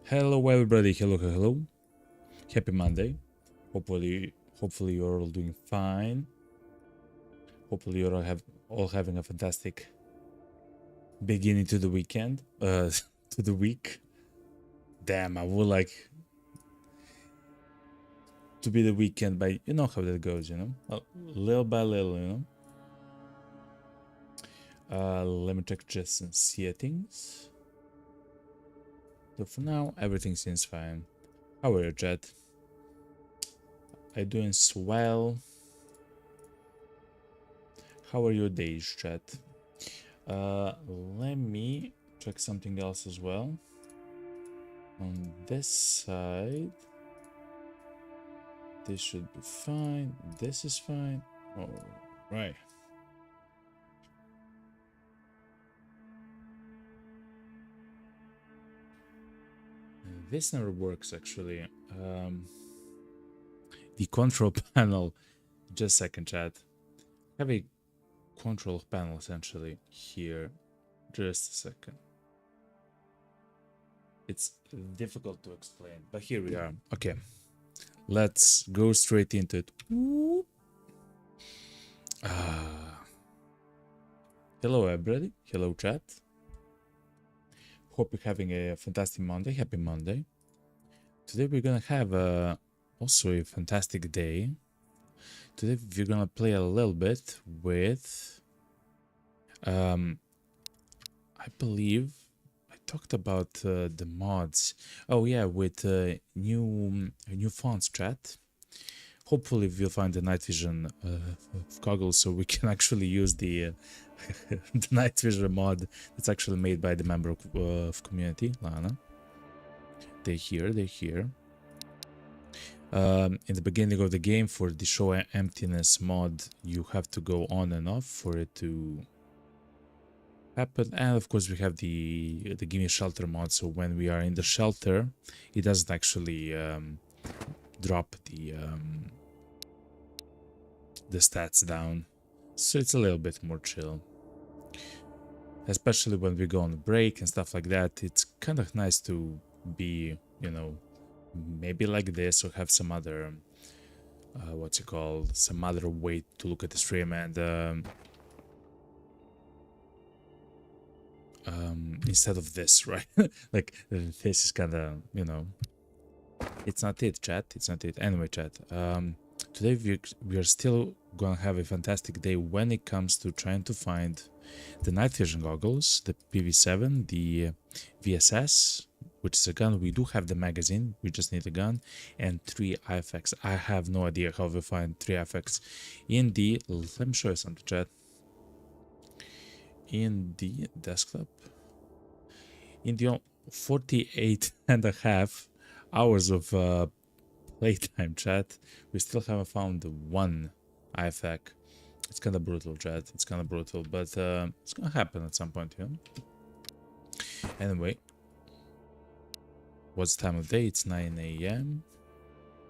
Hello everybody, hello. Happy Monday. Hopefully you're all doing fine. Hopefully you're all having a fantastic beginning to the weekend. To the week. Damn, I would like to be the weekend, but you know how that goes, little by little, let me check just some settings. So for now, everything seems fine. How are you, chat? Are you doing swell? How are your days, chat? Let me check something else as well. On this side, this should be fine. This is fine. All right. This never works actually. The control panel. Just a second, chat. I have a control panel essentially here. Just a second. It's difficult to explain, but here we are. Okay, let's go straight into it. Hello everybody. Hello chat. Hope you're having a fantastic Monday. Happy Monday. Today we're gonna have also a fantastic day. Today we're gonna play a little bit with I believe I talked about the mods. Oh yeah, with new fonts, chat. Hopefully we'll find the night vision goggles so we can actually use the the night vision mod that's actually made by the member of community, Lana. They're here. In the beginning of the game, for the show emptiness mod, you have to go on and off for it to happen. And of course we have the gimme shelter mod, so when we are in the shelter it doesn't actually drop the stats down, so it's a little bit more chill, especially when we go on break and stuff like that. It's kind of nice to be, maybe like this, or have some other some other way to look at the stream. And instead of this, right? Like this is kind of, it's not it, chat. It's not it. Anyway, chat. Today we are still gonna have a fantastic day when it comes to trying to find the night vision goggles, the PV7, the VSS, which is a gun. We do have the magazine. We just need a gun, and 3 IFX. I have no idea how we find 3 IFX in the. Let me show you something, chat. In the desktop, in the 48.5 hours of playtime, chat, we still haven't found the 1 IFAC. It's kind of brutal, chat. It's kind of brutal, but it's gonna happen at some point, Anyway, what's the time of day? It's 9 a.m.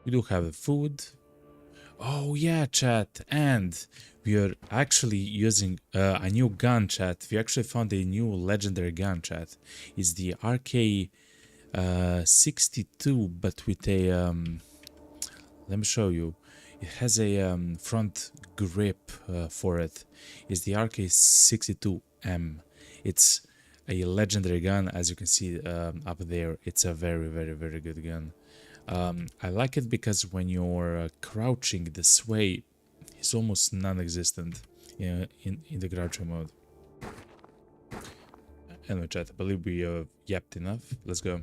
We do have the food. Oh yeah, chat, and we are actually using a new gun, chat. We actually found a new legendary gun, chat. It's the RK62, but with a let me show you. It has a front grip for it. It's the RK62M. It's a legendary gun, as you can see up there. It's a very, very, very good gun. I like it because when you're crouching, the sway is almost non-existent in the crouching mode. Anyway, chat, I believe we yapped enough. Let's go.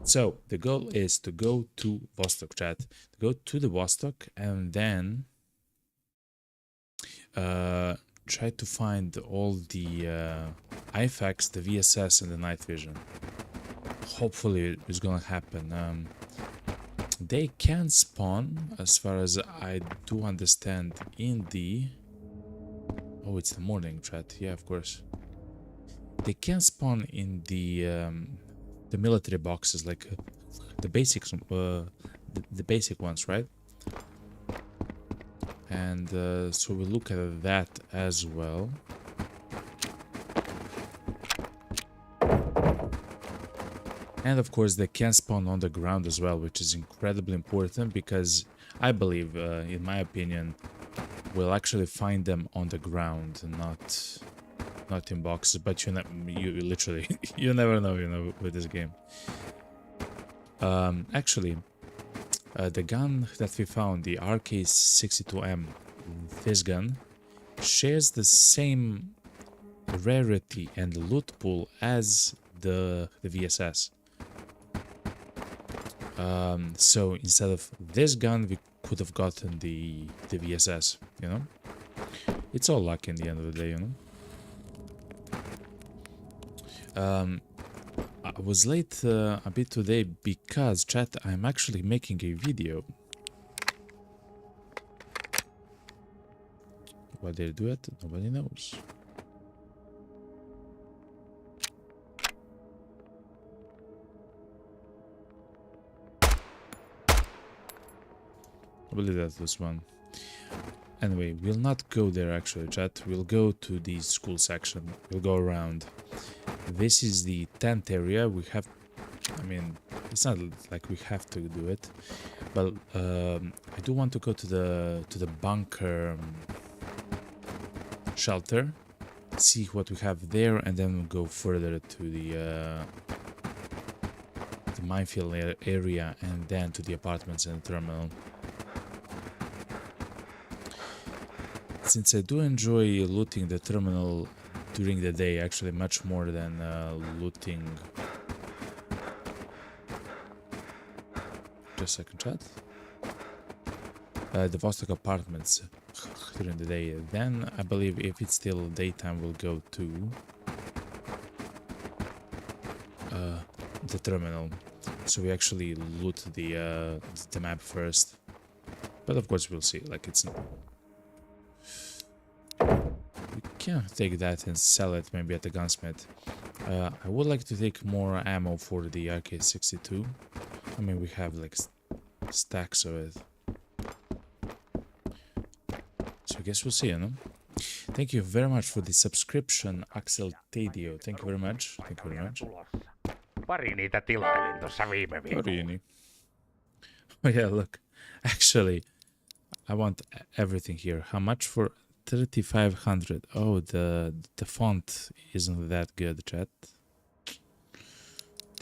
So the goal is to go to Vostok, chat. To go to the Vostok and then try to find all the IFACs, the VSS, and the night vision. Hopefully it's gonna happen. They can spawn, as far as I do understand, in the... Oh, it's the morning, chat. Yeah, of course. They can spawn in the military boxes, like the basics, the basic ones, right? And so we look at that as well. And of course they can spawn on the ground as well, which is incredibly important because I believe, in my opinion, we'll actually find them on the ground, not in boxes. But you literally you never know, with this game. Actually, the gun that we found, the RK62M, this gun shares the same rarity and loot pool as the VSS. So instead of this gun, we could have gotten the VSS, It's all luck in the end of the day, I was late a bit today because, chat, I'm actually making a video. Why they do it, nobody knows. I believe that was one. Anyway, we'll not go there actually, chat. We'll go to the school section. We'll go around. This is the tent area. We have, it's not like we have to do it, but I do want to go to the bunker shelter, see what we have there, and then we'll go further to the minefield area, and then to the apartments and the terminal. Since I do enjoy looting the terminal during the day, actually much more than looting... Just a second, chat. The Vostok apartments during the day. Then I believe if it's still daytime, we'll go to the terminal. So we actually loot the map first. But of course we'll see. Like it's not... Yeah, take that and sell it maybe at the gunsmith. I would like to take more ammo for the AK-62. We have like stacks of it. So I guess we'll see, Thank you very much for the subscription, Axel Tadio. Thank you very much. Thank you very much. Parini. Oh yeah, look. Actually, I want everything here. How much for... 3,500. Oh, the font isn't that good, chat. It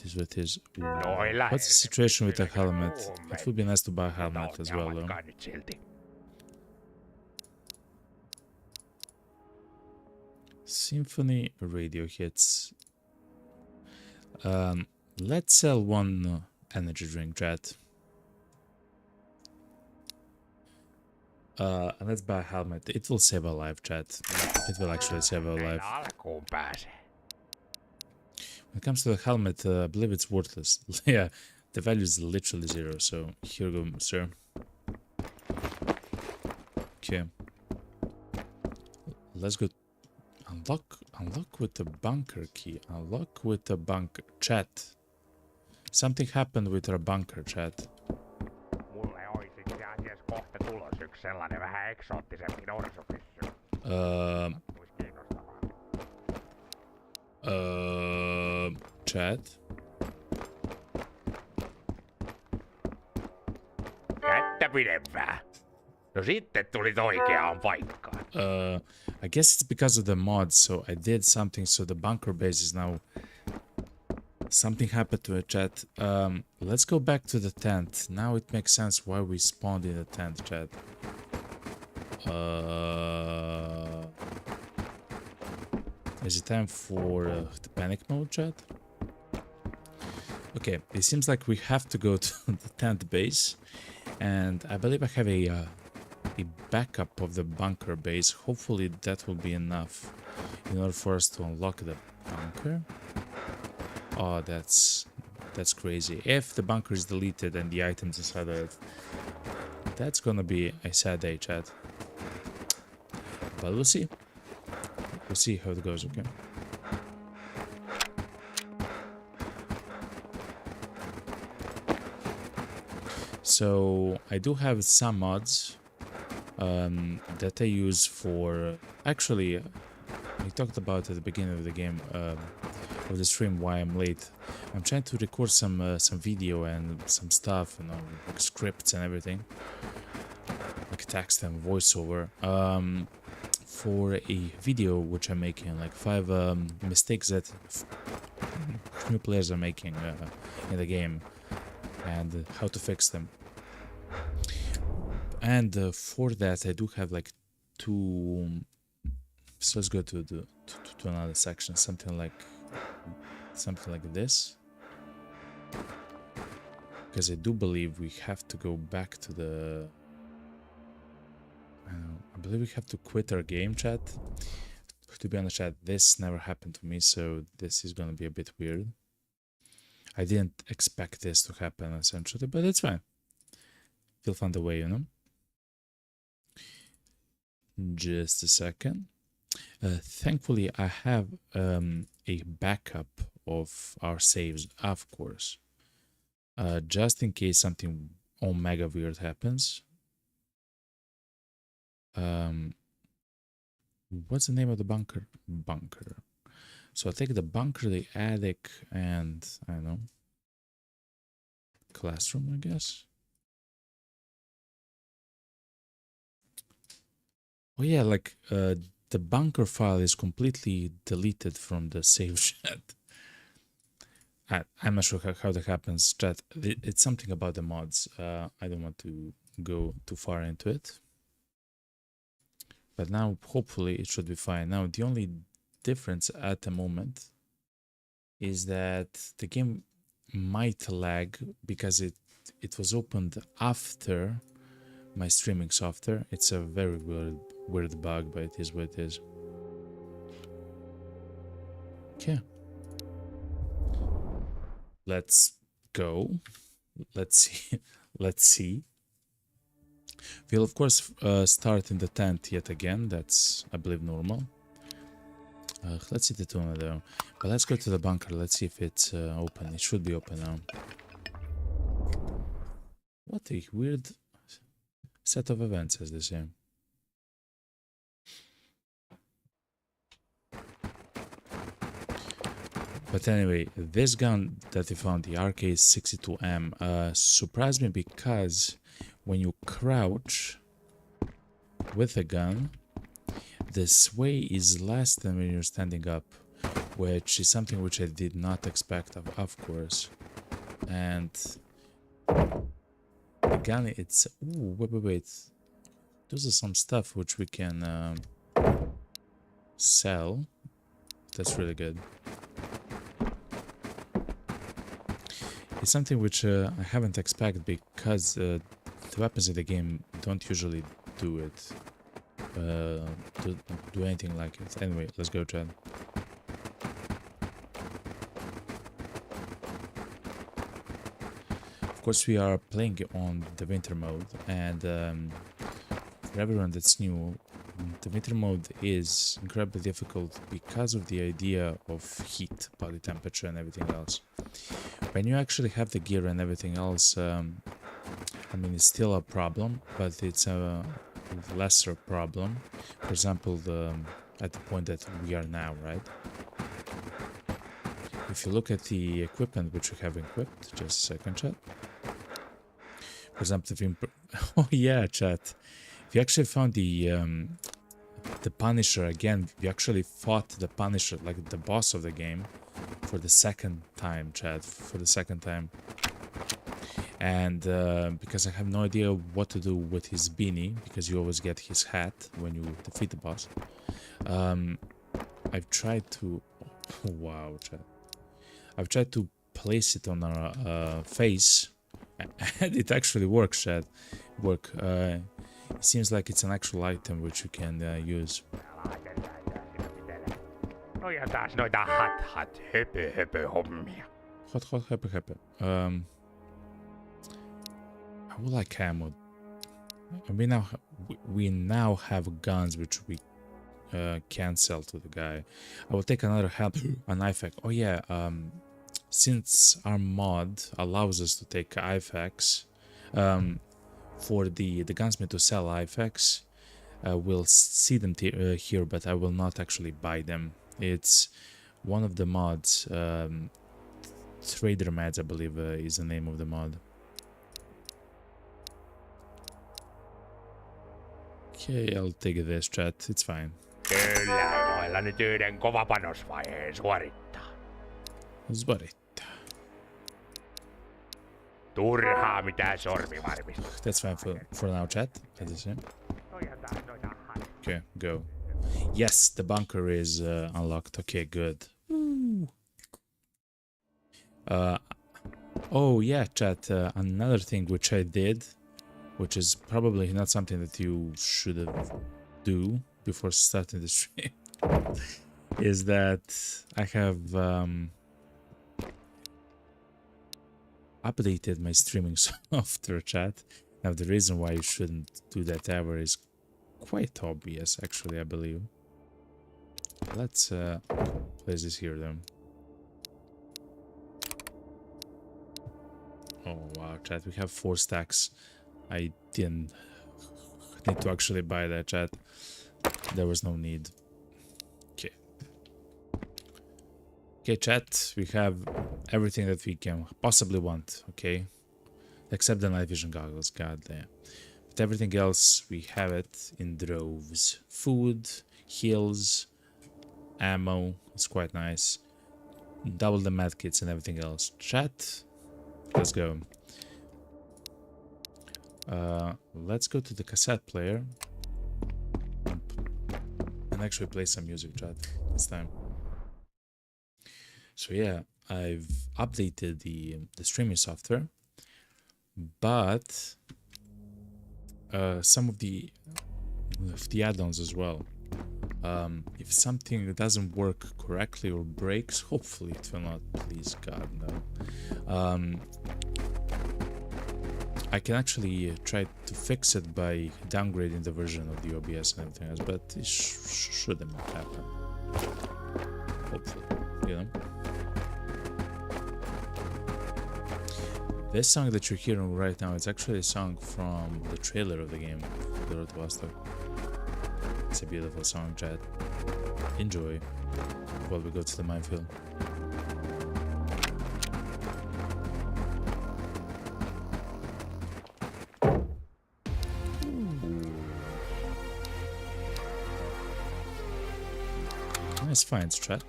is what it is. What's the situation with the helmet? It would be nice to buy a helmet as well, though. Symphony radio hits. Let's sell one energy drink, chat. And let's buy a helmet. It will save our life, chat. It will actually save our life. When it comes to the helmet, I believe it's worthless. Yeah, the value is literally 0. So here you go, sir. Okay. Let's go. Unlock with the bunker key. Unlock with the bunker. Chat. Something happened with our bunker, chat. Sellainen vähän eksoottisempi norsupyssy. Chat. Kättä pidempää. No sitten tulit oikeaan paikkaan. I guess it's because of the mods, so I did something so the bunker base is now... Something happened to it, chat. Let's go back to the tent. Now it makes sense why we spawned in the tent, chat. Is it time for the panic mode, chat? Okay, it seems like we have to go to the tent base, and I believe I have a backup of the bunker base. Hopefully that will be enough in order for us to unlock the bunker. Oh, that's crazy. If the bunker is deleted and the items inside of it, that's gonna be a sad day, chat. But we'll see. We'll see how it goes, okay? So I do have some mods that I use for... Actually, we talked about at the beginning of the game of the stream why I'm late. I'm trying to record some video and some stuff, you know, like scripts and everything, like text and voiceover, for a video which I'm making, like 5 mistakes that new players are making in the game, and how to fix them. And for that, I do have like 2. So let's go to another section, something like this, because I do believe we have to go back to the. I believe we have to quit our game, chat. To be honest, chat, this never happened to me, so this is gonna be a bit weird. I didn't expect this to happen essentially, but it's fine. We'll find a way, you know. Just a second. Thankfully, I have a backup of our saves, of course, just in case something omega weird happens. What's the name of the bunker? Bunker. So I'll take the bunker, the attic, and I don't know, classroom, I guess. Oh yeah, like the bunker file is completely deleted from the save chat. I'm not sure how that happens, chat. It's something about the mods. I don't want to go too far into it. But now, hopefully, it should be fine. Now, the only difference at the moment is that the game might lag because it was opened after my streaming software. It's a very weird bug, but it is what it is. Okay. Let's go. Let's see. Let's see. We'll of course start in the tent yet again. That's, I believe, normal. Let's see the tuna though. But let's go to the bunker. Let's see if it's open. It should be open now. What a weird set of events, as they say. But anyway, this gun that we found, the RK62M, surprised me because when you crouch with a gun, the sway is less than when you're standing up, which is something which I did not expect, of course. And the gun, it's... Ooh, wait. Those are some stuff which we can sell. That's really good. It's something which I haven't expected because the weapons in the game don't usually do it. Do anything like it. Anyway, let's go, Chad. Of course, we are playing on the winter mode, and for everyone that's new, the winter mode is incredibly difficult because of the idea of heat, body temperature, and everything else. When you actually have the gear and everything else, I mean, it's still a problem, but it's a lesser problem. For example, at the point that we are now, right? If you look at the equipment which we have equipped, just a second, chat. For example, oh yeah, chat. We actually found the Punisher again. We actually fought the Punisher, like the boss of the game, for the second time, chat. For the second time. And because I have no idea what to do with his beanie, because you always get his hat when you defeat the boss. I've tried to... wow, chat. I've tried to place it on our face, and it actually works, chat. It seems like it's an actual item which you can use. Hot höpö-höpö-hommia. Hot höpö-höpö. I would like ammo. We now have guns which we can sell to the guy. I will take another help, an IFAK. Oh yeah, since our mod allows us to take IFAKs, for the gunsmith to sell IFAKs, we'll see them here, but I will not actually buy them. It's one of the mods, Trader Mads, I believe, is the name of the mod. Okay, I'll take this, chat. It's fine. Kyllä, noilla nyt yhden kova panosvaiheen suorittaa. Suorittaa. Turhaa mitään sormivarmista. That's fine for now, chat. As I say. Okay, go. Yes, the bunker is unlocked. Okay, good. Oh yeah, chat. Another thing which I did, which is probably not something that you should do before starting the stream, is that I have updated my streaming software, chat. Now the reason why you shouldn't do that ever is quite obvious, actually, I believe. Let's place this here then. Oh wow, chat, we have 4 stacks. I didn't need to actually buy that, chat. There was no need. Okay. Okay, chat, we have everything that we can possibly want, okay? Except the night vision goggles, god damn. But everything else, we have it in droves. Food, heals, ammo, it's quite nice. Double the medkits and everything else. Chat, let's go. Let's go to the cassette player and actually play some music, chat, this time. So yeah, I've updated the streaming software, but some of the add-ons as well. If something doesn't work correctly or breaks, hopefully it will not, please God, no. I can actually try to fix it by downgrading the version of the OBS and everything else, but it shouldn't happen. Hopefully, you know. This song that you're hearing right now is actually a song from the trailer of the game, The Road to Vostok. It's a beautiful song, chat. Enjoy while we go to the minefield. Nice finds, chat.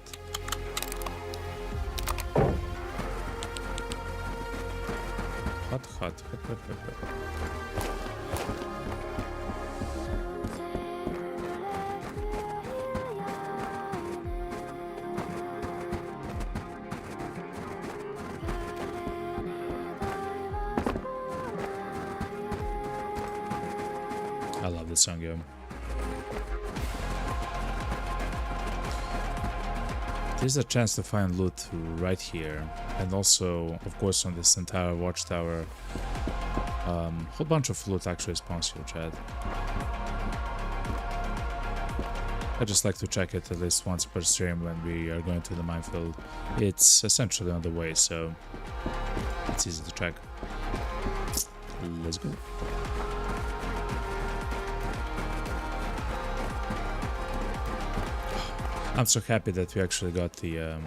Hot. I love this song, yo. There's a chance to find loot right here, and also, of course, on this entire watchtower. Whole bunch of loot actually spawns here, chat. I just like to check it at least once per stream when we are going to the minefield. It's essentially on the way, so it's easy to check. Let's go. I'm so happy that we actually got the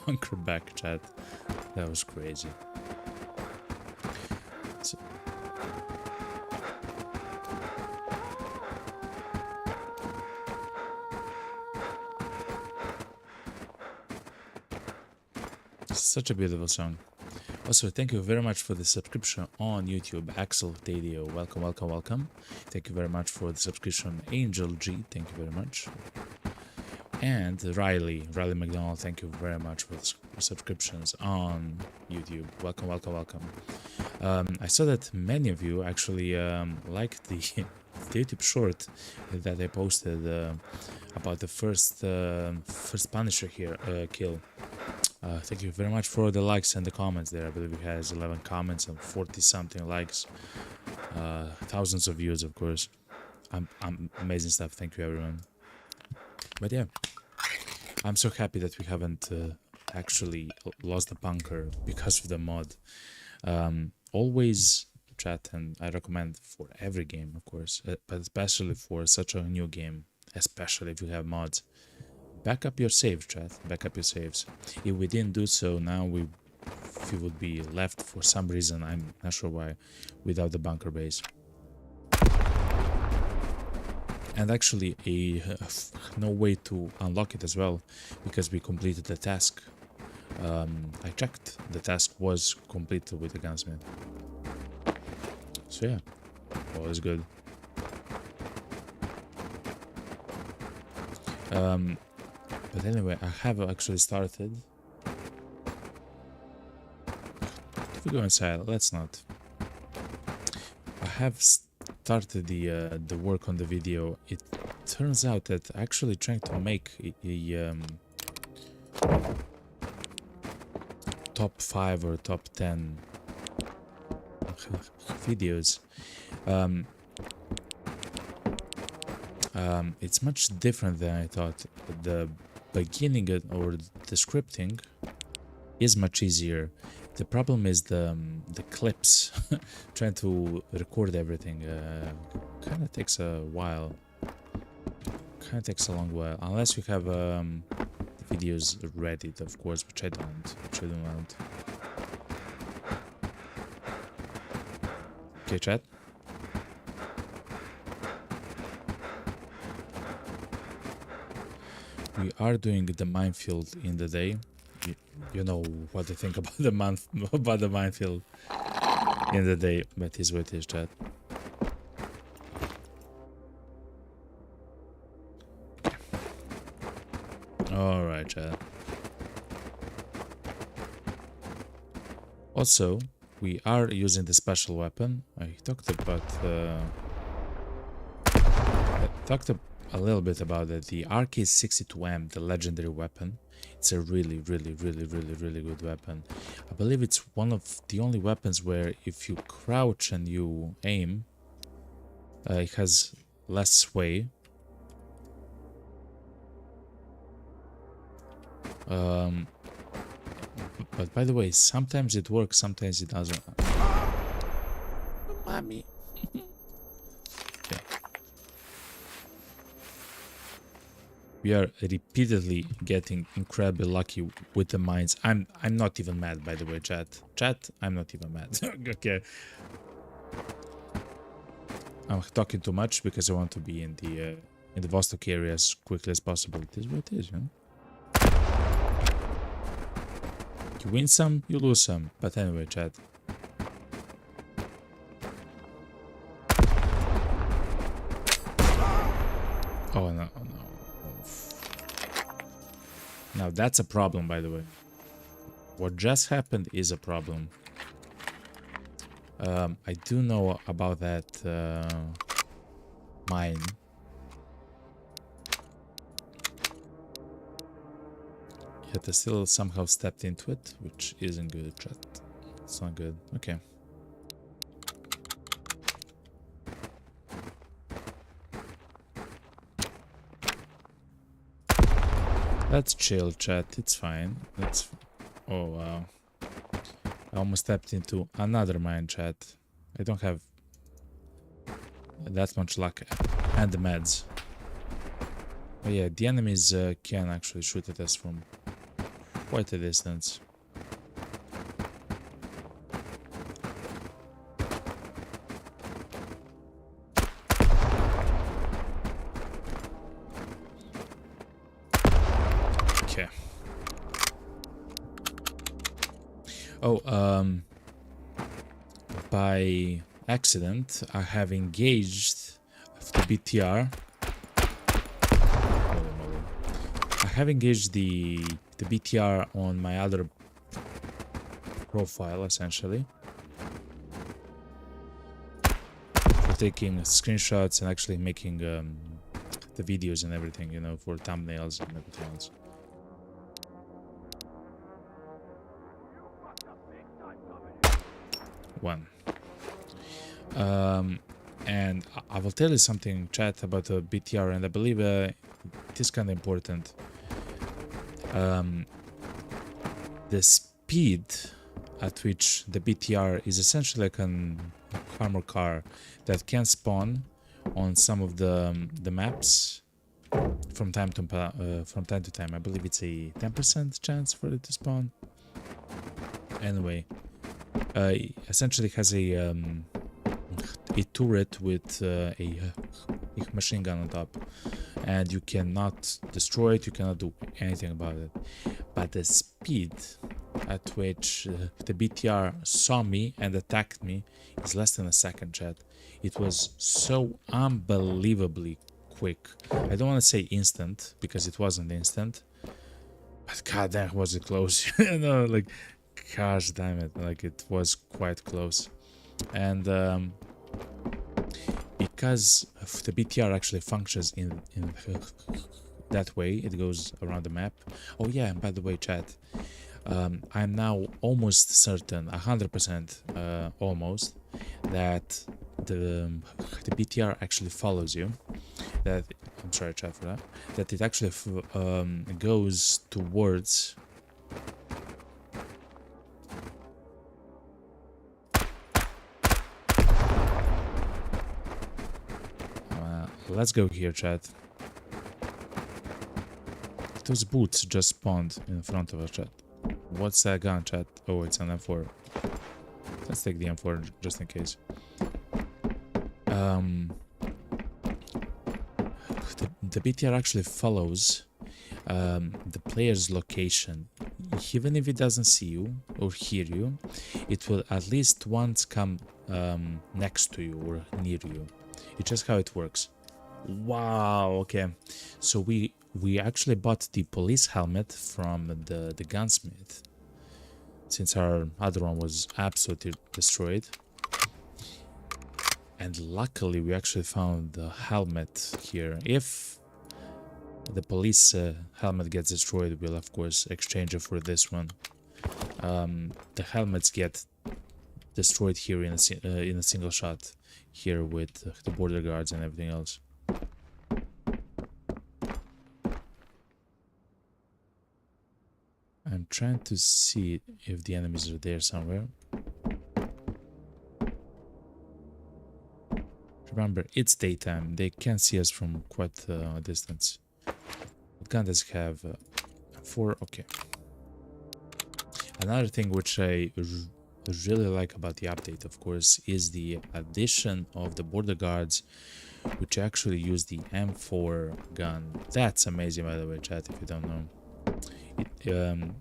bunker back, chat. That was crazy. So, such a beautiful song. Also, thank you very much for the subscription on YouTube, Axel Tadio. Welcome. Thank you very much for the subscription, Angel G. Thank you very much. And Riley McDonald, thank you very much for the subscriptions on YouTube. Welcome. I saw that many of you actually liked the YouTube short that I posted about the first Punisher here kill. Thank you very much for the likes and the comments there. I believe it has 11 comments and 40 something likes. Thousands of views, of course. Amazing stuff. Thank you, everyone. But yeah, I'm so happy that we haven't actually lost the bunker because of the mod. Always chat, and I recommend for every game, of course, but especially for such a new game especially if you have mods. Back up your saves, chat. Back up your saves. If we didn't do so, now we would be left for some reason, I'm not sure why, without the bunker base. And actually, no way to unlock it as well, because we completed the task. I checked, the task was completed with the gunsmith. So yeah, all is good. But anyway, I have actually started. If we go inside, let's not. I have started the work on the video. It turns out that actually trying to make a top 5 or top 10 videos, it's much different than I thought. The beginning or the scripting is much easier. The problem is the clips. Trying to record everything kind of takes a while. Kind of takes a long while, unless you have the videos ready, of course, which I don't. Okay, chat. We are doing the minefield in the day. You know what I think about the minefield in the day, but is what is, chat. All right, chat. Also, we are using the special weapon. I talked about a little bit about it. The RK62M, the legendary weapon. It's a really good weapon. I believe it's one of the only weapons where if you crouch and you aim, it has less sway. But by the way, sometimes it works, sometimes it doesn't. Mommy. Okay. We are repeatedly getting incredibly lucky with the mines. I'm not even mad, by the way, chat. Chat, I'm not even mad. Okay. I'm talking too much because I want to be in the Vostok area as quickly as possible. It is what it is, you know? You win some, you lose some. But anyway, chat. Oh, no. Now, that's a problem, by the way. What just happened is a problem. I do know about that mine. Yet I still somehow stepped into it, which isn't good, chat. It's not good. Okay. Let's chill, chat. It's fine. Let's... Oh, wow. I almost stepped into another mine, chat. I don't have that much luck and the meds. Oh yeah, the enemies can actually shoot at us from quite a distance. Okay. Oh, by accident, I have engaged the BTR. I have engaged the BTR on my other profile, essentially, for taking screenshots and actually making the videos and everything, you know, for thumbnails and everything else. One. And I will tell you something, chat, about the BTR, and I believe it is kind of important. The speed at which the BTR is essentially like an armor car that can spawn on some of the maps from time to time. I believe it's a 10% chance for it to spawn. Anyway, essentially has a turret with a machine gun on top, and you cannot destroy it, you cannot do anything about it. But the speed at which the BTR saw me and attacked me is less than a second, chat. It was so unbelievably quick. I don't want to say instant, because it wasn't instant, but god damn was it close. You know, like, gosh damn it, like it was quite close. And because the BTR actually functions in that way, it goes around the map. Oh yeah, and by the way, chat, I'm now almost certain, 100% almost, that the BTR actually follows you. That, I'm sorry, chat, for that. That it actually goes towards. Let's go here, chat. Those boots just spawned in front of us, chat. What's that gun, chat? Oh, it's an M4. Let's take the M4 just in case. The BTR actually follows the player's location. Even if it doesn't see you or hear you, it will at least once come next to you or near you. It's just how it works. Wow, okay. So we actually bought the police helmet from the gunsmith, since our other one was absolutely destroyed. And luckily we actually found the helmet here. If the police helmet gets destroyed, we'll of course exchange it for this one. The helmets get destroyed here in a single shot, here with the border guards and everything else. I'm trying to see if the enemies are there somewhere. Remember, it's daytime. They can see us from quite a distance. What gun does it have? 4, okay. Another thing which I really like about the update, of course, is the addition of the border guards, which actually use the M4 gun. That's amazing, by the way, chat, if you don't know. You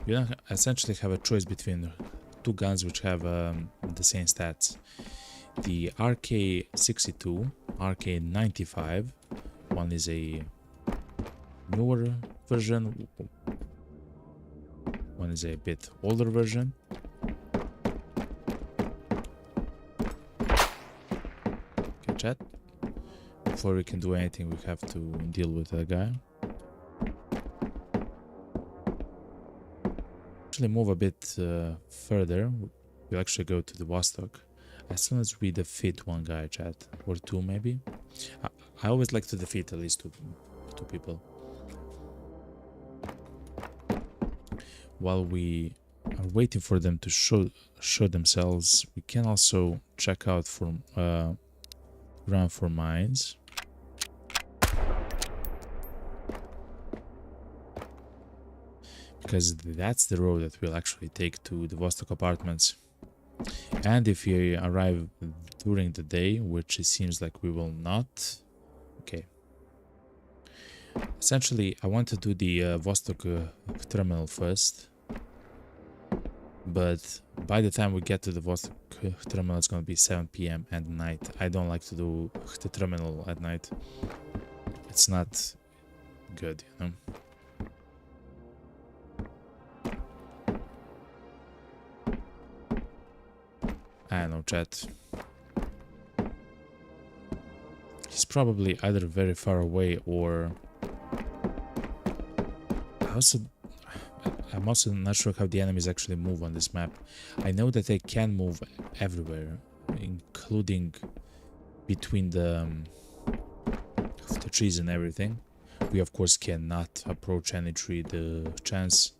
don't essentially have a choice between two guns which have the same stats. The RK62, RK95, one is a newer version, one is a bit older version. Okay, chat. Before we can do anything, we have to deal with that guy. Actually move a bit further. We'll actually go to the Vostok as soon as we defeat one guy, chat, or two maybe. I always like to defeat at least two people. While we are waiting for them to show themselves, we can also check out for ground for mines. Because that's the road that we'll actually take to the Vostok apartments. And if we arrive during the day, which it seems like we will not, okay. Essentially, I want to do the Vostok terminal first. But by the time we get to the Vostok terminal, it's going to be 7 PM at night. I don't like to do the terminal at night. It's not good, you know. I don't know, chat. He's probably either very far away or... I'm also not sure how the enemies actually move on this map. I know that they can move everywhere, including between the trees and everything. We of course cannot approach any tree. The chance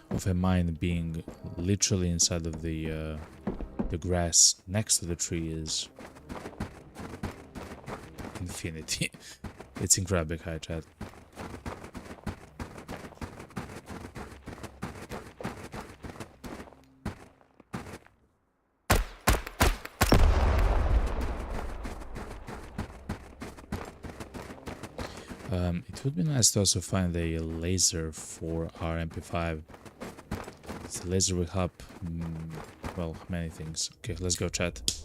of a mine being literally inside of the grass next to the tree is infinity. It's incredibly high, chat. It would be nice to also find a laser for our MP5. The laser will help, well, many things. Okay, let's go, chat.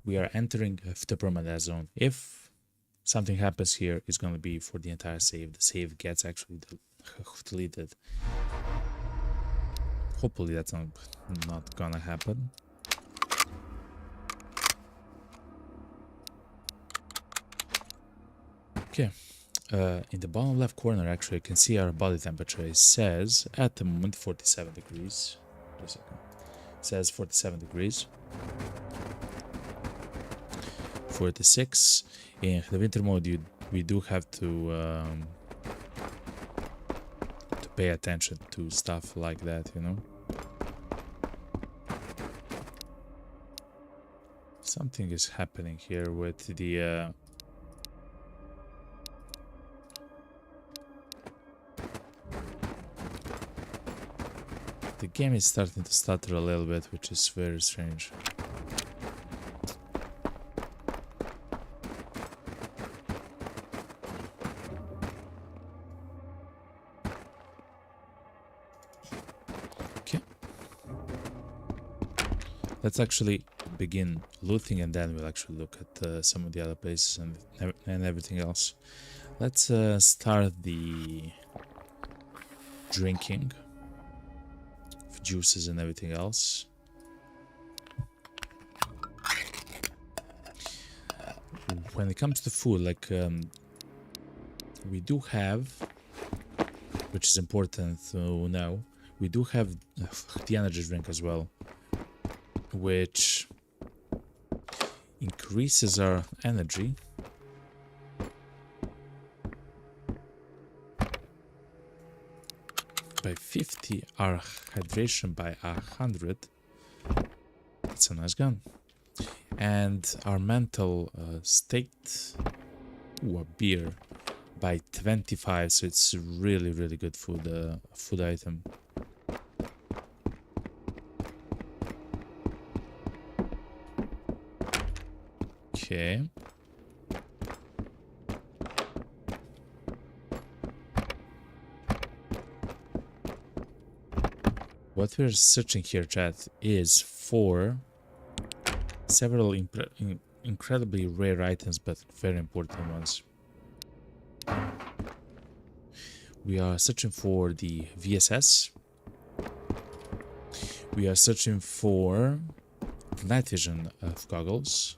We are entering the Permadeath zone. If something happens here, it's going to be for the entire save. The save gets actually deleted. Hopefully that's not gonna happen. Okay. In the bottom left corner, actually, you can see our body temperature. It says at the moment 47 degrees. Just a second. It says 47 degrees. 46. In the winter mode, we do have to pay attention to stuff like that, you know. Something is happening here with the game is starting to stutter a little bit, which is very strange. Okay. Let's actually begin looting, and then we'll actually look at some of the other places and everything else. Let's start the drinking of juices and everything else. When it comes to food, like we do have, which is important to know, we do have the energy drink as well, which increases our energy by 50, our hydration by 100. That's a nice gun. And our mental state, a beer, by 25. So it's really good food item. Okay. What we're searching here, chat, is for several incredibly rare items, but very important ones. We are searching for the VSS. We are searching for the night vision goggles.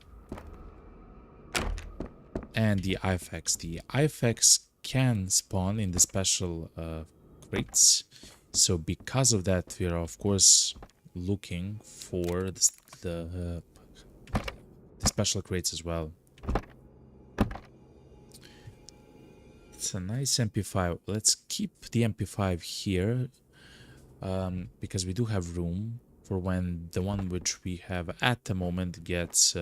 And the IFX. The IFX can spawn in the special crates. So because of that, we are of course looking for the special crates as well. It's a nice MP5. Let's keep the MP5 here because we do have room for when the one which we have at the moment gets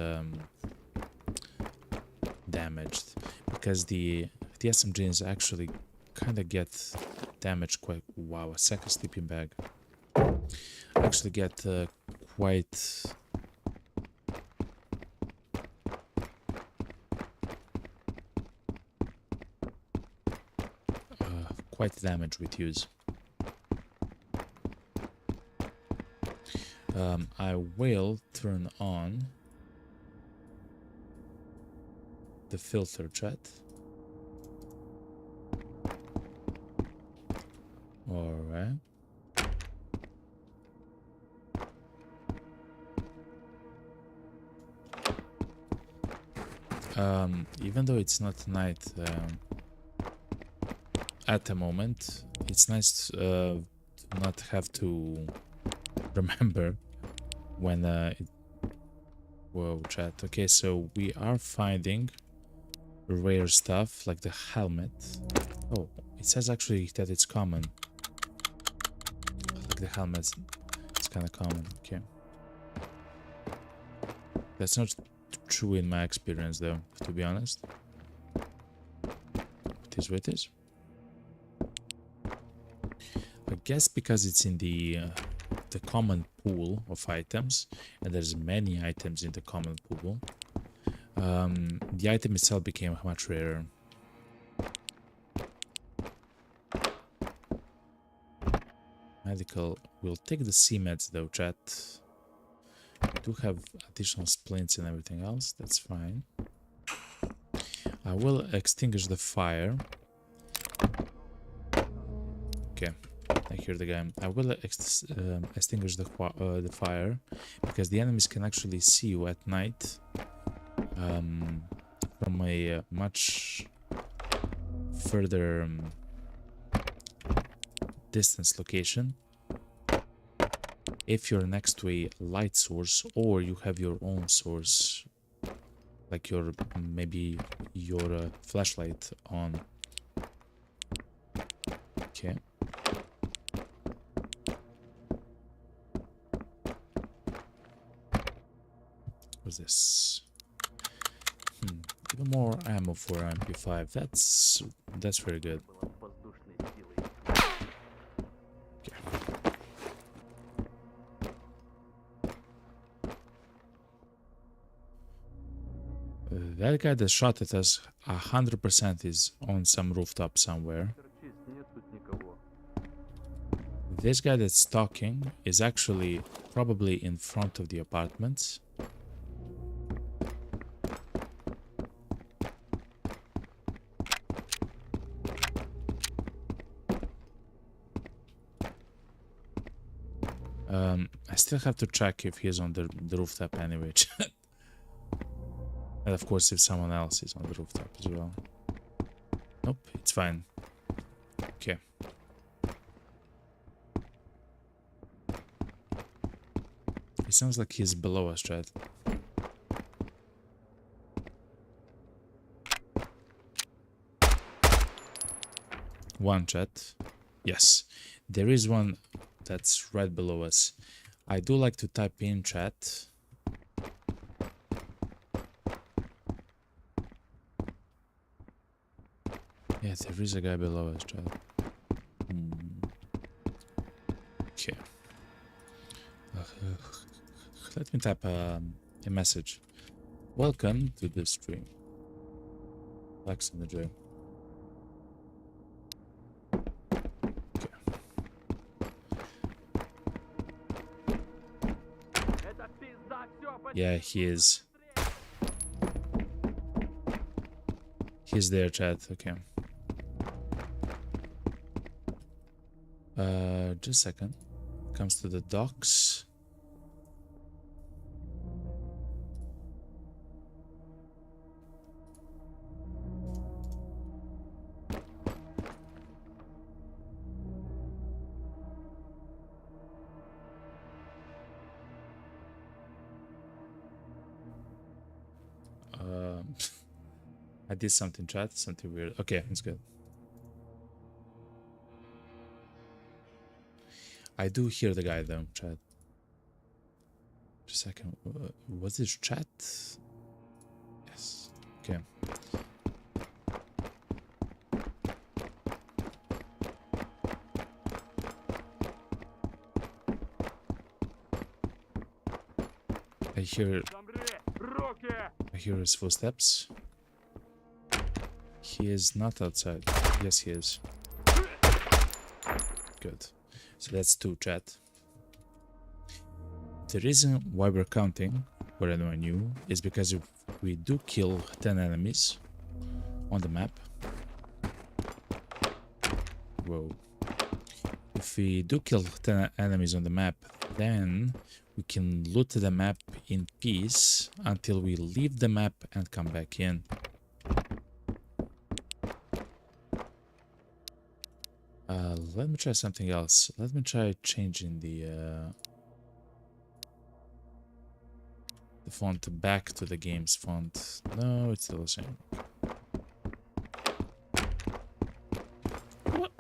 damaged, because the SMGs actually kind of get damaged quite. Wow, a second sleeping bag. Actually get quite damaged with use. I will turn on the filter, chat. All right. Even though it's not night at the moment, it's nice to not have to remember when whoa, chat. Okay, so we are finding rare stuff like the helmet. Oh, it says actually that it's common. Like the helmet, it's kind of common. Okay, that's not true in my experience, though, to be honest. Wait is. I guess because it's in the common pool of items, and there's many items in the common pool, the item itself became much rarer. Medical. We'll take the C-meds though, chat. We do have additional splints and everything else. That's fine. I will extinguish the fire. Okay, I hear the guy. I will extinguish the fire because the enemies can actually see you at night from a much further distance location. If you're next to a light source or you have your own source, like your maybe your flashlight on. Okay. What's this? Even more ammo for MP5. That's very good. That guy that shot at us 100% is on some rooftop somewhere. This guy that's talking is actually probably in front of the apartments. I still have to check if he's on the rooftop anyway. And of course if someone else is on the rooftop as well. Nope, it's fine. Okay. It sounds like he's below us, chat. One, chat. Yes, there is one that's right below us. I do like to type in chat. Yeah, there is a guy below us, chat. Okay. Let me type a message. Welcome to the stream. Lex and the J. Okay. Yeah, he is. He's there, chat. Okay. Just a second. Comes to the docks. I did something, chat. Something weird. Okay, it's good. I do hear the guy though, chat. Just a second. Was this chat? Yes. Okay. I hear his footsteps. He is not outside. Yes, he is. Good. So that's 2, chat. The reason why we're counting, for anyone new, is because if we do kill 10 enemies on the map. Whoa. If we do kill 10 enemies on the map, then we can loot the map in peace until we leave the map and come back in. Let me try something else. Let me try changing the font back to the game's font. No, it's still the same. What?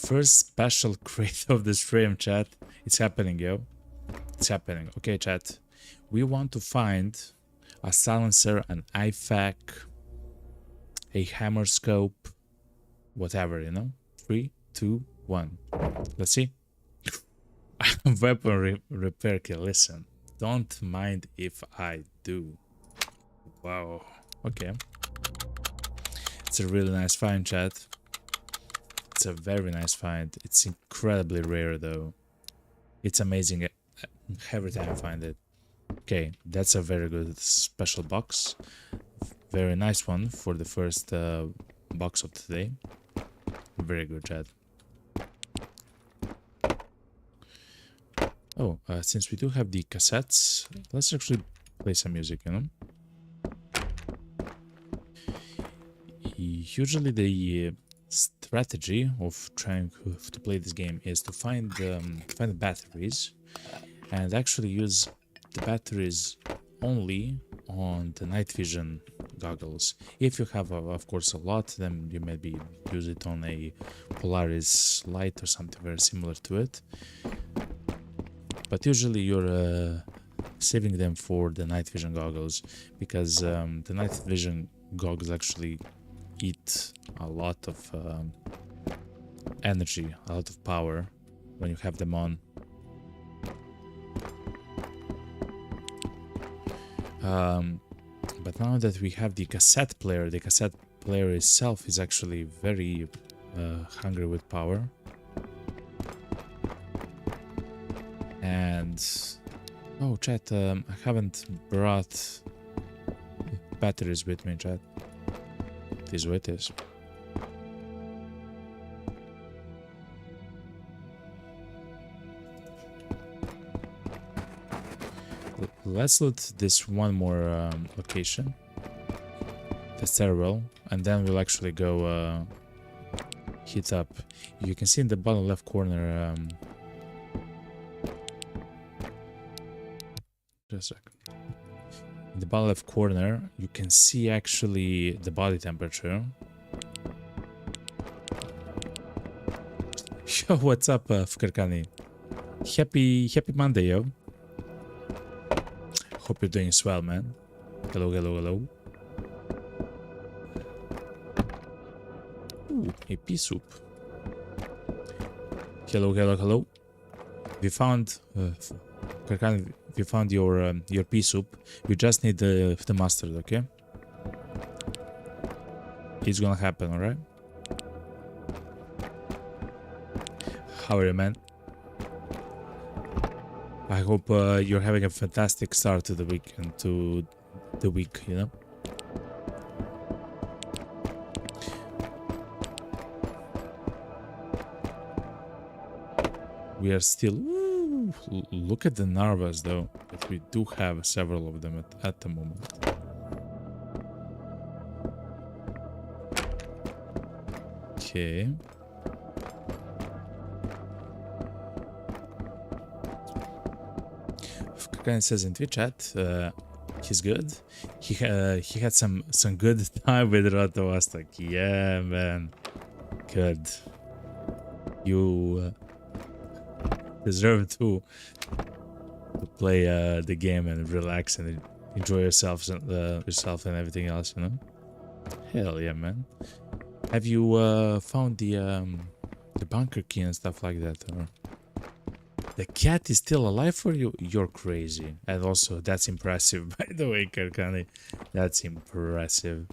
first special crate of the stream, chat. It's happening, yo. It's happening. Okay, chat. We want to find a silencer, an IFAC, a hammer scope, whatever, you know? 3, 2, 1. Let's see. Weapon repair kit. Listen, don't mind if I do. Wow. Okay. It's a really nice find, chat. It's a very nice find. It's incredibly rare, though. It's amazing every time I find it. Okay, that's a very good special box. Very nice one for the first box of today. Very good, chat. Oh, since we do have the cassettes, let's actually play some music, you know? Usually the strategy of trying to play this game is to find the batteries and actually use the batteries only on the night vision goggles. If you have, of course, a lot, then you maybe use it on a Polaris light or something very similar to it. But usually you're saving them for the night vision goggles, because the night vision goggles actually eat a lot of energy, a lot of power when you have them on. But now that we have the cassette player itself is actually very hungry with power. And oh, chat, I haven't brought batteries with me, chat. It is what it is. Let's loot this one more location, the stairwell, and then we'll actually go hit up. You can see in the bottom left corner. Just a second. In the bottom left corner, you can see actually the body temperature. Yo, what's up, Fkarkani? Happy Monday, yo. Hope you're doing swell, man. Hello, hello, hello. Ooh, a pea soup. Hello, hello, hello. We found, Karkan, we found your pea soup. We just need the mustard, okay? It's gonna happen, alright? How are you, man? I hope you're having a fantastic start to the week and to the week, you know? We are still... Ooh, look at the narvas, though. But we do have several of them at the moment. Okay. Kind of says in Twitch chat, he's good. He had some good time with Vostok. Yeah, man, good. You deserve to play the game and relax and enjoy yourself and everything else, you know. Hell yeah, man. Have you found the bunker key and stuff like that, or? The cat is still alive for you? You're crazy. And also, that's impressive, by the way, Karkani. That's impressive.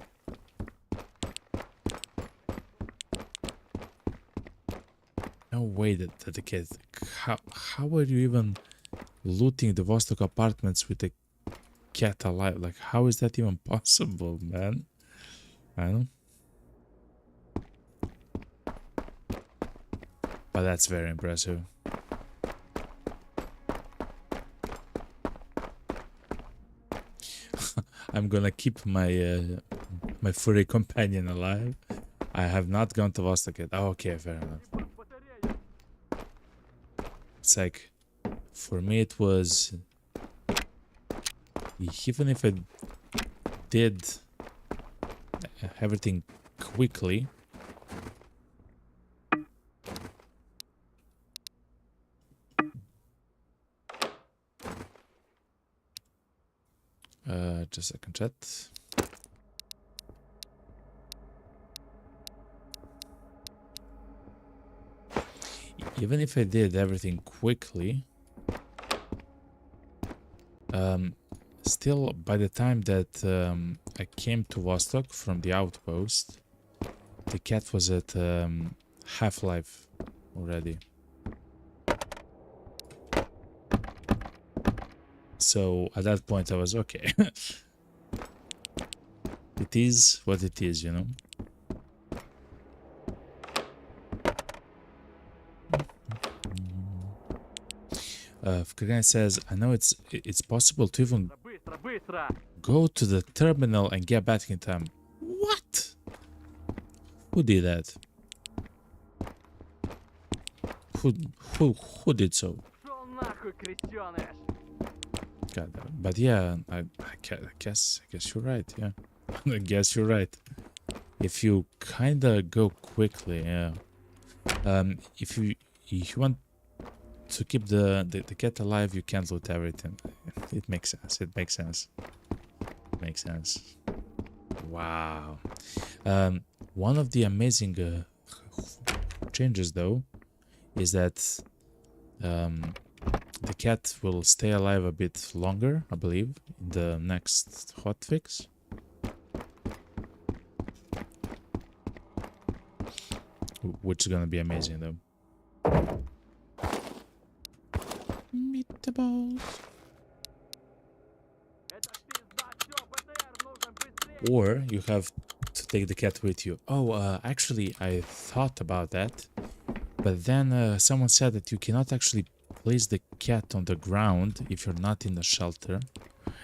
No way that the cat... How are you even looting the Vostok apartments with the cat alive? Like, how is that even possible, man? I don't know. But that's very impressive. I'm gonna keep my my furry companion alive. I have not gone to Vostok yet. Oh, okay, fair enough. It's like, for me it was... Even if I did everything quickly, Just a second, chat. Even if I did everything quickly, still by the time that I came to Vostok from the outpost, the cat was at half-life already. So at that point I was okay. It is what it is, you know. Kagan says, I know it's possible to even go to the terminal and get back in time. What? Who did that? Who did so? God, but yeah, I guess you're right. Yeah, I guess you're right. If you kinda go quickly, yeah. If you want to keep the cat alive, you can't loot everything. It makes sense. It makes sense. Makes sense. Wow. One of the amazing changes, though, is that the cat will stay alive a bit longer, I believe, in the next hotfix. Which is gonna be amazing, though. Meatballs. Or you have to take the cat with you. Oh, actually, I thought about that. But then someone said that you cannot actually place the cat on the ground if you're not in the shelter.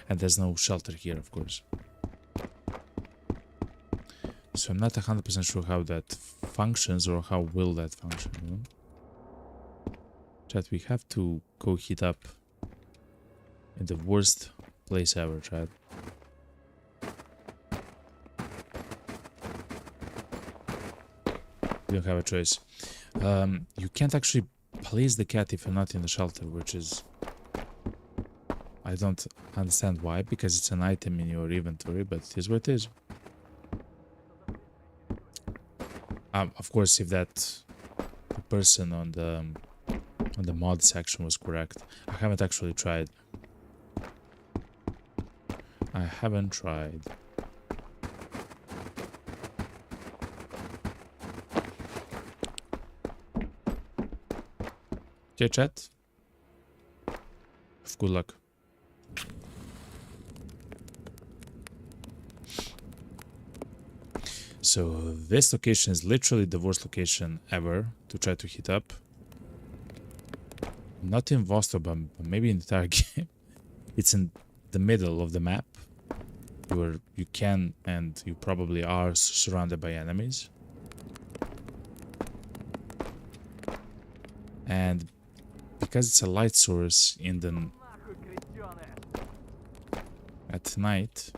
And there's no shelter here, of course. So I'm not 100% sure how that functions or how will that function, you know? Chat, we have to go heat up in the worst place ever, chat. You don't have a choice. You can't actually place the cat if you're not in the shelter, which is... I don't understand why, because it's an item in your inventory, but it is what it is. Of course, if that person on the mod section was correct. I haven't actually tried. I haven't tried. Okay, chat. Good luck. So this location is literally the worst location ever to try to hit up. Not in Vostok, but maybe in the entire game. It's in the middle of the map, where you can and you probably are surrounded by enemies. And because it's a light source in the at night,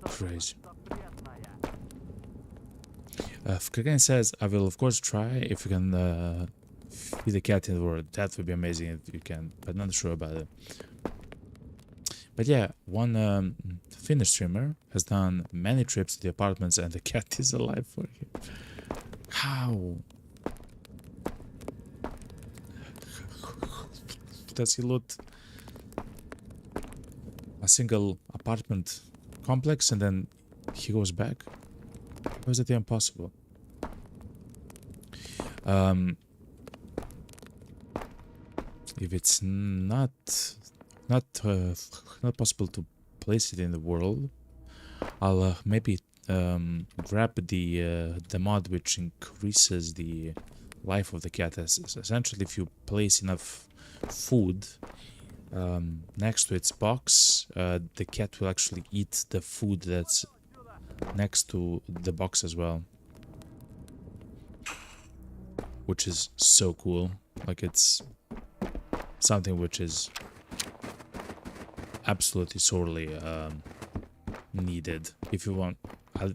crazy. Kagan says, I will of course try if you can feed the cat in the world. That would be amazing if you can, but not sure about it. But yeah, one Finnish streamer has done many trips to the apartments and the cat is alive for him. How? Does he loot a single apartment complex and then he goes back? How is that even possible? If it's not possible to place it in the world, I'll maybe grab the mod which increases the life of the cat. Essentially, if you place enough food next to its box, the cat will actually eat the food that's next to the box as well, which is so cool. Like, it's something which is absolutely sorely needed if you want At,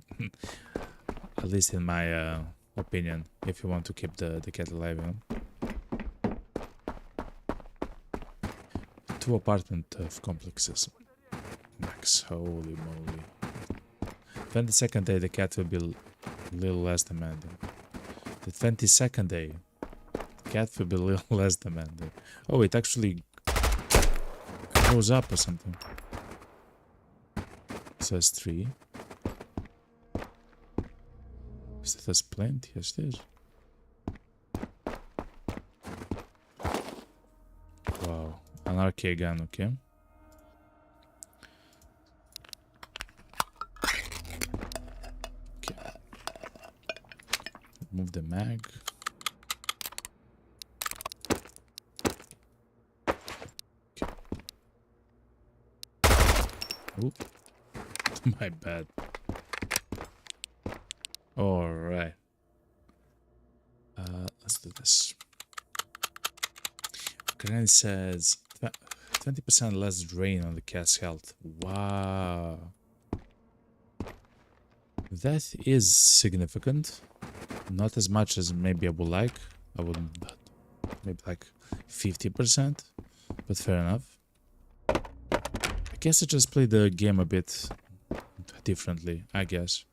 at least in my opinion, if you want to keep the cat alive, you know? 2 apartment complexes. Max, holy moly. 22nd day, the cat will be a little less demanding. The 22nd day, the cat will be a little less demanding. Oh, it actually goes up or something. Says 3. Is that a splint? Yes, it is. Wow. An arcade gun, okay. Okay. Move the mag. Okay. Oop. My bad. Alright. Let's do this. Granny says 20% less drain on the cat's health. Wow. That is significant. Not as much as maybe I would like. I would maybe like 50%, but fair enough. I guess I just played the game a bit differently, I guess.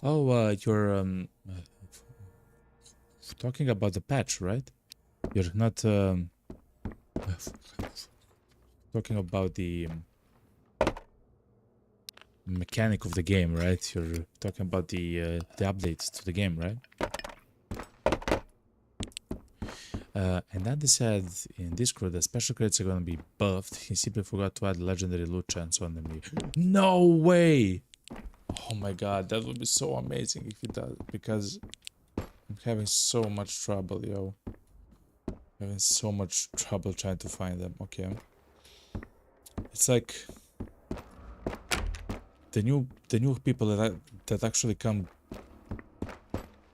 Oh, you're talking about the patch, right? You're not talking about the mechanic of the game, right? You're talking about the updates to the game, right? And Andy said in Discord that special crates are gonna be buffed. He simply forgot to add legendary loot chance on them. No way! Oh my god, that would be so amazing if it does, because I'm having so much trouble, yo. Having so much trouble trying to find them. Okay. It's like the new people that actually come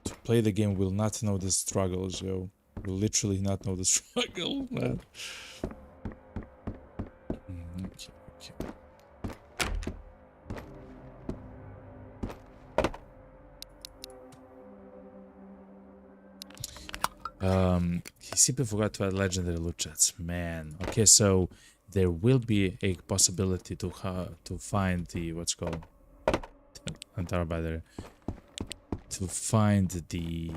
to play the game will not know the struggles, yo. Will literally not know the struggle, man. Okay, okay. He simply forgot to add legendary loot chats. Man. Okay, so there will be a possibility to find the what's called to find the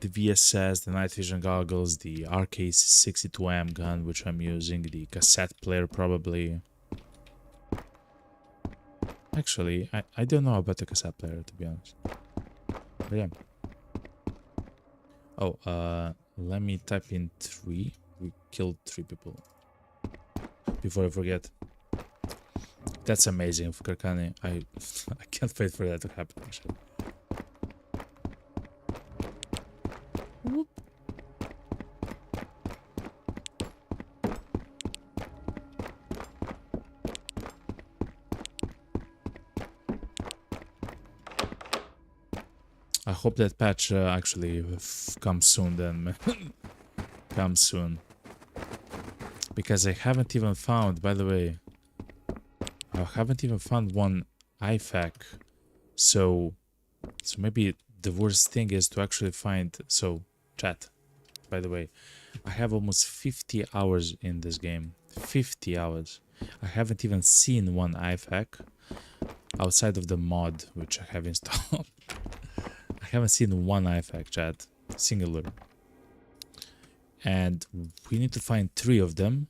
VSS, the night vision goggles, the RK62M gun which I'm using, the cassette player probably. Actually, I don't know about the cassette player, to be honest. But yeah. Oh, let me type in 3. We killed 3 people. Before I forget. That's amazing for Karkani. I can't wait for that to happen, actually. Whoop. I hope that patch actually comes soon then. Comes soon. Because I haven't even found, by the way, I haven't even found one IFAC. So maybe the worst thing is to actually find, so chat, by the way, I have almost 50 hours in this game. 50 hours. I haven't even seen one IFAC outside of the mod which I have installed. I haven't seen one IFAC, chat, singular. And we need to find 3 of them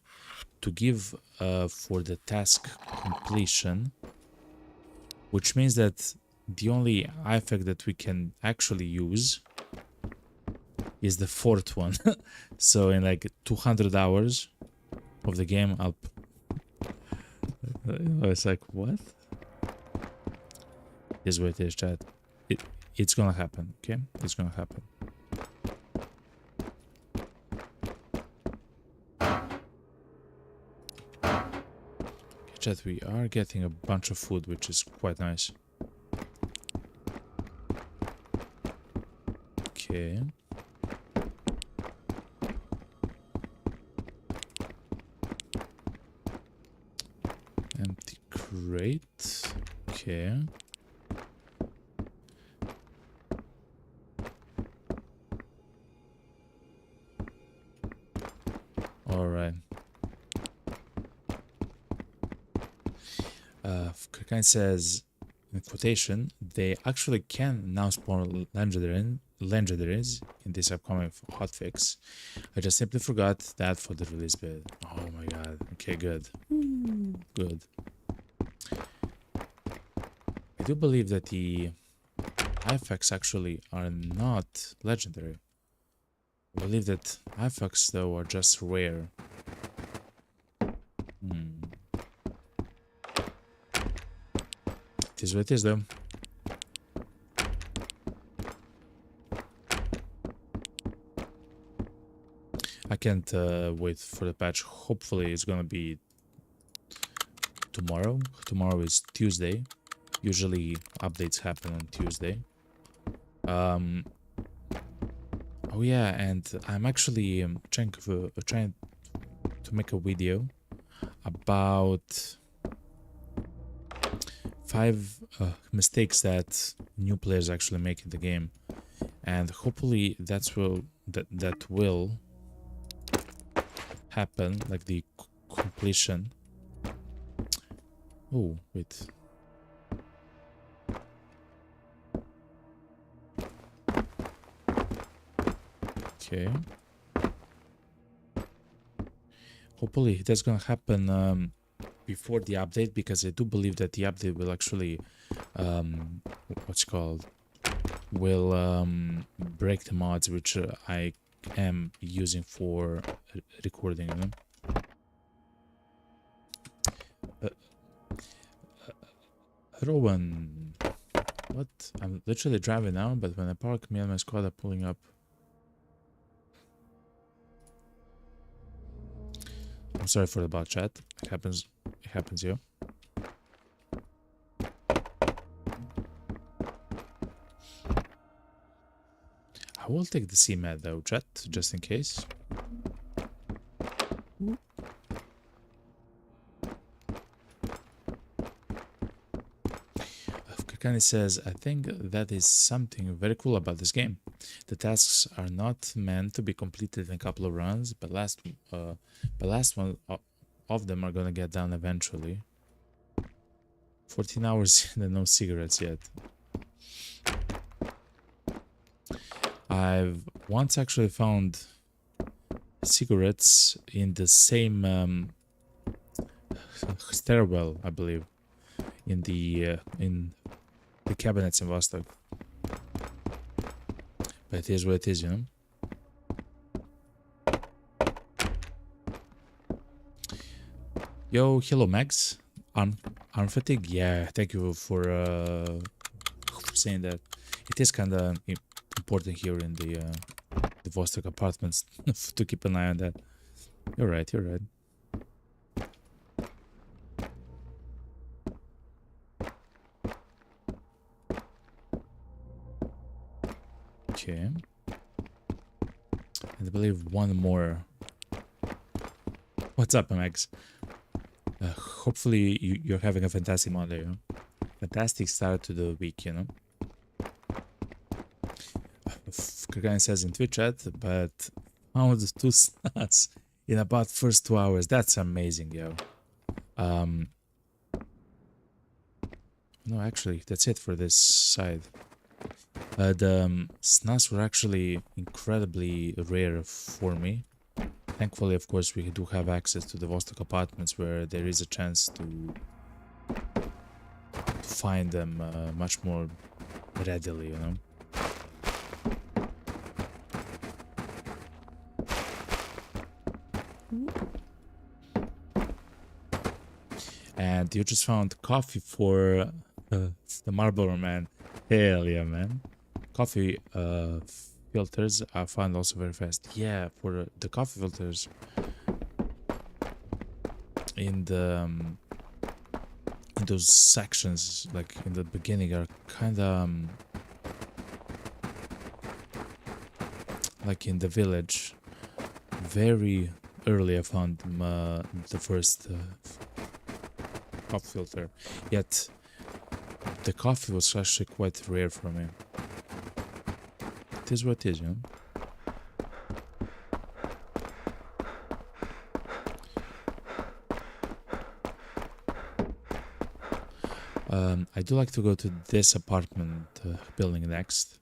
to give for the task completion, which means that the only IFAC that we can actually use is the 4th one. So in like 200 hours of the game, it's like, what? Here's what it is, chat. It's gonna happen, okay? It's gonna happen. Chat, we are getting a bunch of food, which is quite nice. Okay. Empty crate. Okay. Alright. Kirkine says, in quotation, they actually can now spawn legendaries in this upcoming hotfix. I just simply forgot that for the release bit. Oh my god. Okay, good. Good. I do believe that the IFX actually are not legendary. I believe that IFX though are just rare. It is what it is though. I can't wait for the patch. Hopefully it's gonna be tomorrow. Tomorrow is Tuesday. Usually updates happen on Tuesday. Oh yeah, and I'm actually trying to make a video about 5 mistakes that new players actually make in the game, and hopefully that will happen, like the completion. Oh wait. Okay. Hopefully that's gonna happen before the update, because I do believe that the update will actually will break the mods which I am using for recording, you know? Rowan, what? I'm literally driving now, but when I park, me and my squad are pulling up. I'm sorry for the bot chat. It happens here. I will take the CMAD though, chat, just in case. Kakani says, I think that is something very cool about this game. The tasks are not meant to be completed in a couple of runs, but last one of them are gonna get done eventually. 14 hours and no cigarettes yet. I've once actually found cigarettes in the same stairwell, I believe, in the cabinets in Vostok. But it is what it is, you know. Yo, hello Max. Arm fatigue? Yeah, thank you for saying that. It is kind of important here in the Vostok apartments to keep an eye on that. You're right, you're right. Okay. And I believe one more. What's up, Max? Hopefully you're having a fantastic Monday, you know? Fantastic start to the week, you know? Kurgan says in Twitch chat, but found 2 stats in about first 2 hours. That's amazing, yo. No, actually, that's it for this side. The snaps were actually incredibly rare for me. Thankfully, of course, we do have access to the Vostok apartments where there is a chance to find them much more readily, you know. And you just found coffee for the Marlboro man. Hell yeah, man. Coffee filters are found also very fast. Yeah, for the coffee filters in the those sections, like in the beginning, are kind of like in the village. Very early I found the first coffee filter, yet the coffee was actually quite rare for me. It is what it is, you know. I do like to go to this apartment building next.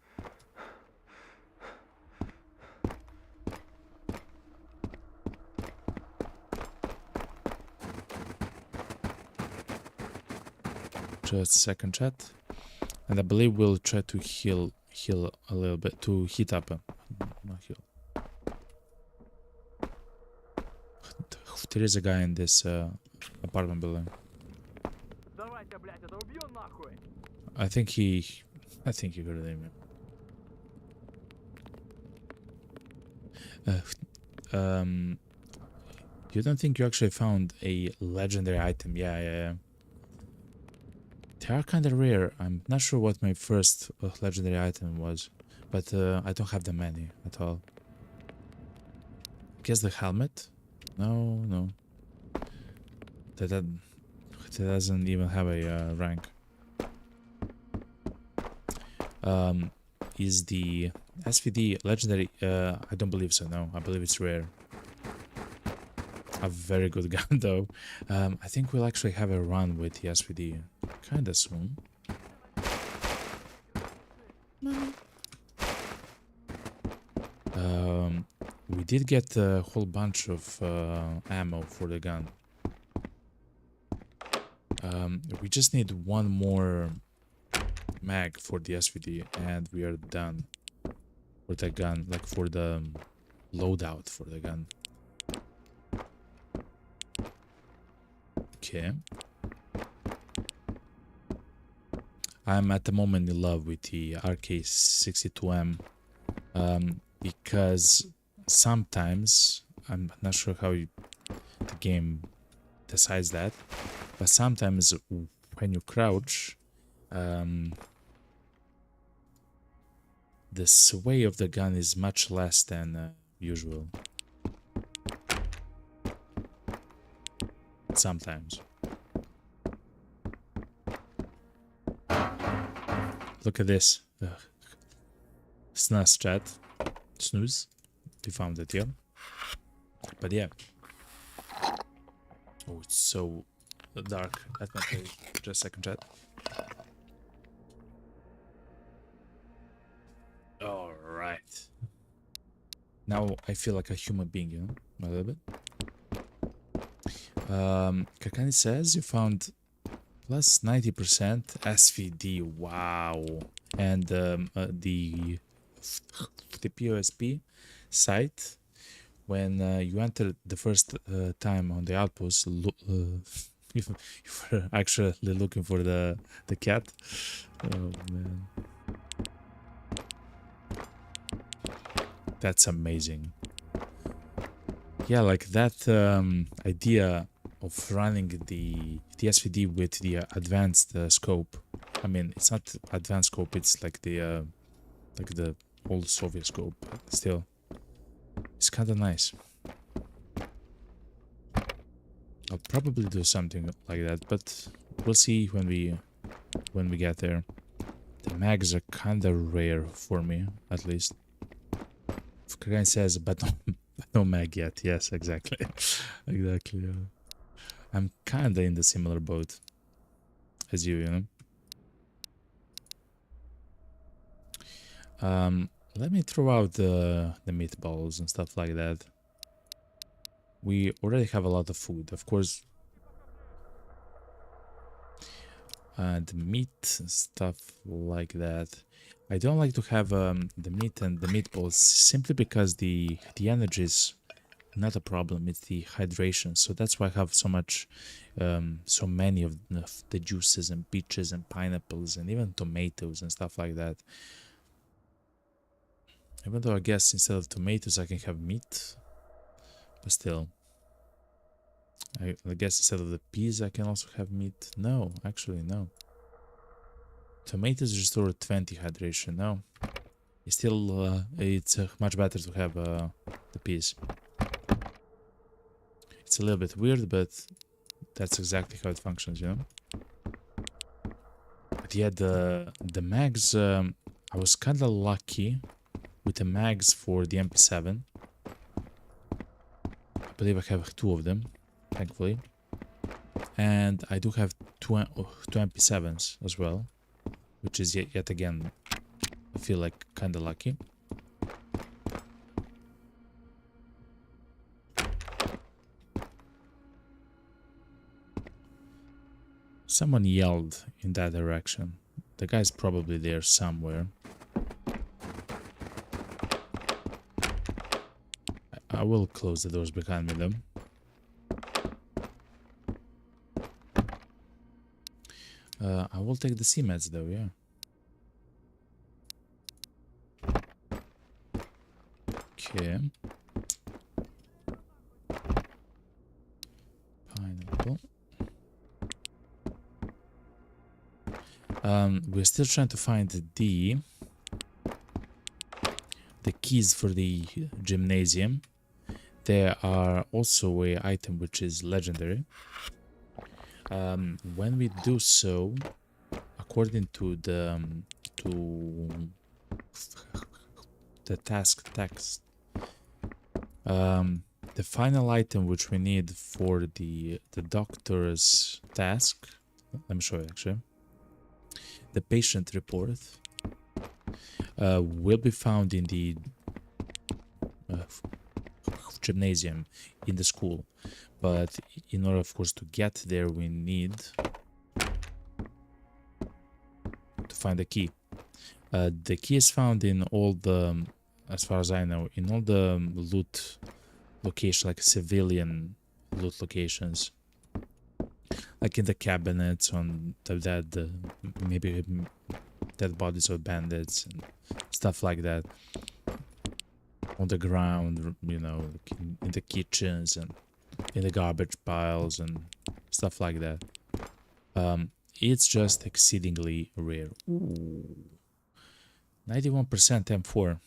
Just a second, chat. And I believe we'll try to heal a little bit, to heat up. Not heal. There is a guy in this apartment building. I think he heard him. You don't think you actually found a legendary item? Yeah. They are kind of rare. I'm not sure what my first legendary item was, but I don't have that many at all. Guess the helmet? No. That doesn't even have a rank. Is the SVD legendary? I don't believe so. No, I believe it's rare. A very good gun though. I think we'll actually have a run with the SVD kinda soon. We did get a whole bunch of ammo for the gun. We just need one more mag for the SVD and we are done for the gun, like for the loadout for the gun. Okay. I'm at the moment in love with the RK62M because sometimes, I'm not sure how the game decides that, but sometimes when you crouch, the sway of the gun is much less than usual. Sometimes. Look at this. Snooze chat. Snooze. We found it, yeah. But yeah. Oh, it's so dark. Let me play just a second, chat. Alright. Now I feel like a human being, you know? A little bit. Kakani says you found plus 90% SVD. Wow. And the POSP site, when you entered the first time on the outpost, you were actually looking for the cat. Oh man. That's amazing. Yeah, like that idea of running the SVD with the advanced scope. I mean, it's not advanced scope, it's like the old Soviet scope, but still, it's kind of nice. I'll probably do something like that, but we'll see when we get there. The mags are kind of rare for me, at least. Kagan says, but no mag yet. Yes, exactly. Exactly. Yeah. I'm kinda in the similar boat as you know. Let me throw out the meatballs and stuff like that. We already have a lot of food, of course. The meat and stuff like that. I don't like to have the meat and the meatballs simply because the energy is not a problem, it's the hydration. So that's why I have so much, so many of the juices and peaches and pineapples and even tomatoes and stuff like that. Even though I guess instead of tomatoes I can have meat, but still. I guess instead of the peas, I can also have meat. No, actually, no. Tomatoes restore 20 hydration. No. It's still, it's much better to have the peas. It's a little bit weird, but that's exactly how it functions, you know? But yeah, the mags, I was kind of lucky with the mags for the MP7. I believe I have 2 of them, thankfully. And I do have two MP7s as well, which is yet again, I feel like kind of lucky. Someone yelled in that direction. The guy's probably there somewhere. I will close the doors behind me though. I will take the C-meds though, yeah. Okay. Pineapple. We're still trying to find the keys for the gymnasium. There are also an item which is legendary. When we do so, according to the task text, the final item which we need for the doctor's task, let me show you actually. The patient report will be found in the gymnasium in the school, but in order, of course, to get there, we need to find the key. The key is found in all the, as far as I know, in all the loot locations, like civilian loot locations, like in the cabinets, on the dead, maybe dead bodies of bandits and stuff like that. On the ground, you know, like in the kitchens and in the garbage piles and stuff like that. It's just exceedingly rare. Ooh. 91% M4.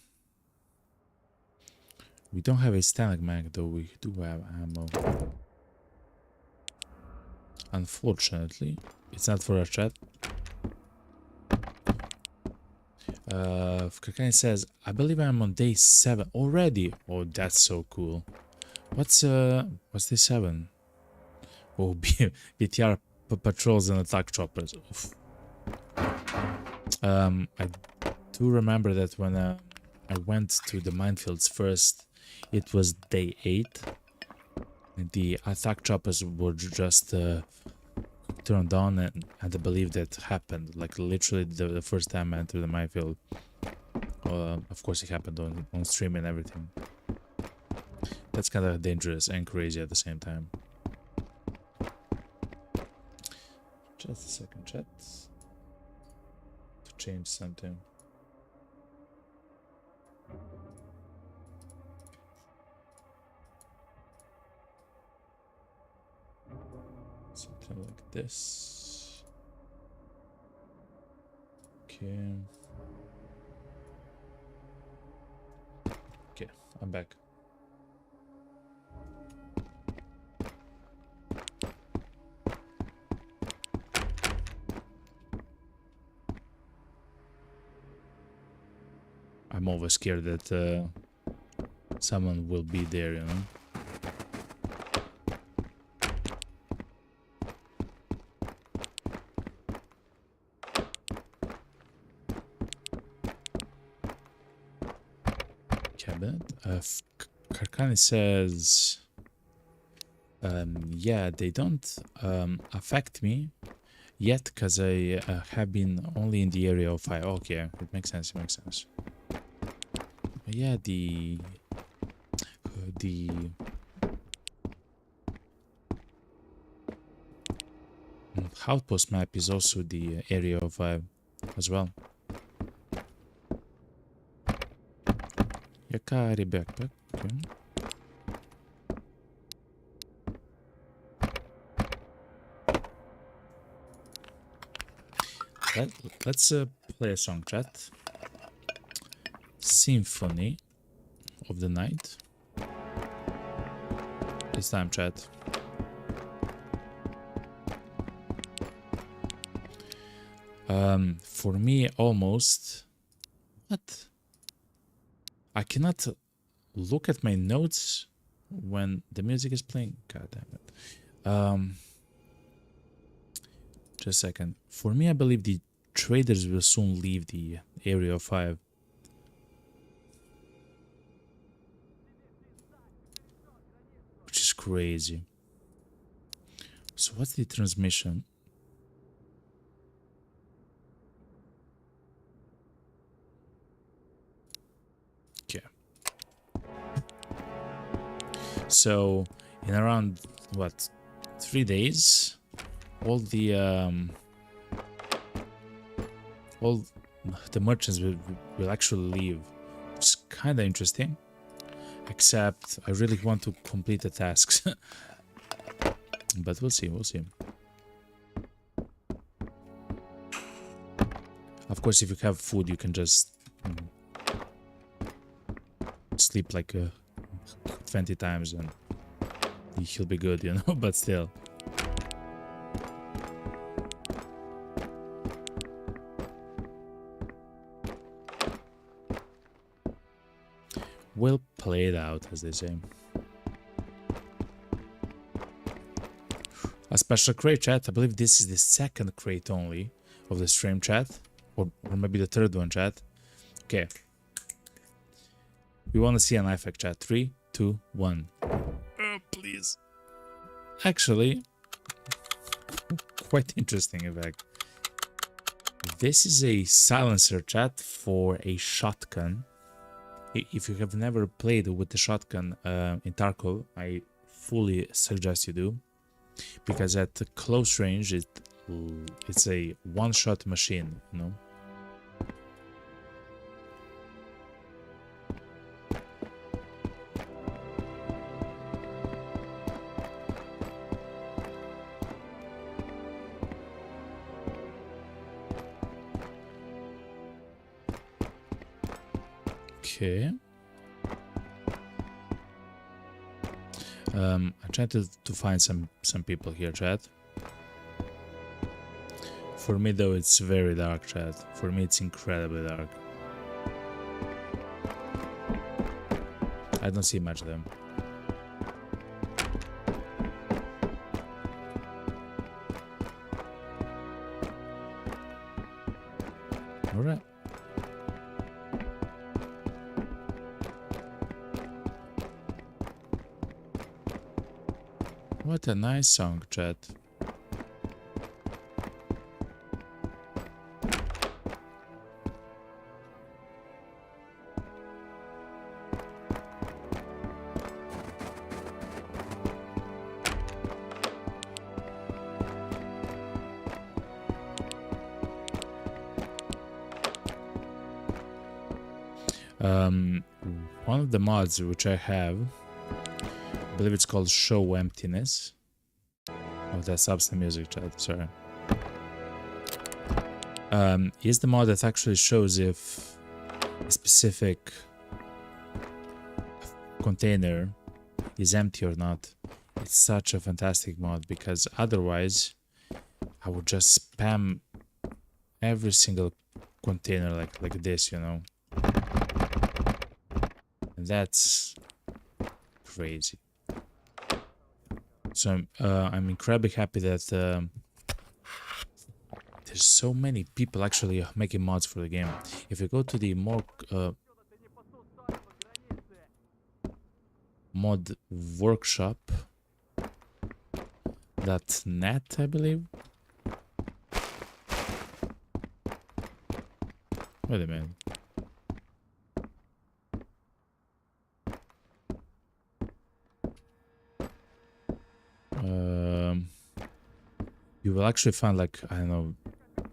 We don't have a Stalag mag, though we do have ammo. Unfortunately, it's not for our chat. Kakani says, I believe I'm on day 7 already. Oh, that's so cool. What's day 7? Oh, BTR patrols and attack choppers. Oof. I do remember that when I went to the minefields first, it was day 8. And the attack choppers were just turned on, and I believe that happened. Like literally the first time I entered the minefield. Of course, it happened on stream and everything. That's kind of dangerous and crazy at the same time. Just a second, chat. To change something. Something like this. Okay. Okay, I'm back. I'm always scared that someone will be there, you know. Cabinet. Karkani says, yeah, they don't affect me yet because I have been only in the area of fire. Okay, it makes sense. It makes sense. But yeah, the outpost map is also the area of fire as well. Yakari backpack. Okay. Let's play a song, chat. Symphony of the Night. This time, chat. For me, almost. What? I cannot look at my notes when the music is playing. God damn it. Just a second. For me, I believe the traders will soon leave the Area 5. Which is crazy. So what's the transmission? Okay. So in around what, 3 days, all the merchants will actually leave. It's kind of interesting. Except I really want to complete the tasks. But we'll see, we'll see. Of course, if you have food, you can just sleep like 20 times and he'll be good, you know, but still. We'll play it out, as they say. A special crate, chat. I believe this is the second crate only of the stream, chat. Or maybe the third one, chat. Okay. We want to see an effect, chat. 3, 2, 1. Oh, please. Actually, quite interesting effect. This is a silencer, chat, for a shotgun. If you have never played with the shotgun in Tarkov, I fully suggest you do, because at close range it's a one-shot machine, you know. Okay. I'm trying to find some people here, chat. For me, though, it's very dark, chat. For me, it's incredibly dark. I don't see much of them. All right. What a nice song, chat. One of the mods which I have, I believe it's called Show Emptiness. Oh, that stops the music, chat, sorry. Is the mod that actually shows if a specific container is empty or not. It's such a fantastic mod, because otherwise I would just spam every single container like this, you know. And that's crazy. So I'm incredibly happy that there's so many people actually making mods for the game. If you go to the more mod workshop.net, I believe. Wait a minute. You will actually find, like, I don't know,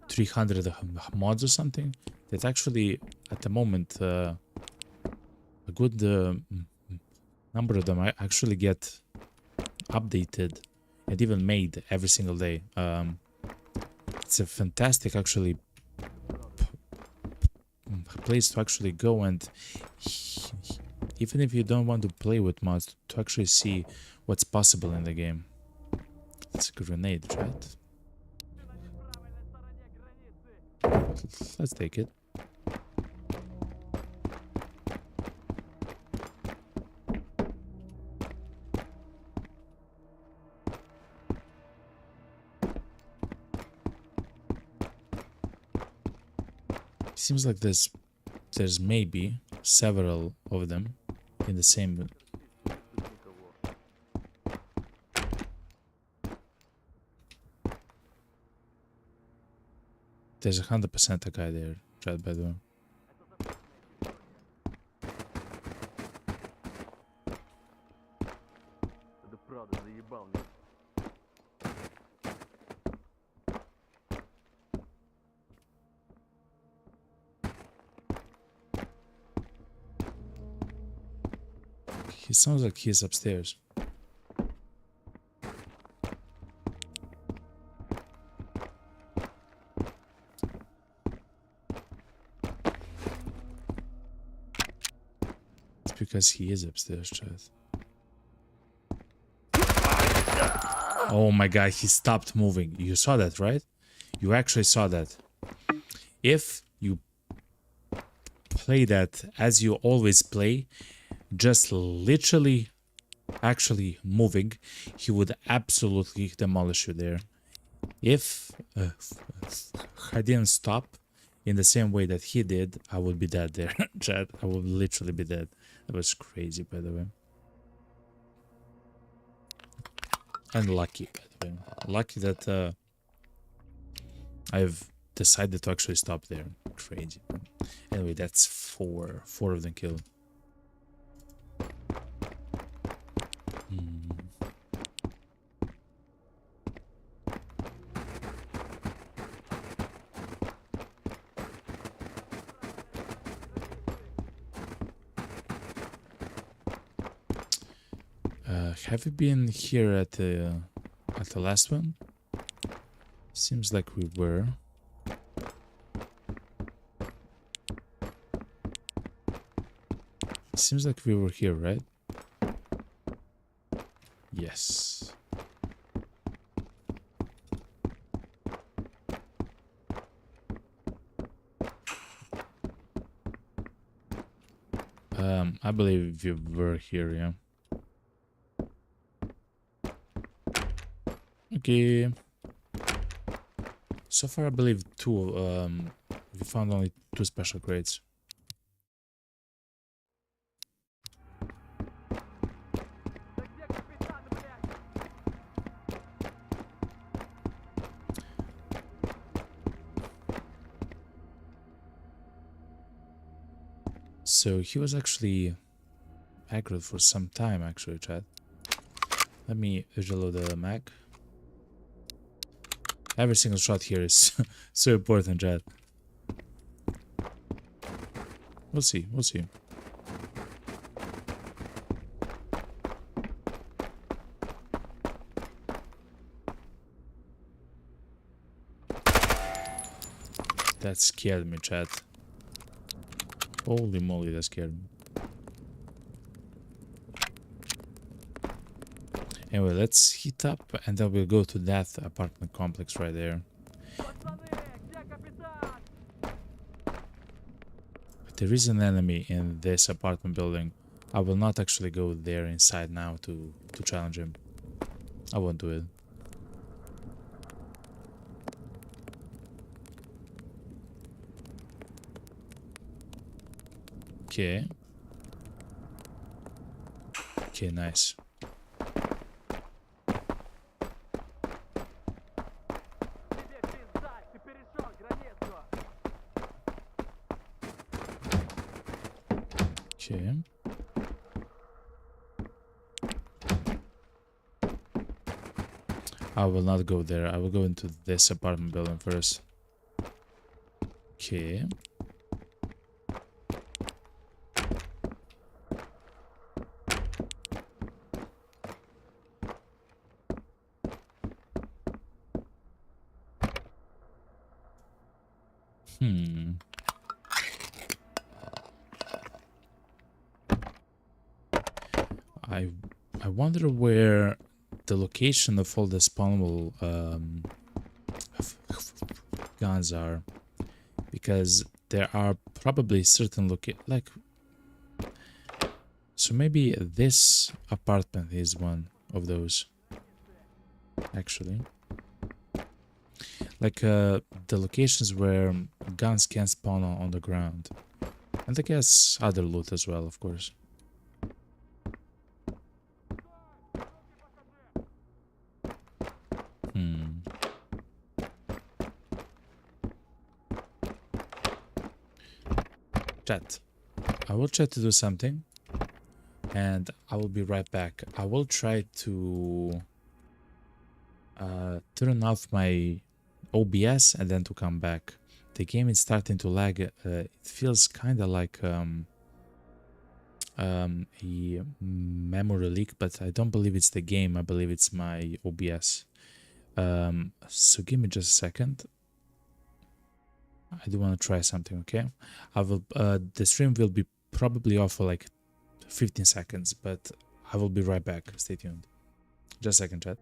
300 mods or something. That actually, at the moment, a good number of them actually get updated and even made every single day. It's a fantastic, actually, place to actually go and even if you don't want to play with mods, to actually see what's possible in the game. It's a grenade, right? Let's take it. Seems like there's maybe several of them in the same. There's 100% a guy there, right, by the way. He sounds like he's upstairs. It's because he is upstairs, chat. Oh my god, he stopped moving. You saw that, right? You actually saw that. If you play that as you always play, just literally actually moving, he would absolutely demolish you there. If I didn't stop in the same way that he did, I would be dead there. Chat, I would literally be dead. That was crazy, by the way. And lucky, by the way. Lucky that I've decided to actually stop there. Crazy. Anyway, that's four of them killed. Have you been here at the last one? Seems like we were. Seems like we were here, right? Yes. I believe we were here, yeah. Okay. So far, I believe we found only 2 special crates. So he was actually aggroed for some time, actually, chat. Let me reload the mag. Every single shot here is so important, chat. We'll see, we'll see. That scared me, chat. Holy moly, that scared me. Anyway, let's heat up and then we'll go to that apartment complex right there. There is an enemy in this apartment building. I will not actually go there inside now to challenge him. I won't do it. Okay. Okay, nice. Okay. I will not go there. I will go into this apartment building first. Okay. I wonder where the location of all the spawnable guns are, because there are probably certain like, so maybe this apartment is one of those, actually. Like the locations where guns can spawn on the ground. And I guess other loot as well, of course. Chat. I will try to do something. And I will be right back. I will try to turn off my OBS and then to come back. The game is starting to lag. It feels kind of like a memory leak, but I don't believe it's the game. I believe it's my OBS. So give me just a second. I do want to try something, okay? I will. The stream will be probably off for like 15 seconds, but I will be right back. Stay tuned. Just a second, chat.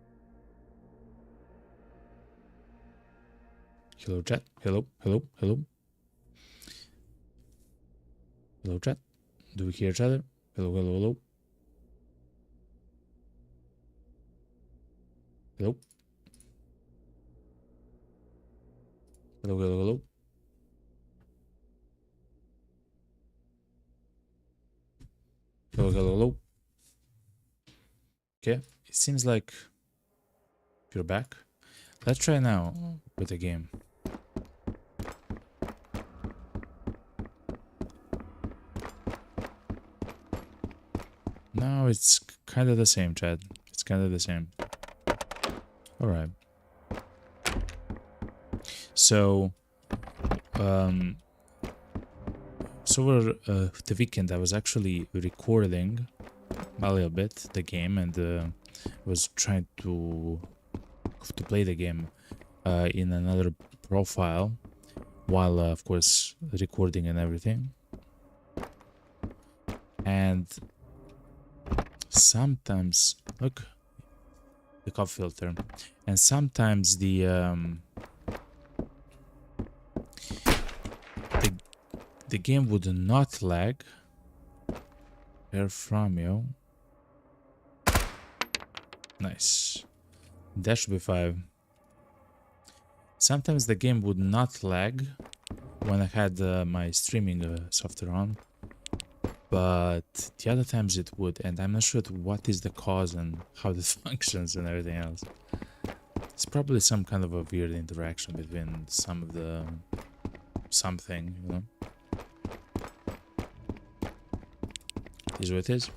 Hello, chat. Hello, hello, hello. Hello, chat. Do we hear each other? Hello, hello, hello. Hello. Hello, hello, hello. Hello, hello, hello. Okay, it seems like you're back. Let's try now with the game. No, it's kind of the same, Chad. It's kind of the same. All right. So, over the weekend, I was actually recording a little bit the game, and was trying to play the game in another profile while, of course, recording and everything. And sometimes, look, the coffee filter, and sometimes the game would not lag. Air from you. Nice. That should be 5. Sometimes the game would not lag when I had my streaming software on, but the other times it would, and I'm not sure what is the cause and how this functions and everything else. It's probably some kind of a weird interaction between some of the something, you know. Is what it is.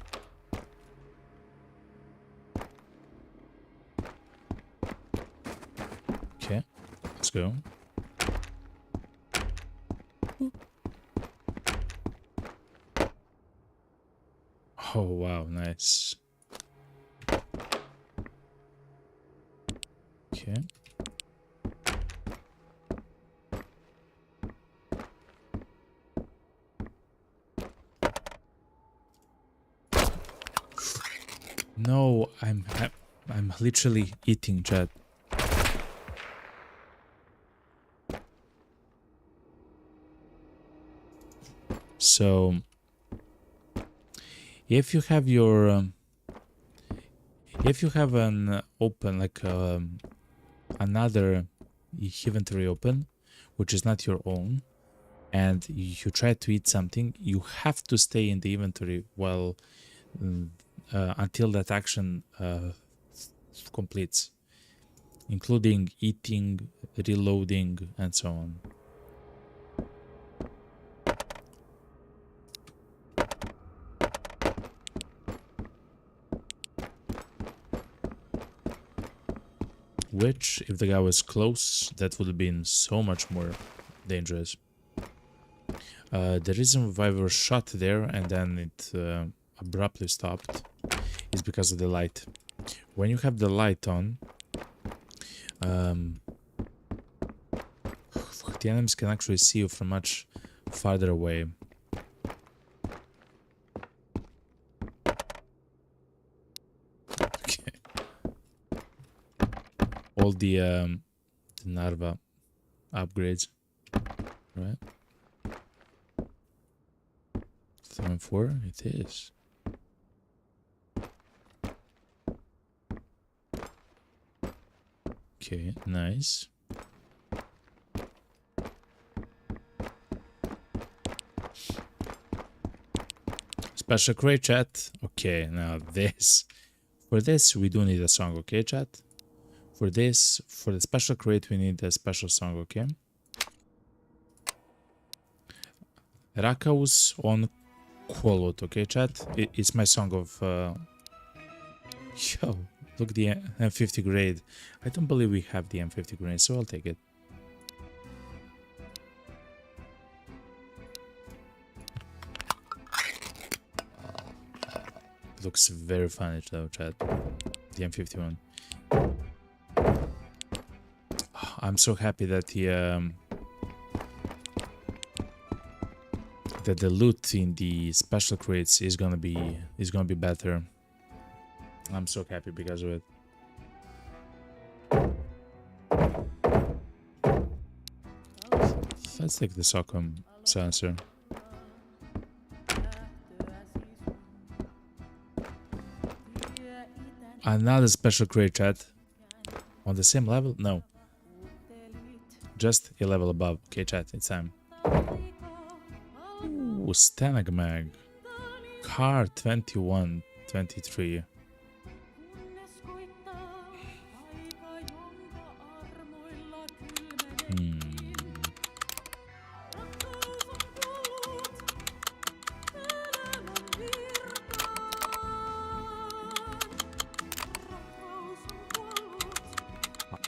Okay, let's go. Oh wow, nice. Okay. No, I'm literally eating, chat. So if you have your if you have an open, like another inventory open, which is not your own, and you try to eat something, you have to stay in the inventory while until that action completes, including eating, reloading, and so on. Which, if the guy was close, that would have been so much more dangerous. The reason why we were shot there and then it abruptly stopped is because of the light. When you have the light on, the enemies can actually see you from much farther away. all the Narva upgrades, right? 7-4, it is. Okay, nice. Special crate, chat. Okay, now this. For this, we do need a song, okay, chat? For this, for the special crate, we need a special song, okay? Rakaus on Quolot, okay, chat? It's my song of... Yo, look, the M50 grade. I don't believe we have the M50 grade, so I'll take it. Looks very funny though, chat. The M51. I'm so happy that the loot in the special crates is gonna be better. I'm so happy because of it. Let's take the Socom silencer. Another special crate, chat. On the same level? No. Just a level above. Okay, chat, it's time. Ooh, Stanag Mag. Car 2123.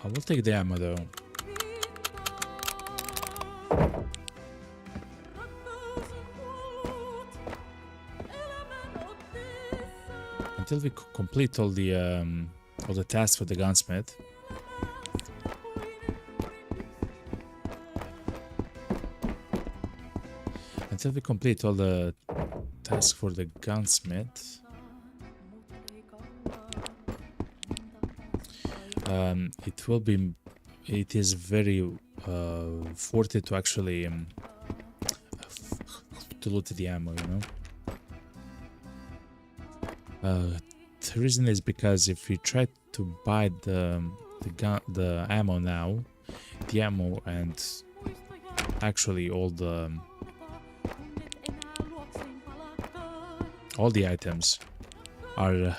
I will take the ammo though. Until we complete all the tasks for the gunsmith. Until we complete all the tasks for the gunsmith. It is very worth it to actually to loot the ammo, you know. The reason is because if we try to buy the ammo now, the ammo and actually all the items are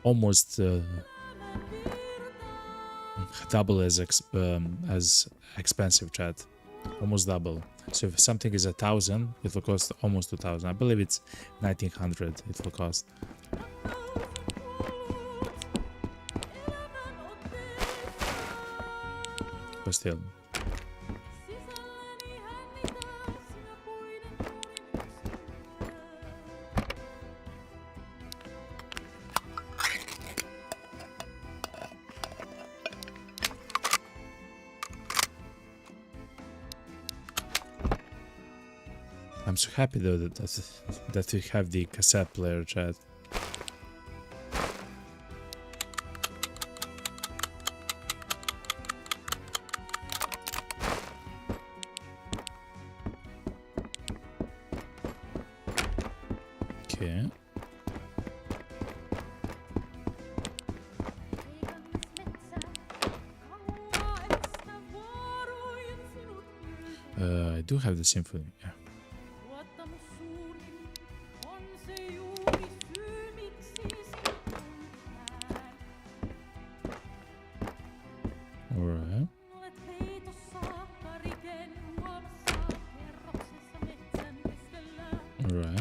almost double as expensive, chat. Almost double. So if something is 1,000, it will cost almost 2,000. I believe it's 1,900 it will cost. But still. I'm so happy though that we have the cassette player, chat. Okay. I do have the symphony, yeah. Alright. Alright.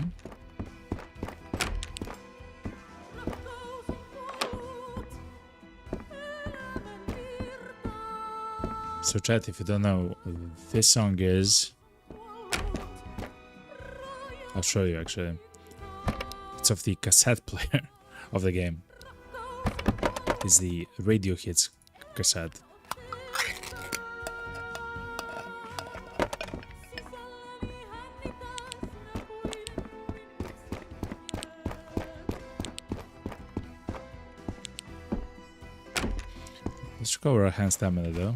So chat, if you don't know, this song is... I'll show you actually. It's of the cassette player of the game. It's the Radio Hits cassette. Let's recover our hand stamina though.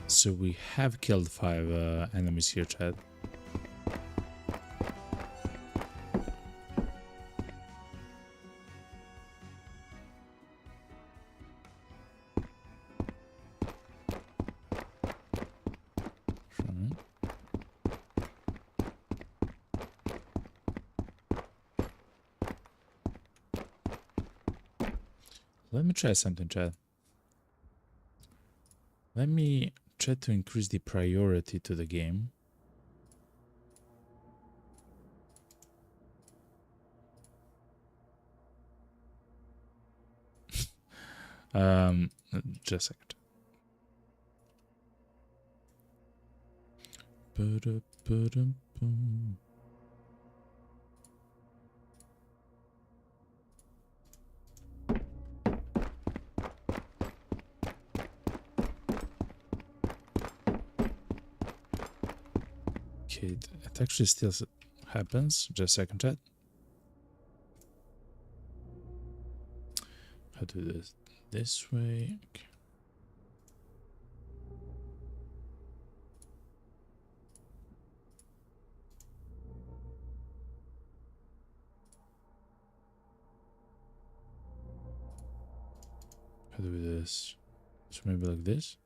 So we have killed 5 enemies here, chat. Let me try something, chat. Let me try to increase the priority to the game. Just a second. Okay, it actually still happens. Just a second, chat. I'll do this way. Okay. How do this? So maybe like this.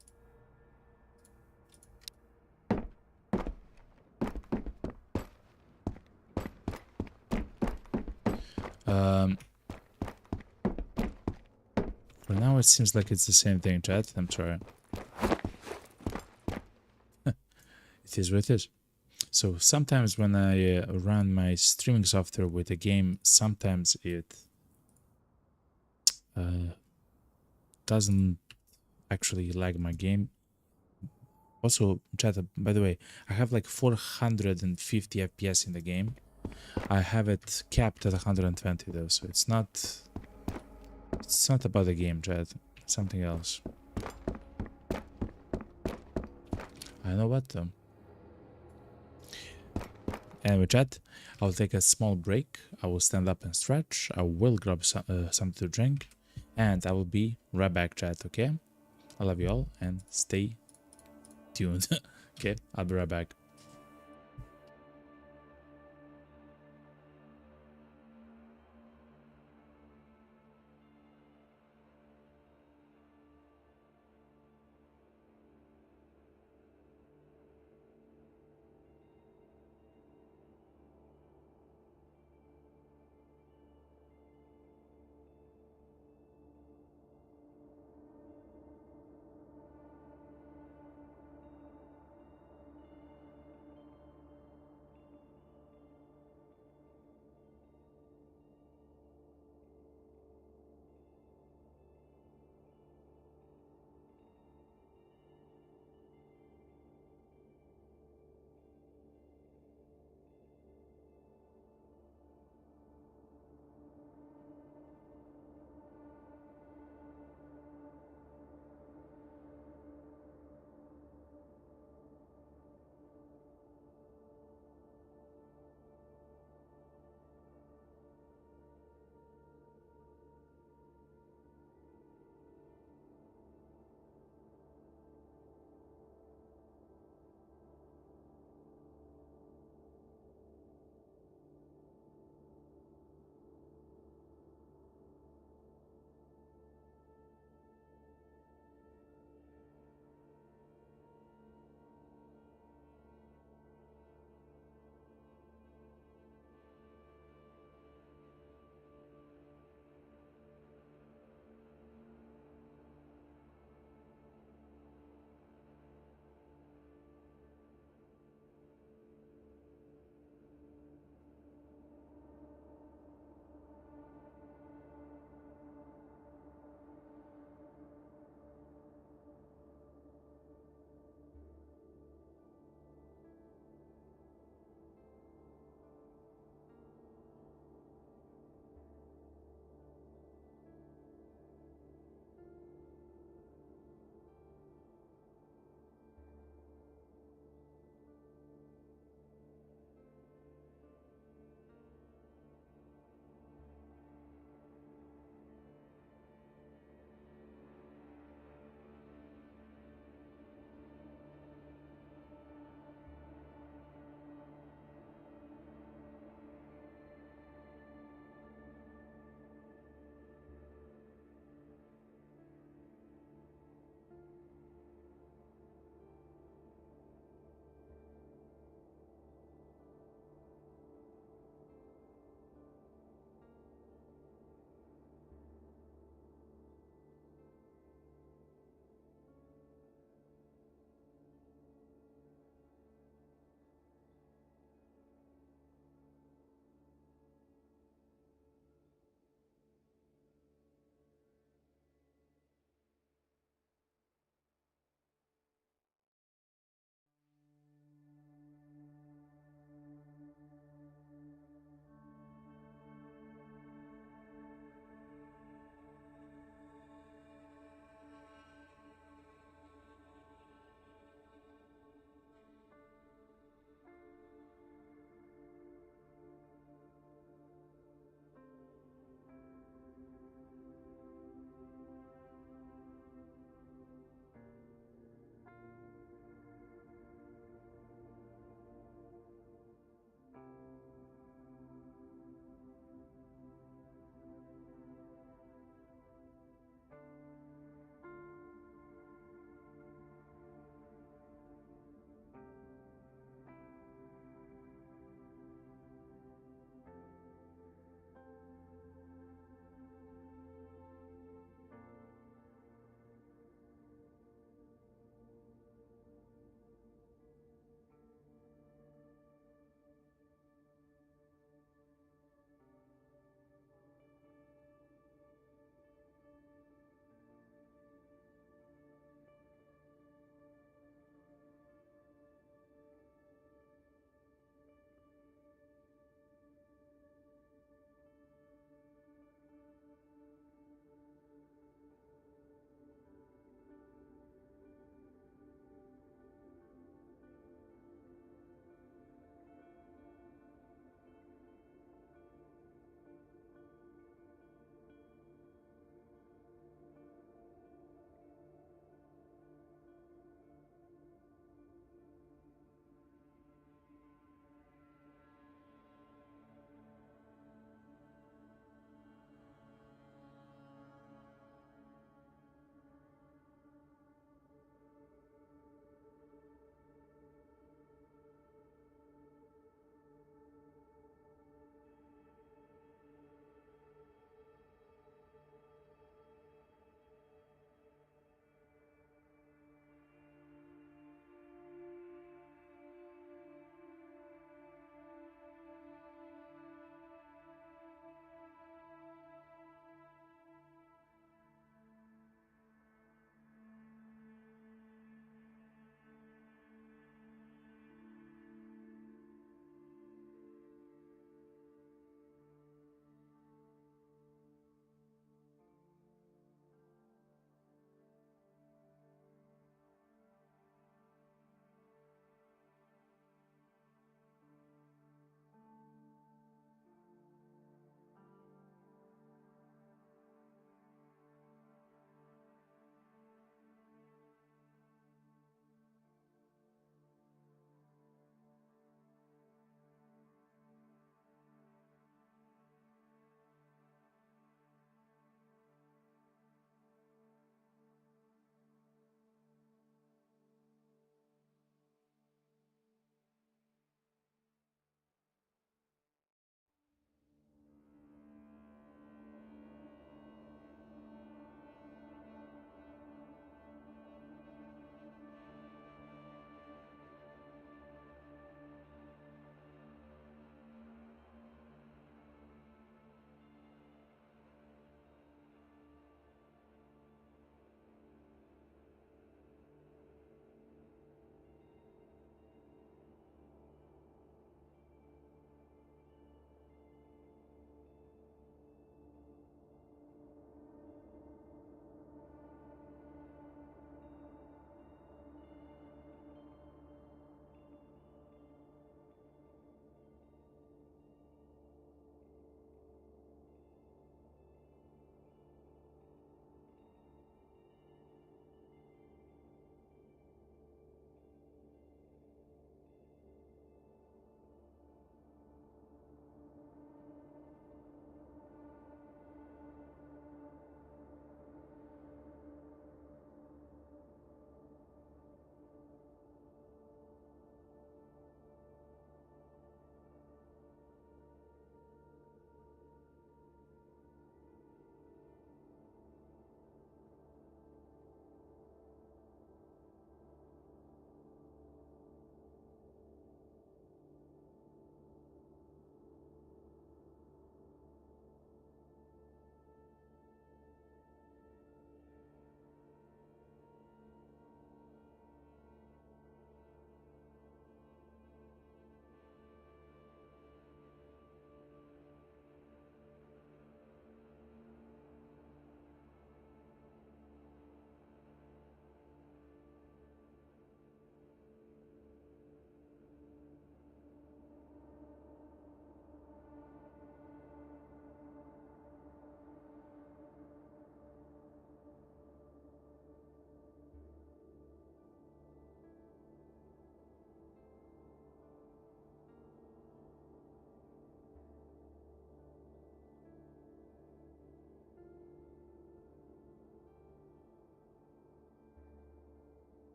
For now, it seems like it's the same thing, chat. I'm sorry. It is what it is. So sometimes when I run my streaming software with a game, sometimes it doesn't actually lag my game. Also, chat, by the way, I have like 450 FPS in the game. I have it capped at 120 though, so it's not about the game, chat. It's something else. I know what though. Anyway, chat, I'll take a small break. I will stand up and stretch. I will grab something to drink, and I will be right back, chat. Okay? I love you all, and stay tuned. Okay, I'll be right back.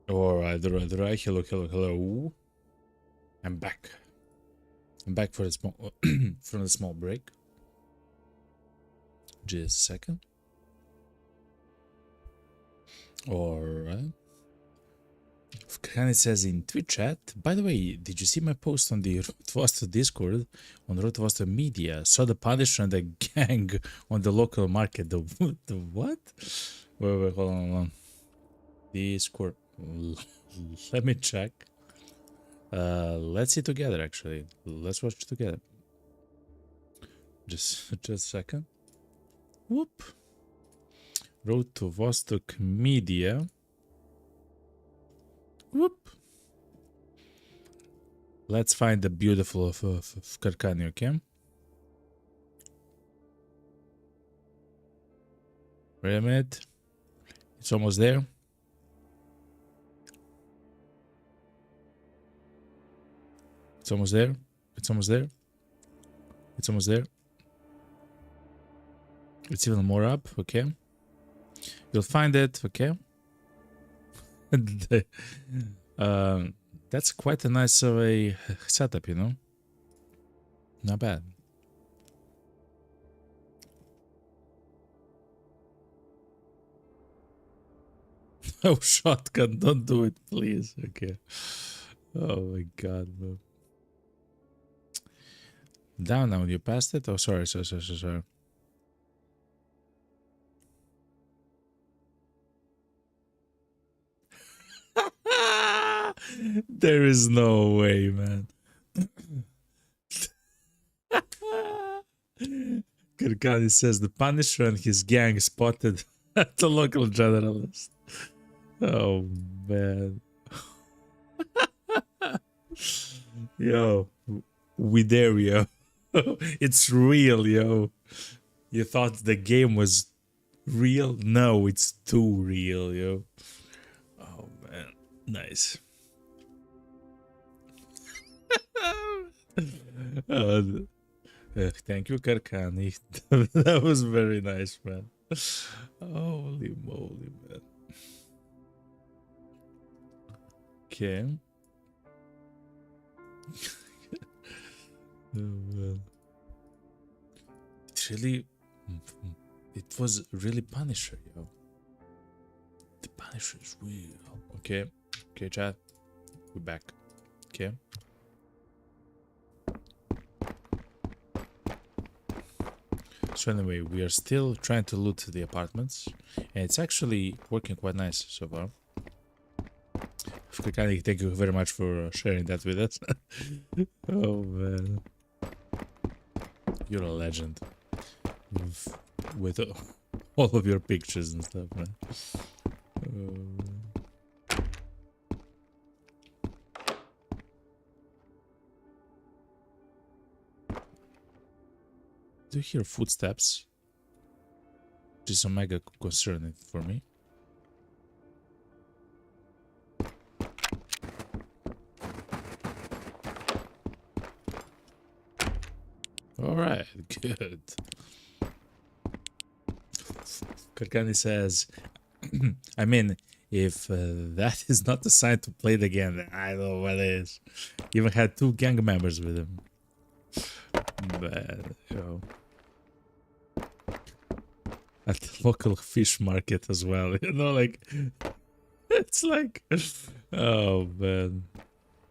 Alright. Hello, hello. I'm back. I'm back for a small from a small break. Just a second. Alright. It says in Twitch chat, by the way, did you see my post on the Vostok Discord on Vostok Media? Saw the Punisher and the gang on the local market. The what? Wait, hold on. Discord. Let me check. Let's see together actually. Let's watch together. Just a second. Whoop. Road to Vostok Media. Whoop. Let's find the beautiful of Karkani, okay? Wait a minute. It's almost there. It's almost there. It's almost there. It's almost there. It's even more up, okay? You'll find it, okay? That's quite a nice setup, you know? Not bad. Oh, shotgun, don't do it, please. Okay. Oh my god, bro. Down now, you passed it? Oh, sorry. There is no way, man. Kirkani says the Punisher and his gang spotted at the local generalist. Oh, man. Yo, we there, yo. It's real, yo. You thought the game was real? No, it's too real, yo. Oh, man. Nice. Thank you, Karkani. That was very nice, man. Holy moly, man. Okay. Oh, man. It was really Punisher, yo. The Punisher is real. Okay. Okay, chat. We're back. Okay. So anyway, we are still trying to loot the apartments, and it's actually working quite nice so far. Thank you very much for sharing that with us. Oh man, you're a legend with all of your pictures and stuff, man. Do you hear footsteps? Which is a mega concerning for me. Alright, good. Karkani says, I mean, if that is not the sign to play the game, then I don't know what is. Even had 2 gang members with him. But, yo. At the local fish market as well, you know, like, it's like, oh man.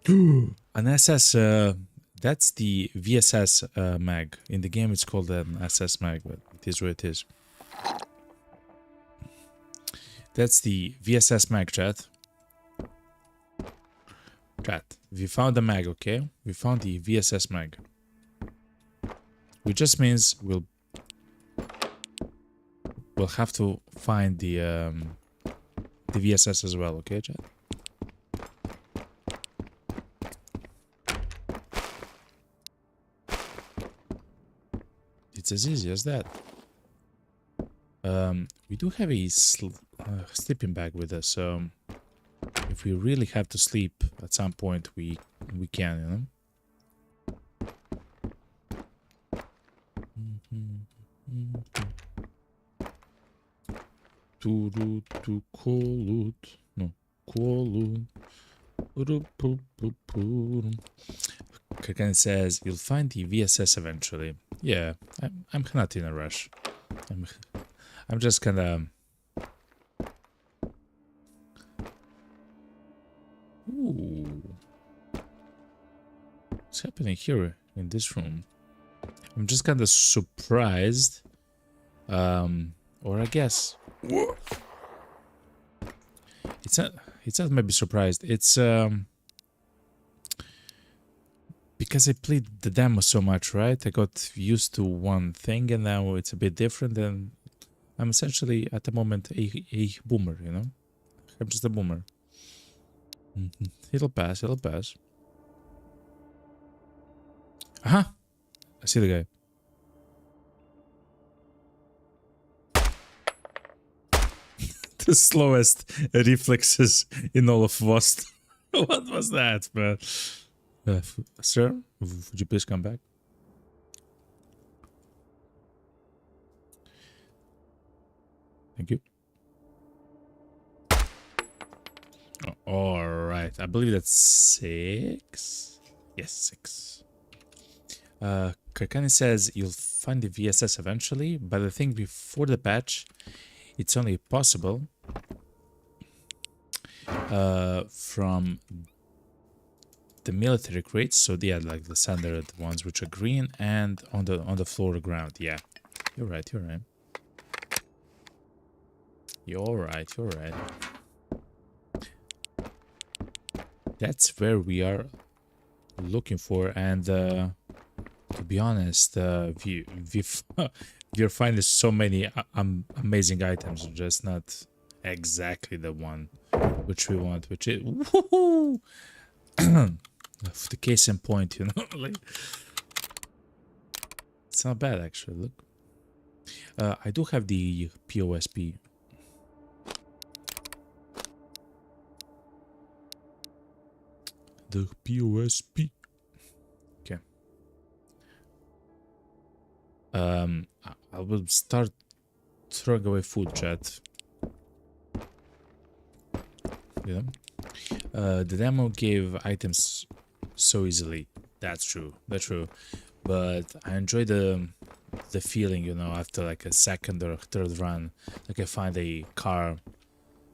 An SS, that's the VSS mag. In the game it's called an SS mag, but it is what it is. That's the VSS mag, chat. Chat, we found the mag, okay? We found the VSS mag. Which just means we'll have to find the VSS as well, okay, chat? It's as easy as that. We do have a sleeping bag with us, so if we really have to sleep at some point, we can, you know? To call it. No. colo. Kirkan says you'll find the VSS eventually. Yeah, I'm not in a rush. I'm just kinda. Ooh, what's happening here in this room? I'm just kinda surprised. Or I guess it's not maybe surprised. It's because I played the demo so much, right? I got used to one thing and now it's a bit different, and I'm essentially at the moment a boomer, you know? I'm just a boomer. It'll pass, it'll pass. Aha! I see the guy. The slowest reflexes in all of Vostok. What was that, man? Sir, would you please come back? Thank you. Oh, all right, I believe that's 6. Yes, 6. Kakani says you'll find the VSS eventually, but I think before the patch, it's only possible from the military crates. So they had like the standard ones which are green, and on the floor ground. Yeah, you're right. You're right. You're right. You're right. That's where we are looking for, and to be honest, we're finding so many amazing items, just not exactly the one which we want, which is woohoo! The case in point, you know, like it's not bad actually. Look, I do have the POSP. The POSP. Okay. I will start throwing away food, chat. Yeah. The demo gave items so easily. That's true. That's true. But I enjoy the feeling, you know, after like a second or a third run, like I find a car.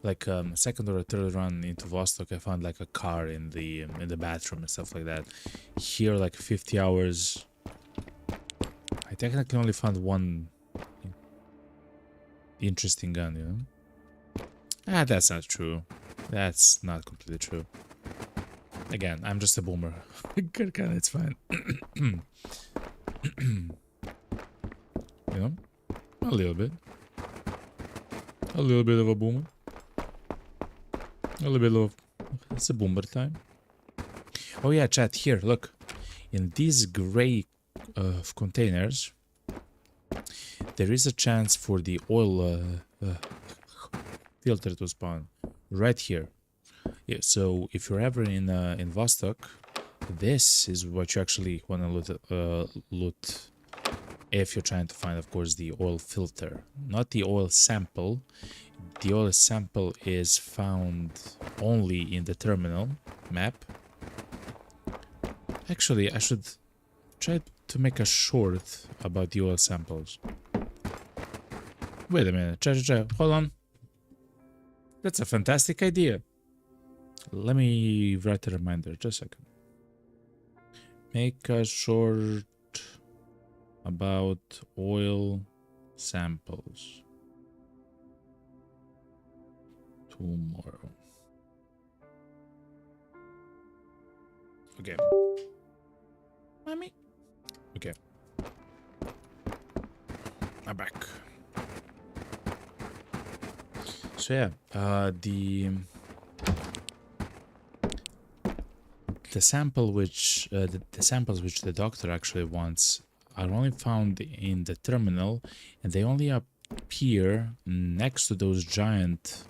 Like a second or a third run into Vostok, I found like a car in the bathroom and stuff like that. Here, like 50 hours, I technically only found one interesting gun, you know? Ah, that's not true. That's not completely true. Again, I'm just a boomer. Good gun, it's fine. You know? A little bit. A little bit of a boomer. A little bit of... It's a boomer time. Oh yeah, chat, here, look. In these gray containers, there is a chance for the oil filter to spawn. Right here. Yeah, so if you're ever in Vostok, this is what you actually want to loot if you're trying to find, of course, the oil filter. Not the oil sample. The oil sample is found only in the terminal map. Actually, I should try to make a short about the oil samples. Wait a minute, hold on. That's a fantastic idea. Let me write a reminder, just a second. Make a short about oil samples. Tomorrow. Okay. Mommy. Okay. I'm back. So yeah, the sample which the samples which the doctor actually wants are only found in the terminal, and they only appear next to those giant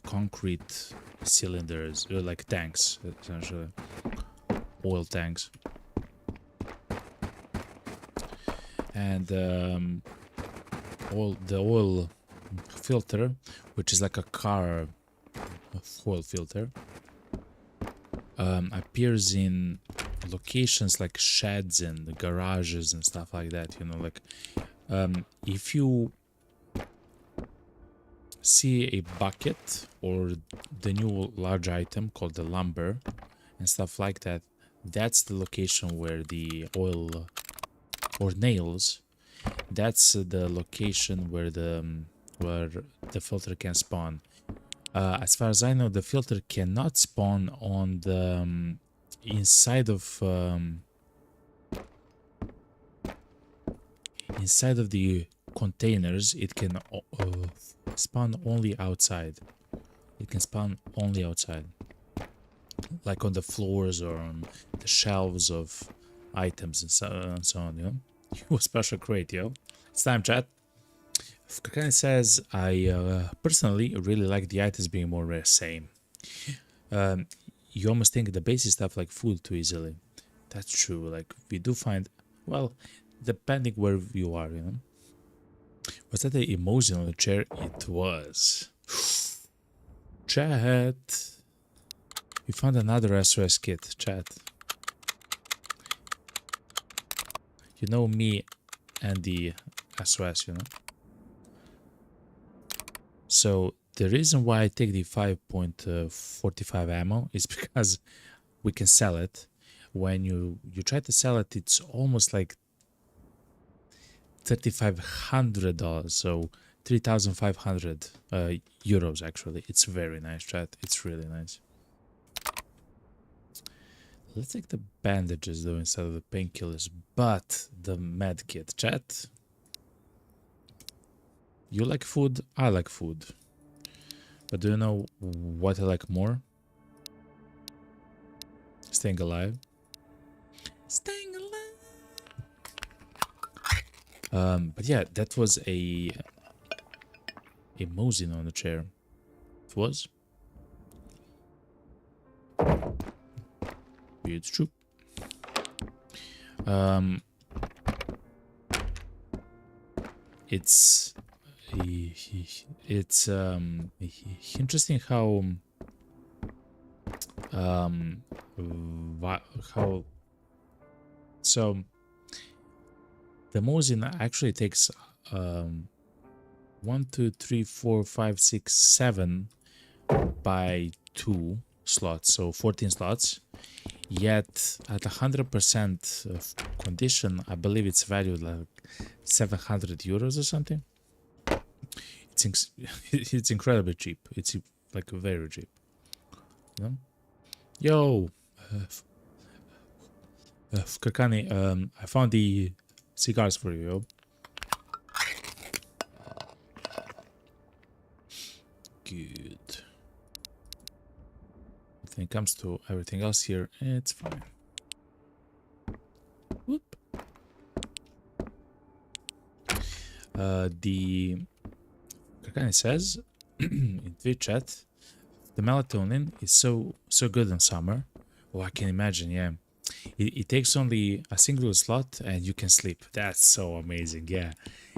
concrete cylinders, like tanks, essentially oil tanks. And the oil filter, which is like a car foil filter appears in locations like sheds and garages and stuff like that, you know, like if you see a bucket or the new large item called the lumber and stuff like that, that's the location where the oil or nails, that's the location where the filter can spawn. As far as I know, the filter cannot spawn on the inside of the containers. It can spawn only outside. It can spawn only outside, like on the floors or on the shelves of items and so on. You know, you special crate, yo. It's time, chat. Kakani says, I personally really like the items being more rare. Same. You almost think the basic stuff like food too easily. That's true. Like we do find, well, depending where you are, you know. Was that the emotion on the chair? It was. Chat. We found another SOS kit. Chat. You know me and the SOS, you know. So the reason why I take the 5.45 ammo is because we can sell it. When you try to sell it, it's almost like $3,500, so 3,500 euros actually. It's very nice, chat. It's really nice. Let's take the bandages though instead of the painkillers, but the med kit, chat. You like food? I like food. But do you know what I like more? Staying alive. Staying alive. But yeah, that was a Mosin on the chair. It was. It's true. It's interesting how so the Mosin actually takes 1, 2, 3, 4, 5, 6, 7 by 2 slots, so 14 slots. Yet at 100% of condition, I believe it's valued like 700 euros or something. It's incredibly cheap. It's like very cheap. You know? Yo, Kakani, I found the cigars for you. Yo. Good. When it comes to everything else here, it's fine. Whoop. The Kakani says in Twitch chat, the melatonin is so good in summer. Oh, I can imagine. Yeah, it takes only a single slot and you can sleep. That's so amazing. Yeah,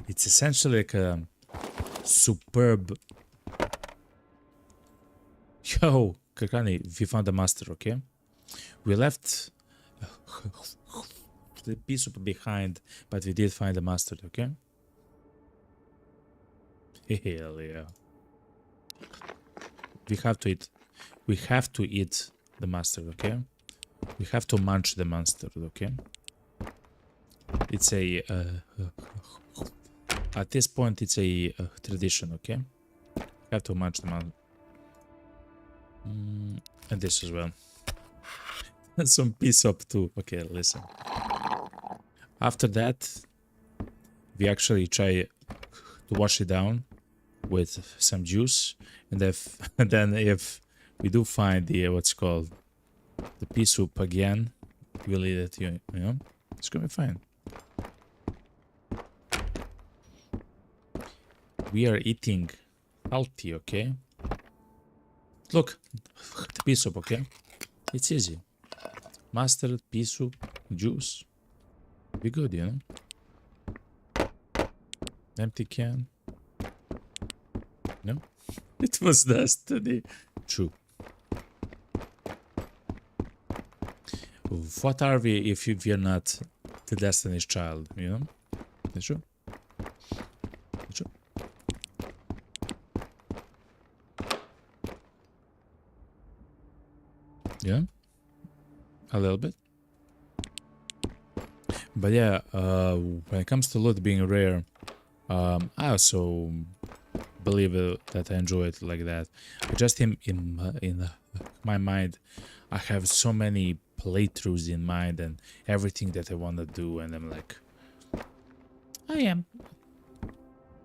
it's essentially like a superb. Yo, Kakani, we found the master. Okay, we left the piece behind, but we did find the master. Okay. Hell yeah. We have to eat. We have to eat the mustard, okay? We have to munch the mustard, okay? It's a... at this point, it's a tradition, okay? We have to munch the mustard. And this as well. And some piece up too. Okay, listen. After that, we actually try to wash it down with some juice, and then if we do find the what's called the pea soup again, we'll eat it. You know, it's gonna be fine. We are eating healthy, okay? Look, the pea soup, okay? It's easy. Mustard, pea soup, juice. Be good, you know. Empty can. No, it was destiny. True. What are we if we're not the Destiny's Child, you know? That's true. That's true. Yeah, a little bit. But yeah, when it comes to loot being rare, I also believe that I enjoy it like that. Just in my mind, I have so many playthroughs in mind and everything that I want to do, and I'm like, I am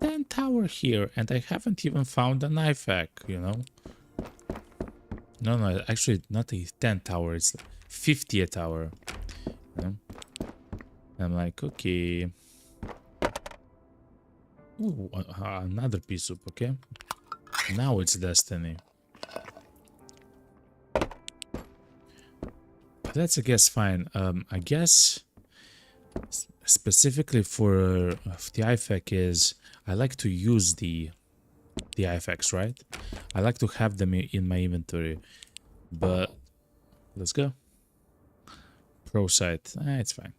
10 tower here and I haven't even found a knife hack, you know? No, actually not a 10 tower, it's 50 a tower, you know? I'm like, okay. Ooh, another piece of, okay. Now it's Destiny. That's, I guess, fine. I guess specifically for the IFAC is I like to use the IFACs, right? I like to have them in my inventory. But let's go. Pro site. It's fine.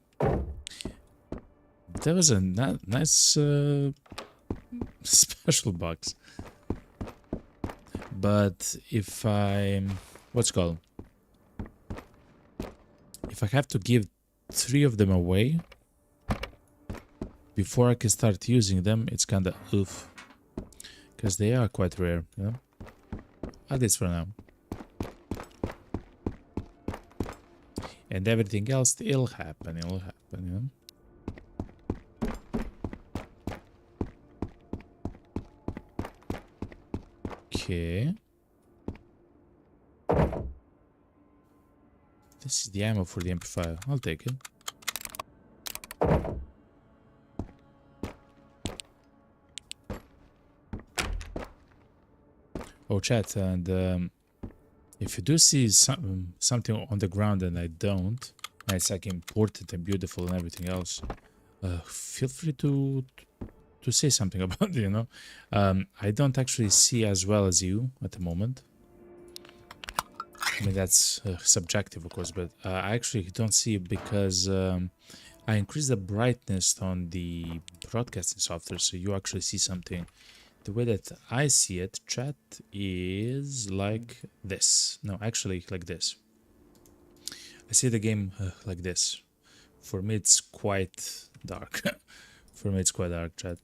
That was a nice special box. But if what's it called? If I have to give 3 of them away before I can start using them, it's kinda oof. Because they are quite rare, you know? At least for now. And everything else, it'll happen, you know? Okay. This is the ammo for the amplifier. I'll take it. Oh, chat, and if you do see something on the ground and I don't, and it's like important and beautiful and everything else, feel free to say something about it, you know? I don't actually see as well as you at the moment. I mean, that's subjective, of course, but I actually don't see it because I increased the brightness on the broadcasting software, so you actually see something. The way that I see it, chat, is like this. No, actually, like this. I see the game like this. For me, it's quite dark. For me, it's quite dark, chat.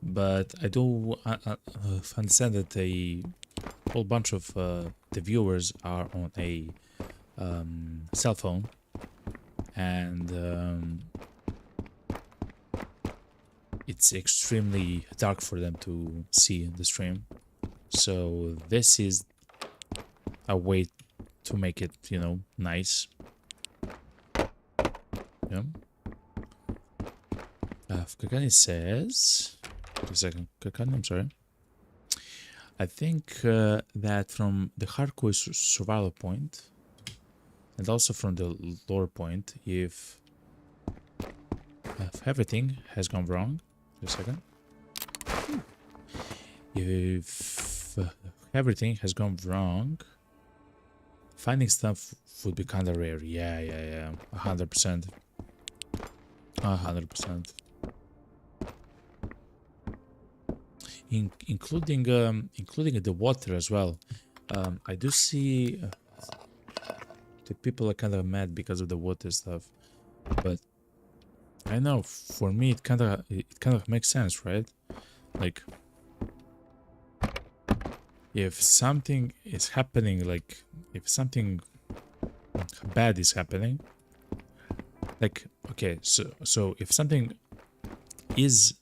But I do understand that a whole bunch of the viewers are on a cell phone, and it's extremely dark for them to see the stream. So this is a way to make it, you know, nice. Yeah. Kakani says, wait a second, Kakani, I'm sorry. I think that from the hardcore survival point, and also from the lore point, if everything has gone wrong, wait a second. If everything has gone wrong, finding stuff would be kind of rare. Yeah, 100%. 100%. Including the water as well. I do see the people are kind of mad because of the water stuff, but I know for me it kind of makes sense, right? Like, if something is happening, like if something bad is happening, like, okay, so if something is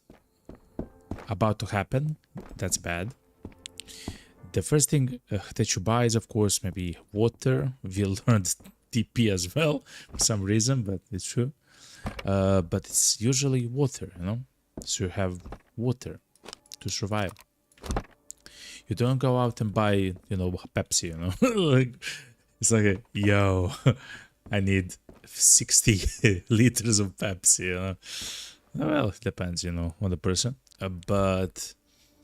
about to happen that's bad, the first thing that you buy is, of course, maybe water. We learned TP as well for some reason, but it's true. But it's usually water, you know, so you have water to survive. You don't go out and buy, you know, Pepsi, you know. Like, it's like, yo, I need 60 liters of Pepsi, you know. Well, it depends, you know, on the person. But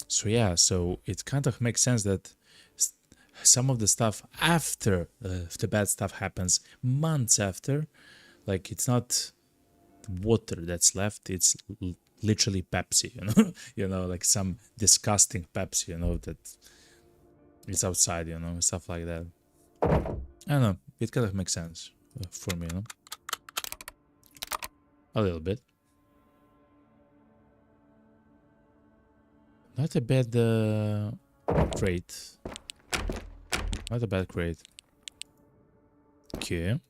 So yeah, so it kind of makes sense that some of the stuff after the bad stuff happens, months after, like it's not water that's left, it's literally Pepsi, you know, like some disgusting Pepsi, that is outside, stuff like that. I don't know, it kind of makes sense for me, a little bit. Not a bad crate. Not a bad crate. Okay.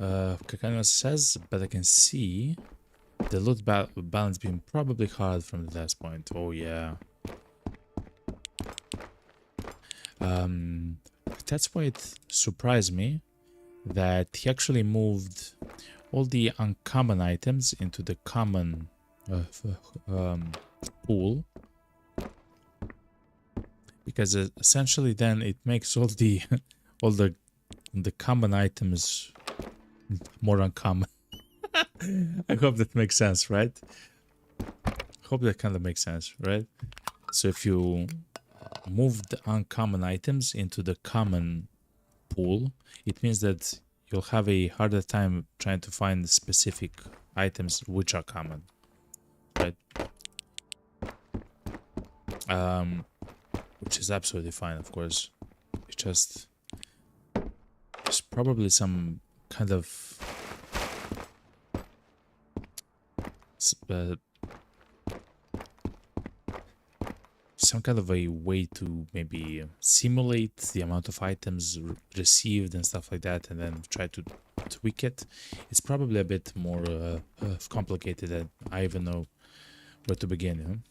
Kakano says, but I can see the loot balance being probably hard from the last point. Oh yeah. That's why it surprised me that he actually moved all the uncommon items into the common pool, because essentially then it makes all the all the common items more uncommon. I hope that makes sense, right? Hope that kind of makes sense, right? So if you move the uncommon items into the common pool, it means that you'll have a harder time trying to find specific items which are common, right? Which is absolutely fine, of course. It's just there's probably some kind of some kind of a way to maybe simulate the amount of items received and stuff like that, and then try to tweak it. It's probably a bit more complicated than I even know where to begin.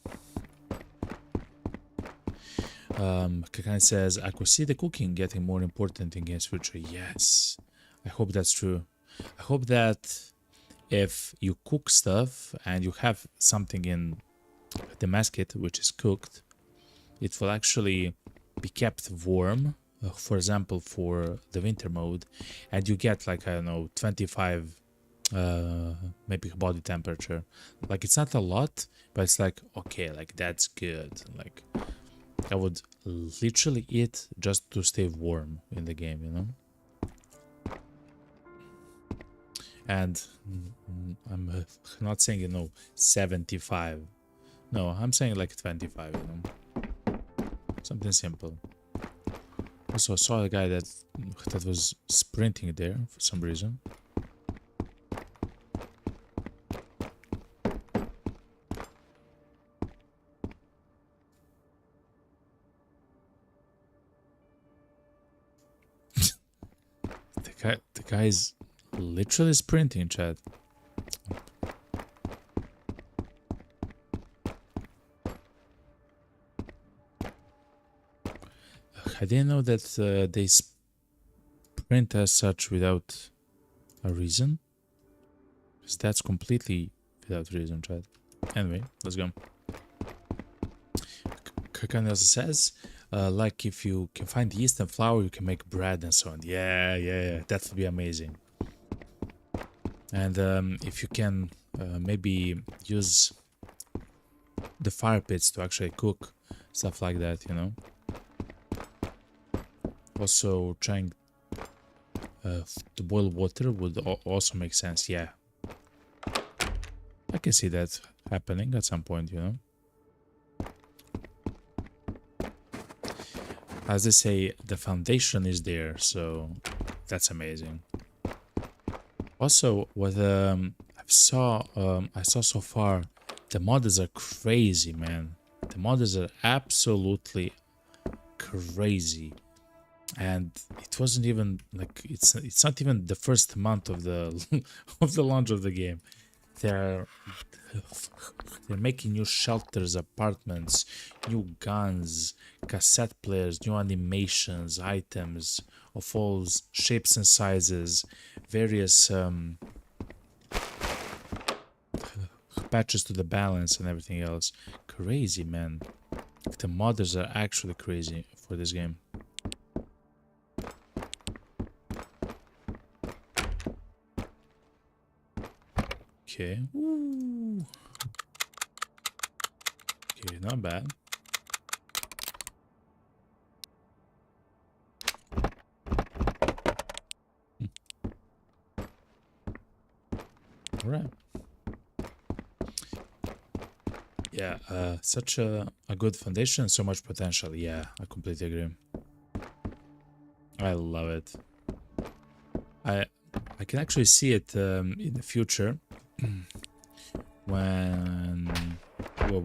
Kakan says, I could see the cooking getting more important in games future. Yes, I hope that's true. I hope that if you cook stuff and you have something in the mess kit which is cooked, it will actually be kept warm, for example, for the winter mode, and you get like, I don't know, 25 maybe body temperature. Like, it's not a lot, but it's like, okay, like that's good. Like, I would literally eat just to stay warm in the game, And I'm not saying, 75. No, I'm saying like 25, Something simple. Also, I saw a guy that was sprinting there for some reason. The guy's literally sprinting, chat. I didn't know that they sprint as such without a reason. Because that's completely without reason, chat. Anyway, let's go. Kakan also says, like if you can find yeast and flour, you can make bread and so on. Yeah, that would be amazing. And if you can maybe use the fire pits to actually cook stuff like that, Also, trying to boil water would also make sense. Yeah, I can see that happening at some point, As they say, the foundation is there, so that's amazing. Also, what I saw so far, the modders are crazy, man. The modders are absolutely crazy, and it wasn't even like it's not even the first month of the of the launch of the game. They're making new shelters, apartments, new guns, cassette players, new animations, items of all shapes and sizes, various patches to the balance and everything else. Crazy, man. The modders are actually crazy for this game. Okay. Ooh. Okay, not bad. All right. Yeah, such a good foundation, so much potential. Yeah, I completely agree. I love it. I can actually see it in the future when whoa.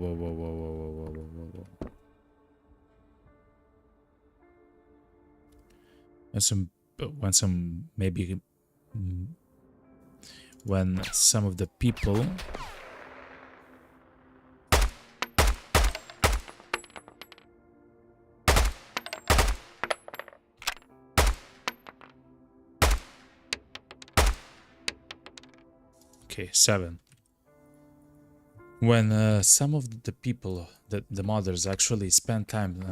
When some maybe when some of the people okay 7 when some of the people the modders actually spend time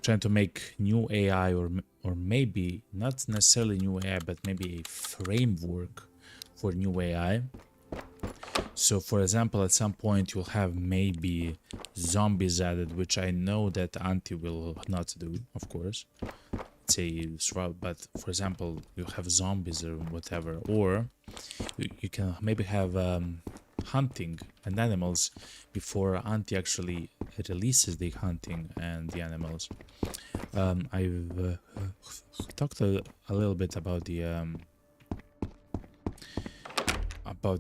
trying to make new AI or maybe not necessarily new AI but maybe a framework for new AI. So for example, at some point you'll have maybe zombies added, which I know that Anti will not do, of course. Say but for example, you have zombies or whatever, or you can maybe have hunting and animals before Anti actually releases the hunting and the animals. I've talked a little bit about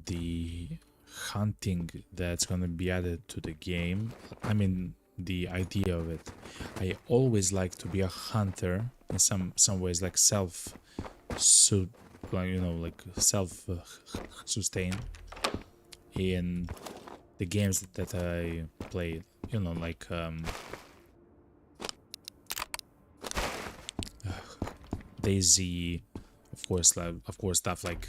the hunting that's gonna be added to the game. I mean, the idea of it. I always like to be a hunter in some ways, like self sustain in the games that I played, like DayZ, of course stuff like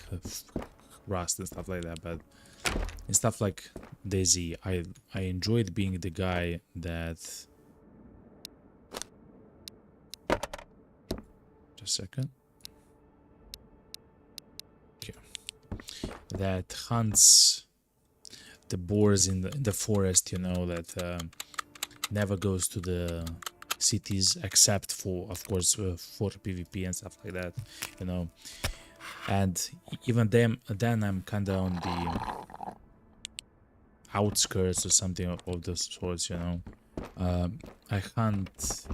Rust and stuff like that, but in stuff like DayZ, I enjoyed being the guy that just a second. Okay. That hunts the boars in the forest, that never goes to the cities except for, of course, for PvP and stuff like that, and even then I'm kind of on the outskirts or something of those sorts, I hunt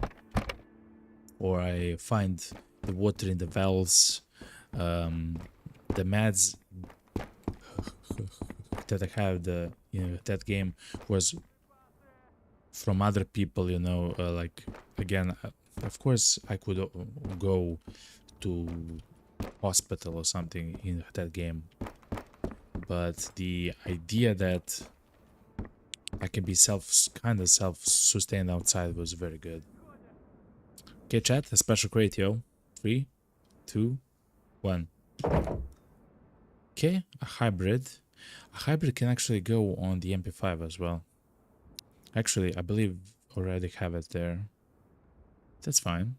or I find the water in the wells, the meds that I have that game was from other people, like again, of course I could go to hospital or something in that game, but the idea that I can be self-sustained outside was very good. Okay, chat, a special crate, yo. 3, 2, 1. Okay, a hybrid. A hybrid can actually go on the MP5 as well. Actually, I believe already have it there. That's fine.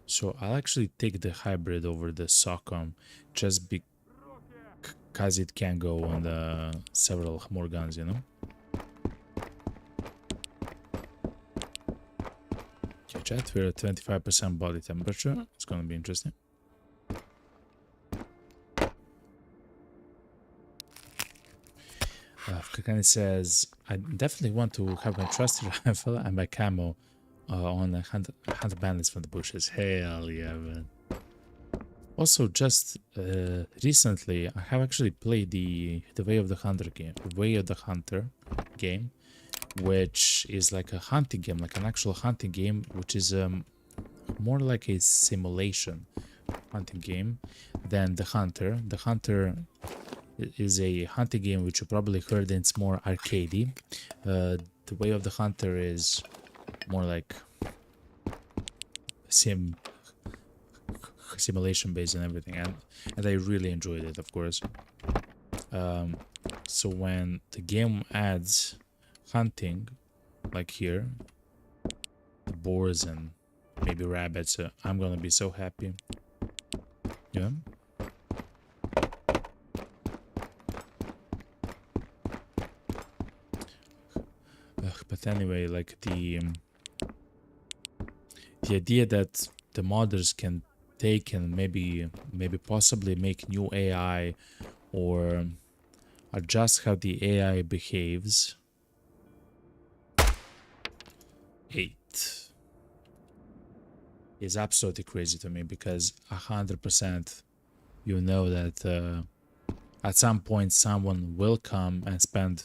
So I'll actually take the hybrid over the SOCOM just because it can go on the several more guns, Okay, chat, we're at 25% body temperature. It's gonna be interesting. Kakani says, I definitely want to have my trusty rifle and my camo on the hunt bandits from the bushes. Hell yeah, man. Also, just recently, I have actually played the Way of the Hunter game, which is like a hunting game, like an actual hunting game, which is more like a simulation hunting game than the Hunter. The Hunter is a hunting game which you probably heard, and it's more arcadey. The Way of the Hunter is more like simulation based and everything, and I really enjoyed it, of course. So when the game adds hunting, like here, the boars and maybe rabbits, I'm gonna be so happy. Yeah. But But anyway, like the idea that the modders can take and maybe possibly make new AI or adjust how the AI behaves. 8 is absolutely crazy to me, because 100% you know that at some point someone will come and spend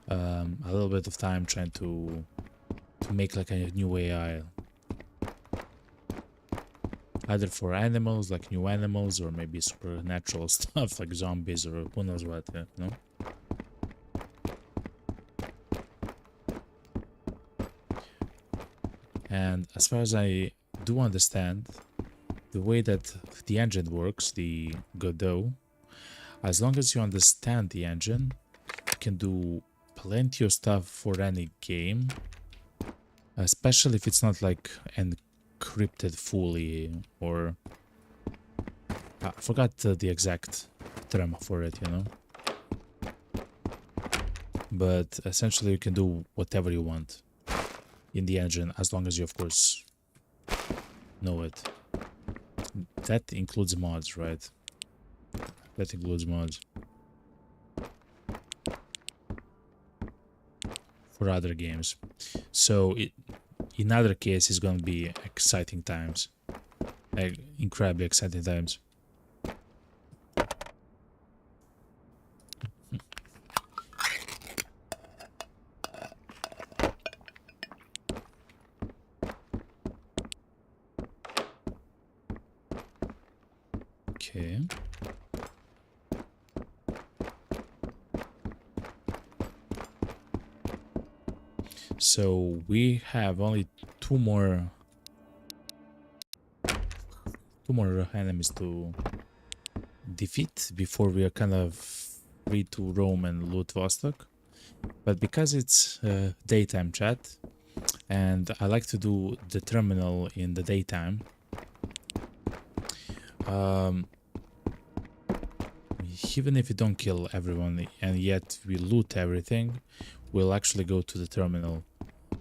a little bit of time trying to make like a new AI, either for animals, like new animals, or maybe supernatural stuff like zombies or who knows what, you know? And as far as I do understand, the way that the engine works, the Godot, as long as you understand the engine, you can do plenty of stuff for any game, especially if it's not like encrypted fully, or I forgot the exact term for it, you know? But essentially you can do whatever you want in the engine, as long as you, of course, know it. That includes mods, right? That includes mods for other games. So in other cases, it's gonna be exciting times, like incredibly exciting times. Okay. So we have only two more enemies to defeat before we are kind of free to roam and loot Vostok. But because it's daytime, chat, and I like to do the terminal in the daytime, even if we don't kill everyone and yet we loot everything, we'll actually go to the terminal.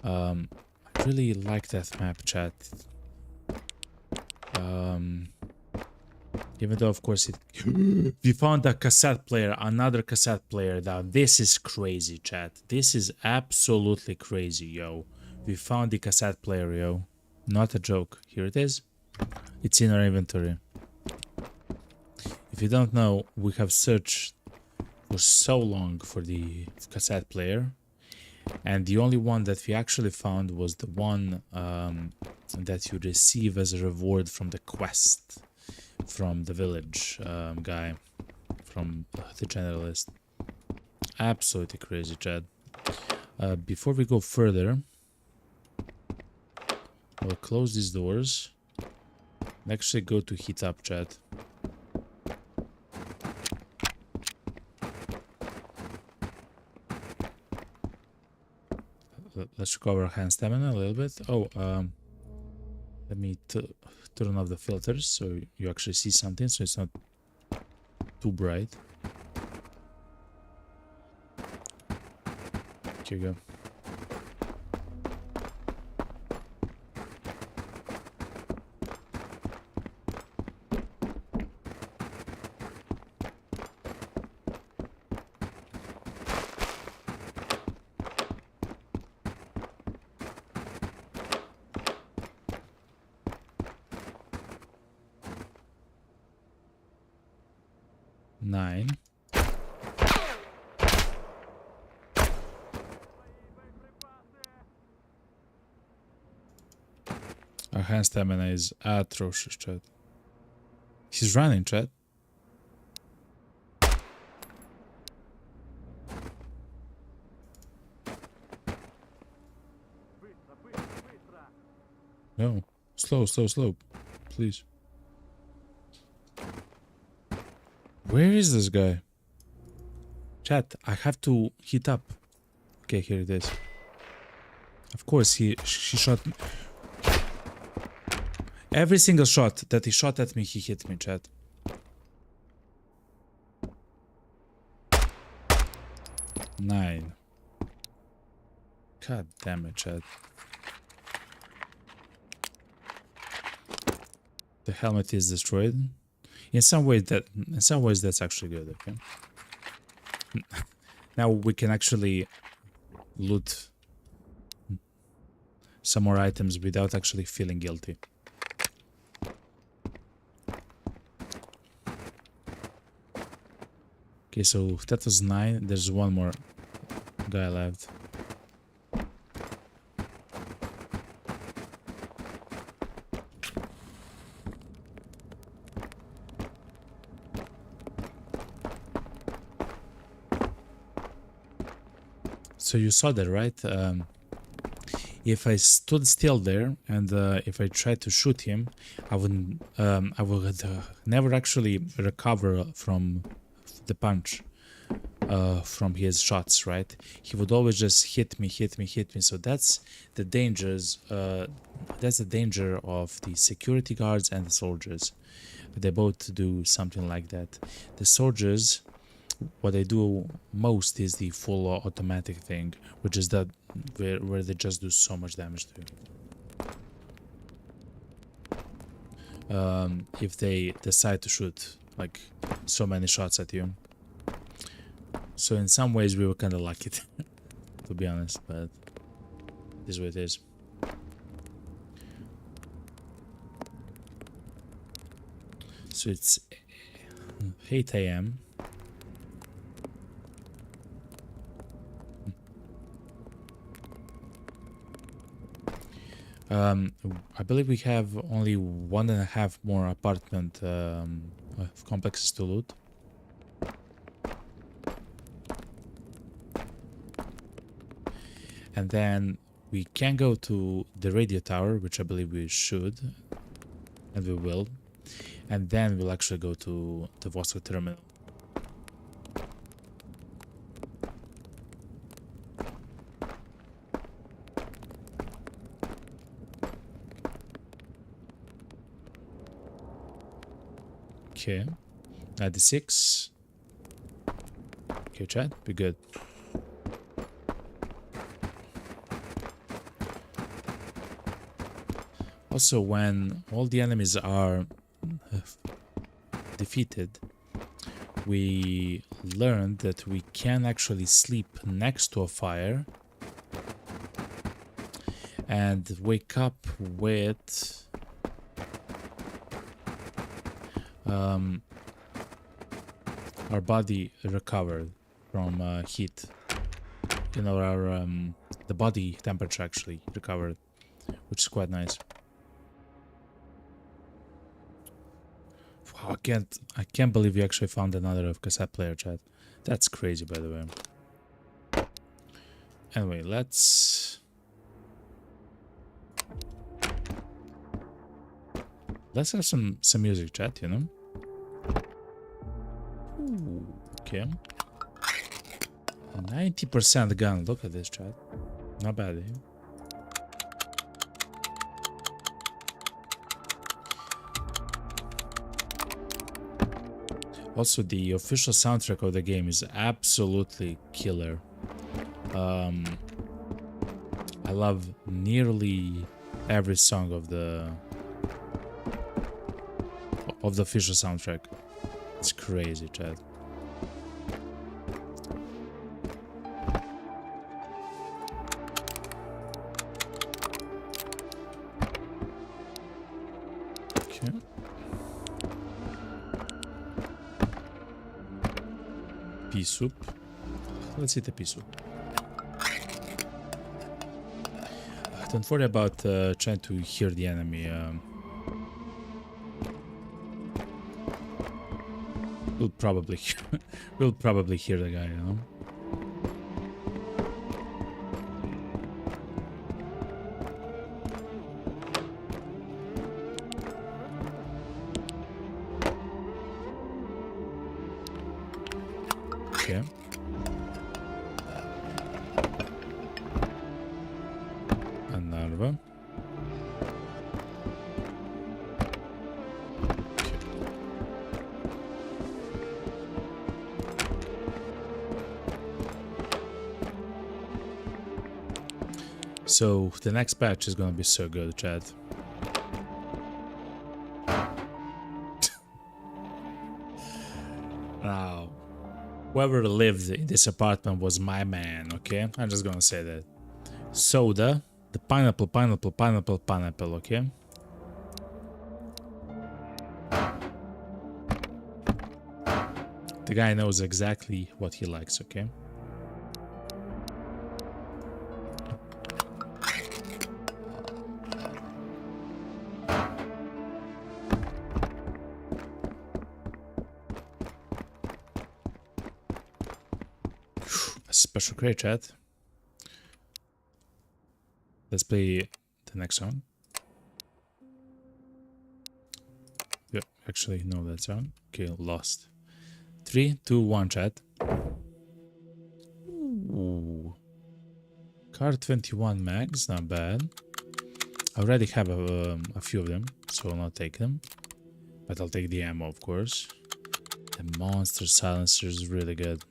I really like that map, chat. Even though, of course, we found a cassette player, another cassette player. Now, this is crazy, chat. This is absolutely crazy, yo. We found the cassette player, yo. Not a joke. Here it is. It's in our inventory. If you don't know, we have searched for so long for the cassette player, and the only one that we actually found was the one that you receive as a reward from the quest from the village guy from the Generalist. Absolutely crazy, Chad. Before we go further, we'll close these doors and actually go to heat up, Chad. Let's recover hand stamina a little bit. Oh, let me turn off the filters so you actually see something, so it's not too bright. Here you go. Nine. Our hand stamina is atrocious, chat. He's running, chat. No. Slow, please. Where is this guy? Chat, I have to heat up. Okay, here it is. Of course, she shot me. Every single shot that he shot at me, he hit me, chat. Nine. God damn it, Chad. The helmet is destroyed. In some ways that's actually good, okay? Now we can actually loot some more items without actually feeling guilty. Okay, so that was 9. There's one more guy left. So you saw that, right? If I stood still there and if I tried to shoot him, I would never actually recover from the punch, from his shots, right? He would always just hit me. So that's the dangers. That's the danger of the security guards and the soldiers. They both do something like that. The soldiers, what they do most is the full automatic thing, which is that where they just do so much damage to you. If they decide to shoot like so many shots at you. So in some ways we were kind of lucky, to be honest, but this is what it is. So it's 8 AM. I believe we have only 1.5 more apartment complexes to loot. And then we can go to the radio tower, which I believe we should, and we will. And then we'll actually go to the Vostok terminal. Okay, 96. Okay, chat, be good. Also, when all the enemies are defeated, we learned that we can actually sleep next to a fire and wake up with our body recovered from heat. You know, our the body temperature actually recovered, which is quite nice. Wow, I can't believe we actually found another cassette player, chat. That's crazy, by the way. Anyway, let's have some music, chat, you know? Ooh, okay. 90% gun. Look at this, chat. Not bad, eh? Also, the official soundtrack of the game is absolutely killer. I love nearly every song of the official soundtrack. It's crazy, Chad. Okay. Pea soup. Let's eat the pea soup. Don't worry about trying to hear the enemy. We'll probably hear the guy, you know. Okay. Another. So the next patch is gonna be so good, chat. Now, whoever lived in this apartment was my man, okay? I'm just gonna say that. Soda, the pineapple, okay? The guy knows exactly what he likes, okay? Special crate, chat. Let's play the next song. Yeah, actually, no, that song. Okay, lost. 3, 2, 1, chat. Ooh. Car 21 mags, not bad. I already have a few of them, so I'll not take them. But I'll take the ammo, of course. The monster silencer is really good.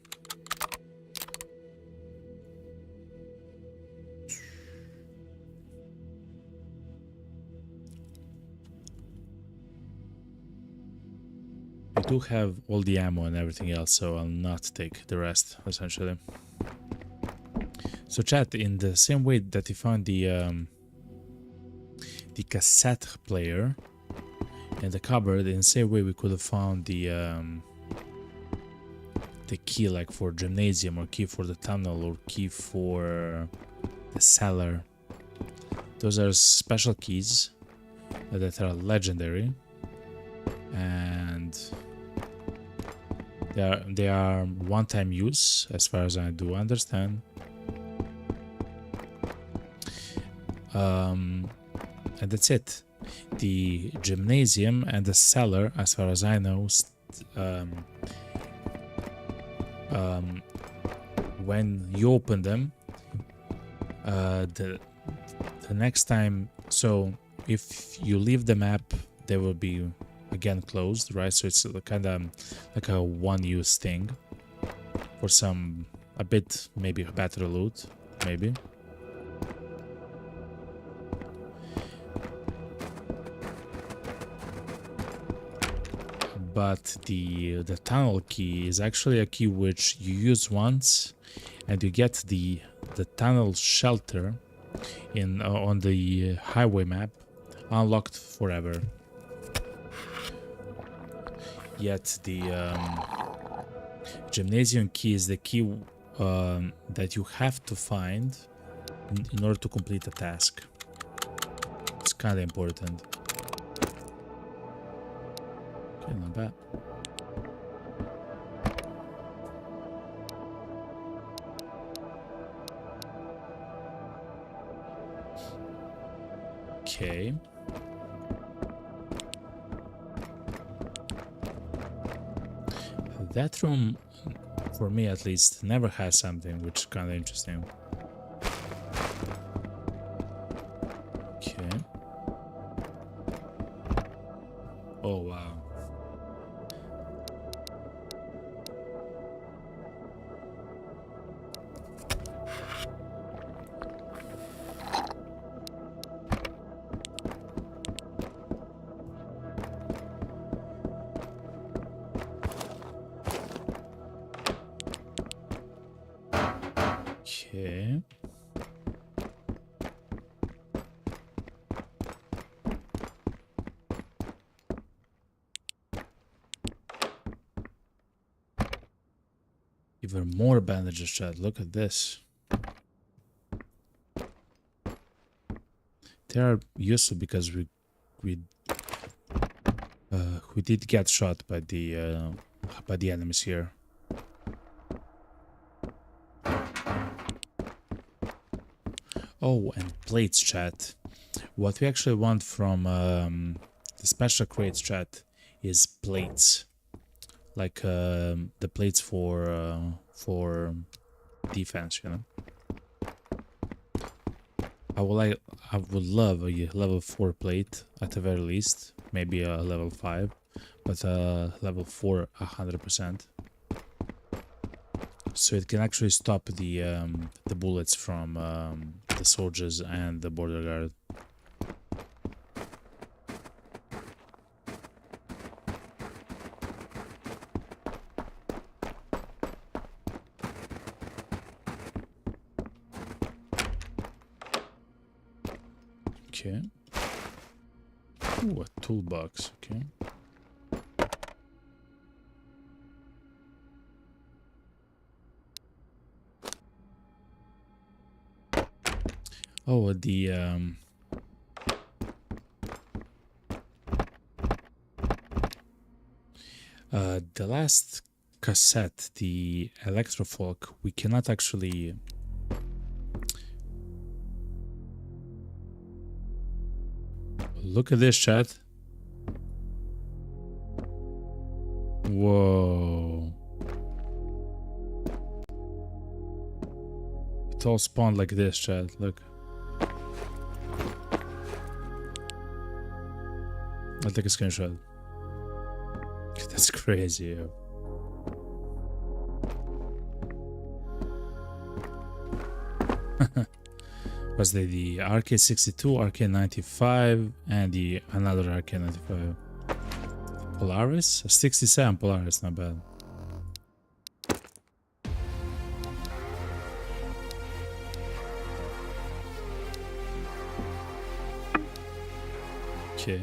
I do have all the ammo and everything else, so I'll not take the rest, essentially. So chat, in the same way that you found the cassette player in the cupboard, in the same way we could have found the key, like for gymnasium, or key for the tunnel, or key for the cellar. Those are special keys that are legendary, and they are one-time use, as far as I do understand. And that's it. The gymnasium and the cellar, as far as I know, when you open them, the next time, so if you leave the map, they will be again closed, right? So it's kind of like a one-use thing for some, a bit maybe better loot, maybe. But the tunnel key is actually a key which you use once, and you get the tunnel shelter in on the highway map unlocked forever. Yet the gymnasium key is the key that you have to find in order to complete a task. It's kind of important. Okay, not bad. Okay. That room, for me at least, never has something, which is kind of interesting. Okay. Oh, wow. Okay. Even more bandages, chat. Look at this. They are useful because we did get shot by the enemies here. Oh, and plates, chat. What we actually want from the special crates, chat, is plates. Like the plates for defense, you know. I would love a level 4 plate at the very least, maybe a level 5, but level 4 100%. So it can actually stop the bullets from the soldiers and the border guard. Okay. Ooh, a toolbox. Okay. Oh, the last cassette, the Electrofolk, we cannot actually. Look at this, chat. Whoa. It all spawned like this, chat. Look. I'll take a screenshot. That's crazy. Yeah. Was the RK62, RK95, and the another RK95? Polaris? 67 Polaris, not bad. Okay.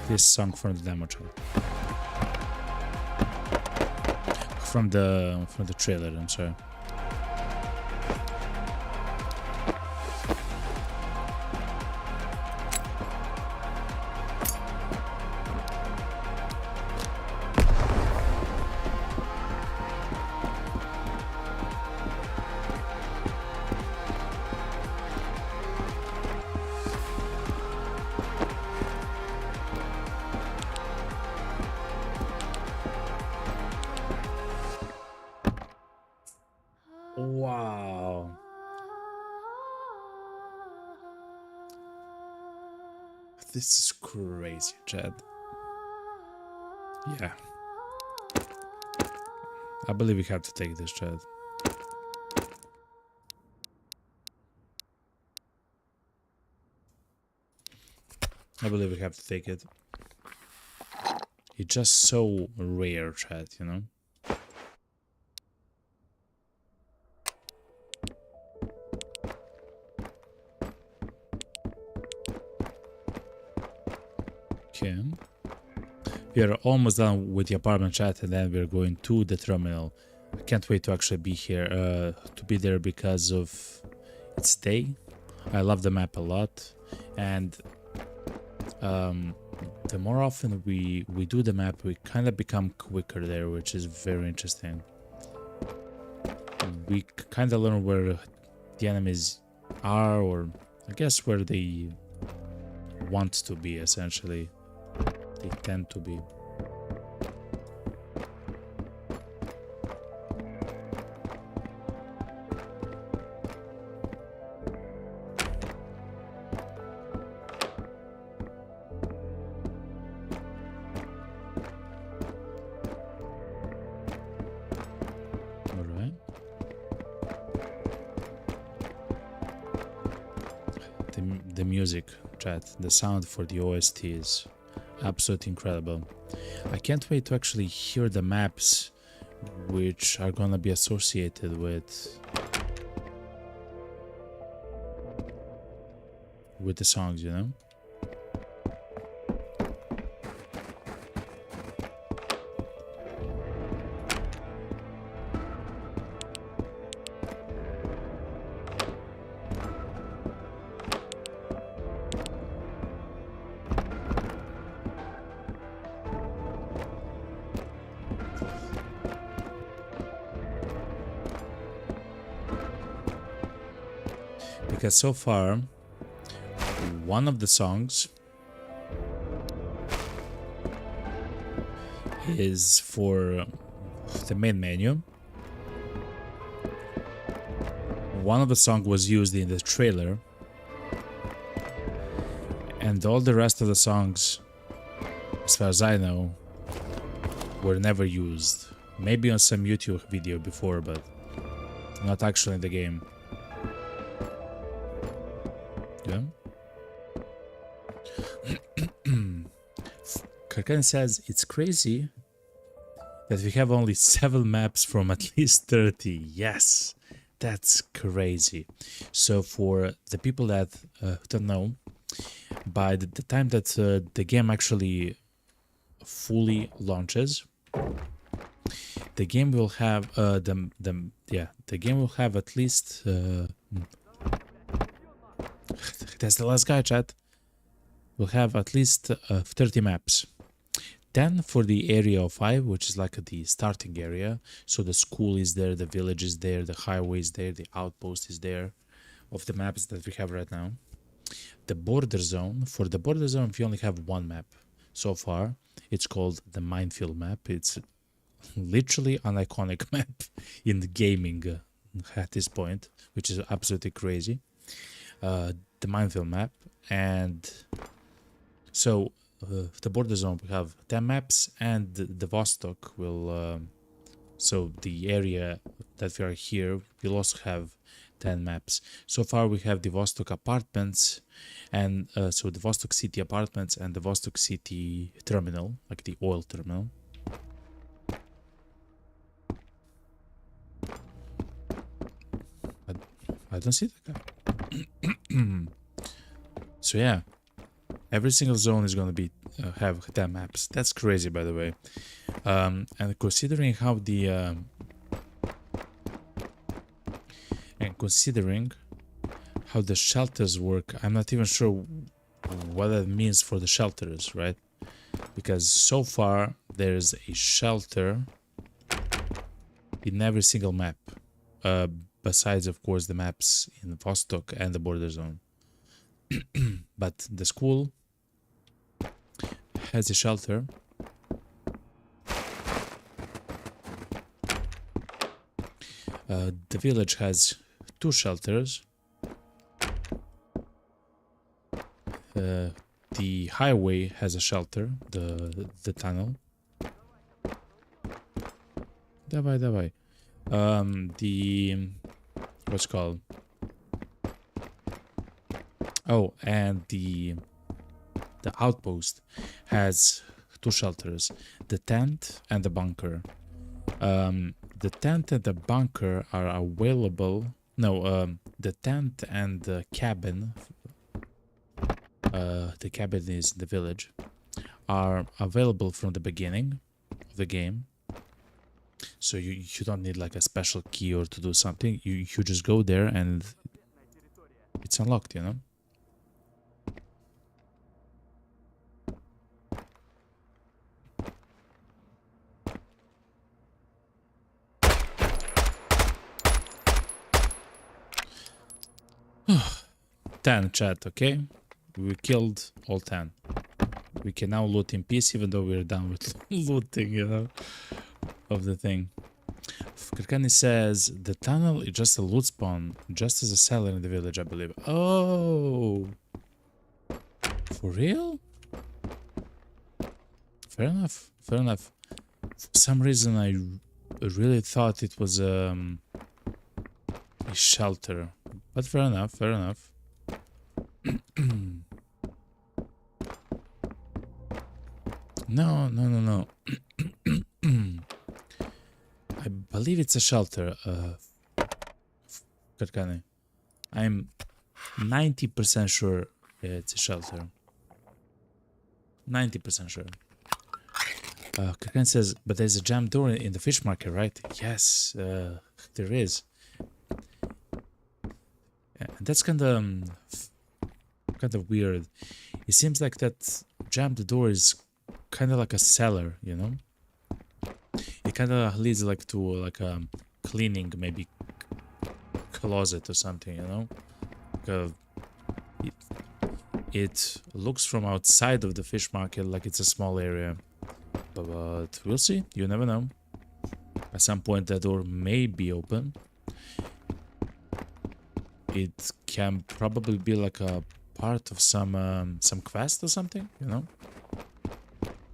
This song from the demo trailer. From the trailer, I'm sorry. Wow. This is crazy, Chad. Yeah. I believe we have to take this, Chad. I believe we have to take it. It's just so rare, Chad, you know? Okay. We are almost done with the apartment, chat, and then we're going to the terminal. I can't wait to actually be here, to be there because of its day. I love the map a lot, and the more often we do the map, we kind of become quicker there, which is very interesting. We kind of learn where the enemies are, or I guess where they want to be, essentially. They tend to be. Alright. The music, chat, the sound for the OST is absolutely incredible. I can't wait to actually hear the maps which are gonna be associated with the songs, you know? Because so far, one of the songs is for the main menu. One of the songs was used in the trailer, and all the rest of the songs, as far as I know, were never used. Maybe on some YouTube video before, but not actually in the game. Yeah. Karkan says it's crazy that we have only 7 maps from at least 30. Yes, that's crazy. So for the people that don't know, by the time that the game actually fully launches, the game will have the game will have at least that's the last guy, chat. We'll have at least 30 maps. 10 for the area of 5, which is like the starting area. So the school is there, the village is there, the highway is there, the outpost is there, of the maps that we have right now. The border zone. For the border zone, we only have 1 map so far. It's called the minefield map. It's literally an iconic map in gaming at this point, which is absolutely crazy. The minefield map. And so the border zone, we have 10 maps, and the Vostok will so the area that we are here will also have 10 maps. So far we have the Vostok apartments, and so the Vostok city apartments and the Vostok city terminal, like the oil terminal. I don't see that guy. So yeah, every single zone is going to be have 10 maps. That's crazy, by the way. And considering how the shelters work, I'm not even sure what that means for the shelters, right? Because so far there's a shelter in every single map, besides of course the maps in Vostok and the border zone. But the school has a shelter. The village has 2 shelters. The highway has a shelter, the tunnel. Давай. The what's it called? Oh, and the outpost has 2 shelters, the tent and the bunker. The tent and the bunker are available. No, the tent and the cabin. The cabin is in the village. Are available from the beginning of the game. So you don't need like a special key or to do something. You just go there and it's unlocked, you know. Ten, chat, okay? We killed all 10. We can now loot in peace, even though we're done with looting, you know, of the thing. Kirkani says the tunnel is just a loot spawn, just as a cellar in the village, I believe. Oh, for real? Fair enough. Fair enough. For some reason, I really thought it was a shelter, but fair enough. Fair enough. No. I believe it's a shelter, Karkane. I'm 90% sure it's a shelter. 90% sure. Karkane says, but there's a jammed door in the fish market, right? Yes, there is. Yeah, that's kind of weird. It seems like that jammed door is kind of like a cellar, you know. It kind of leads like to like a cleaning, maybe closet or something, you know. It looks from outside of the fish market like it's a small area, But we'll see. You never know. At some point that door may be open. It can probably be like a part of some quest or something, you know?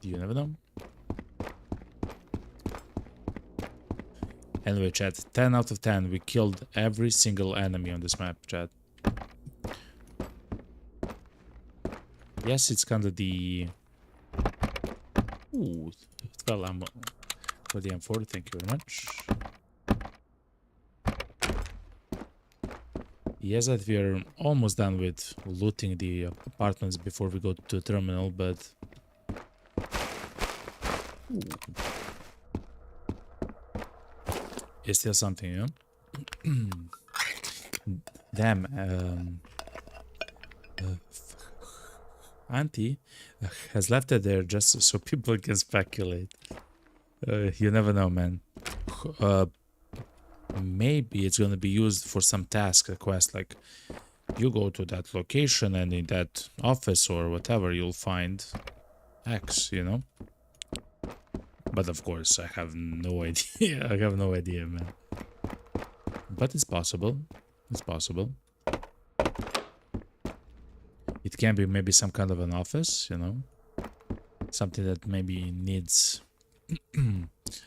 You never know. Anyway, chat, 10 out of 10. We killed every single enemy on this map, chat. Yes, it's kind of the... Ooh, 12 ammo for the M4, thank you very much. Yes, that we are almost done with looting the apartments before we go to the terminal, but... Ooh. Is still something, you know? Damn, Auntie has left it there just so people can speculate. You never know, man. Maybe it's gonna be used for some task, a quest, like you go to that location and in that office or whatever you'll find X, you know? But of course, I have no idea. I have no idea, man. But it's possible. It's possible. It can be maybe some kind of an office, you know? Something that maybe needs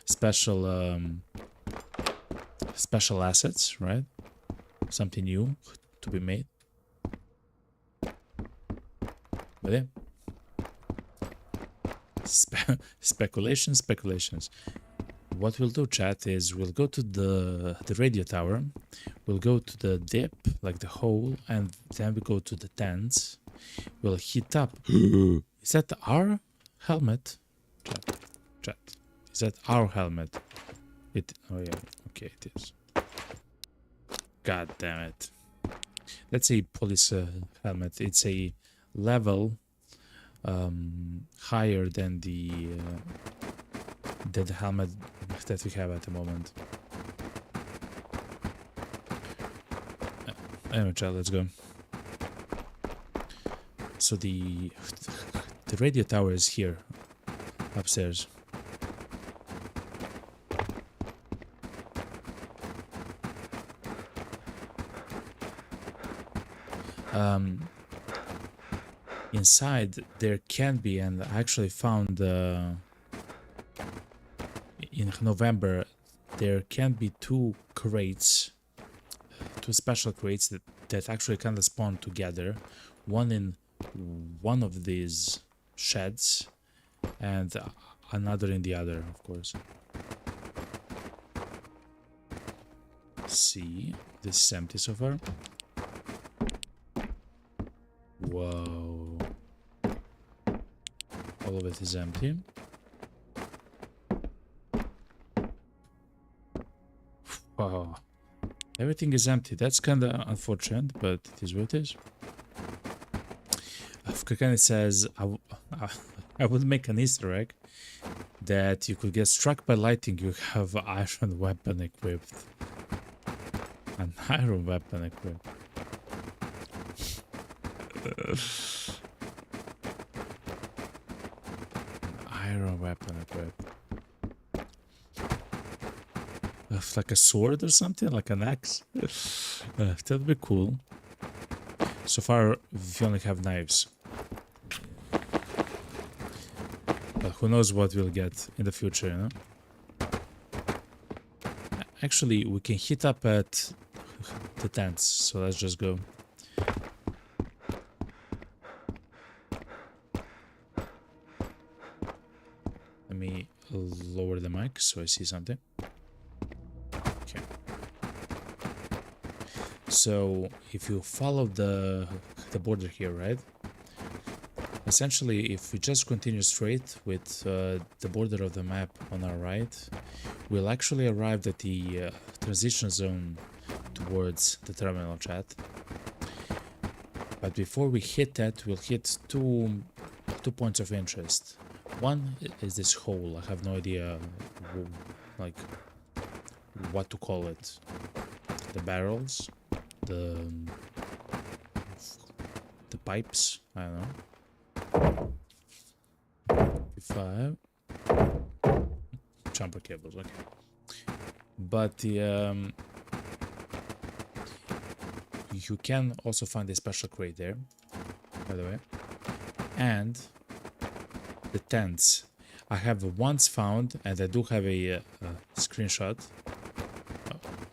special special assets, right? Something new to be made. But yeah. Speculations. What we'll do, chat, is we'll go to the radio tower. We'll go to the dip, like the hole, and then we go to the tents. We'll hit up. Is that our helmet? Chat. Is that our helmet? Oh yeah, okay, it is. God damn it. Let's say police helmet. It's a level higher than the helmet that we have at the moment. Anyway, chat, let's go. So the radio tower is here, upstairs. Inside there can be, and I actually found in November there can be two special crates that actually kind of spawn together, one in one of these sheds and another in the other, of course. See, this is empty so far. Whoa. All of it is empty. Wow. Everything is empty. That's kind of unfortunate, but it is what it is. Kakani says, I would make an Easter egg that you could get struck by lightning. You have iron weapon equipped. An iron weapon equipped. Iron weapon equipped. Like a sword or something, like an axe. That would be cool. So far, we only have knives. But who knows what we'll get in the future, you know? Actually, we can hit up at the tents, so let's just go. Let me lower the mic so I see something. Okay. So if you follow the border here, right? Essentially, if we just continue straight with the border of the map on our right, we'll actually arrive at the transition zone towards the terminal, chat. But before we hit that, we'll hit two points of interest. One is this hole. I have no idea, like, what to call it. The barrels, the pipes. I don't know. 5. jumper cables, okay. But the you can also find a special crate there, by the way. And the tents. I have once found, and I do have a screenshot.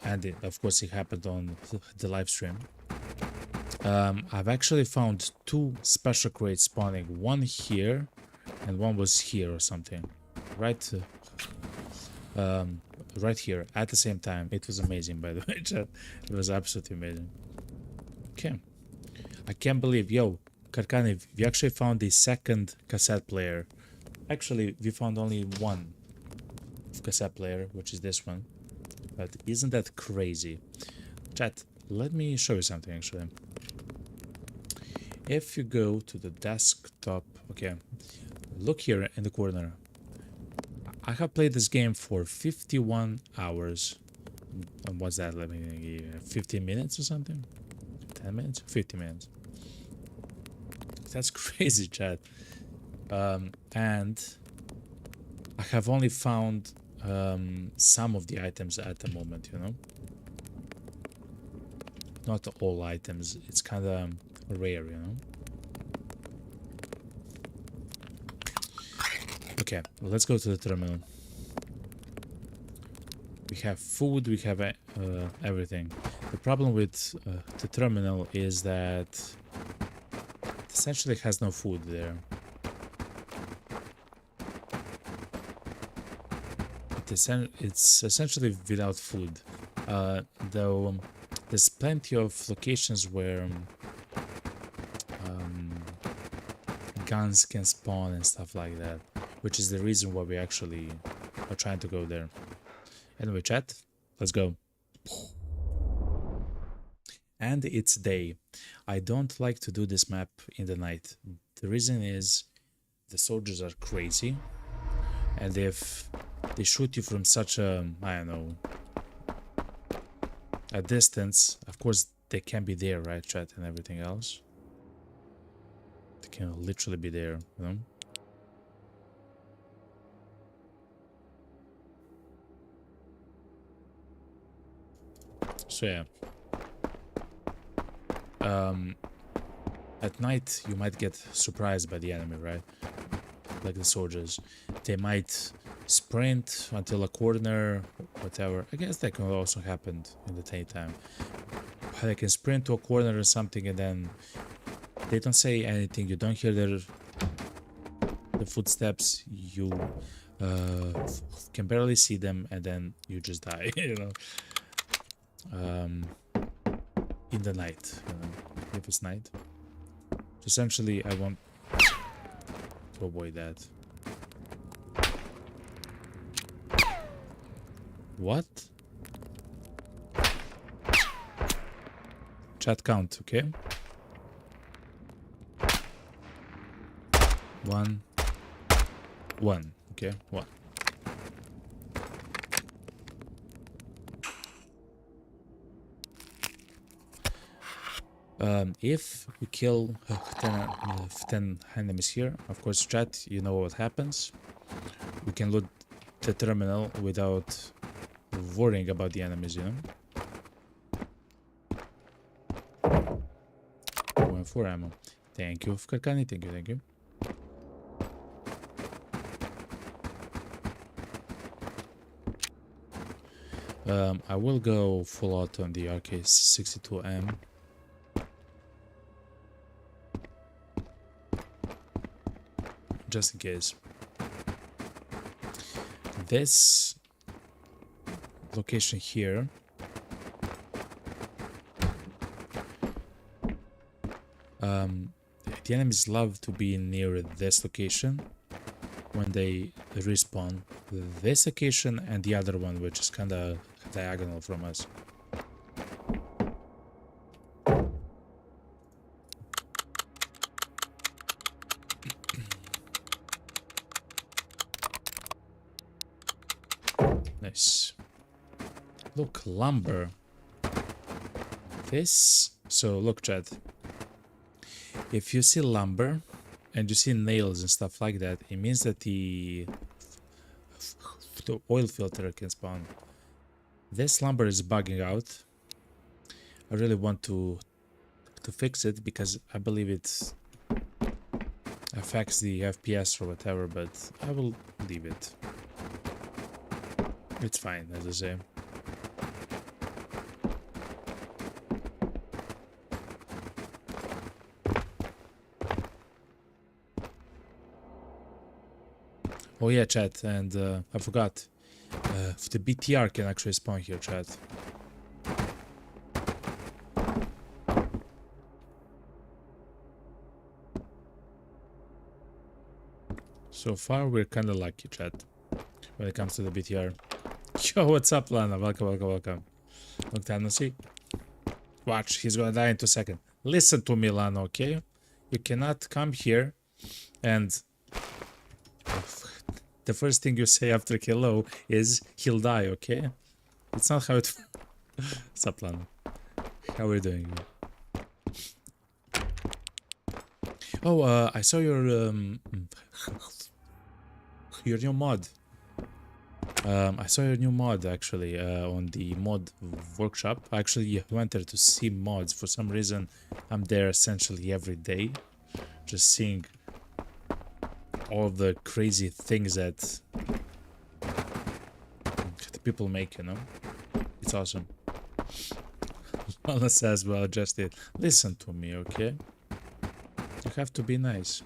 And of course it happened on the live stream. I've actually found 2 special crates spawning, one here and one was here or something, right right here at the same time. It was amazing, by the way, chat. It was absolutely amazing. Okay, I can't believe, yo, Karkani, we actually found the 2nd cassette player. Actually, we found only 1 cassette player, which is this one. But isn't that crazy? Chat, let me show you something actually. If you go to the desktop, okay, look here in the corner. I have played this game for 51 hours. And what's that? Let me 15 minutes or something? 10 minutes? 50 minutes. That's crazy, chat. And I have only found some of the items at the moment, you know, not all items. It's kind of rare, you know. Okay, well, let's go to the terminal. We have food, we have everything. The problem with the terminal is that it essentially has no food there. It's essentially without food, though there's plenty of locations where guns can spawn and stuff like that, which is the reason why we actually are trying to go there. Anyway, chat, let's go. And it's day. I don't like to do this map in the night. The reason is the soldiers are crazy, and if they shoot you from such a, I don't know, a distance, of course they can be there, right, chat, and everything else. They can literally be there, you know. So yeah, at night you might get surprised by the enemy, right? Like the soldiers, they might sprint until a corner, whatever. I guess that can also happen in the daytime. They can sprint to a corner or something, and then they don't say anything. You don't hear the footsteps. You can barely see them, and then you just die. You know, in the night. You know, if it's night. So essentially, I want to avoid that. What? Chat count, okay? 1, 1, okay, 1. If we kill 10 enemies here, of course, chat, you know what happens. We can loot the terminal without worrying about the enemies, you know. 1 ammo. Thank you, Karkani. Thank you, thank you. I will go full out on the RK62M. Just in case. This location here the enemies love to be near this location when they respawn. This location and the other one, which is kind of diagonal from us. Nice. Look, lumber. This, so look, chat. If you see lumber and you see nails and stuff like that, it means that the the oil filter can spawn. This lumber is bugging out. I really want to fix it because I believe it affects the FPS or whatever, but I will leave it. It's fine, as I say. Oh yeah, chat, and I forgot. The BTR can actually spawn here, chat. So far, we're kind of lucky, chat, when it comes to the BTR. Yo, what's up, Lana? Welcome, welcome, welcome. Long time no see. Watch, he's gonna die in 2 seconds. Listen to me, Lana, okay? You cannot come here and... The first thing you say after hello is he'll die, okay? It's not how it... What's up, Lana? How are you doing? Oh, I saw your new mod. I saw your new mod actually on the mod workshop. I actually went there to see mods. For some reason, I'm there essentially every day, just seeing all the crazy things that the people make, you know? It's awesome. Lana says, well, just it. Listen to me, okay? You have to be nice.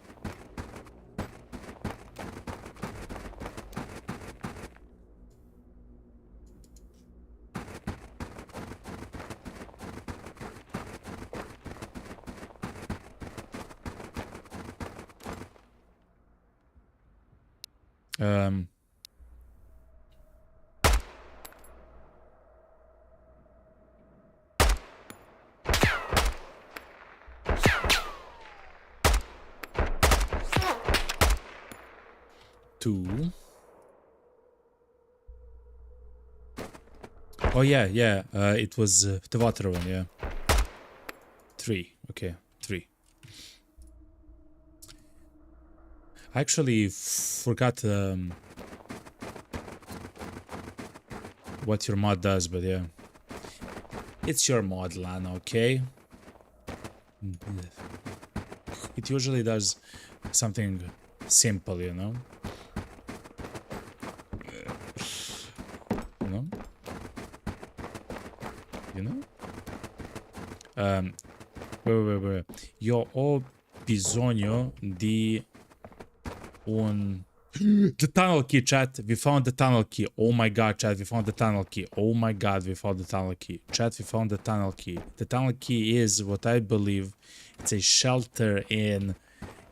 Two. Oh yeah, yeah. It was the water one, yeah. 3. Okay, 3. I actually forgot what your mod does, but yeah. It's your mod, Lana, okay? It usually does something simple, you know? You know? Wait. Io ho bisogno di un... The tunnel key, chat. We found the tunnel key. Oh my god, chat. We found the tunnel key. Oh my god, we found the tunnel key. Chat, we found the tunnel key. The tunnel key is what I believe. It's a shelter in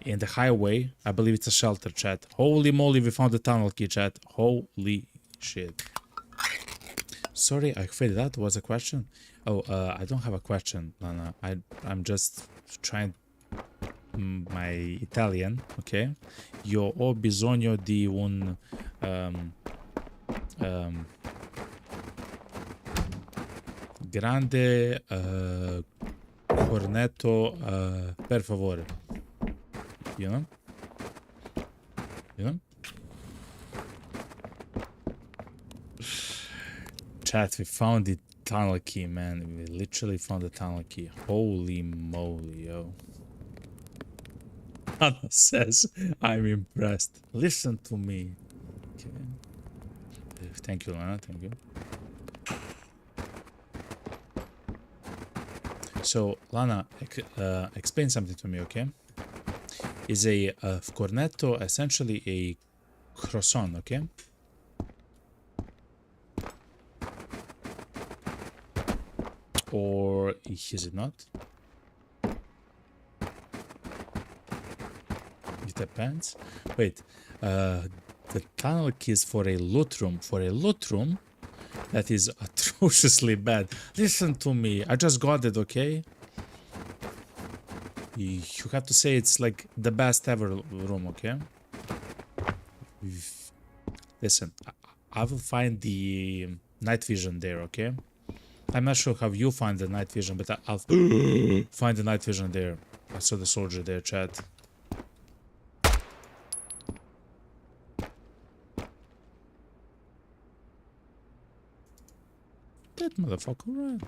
the highway. I believe it's a shelter, chat. Holy moly, we found the tunnel key, chat. Holy shit. Sorry, I figured that was a question. Oh, I don't have a question, Lana. I'm just trying my Italian, okay? Io ho bisogno di un grande cornetto, per favore. You know? You know? Chat, we found the tunnel key, man. We literally found the tunnel key. Holy moly, yo. Anna says, I'm impressed. Listen to me. Okay. Thank you, Lana. Thank you. So, Lana, explain something to me, okay? Is a cornetto essentially a croissant, okay? Or is it not? It depends. Wait, the tunnel key is for a loot room. For a loot room, that is atrociously bad. Listen to me. I just got it, okay? You have to say it's like the best ever room, okay? Listen, I will find the night vision there, okay? I'm not sure how you find the night vision, but I'll find the night vision there. I saw the soldier there, chat. motherfucker, run.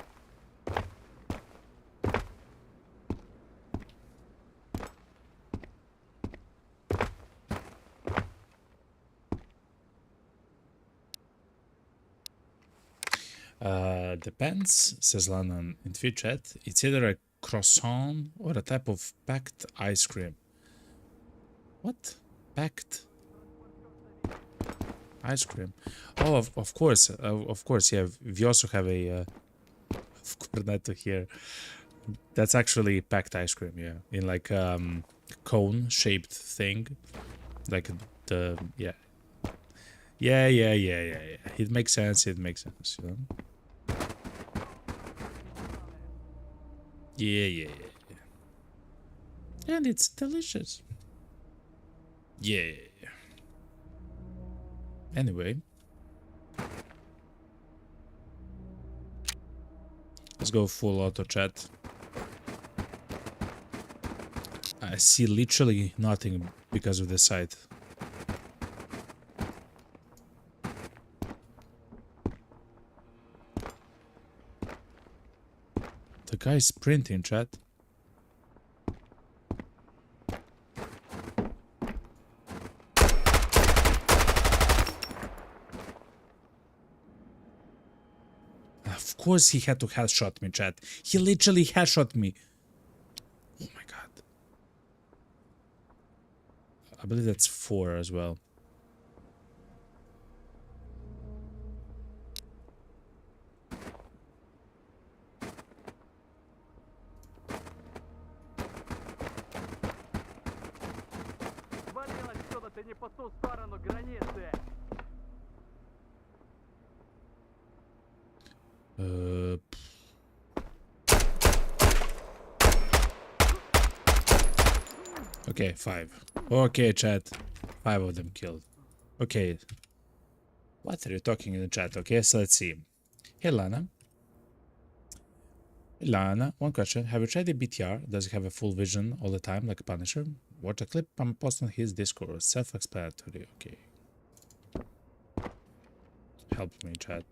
Depends, says Lana in Twitch chat. It's either a croissant or a type of packed ice cream. What? Packed ice cream? Oh, of course, yeah. We also have a cornetto here. That's actually packed ice cream, yeah, in like cone-shaped thing, like yeah. It makes sense. It makes sense, you know. Yeah. And it's delicious. Yeah. Anyway. Let's go full auto chat. I see literally nothing because of the site. The guy's printing, chat. Of course he had to headshot me, chat. He literally headshot me. Oh my god. I believe that's 4 as well. Okay, 5. Okay, chat. 5 of them killed. Okay. What are you talking in the chat? Okay, so let's see. Hey, Lana. Lana, one question. Have you tried the BTR? Does it have a full vision all the time, like a Punisher? Watch a clip I'm posting on his Discord. Self-explanatory. Okay. Help me, chat.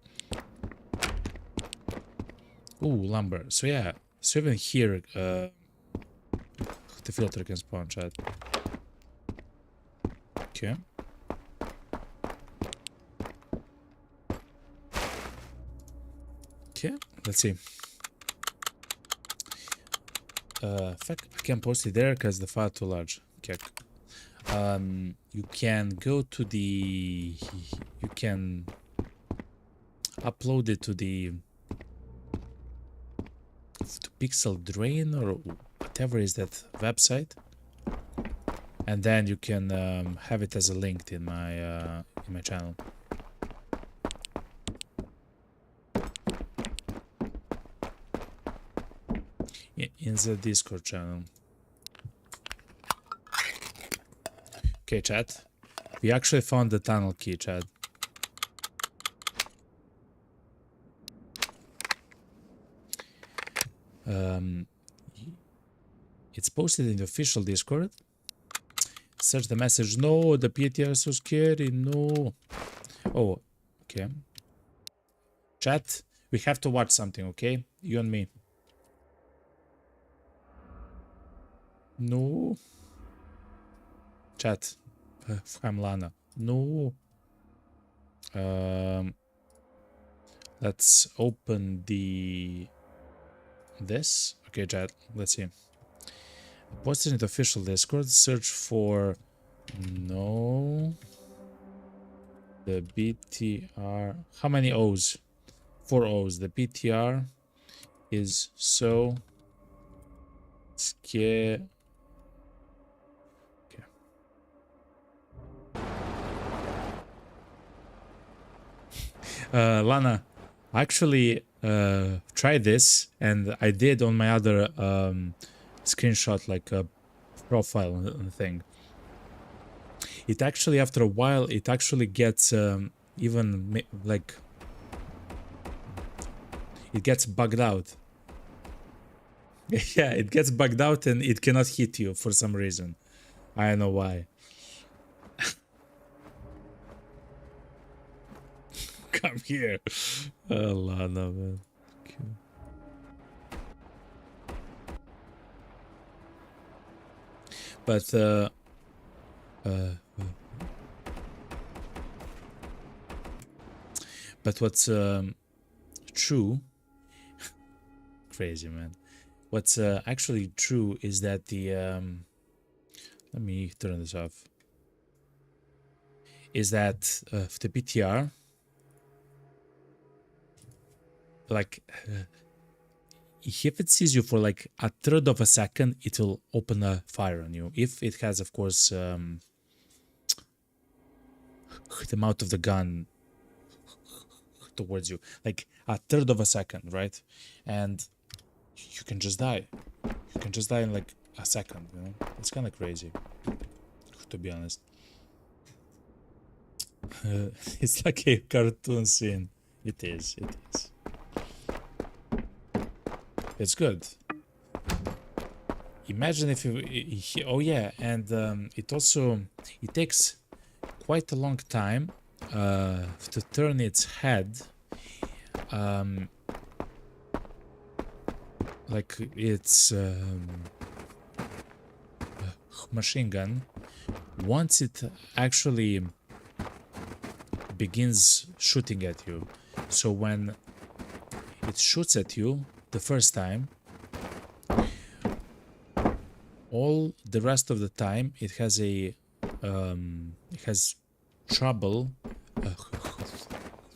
Ooh, lumber. So yeah. So even here, the filter can spawn, chat. Okay. Okay, let's see. Fuck, I can't post it there because the file too large. Okay. You can go to the... You can upload it to the... to Pixel Drain or whatever is that website. And then you can have it as a link in my channel. In the Discord channel. Okay, chat. We actually found the tunnel key, chat. It's posted in the official Discord. Search the message. No, the PTR is so scary. No. Oh, okay. Chat, we have to watch something, okay? You and me. No. Chat. I'm Lana. No. Let's open this. Okay, chat. Let's see. Posted in the official Discord. Search for no. The BTR. How many O's? 4 O's. The BTR is so scary. Lana, I actually tried this, and I did on my other screenshot, like a profile thing. It actually, after a while, it actually gets even like it gets bugged out. Yeah, it gets bugged out and it cannot hit you for some reason. I don't know why. Come here. Oh, Lana, man. But but what's true, crazy man. What's actually true is that the let me turn this off. Is that the PTR, like, if it sees you for like a third of a second, it will open a fire on you. If it has, of course, the mouth of the gun towards you, like a third of a second, right? And you can just die. You can just die in like a second, you know? It's kind of crazy, to be honest. It's like a cartoon scene. It is, it is. It's good. Imagine if you... Oh yeah, and it also... It takes quite a long time to turn its head. Like its machine gun. Once it actually begins shooting at you. So when it shoots at you the first time, all the rest of the time it has a it has trouble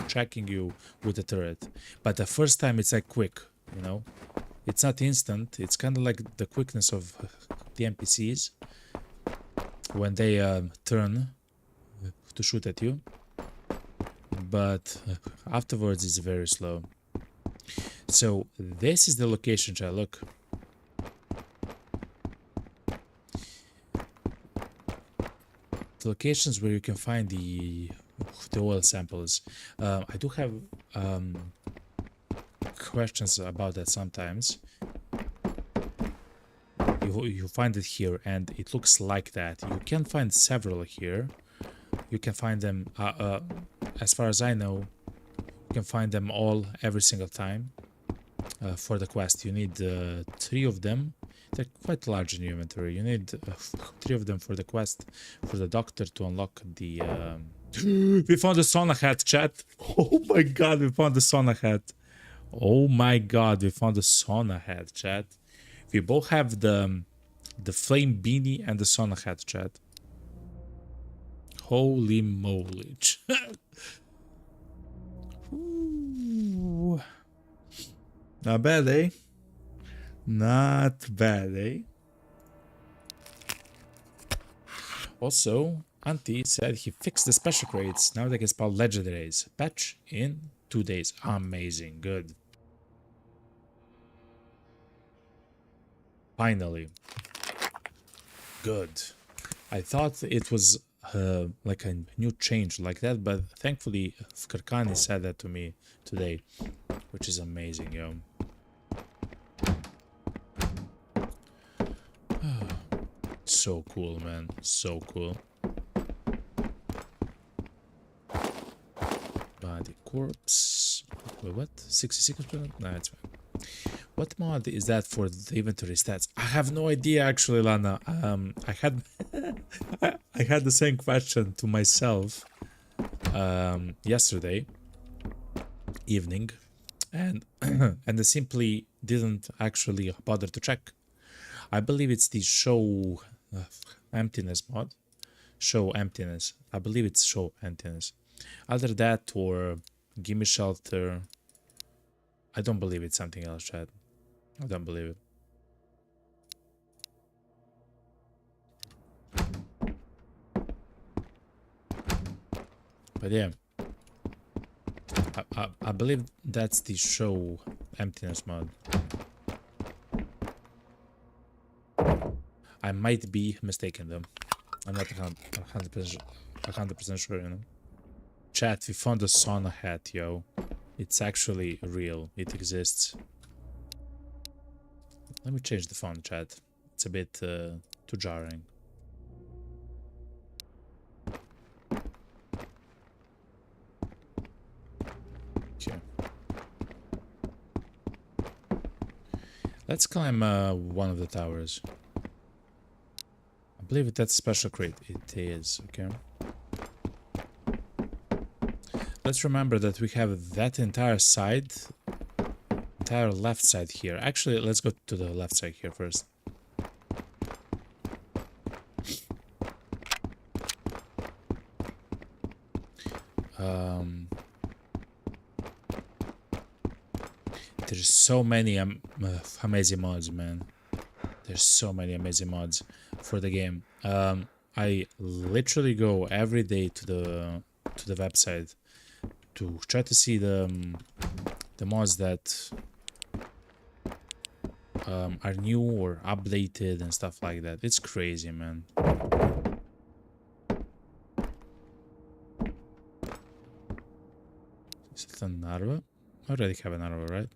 tracking you with the turret. But the first time it's like quick, you know, it's not instant. It's kind of like the quickness of the NPCs when they turn to shoot at you, but afterwards it's very slow. So this is the location, chat. Look. The locations where you can find the oil samples. I do have questions about that sometimes. You find it here and it looks like that. You can find several here. You can find them, as far as I know, you can find them all every single time. For the quest, you need 3 of them. They're quite large in your inventory. You need 3 of them for the quest, for the doctor to unlock the... We found the sauna hat, chat. Oh my god, we found the sauna hat. Oh my god, we found the sauna hat, chat. We both have the flame beanie and the sauna hat, chat. Holy moly. Ooh. Not bad, eh? Not bad, eh? Also, Auntie said he fixed the special crates. Now they can spawn legendaries. Patch in 2 days. Amazing. Good. Finally. Good. I thought it was like a new change like that, but thankfully Karkani said that to me today, which is amazing, yo. So cool, man. So cool. Body corpse. Wait, what? 66%? Nah, it's fine. What mod is that for the inventory stats? I have no idea, actually, Lana. I had I had the same question to myself yesterday evening, and and I simply didn't actually bother to check. I believe it's the show emptiness mod. Show emptiness. I believe it's show emptiness. Either that or gimme shelter. I don't believe it's something else, Chad. I don't believe it. But yeah, I believe that's the show emptiness mod. I might be mistaken though. I'm not 100% sure, you know. Chat, we found a sauna hat, yo. It's actually real. It exists. Let me change the font, chat. It's a bit too jarring. Okay. Let's climb one of the towers. I believe that's a special crate. It is, okay. Let's remember that we have that entire side, entire left side here. Actually, let's go to the left side here first. There's so many amazing mods, man. There's so many amazing mods for the game. I literally go every day to the website to try to see the mods that are new or updated and stuff like that. It's crazy, man. Is it an Narva? I already have an Narva, right?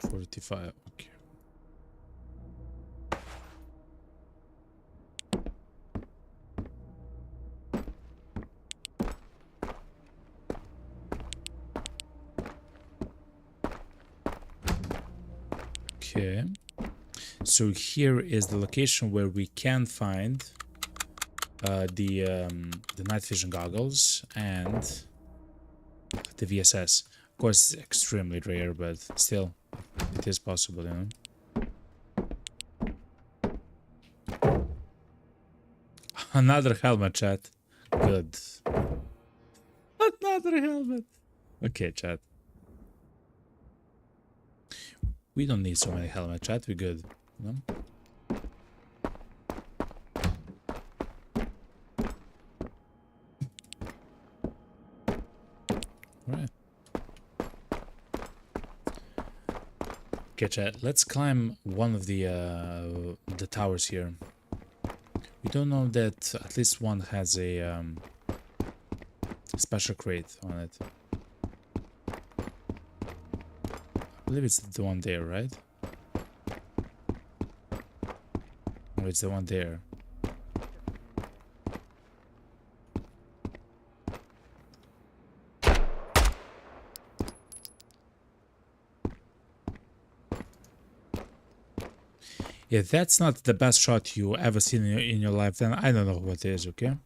$45, okay. Okay. So here is the location where we can find the night vision goggles and the VSS. Of course, it's extremely rare, but still, it is possible, you know. Another helmet, chat. Good. Another helmet. Okay, chat. We don't need so many helmet, chat. We're good. No? Alright. Okay, chat. Let's climb one of the towers here. We don't know that at least one has a special crate on it. I believe it's the one there, right? Oh, it's the one there. If that's not the best shot you ever seen in your life, then I don't know what is, okay?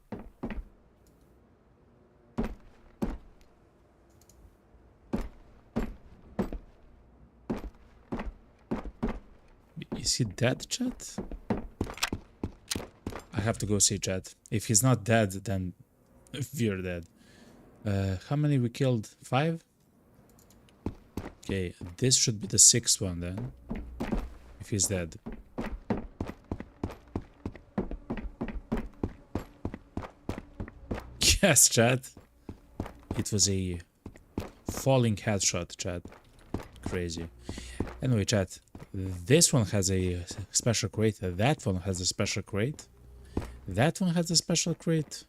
Is he dead, chat? I have to go see chat. If he's not dead, then we're dead. How many we killed? 5? Okay, this should be the 6th one then. If he's dead. Yes, chat. It was a falling headshot, chat. Crazy. Anyway, chat. This one has a special crate. That one has a special crate. That one has a special crate.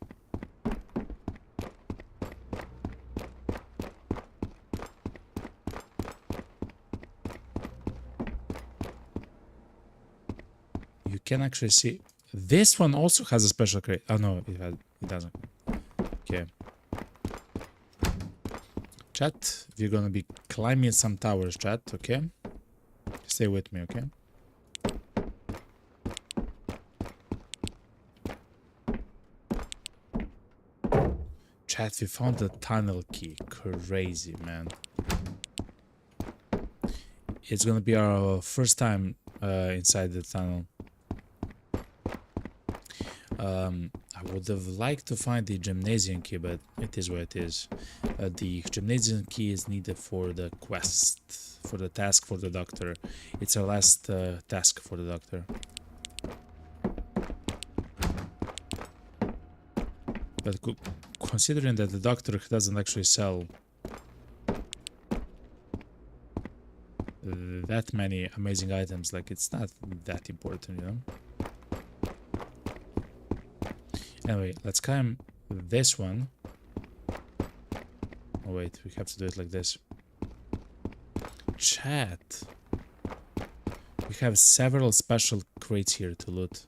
You can actually see. This one also has a special crate. Oh no, it doesn't. Okay. Chat, we're gonna be climbing some towers, chat, okay? Stay with me, okay? Chat, we found the tunnel key. Crazy, man. It's gonna be our first time inside the tunnel. I would have liked to find the gymnasium key, but it is what it is. The gymnasium key is needed for the quest, for the task for the doctor. It's our last task for the doctor. But considering that the doctor doesn't actually sell that many amazing items, like, it's not that important, you know? Anyway, let's climb this one. Oh wait, we have to do it like this. Chat. We have several special crates here to loot.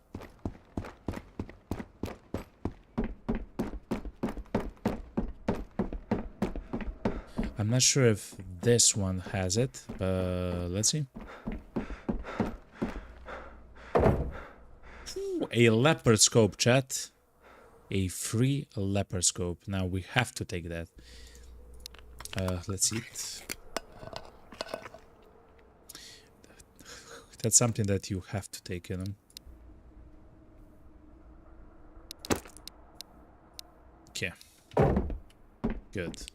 I'm not sure if this one has it. Let's see. Ooh, a leopard scope, chat. A free leopard scope. Now we have to take that. Let's see it. That's something that you have to take, you know. Okay. Good.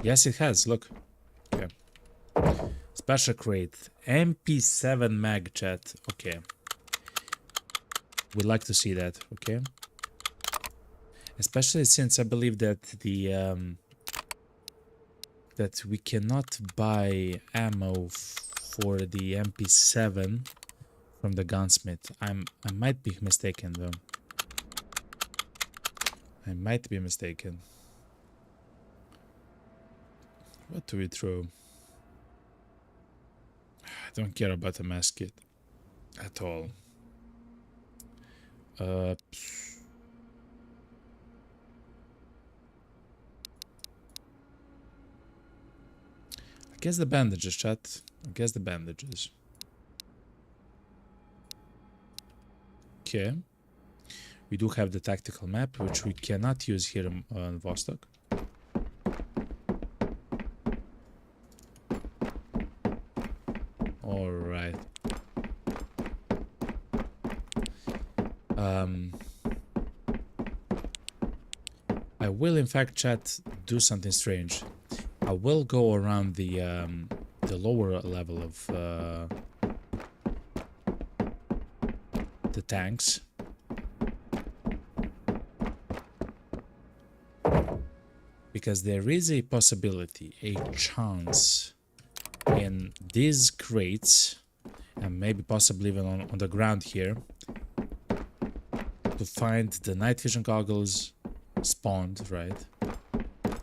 Yes, it has. Look. Okay. Special crate. MP7 mag, chat. Okay. We'd like to see that. Okay. Especially since I believe that that we cannot buy ammo for the MP7 from the gunsmith. I might be mistaken though. I might be mistaken. What do we throw? I don't care about a mask kit at all. I guess the bandages, chat. I guess the bandages. Okay. We do have the tactical map, which we cannot use here on Vostok. All right. I will, in fact, chat, do something strange. I will go around the lower level of the tanks. Because there is a possibility, a chance in these crates, and maybe possibly even on the ground here, to find the night vision goggles spawned, right?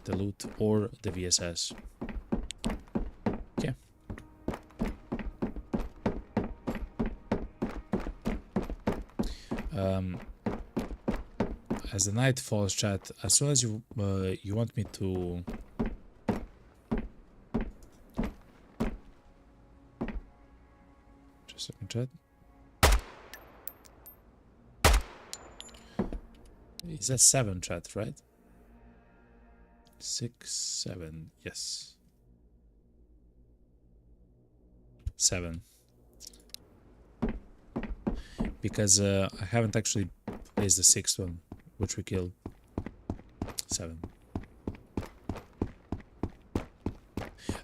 The loot or the VSS. Okay. As the night falls, chat, as soon as you want me to just a second, chat. Is that 7, chat, right? 6, 7, yes. 7. Because I haven't actually placed the 6th one, which we killed. 7.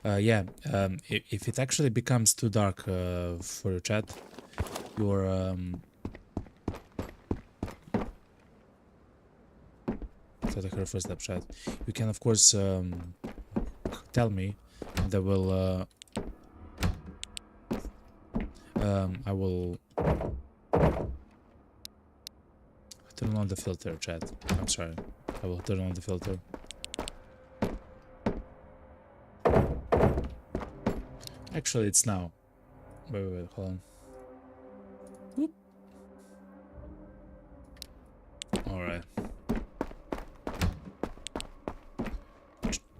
Yeah, if it actually becomes too dark for your chat, your I heard first step, chat. You can, of course, tell me, and I will I will turn on the filter, chat. I'm sorry. I will turn on the filter. Actually, it's now. Wait, hold on. Whoop. All right.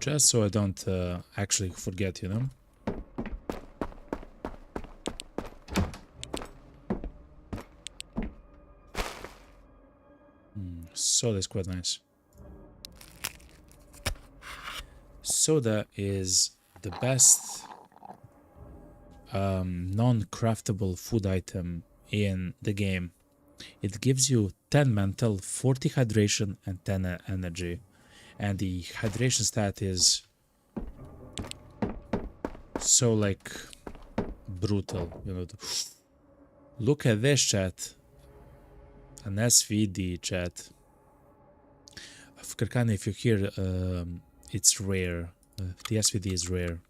Just so I don't actually forget, you know. Soda is quite nice. Soda is the best non-craftable food item in the game. It gives you 10 mental, 40 hydration, and 10 energy. And the hydration stat is so, like, brutal, you know. Look at this, chat. An SVD, chat. Karkani, if you hear, it's rare. The SVD is rare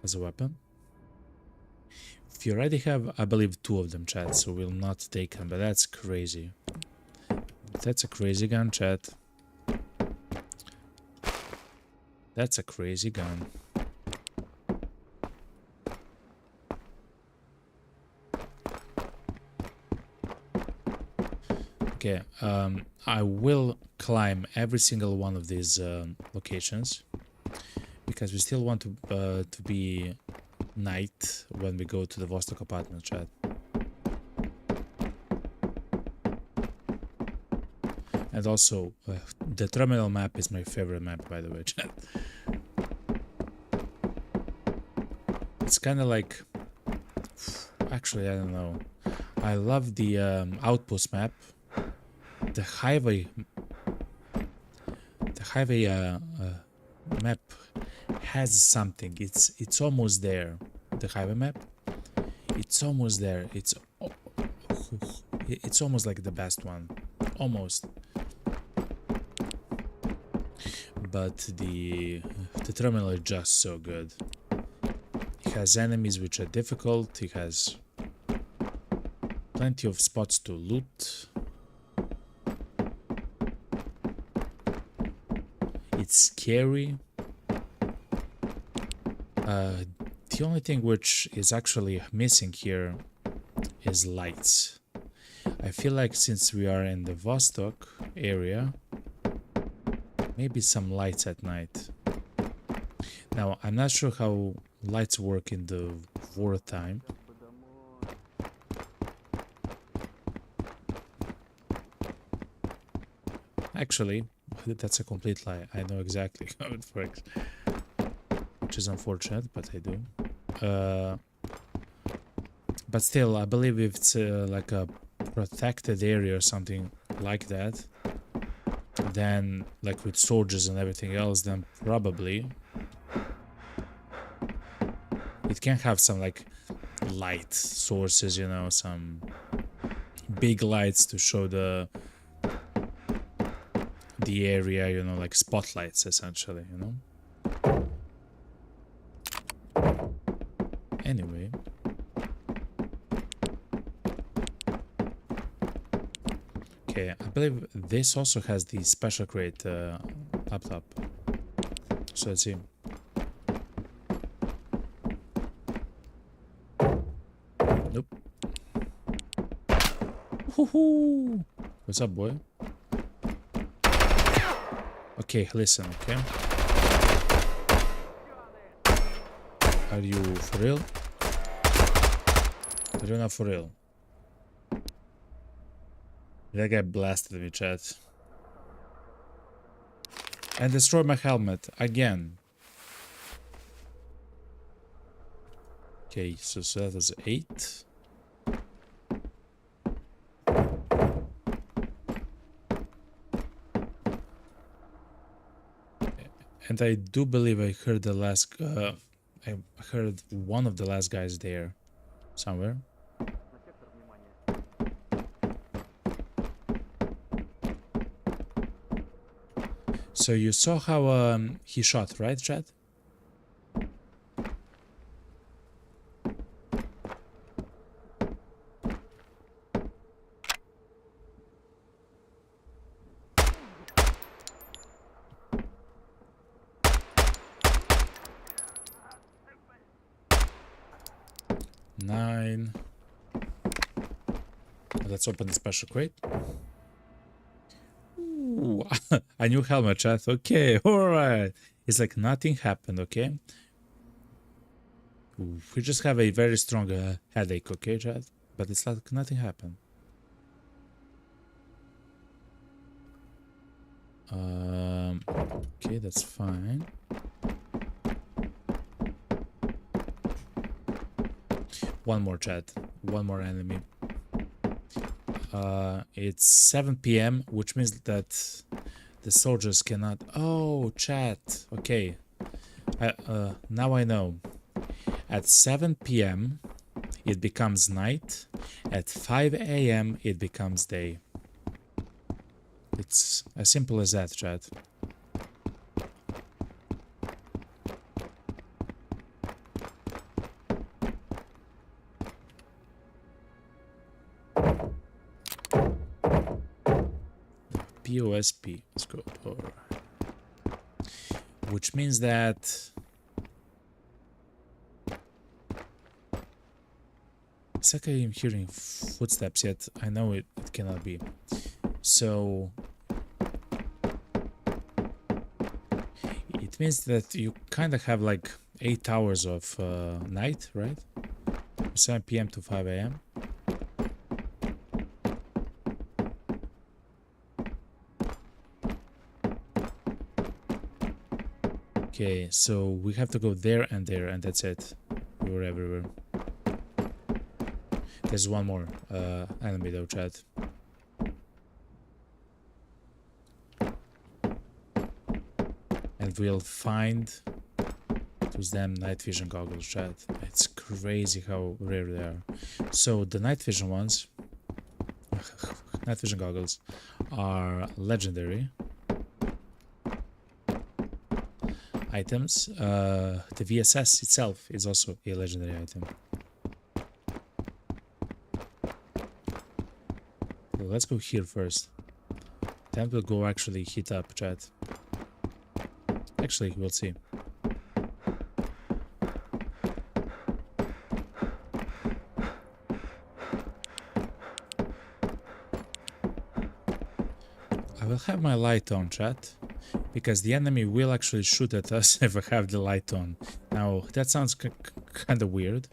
as a weapon. If you already have, I believe, 2 of them, chat, so we'll not take them, but that's crazy. That's a crazy gun, chat. That's a crazy gun. Okay, I will climb every single one of these locations because we still want to be night when we go to the Vostok apartment, chat. And also, the terminal map is my favorite map, by the way, chat. It's kind of like... Actually, I don't know. I love the outpost map. The highway map has something. It's almost there. The highway map. It's almost there. It's almost like the best one. Almost. But the terminal is just so good. It has enemies which are difficult. It has plenty of spots to loot. It's scary. The only thing which is actually missing here is lights. I feel like since we are in the Vostok area, maybe some lights at night. Now, I'm not sure how lights work in the wartime. Actually, that's a complete lie. I know exactly how it works. Which is unfortunate, but I do. But still, I believe if it's like a protected area or something like that, then like with soldiers and everything else, then probably it can have some like light sources, you know, some big lights to show the area, you know, like spotlights essentially, you know. Anyway, okay, I believe this also has the special crate up top. So let's see. Nope. Woohoo! What's up, boy? Okay, listen, okay? Are you for real? Are you not for real? That guy blasted me, chat. And destroyed my helmet again. Okay, so that was 8. And I do believe I heard the last... I heard one of the last guys there. Somewhere. So you saw how he shot, right, chat? Nine. Let's open the special crate. Ooh, a new helmet, chat. Okay, alright. It's like nothing happened, okay? Ooh, we just have a very strong headache, okay, chat? But it's like nothing happened. Okay, that's fine. One more, chat. One more enemy. It's 7 p.m., which means that the soldiers cannot... Oh, chat. Okay. Now I know. At 7 p.m. it becomes night. At 5 a.m. it becomes day. It's as simple as that, chat. POSP, let's go. Which means that it's like I'm hearing footsteps, yet I know it cannot be. So it means that you kind of have like 8 hours of night, right? 7 p.m. to 5 a.m. Okay, so we have to go there, and that's it. We're everywhere. There's one more enemy though, chat. And we'll find those damn night vision goggles, chat. It's crazy how rare they are. So the night vision ones, night vision goggles, are legendary items. The VSS itself is also a legendary item. So let's go here first. Then we'll go actually hit up, chat. Actually, we'll see. I will have my light on, chat, because the enemy will actually shoot at us if I have the light on. Now, that sounds kind of weird,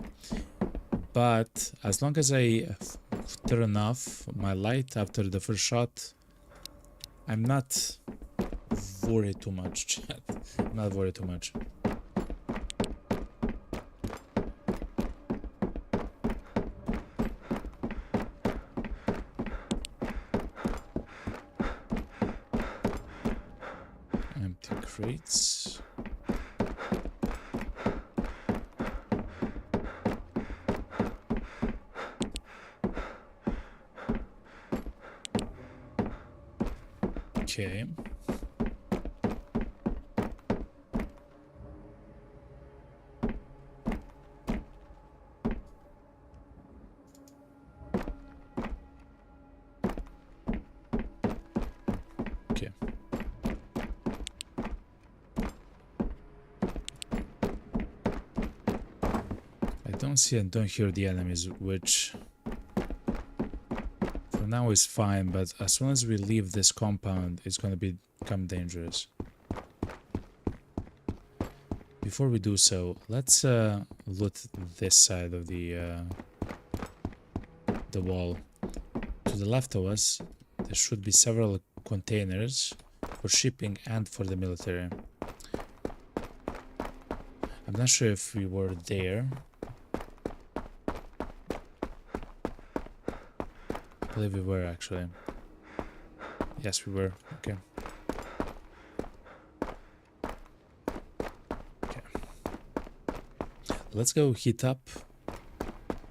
but as long as I turn off my light after the first shot, I'm not worried too much, chat. I'm not worried too much. Empty crates. Okay. Okay. I don't see and don't hear the enemies, which for now is fine, but as soon as we leave this compound, it's going to become dangerous. Before we do so, let's loot this side of the wall. To the left of us, there should be several containers for shipping and for the military. I'm not sure if we were there. I believe we were, actually. Yes, we were. Okay. Okay. Let's go heat up.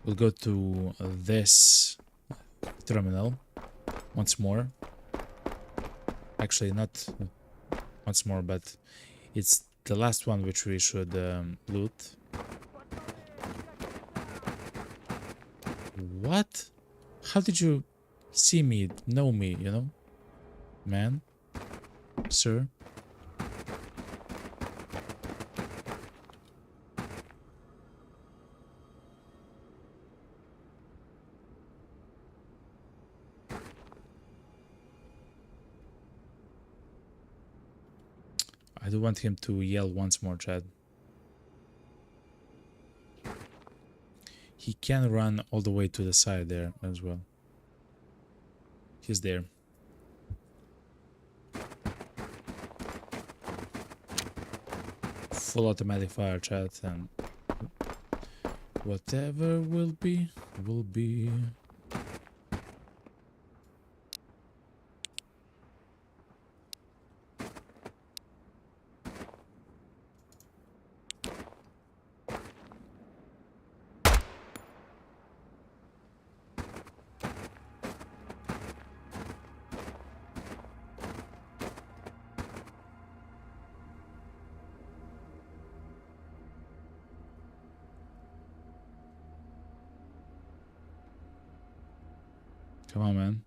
We'll go to this terminal once more. Actually, not once more, but it's the last one which we should loot. What? How did you see me, know me, you know? Man? Sir? I do want him to yell once more, Chad. He can run all the way to the side there as well. He's there. Full automatic fire, Chad, and whatever will be, will be. Come on, man.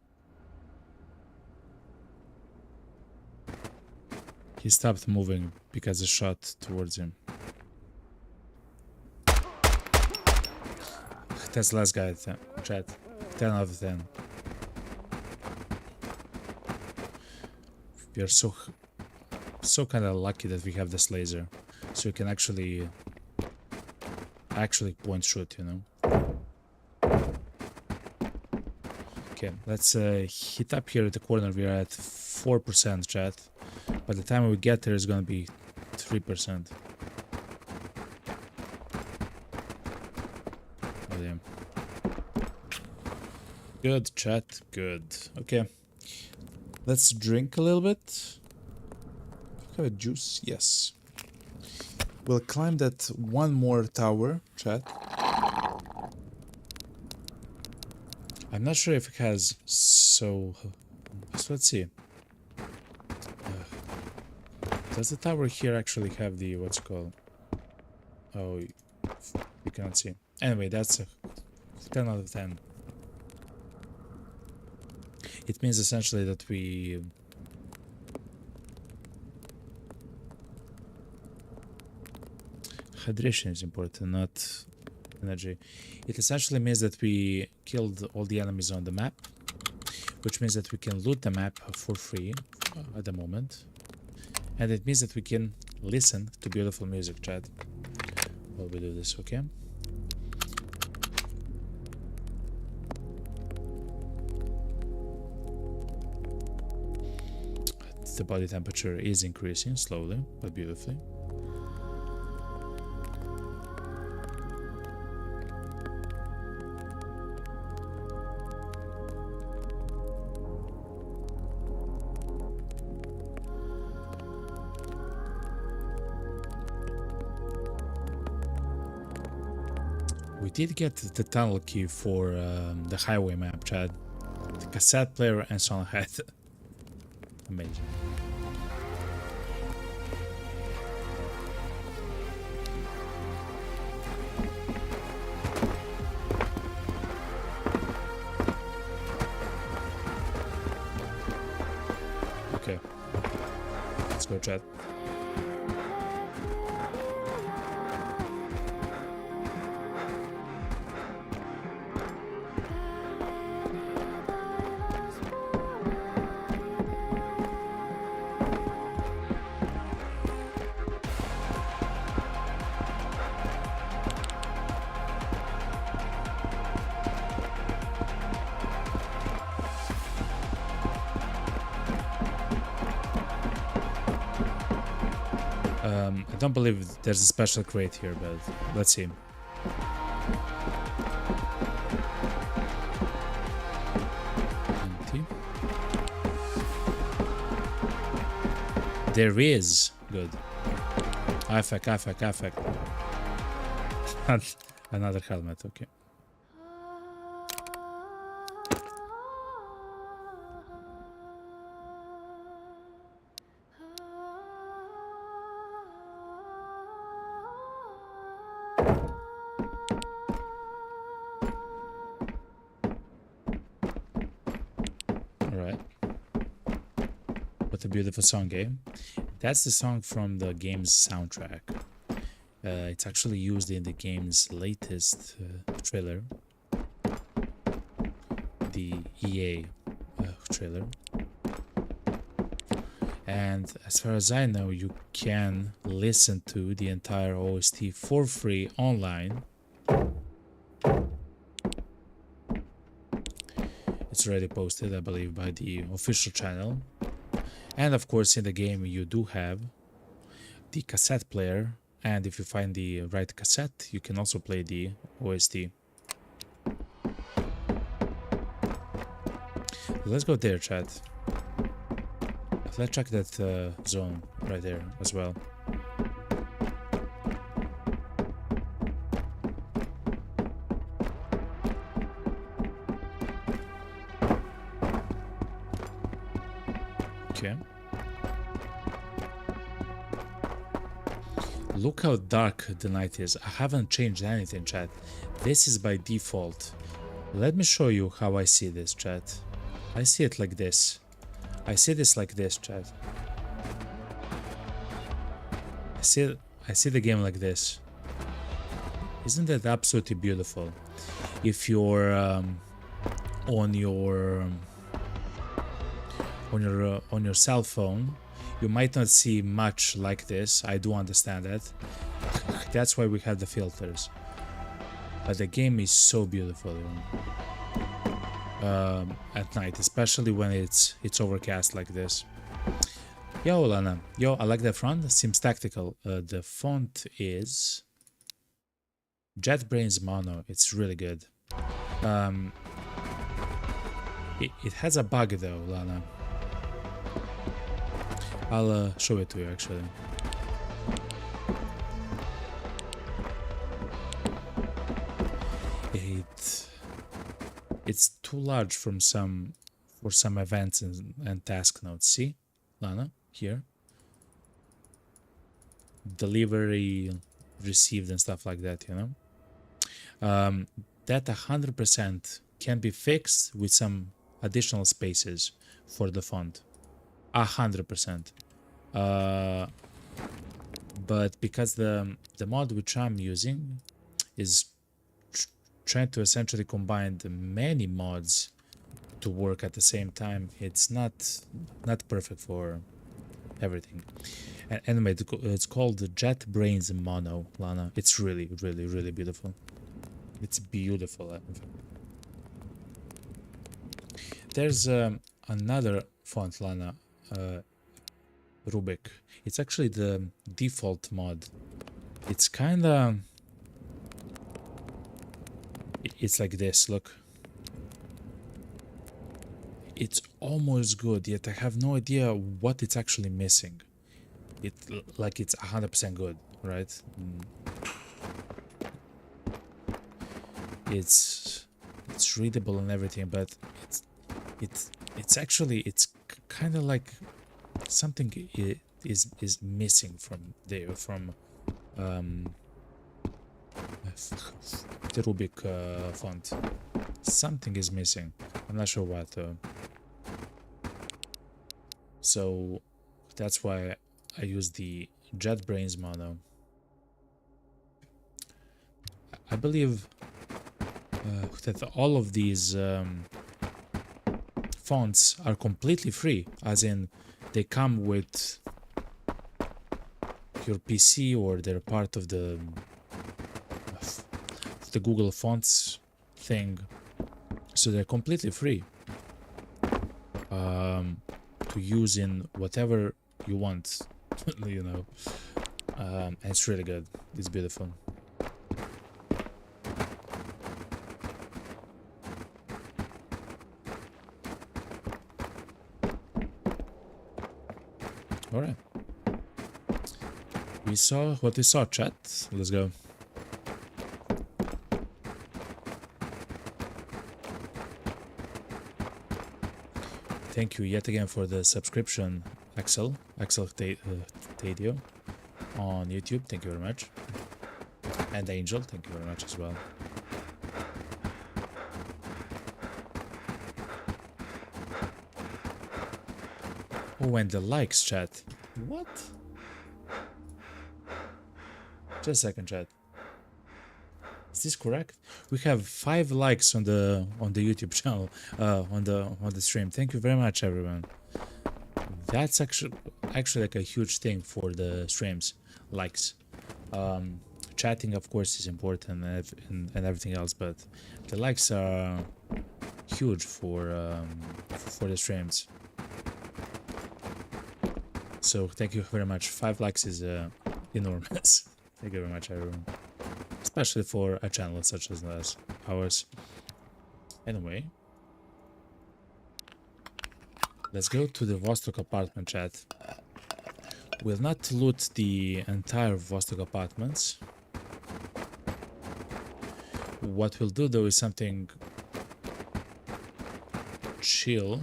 He stopped moving because I shot towards him. That's the last guy, chat. 10 out of 10. We are so kind of lucky that we have this laser, so we can actually point shoot, you know. Okay, let's hit up here at the corner. We are at 4%, chat. By the time we get there, it's gonna be 3%. Oh damn. Good, chat. Good. Okay. Let's drink a little bit. Have a juice? Yes. We'll climb that one more tower, chat. I'm not sure if it has, so let's see. Does the tower here actually have the, what's it called? Oh, you cannot see. Anyway, that's a 10 out of 10. It means essentially that we... Hydration is important, not energy. It essentially means that we killed all the enemies on the map, which means that we can loot the map for free at the moment. And it means that we can listen to beautiful music, chat, while we do this, okay? The body temperature is increasing slowly but beautifully. We did get the tunnel key for the highway map, Chad. The cassette player and song hat. Amazing. Okay. Let's go, Chad. I don't believe there's a special crate here, but let's see. Empty. There is. Good. IFAC. Another helmet, okay. What a beautiful song, eh? That's the song from the game's soundtrack. It's actually used in the game's latest trailer, the EA trailer. And as far as I know, you can listen to the entire OST for free online. It's already posted, I believe, by the official channel. And of course, in the game, you do have the cassette player. And if you find the right cassette, you can also play the OST. Let's go there, chat. Let's check that zone right there as well. Okay. Look how dark the night is. I haven't changed anything, chat. This is by default. Let me show you how I see this, chat. I see it like this. I see this like this, chat. I see the game like this. Isn't that absolutely beautiful? If you're on your on your cell phone, you might not see much like this. I do understand that. That's why we have the filters. But the game is so beautiful, at night, especially when it's overcast like this. Yo, Lana. Yo, I like the font. Seems tactical. The font is JetBrains Mono. It's really good. It has a bug though, Lana. I'll show it to you actually. It's too large for some events and task nodes. See, Lana, here. Delivery received and stuff like that, you know. That 100% can be fixed with some additional spaces for the font. 100%. But because the mod which I'm using is trying to essentially combine the many mods to work at the same time, it's not perfect for everything. And anyway, it's called the JetBrains Mono, Lana. It's really beautiful. It's beautiful. There's another font, Lana, Rubik. It's actually the default mod. It's kinda... It's like this, look. It's almost good, yet I have no idea what it's actually missing. It's 100% good, right? It's readable and everything, but it's actually kind of like something is missing from there, from the Rubik font. Something is missing. I'm not sure what. So that's why I use the JetBrains Mono. I believe that all of these fonts are completely free, as in they come with your PC or they're part of the Google Fonts thing, so they're completely free to use in whatever you want, you know. And it's really good. It's beautiful. All right. We saw what we saw, chat. Let's go. Thank you yet again for the subscription, Axel Tadio on YouTube. Thank you very much. And Angel, thank you very much as well. Oh, and the likes, chat. What? Just a second, chat. Is this correct? We have 5 likes on the YouTube channel, on the stream. Thank you very much, everyone. That's actually like a huge thing for the streams, likes. Chatting, of course, is important and everything else, but the likes are huge for the streams. So thank you very much. 5 likes is enormous. Thank you very much, everyone. Especially for a channel such as ours. Anyway, let's go to the Vostok apartment, chat. We'll not loot the entire Vostok apartments. What we'll do though is something chill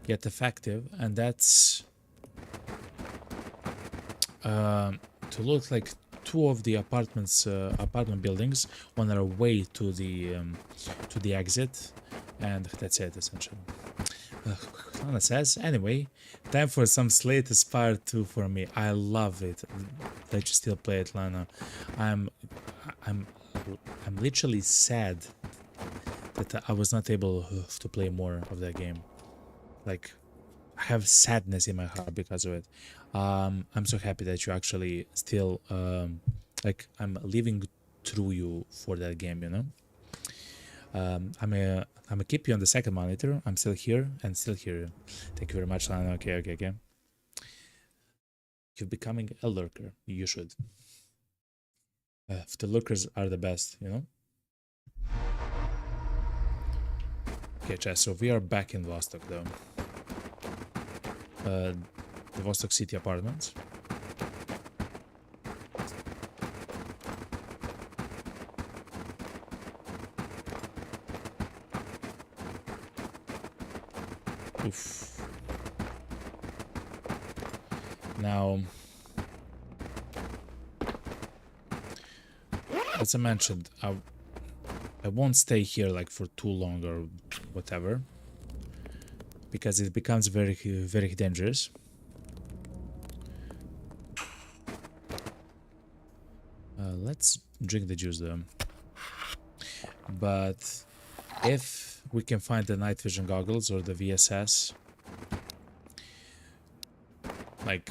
yet effective, and that's to loot like 2 of the apartment buildings on our way to the exit, and that's it essentially. Lana says, anyway, time for some Slate Aspire 2 for me. I love it. Let you still play it, Lana. I'm literally sad that I was not able to play more of that game. Like, I have sadness in my heart because of it. I'm so happy that you actually still like I'm living through you for that game, you know. I'm gonna keep you on the second monitor. I'm still here and still here. Thank you very much, Lana. Okay. You're becoming a lurker. You should. The lurkers are the best, you know. Okay, chat. So we are back in Vostok, though. The Vostok City apartments. Oof. Now, as I mentioned, I won't stay here like for too long or whatever, because it becomes very dangerous. Let's drink the juice though. But if we can find the night vision goggles or the VSS, like,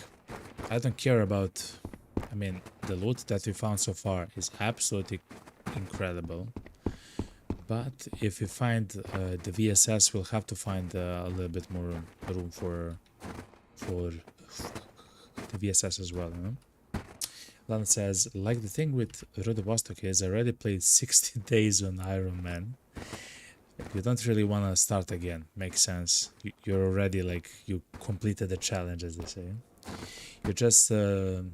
I don't care about, I mean, the loot that we found so far is absolutely incredible. But if we find the VSS, we'll have to find a little bit more room for the VSS as well, you know? Lana says, like the thing with Vostok is I already played 60 days on Iron Man. You don't really want to start again. Makes sense. You're already like, you completed the challenge, as they say. You're just doing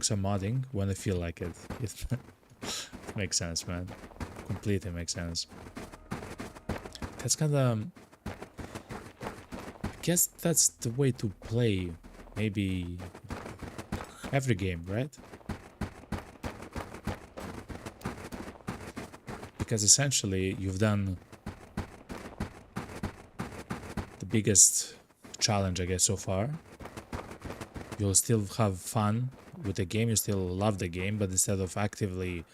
some modding when I feel like it. It makes sense, man. Completely makes sense. That's kind of, I guess that's the way to play maybe every game, right? Because essentially you've done the biggest challenge, I guess, so far. You'll still have fun with the game, you still love the game, but instead of actively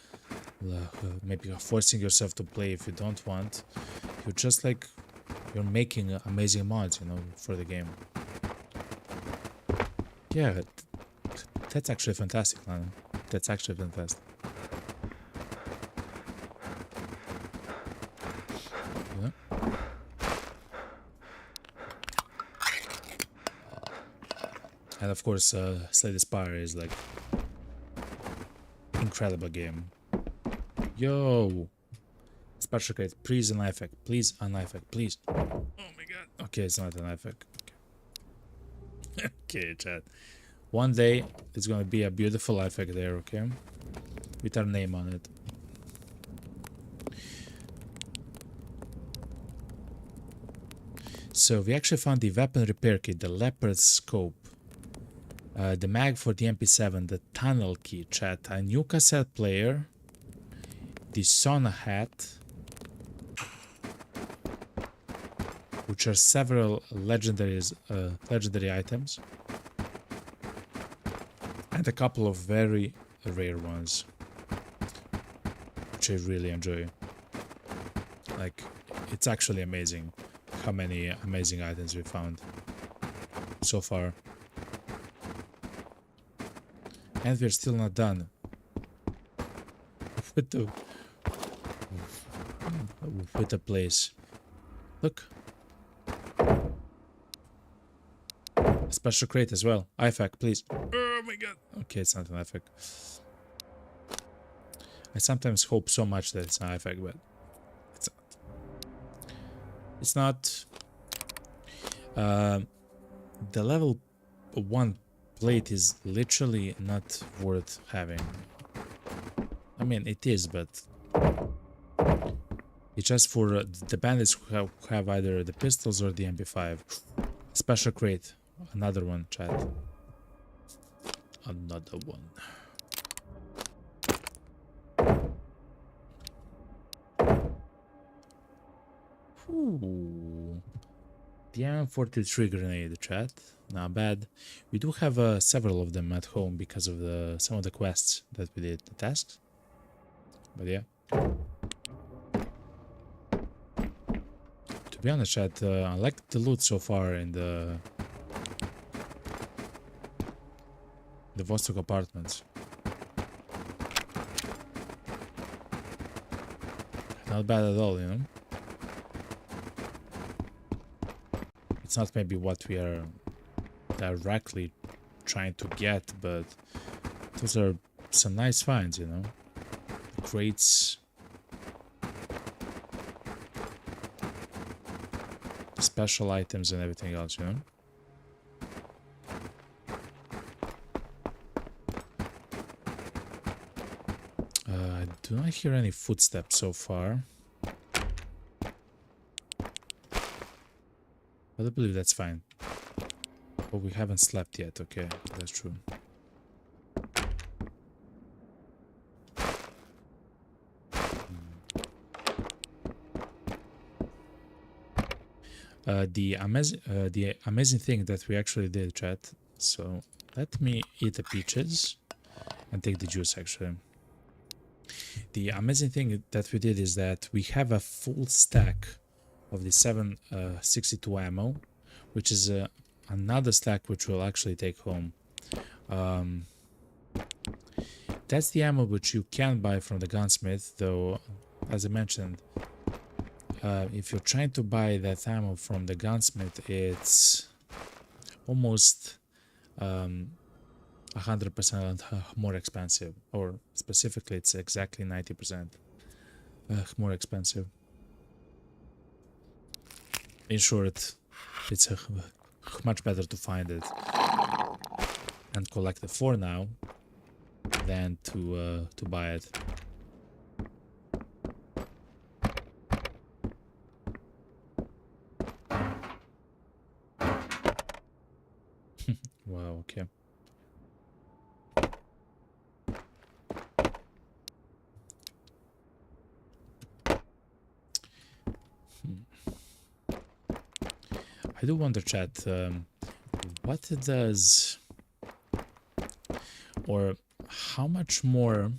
maybe forcing yourself to play if you don't want, you're just like, you're making amazing mods, you know, for the game. Yeah, that's actually fantastic, man. That's actually fantastic. Yeah. And of course, Slay the Spire is like incredible game. Yo, special case, please an effect, please an effect, please. Oh my god. Okay, it's not an effect. Okay, okay, chat. One day it's gonna be a beautiful effect there, okay? With our name on it. So we actually found the weapon repair kit, the leopard scope, the mag for the MP7, the tunnel key, chat, a new cassette player, the sauna hat, which are several legendary items, and a couple of very rare ones, which I really enjoy. Like, it's actually amazing how many amazing items we found so far. And we're still not done with the place. Look. A special crate as well. IFAC, please. Oh my god. Okay, it's not an IFAC. I sometimes hope so much that it's an IFAC, but it's not. It's not. The level 1 plate is literally not worth having. I mean, it is, but it's just for the bandits who have either the pistols or the MP5. Special crate. Another one, chat. Another one. Ooh. The M43 grenade, chat. Not bad. We do have several of them at home because of some of the quests that we did, the tasks. But yeah. be honest, chat, I like the loot so far in the Vostok apartments. Not bad at all, you know. It's not maybe what we are directly trying to get, but those are some nice finds, you know. Crates, special items, and everything else, you know. I do not hear any footsteps so far, but I believe that's fine. But we haven't slept yet. Okay, that's true. The amazing thing that we actually did, chat. So let me eat the peaches and take the juice. Actually, the amazing thing that we did is that we have a full stack of the 762 ammo, which is another stack which we'll actually take home. That's the ammo which you can buy from the gunsmith, though, as I mentioned, if you're trying to buy that ammo from the gunsmith, it's almost 100% more expensive, or specifically it's exactly 90% more expensive. In short, it's much better to find it and collect it for now than to buy it. Wow, okay. I do wonder, chat, what does, or how much more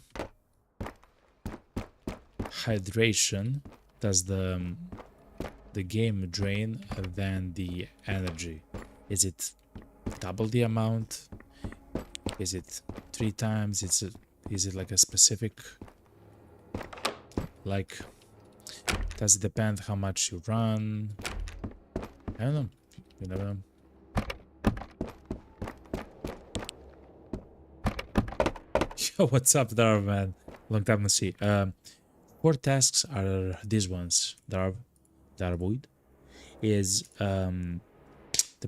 hydration does the game drain than the energy? Is it double the amount? Is it 3 times? Is it like a specific, like, does it depend how much you run? I don't know. You never know. Yo, what's up, Darv, man? Long time no see. 4 tasks are these ones, Darvoid. Is the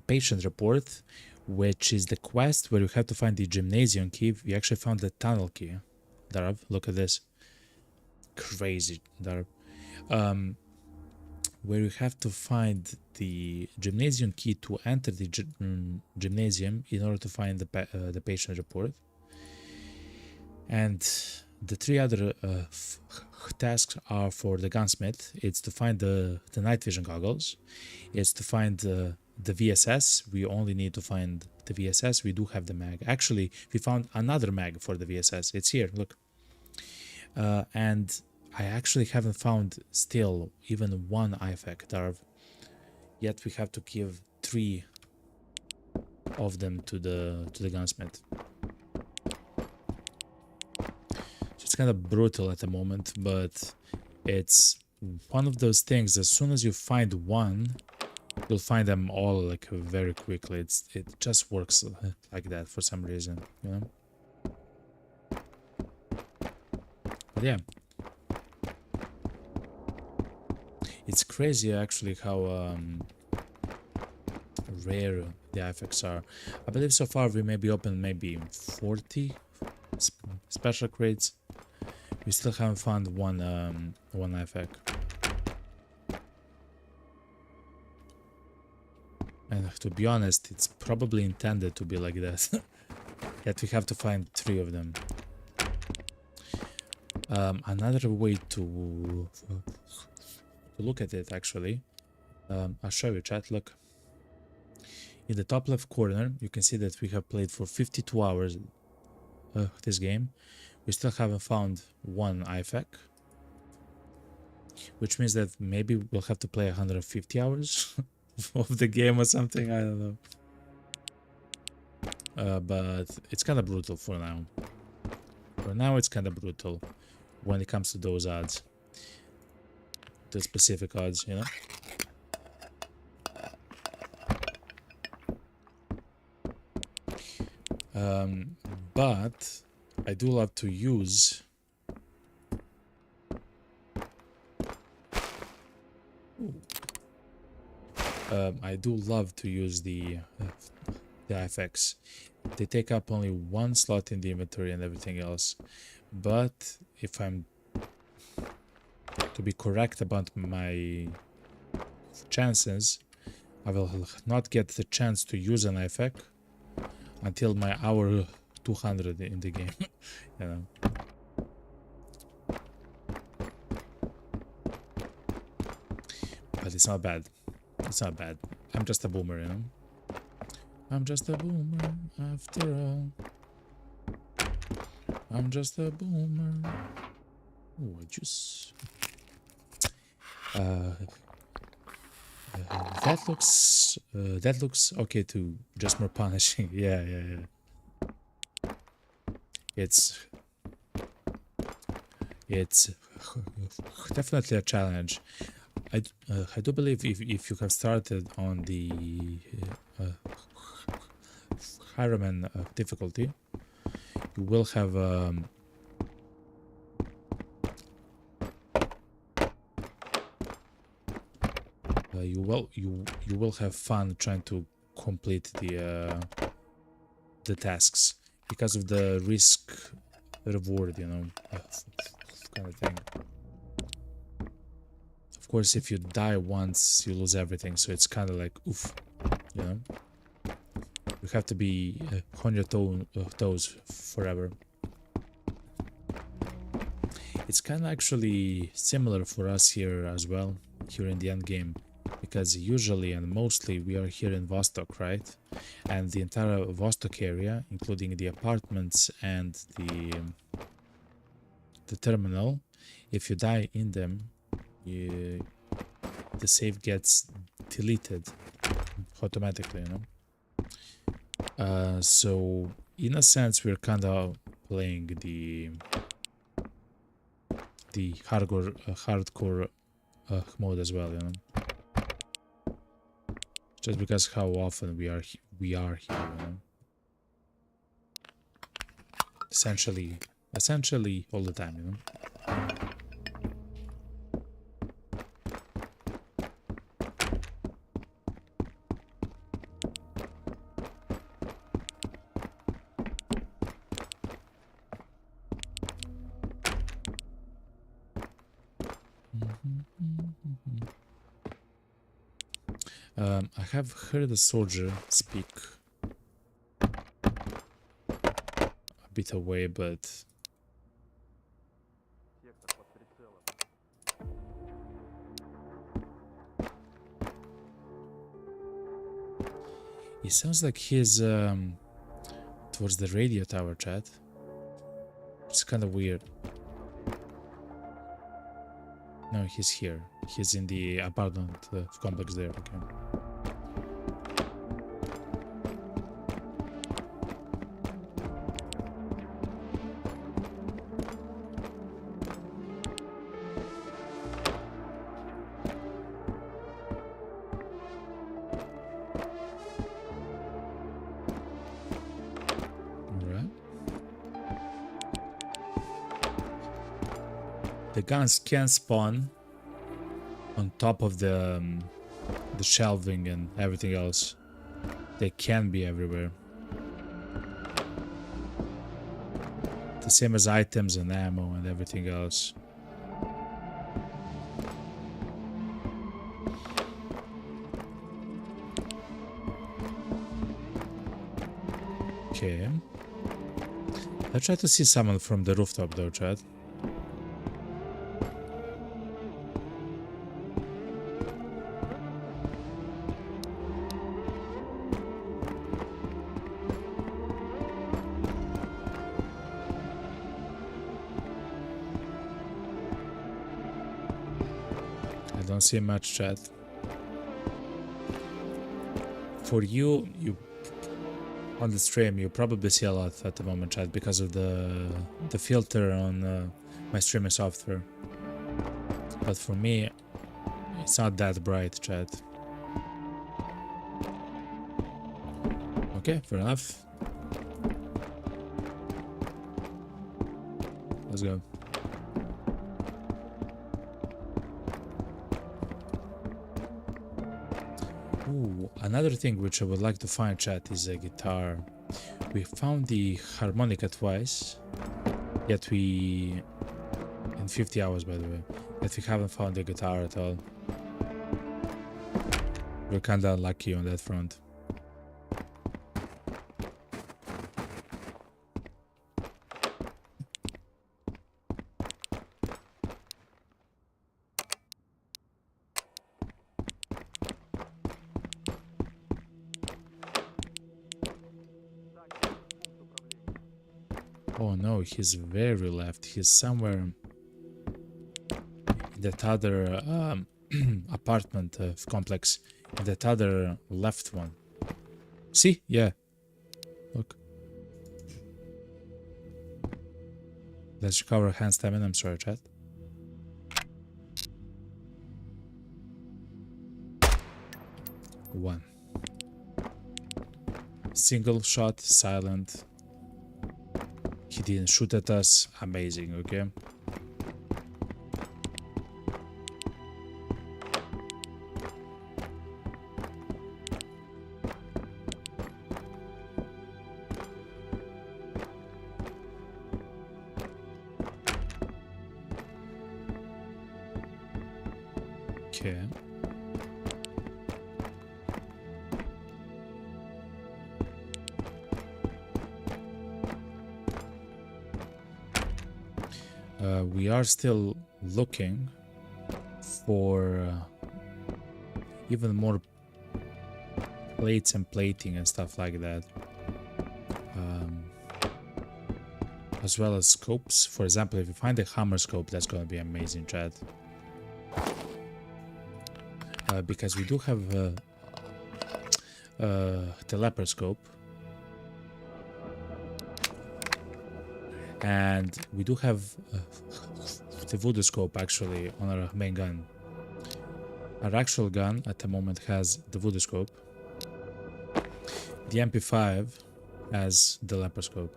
patient report, which is the quest where you have to find the gymnasium key. We actually found the tunnel key. Darv, look at this. Crazy, Darv. Where you have to find the gymnasium key to enter the gymnasium in order to find the patient report. And the 3 other tasks are for the gunsmith. It's to find the night vision goggles. It's to find the VSS. We only need to find the VSS. We do have the mag. Actually, we found another mag for the VSS. It's here, look. And I actually haven't found still even one IFAC, Darv. Yet we have to give 3 of them to the gunsmith. So it's kind of brutal at the moment, but it's one of those things. As soon as you find one, you'll find them all like very quickly. It just works like that for some reason, you know. But yeah. It's crazy actually how rare the IFACs are. I believe so far we maybe opened maybe 40 special crates. We still haven't found one IFAC. And to be honest, it's probably intended to be like that. Yet we have to find 3 of them. Another way to look at it, actually, I'll show you, chat. Look, in the top left corner you can see that we have played for 52 hours this game. We still haven't found one IFAC. which means that maybe we'll have to play 150 hours of the game or something. I don't know. But it's kind of brutal for now. For now, it's kind of brutal when it comes to those odds, the specific odds, you know. But I do love to use the FX. They take up only one slot in the inventory and everything else. But if I'm to be correct about my chances, I will not get the chance to use an IFAC until my hour 200 in the game. You know. But it's not bad. It's not bad. I'm just a boomer, you know. I'm just a boomer after all. I'm just a boomer. Oh, I just... that looks okay too. Just more punishing. Yeah. It's definitely a challenge. I do believe if you have started on the Highroman difficulty, you will have you will have fun trying to complete the tasks because of the risk reward, you know, kind of thing. Of course, if you die once, you lose everything, so it's kind of like oof, you know. You have to be on your toes forever. It's kind of actually similar for us here as well, here in the end game, because usually and mostly we are here in Vostok, right? And the entire Vostok area, including the apartments and the terminal, if you die in them, the save gets deleted automatically, you know. So in a sense, we're kind of playing the hardcore mode as well, you know. Just because how often we are here, you know. Essentially all the time, you know. I have heard a soldier speak a bit away, but it sounds like he's towards the radio tower, chat. It's kind of weird. No, he's here. He's in the apartment complex there. Okay. The guns can spawn on top of the shelving and everything else. They can be everywhere. The same as items and ammo and everything else. Okay. I try to see someone from the rooftop though, Chad. don't see much, chat. For you on the stream, you probably see a lot at the moment, chat, because of the filter on my streaming software. But for me, it's not that bright, chat. Okay, fair enough. Let's go. Ooh, another thing which I would like to find, chat, is a guitar. We found the harmonica twice, yet we... in 50 hours, by the way, yet we haven't found the guitar at all. We're kinda unlucky on that front. Oh no, he's very left. He's somewhere in that other apartment complex. In that other left one. See? Yeah. Look. Let's recover hand stamina. I'm sorry, chat. One. Single shot, silent. He didn't shoot at us. Amazing, okay? Okay. We are still looking for even more plates and plating and stuff like that, as well as scopes. For example, if you find a hammer scope, that's going to be amazing, chat. Because we do have the leopard scope, and we do have the voodoo scope actually on our main gun. Our actual gun at the moment has the voodoo scope. The MP5 has the leopard scope.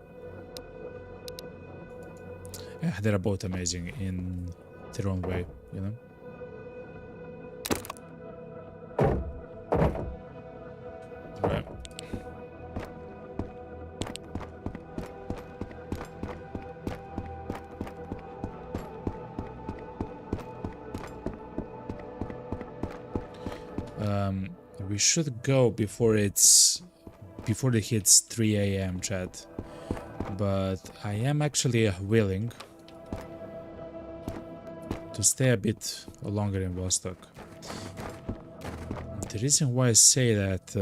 Yeah, they're both amazing in their own way, you know. Right. We should go before it hits 3 AM, chat. But I am actually willing to stay a bit longer in Vostok. The reason why I say that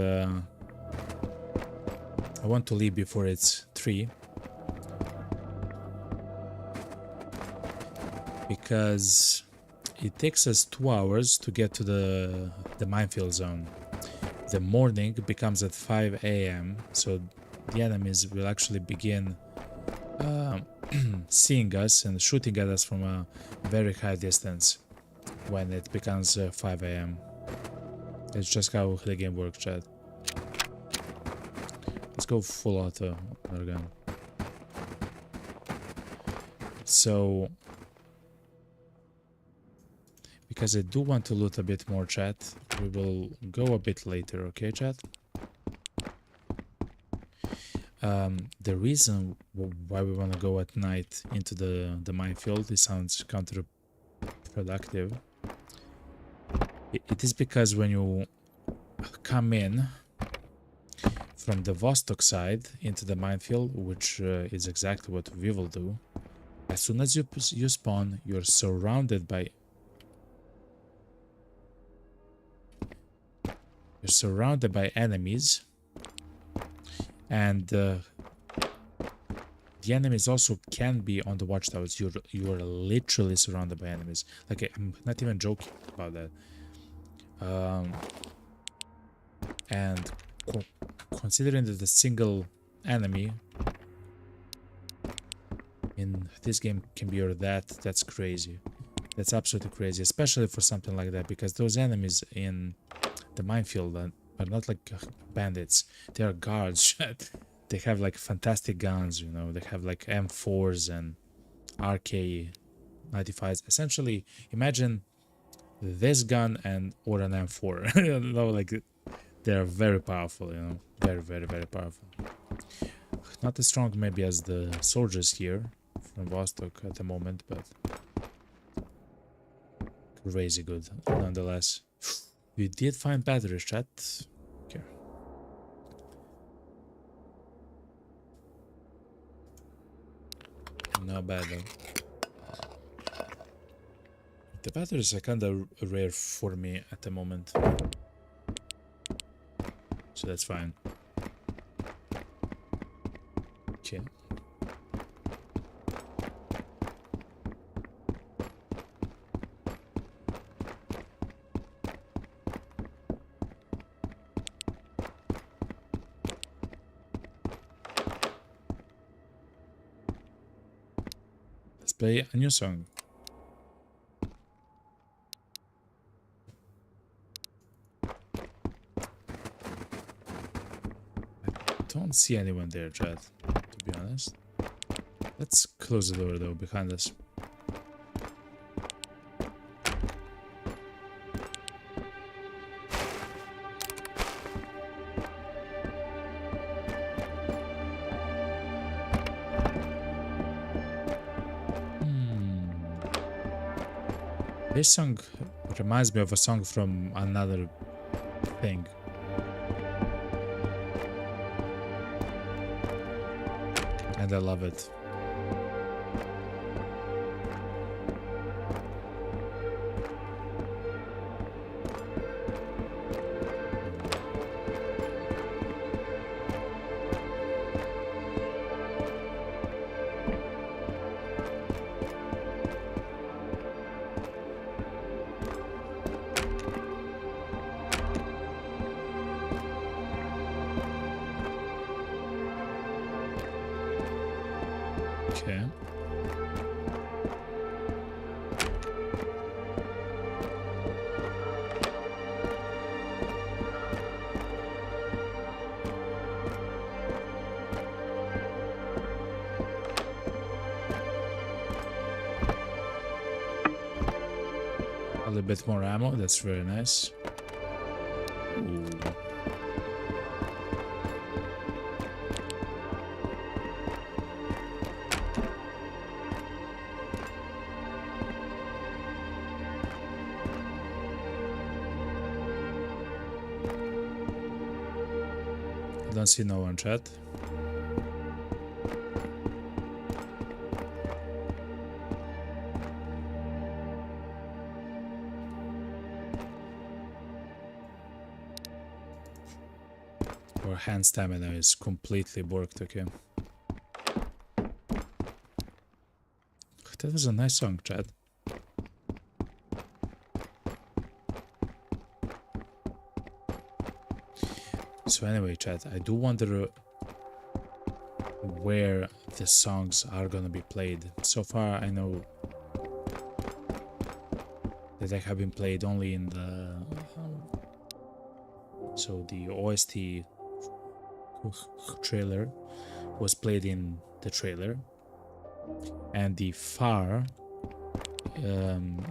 I want to leave before it's 3, because it takes us 2 hours to get to the minefield zone. The morning becomes at 5 AM, so the enemies will actually begin seeing us and shooting at us from a very high distance when it becomes 5 AM. It's just how the game works, chat. Let's go full auto on our gun. So, because I do want to loot a bit more, chat, we will go a bit later, okay, chat? The reason why we want to go at night into the minefield, it sounds counterproductive. It is because when you come in from the Vostok side into the minefield, which is exactly what we will do, as soon as you spawn, you're surrounded by enemies, and the the enemies also can be on the watchtowers. You're literally surrounded by enemies. Like, I'm not even joking about that. And considering that the single enemy in this game can be your that's crazy. That's absolutely crazy, especially for something like that, because those enemies in the minefield are not like bandits. They are guards. They have like fantastic guns, you know. They have like M4s and RK95s. Essentially, imagine this gun or an M4. You know, like they are very powerful, you know. Very, very, very powerful. Not as strong maybe as the soldiers here from Vostok at the moment, but crazy good nonetheless. We did find batteries, chat. Okay. Not bad though. The batteries are kinda rare for me at the moment, so that's fine. Okay. Let's play a new song. I don't see anyone there, chat, to be honest. Let's close the door though behind us. This song reminds me of a song from another thing. And I love it. Okay. A little bit more ammo, that's very nice. Ooh. I don't see no one, chat. Our hand stamina is completely borked, okay. That was a nice song, chat. So anyway, chat, I do wonder where the songs are gonna be played. So far, I know that they have been played only in the... so the OST trailer was played in the trailer. And the FAR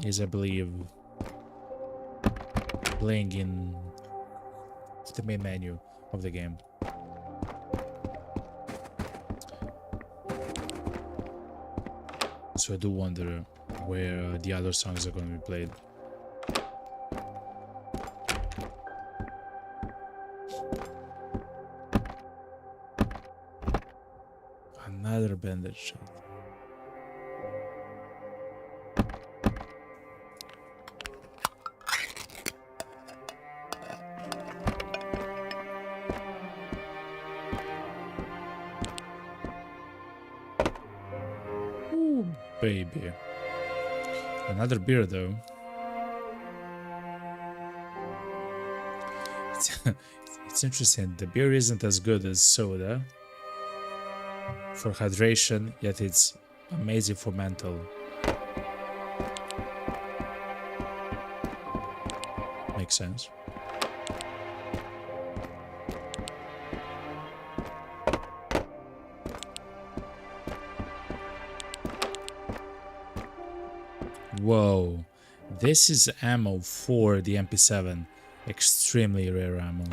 is, I believe, playing in the main menu of the game. So I do wonder where the other songs are going to be played. Another bandage. baby. Another beer, though. It's interesting. The beer isn't as good as soda for hydration, yet it's amazing for mental. Makes sense. Whoa, this is ammo for the MP7. Extremely rare ammo.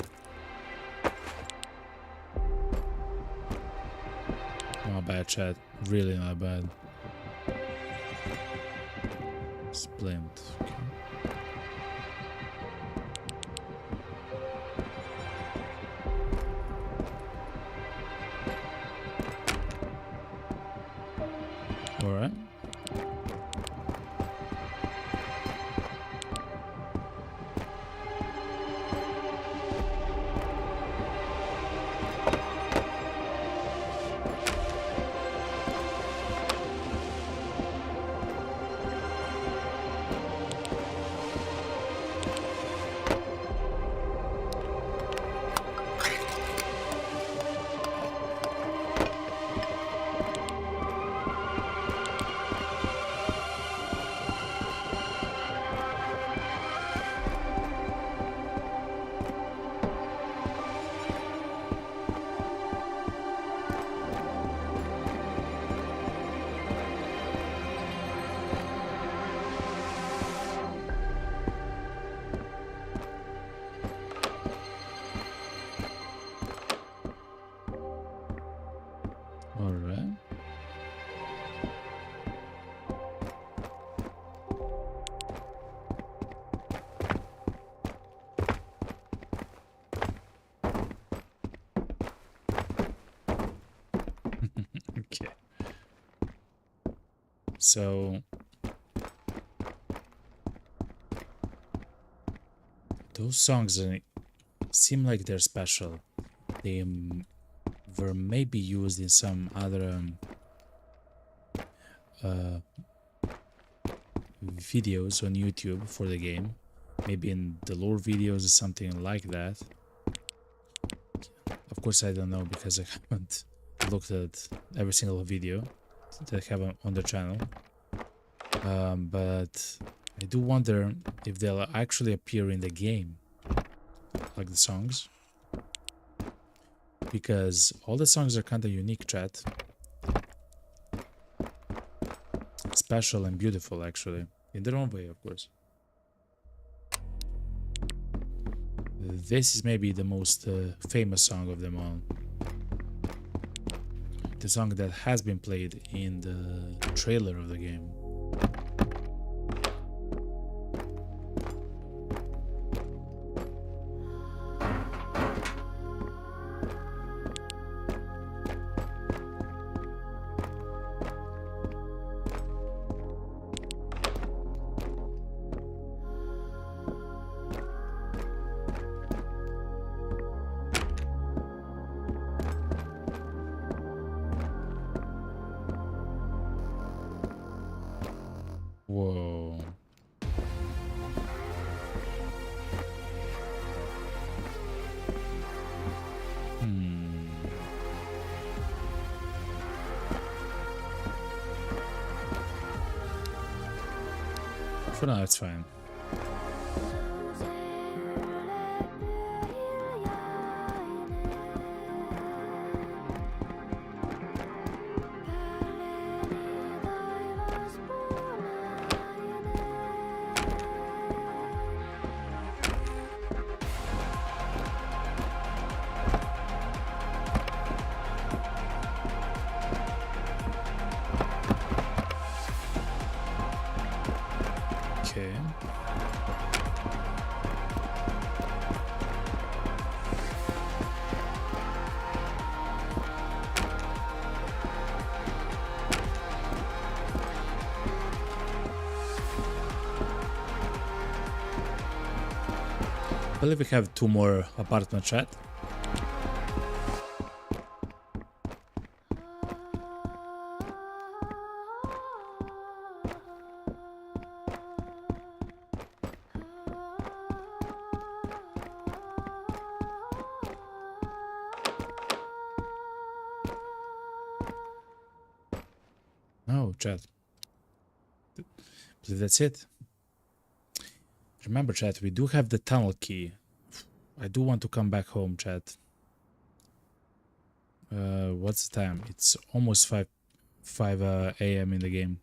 Not bad, chat. Really not bad. Splint. Okay. All right. Okay. So those songs seem like they're special. They were maybe used in some other videos on YouTube for the game. Maybe in the lore videos or something like that. Of course, I don't know because I haven't looked at every single video that I have on the channel. But I do wonder if they'll actually appear in the game, like the songs. Because all the songs are kind of unique, chat. Special and beautiful, actually. In their own way, of course. This is maybe the most famous song of them all. The song that has been played in the trailer of the game. Whoa. For now, it's fine. Okay. I believe we have 2 more apartment, chat. Oh, chat. I believe that's it. Remember, chat, we do have the tunnel key. I do want to come back home, chat. What's the time? It's almost 5 a.m. in the game.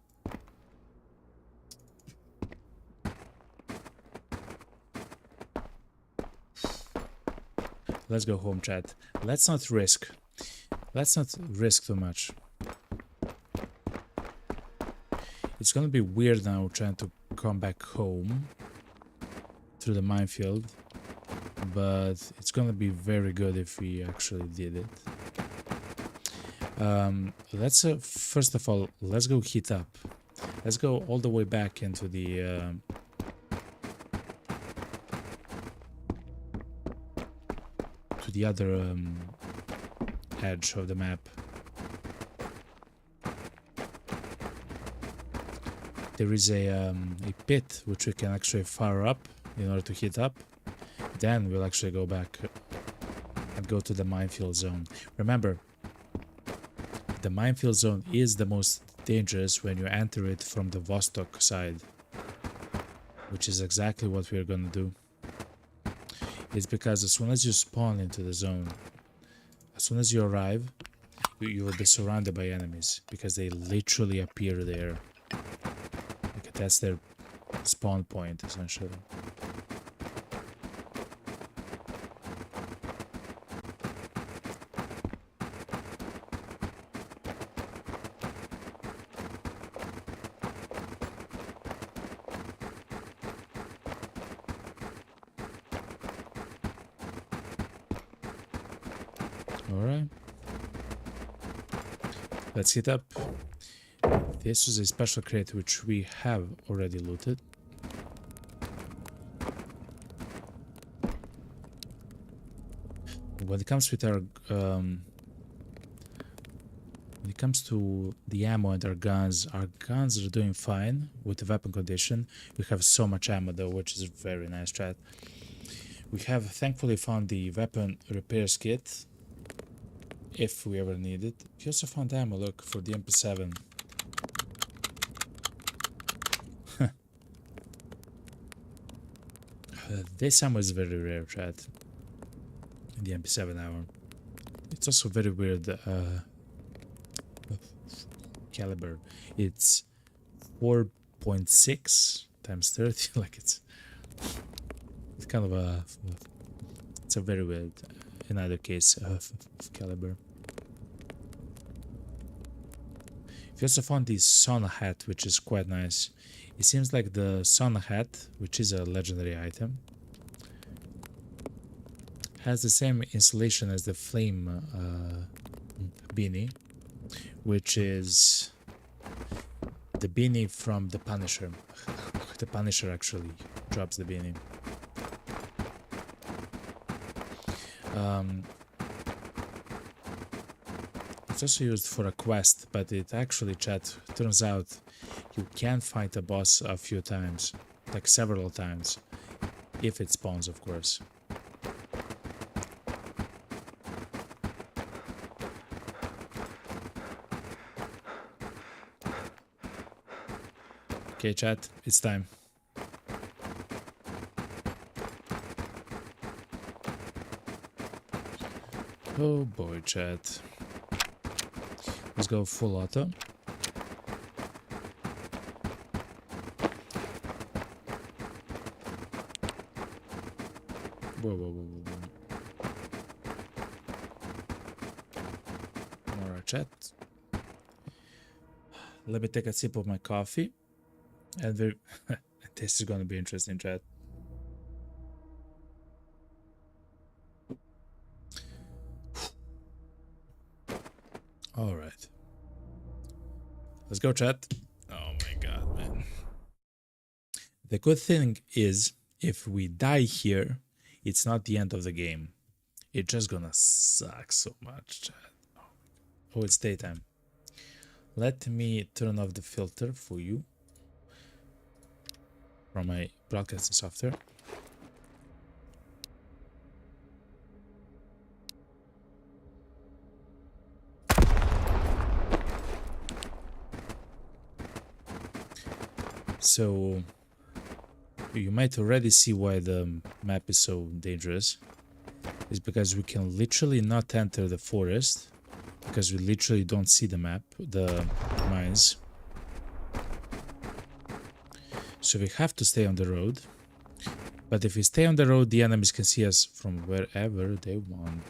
Let's go home, chat. Let's not risk. Let's not risk too much. It's gonna be weird now trying to come back home through the minefield, but it's gonna be very good if we actually did it. Let's first of all, let's go heat up. Let's go all the way back into the to the other edge of the map. There is a pit which we can actually fire up in order to heat up. Then we'll actually go back and go to the minefield zone. Remember, the minefield zone is the most dangerous when you enter it from the Vostok side, which is exactly what we're gonna do. It's because as soon as you spawn into the zone, as soon as you arrive, you will be surrounded by enemies because they literally appear there. Like that's their spawn point, essentially. Alright. Let's hit up. This is a special crate which we have already looted. When it comes with our when it comes to the ammo and our guns are doing fine with the weapon condition. We have so much ammo though, which is very nice, chat. We have thankfully found the weapon repairs kit if we ever need it. We also found ammo, look, for the MP7. This ammo is very rare, chat. The MP7 ammo. It's also very weird caliber. It's 4.6 times 30. Like it's kind of a. It's a very weird, in either case, caliber. We also found the sauna hat, which is quite nice. It seems like the sauna hat, which is a legendary item, has the same installation as the flame beanie, which is the beanie from the Punisher. The Punisher actually drops the beanie. It's also used for a quest, but it actually, chat, turns out you can fight a boss a few times, like several times, if it spawns, of course. Okay, chat, it's time. Oh boy, chat. Let's go full auto. Whoa, whoa, whoa, whoa, whoa. Alright, chat. Let me take a sip of my coffee. And this is gonna be interesting, chat. Alright. Let's go, chat. Oh my god, man. The good thing is, if we die here, it's not the end of the game. It's just gonna suck so much, chat. Oh, it's daytime. Let me turn off the filter for you from my broadcasting software. So you might already see why the map is so dangerous. It's because we can literally not enter the forest because we literally don't see the map, the mines. So we have to stay on the road. But if we stay on the road, the enemies can see us from wherever they want.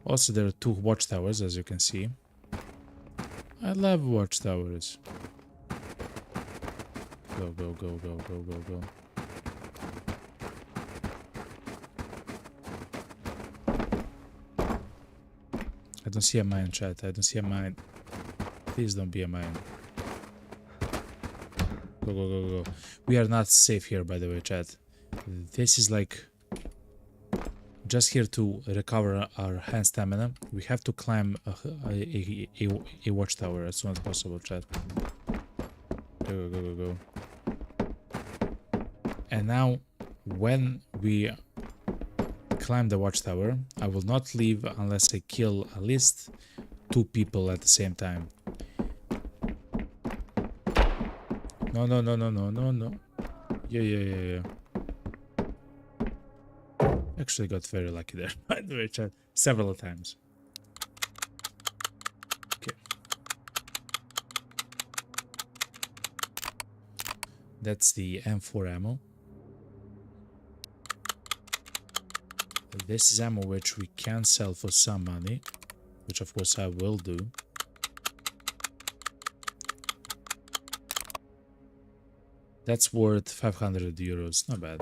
Also, there are 2 watchtowers, as you can see. I love watchtowers. Go, go, go, go, go, go, go. I don't see a mine, chat. I don't see a mine. Please don't be a mine. Go, go, go, go. We are not safe here, by the way, chat. This is like just here to recover our hand stamina. We have to climb a watchtower as soon as possible, chat. Go, go, go, go, go. And now, when we climb the watchtower, I will not leave unless I kill at least 2 people at the same time. No, no, no, no, no, no, no. Yeah. Actually got very lucky there, by the way, chat. Several times. Okay. That's the M4 ammo. This is ammo which we can sell for some money, which of course I will do. That's worth 500 euros, not bad.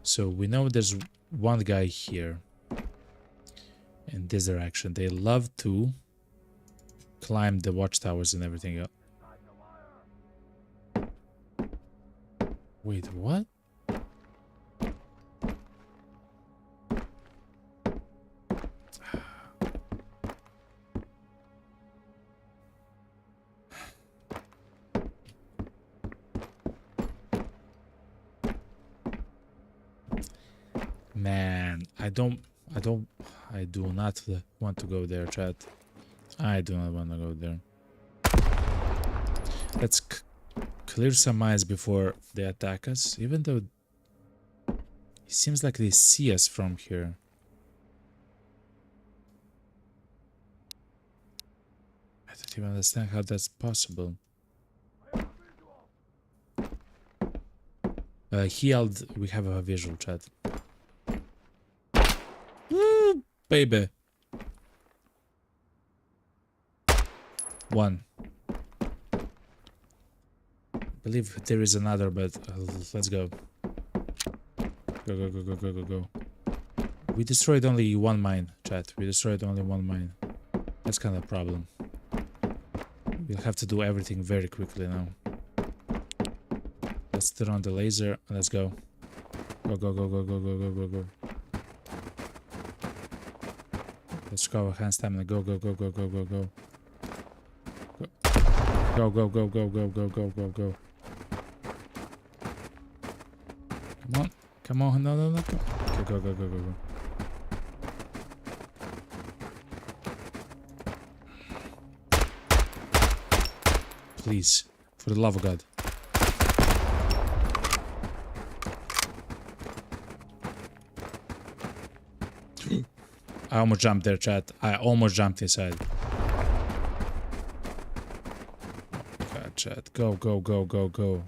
So we know there's one guy here in this direction. They love to climb the watchtowers and everything else. Wait, what? Man, I do not want to go there, chat. I do not want to go there. Let's clear some mines before they attack us, even though it seems like they see us from here. I don't even understand how that's possible. Healed, we have a visual, chat. Woo, baby. 1. I believe there is another, but let's go. Go. We destroyed only 1 mine, chat. We destroyed only 1 mine. That's kind of a problem. We'll have to do everything very quickly now. Let's turn on the laser. Let's go. Go. Let's go. Hand stamina. Go. Go. Come on. No. Go. Please, for the love of God. I almost jumped there, chat. I almost jumped inside. God, chat. Go. Go.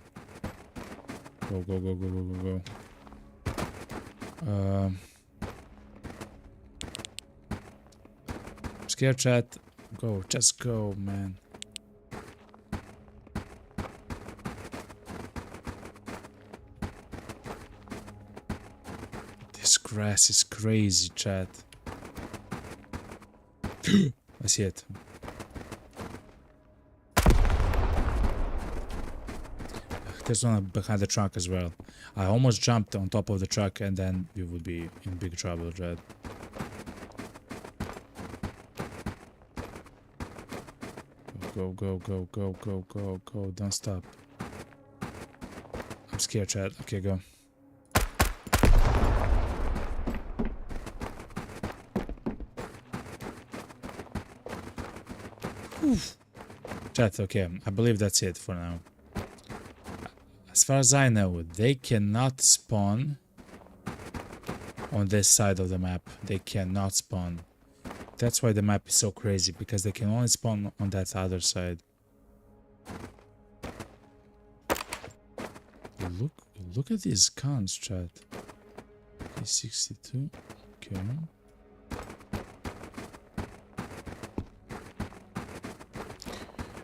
I'm scared, chat. Go. Just go, man. This grass is crazy, chat. I see it. There's one behind the truck as well. I almost jumped on top of the truck and then we would be in big trouble, right? Go. Don't stop. I'm scared, chat. Okay, go. Chat, okay, I believe that's it for now. As far as I know, they cannot spawn on this side of the map. They cannot spawn. That's why the map is so crazy, because they can only spawn on that other side. Look at these guns, chat. P62. Okay.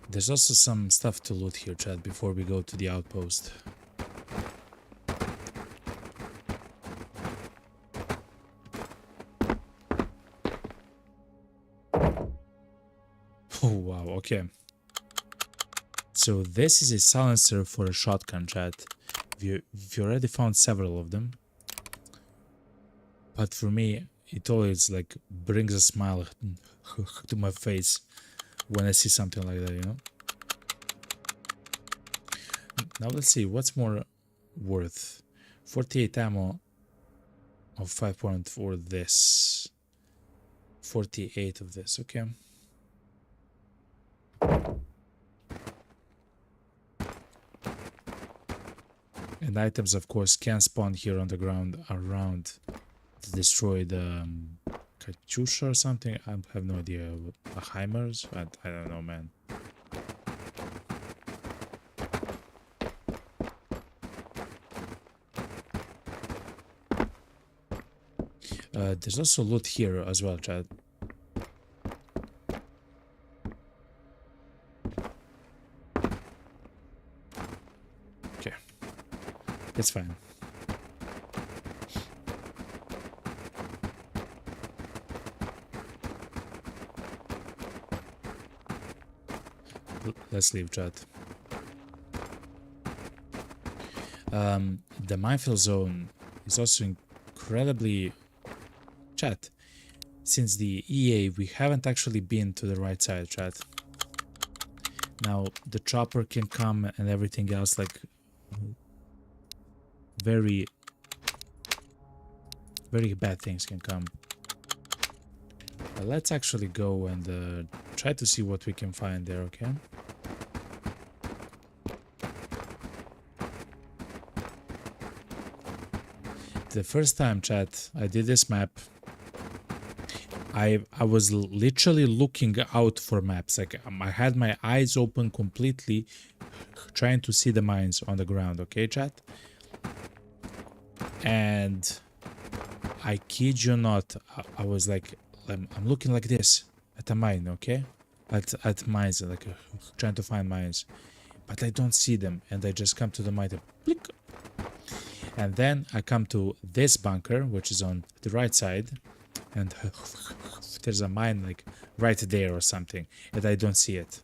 There's also some stuff to loot here, chat, before we go to the outpost. Oh, wow, okay. So this is a silencer for a shotgun, chat. We already found several of them. But for me, it always like brings a smile to my face when I see something like that, you know? Now let's see, what's more worth? 48 ammo of 5 point for this. 48 of this, okay. And items, of course, can spawn here on the ground around to destroy the Katyusha or something. I have no idea. The Heimers? I don't know, man. There's also loot here as well, chat. Okay. It's fine. Let's leave, chat. The minefield zone is also incredibly... Chat, since the EA, we haven't actually been to the right side, chat. Now, the chopper can come and everything else, like... Very bad things can come. But let's actually go and try to see what we can find there, okay? The first time, chat, I did this map, I was literally looking out for maps. Like, I had my eyes open completely, trying to see the mines on the ground, okay, chat? And I kid you not, I was like, I'm looking like this at a mine, okay? At mines, like trying to find mines, but I don't see them, and I just come to the mine, blick. And then I come to this bunker, which is on the right side, and there's a mine like right there or something, and I don't see it.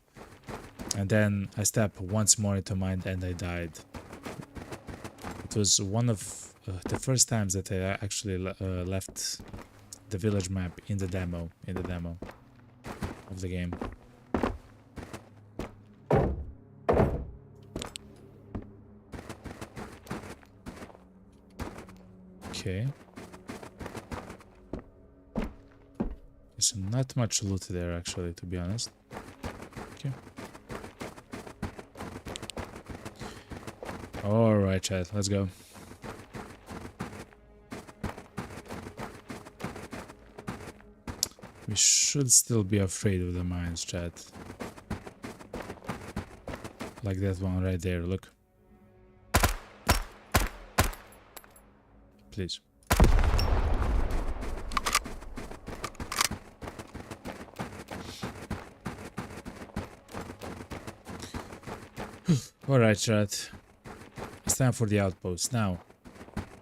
And then I step once more into mine, and I died. It was one of the first times that I actually left the village map in the demo of the game. Okay. There's not much loot there, actually, to be honest. Okay. Alright, chat, let's go. We should still be afraid of the mines, chat. Like that one right there, look. Please. Alright, chat. It's time for the outpost. Now,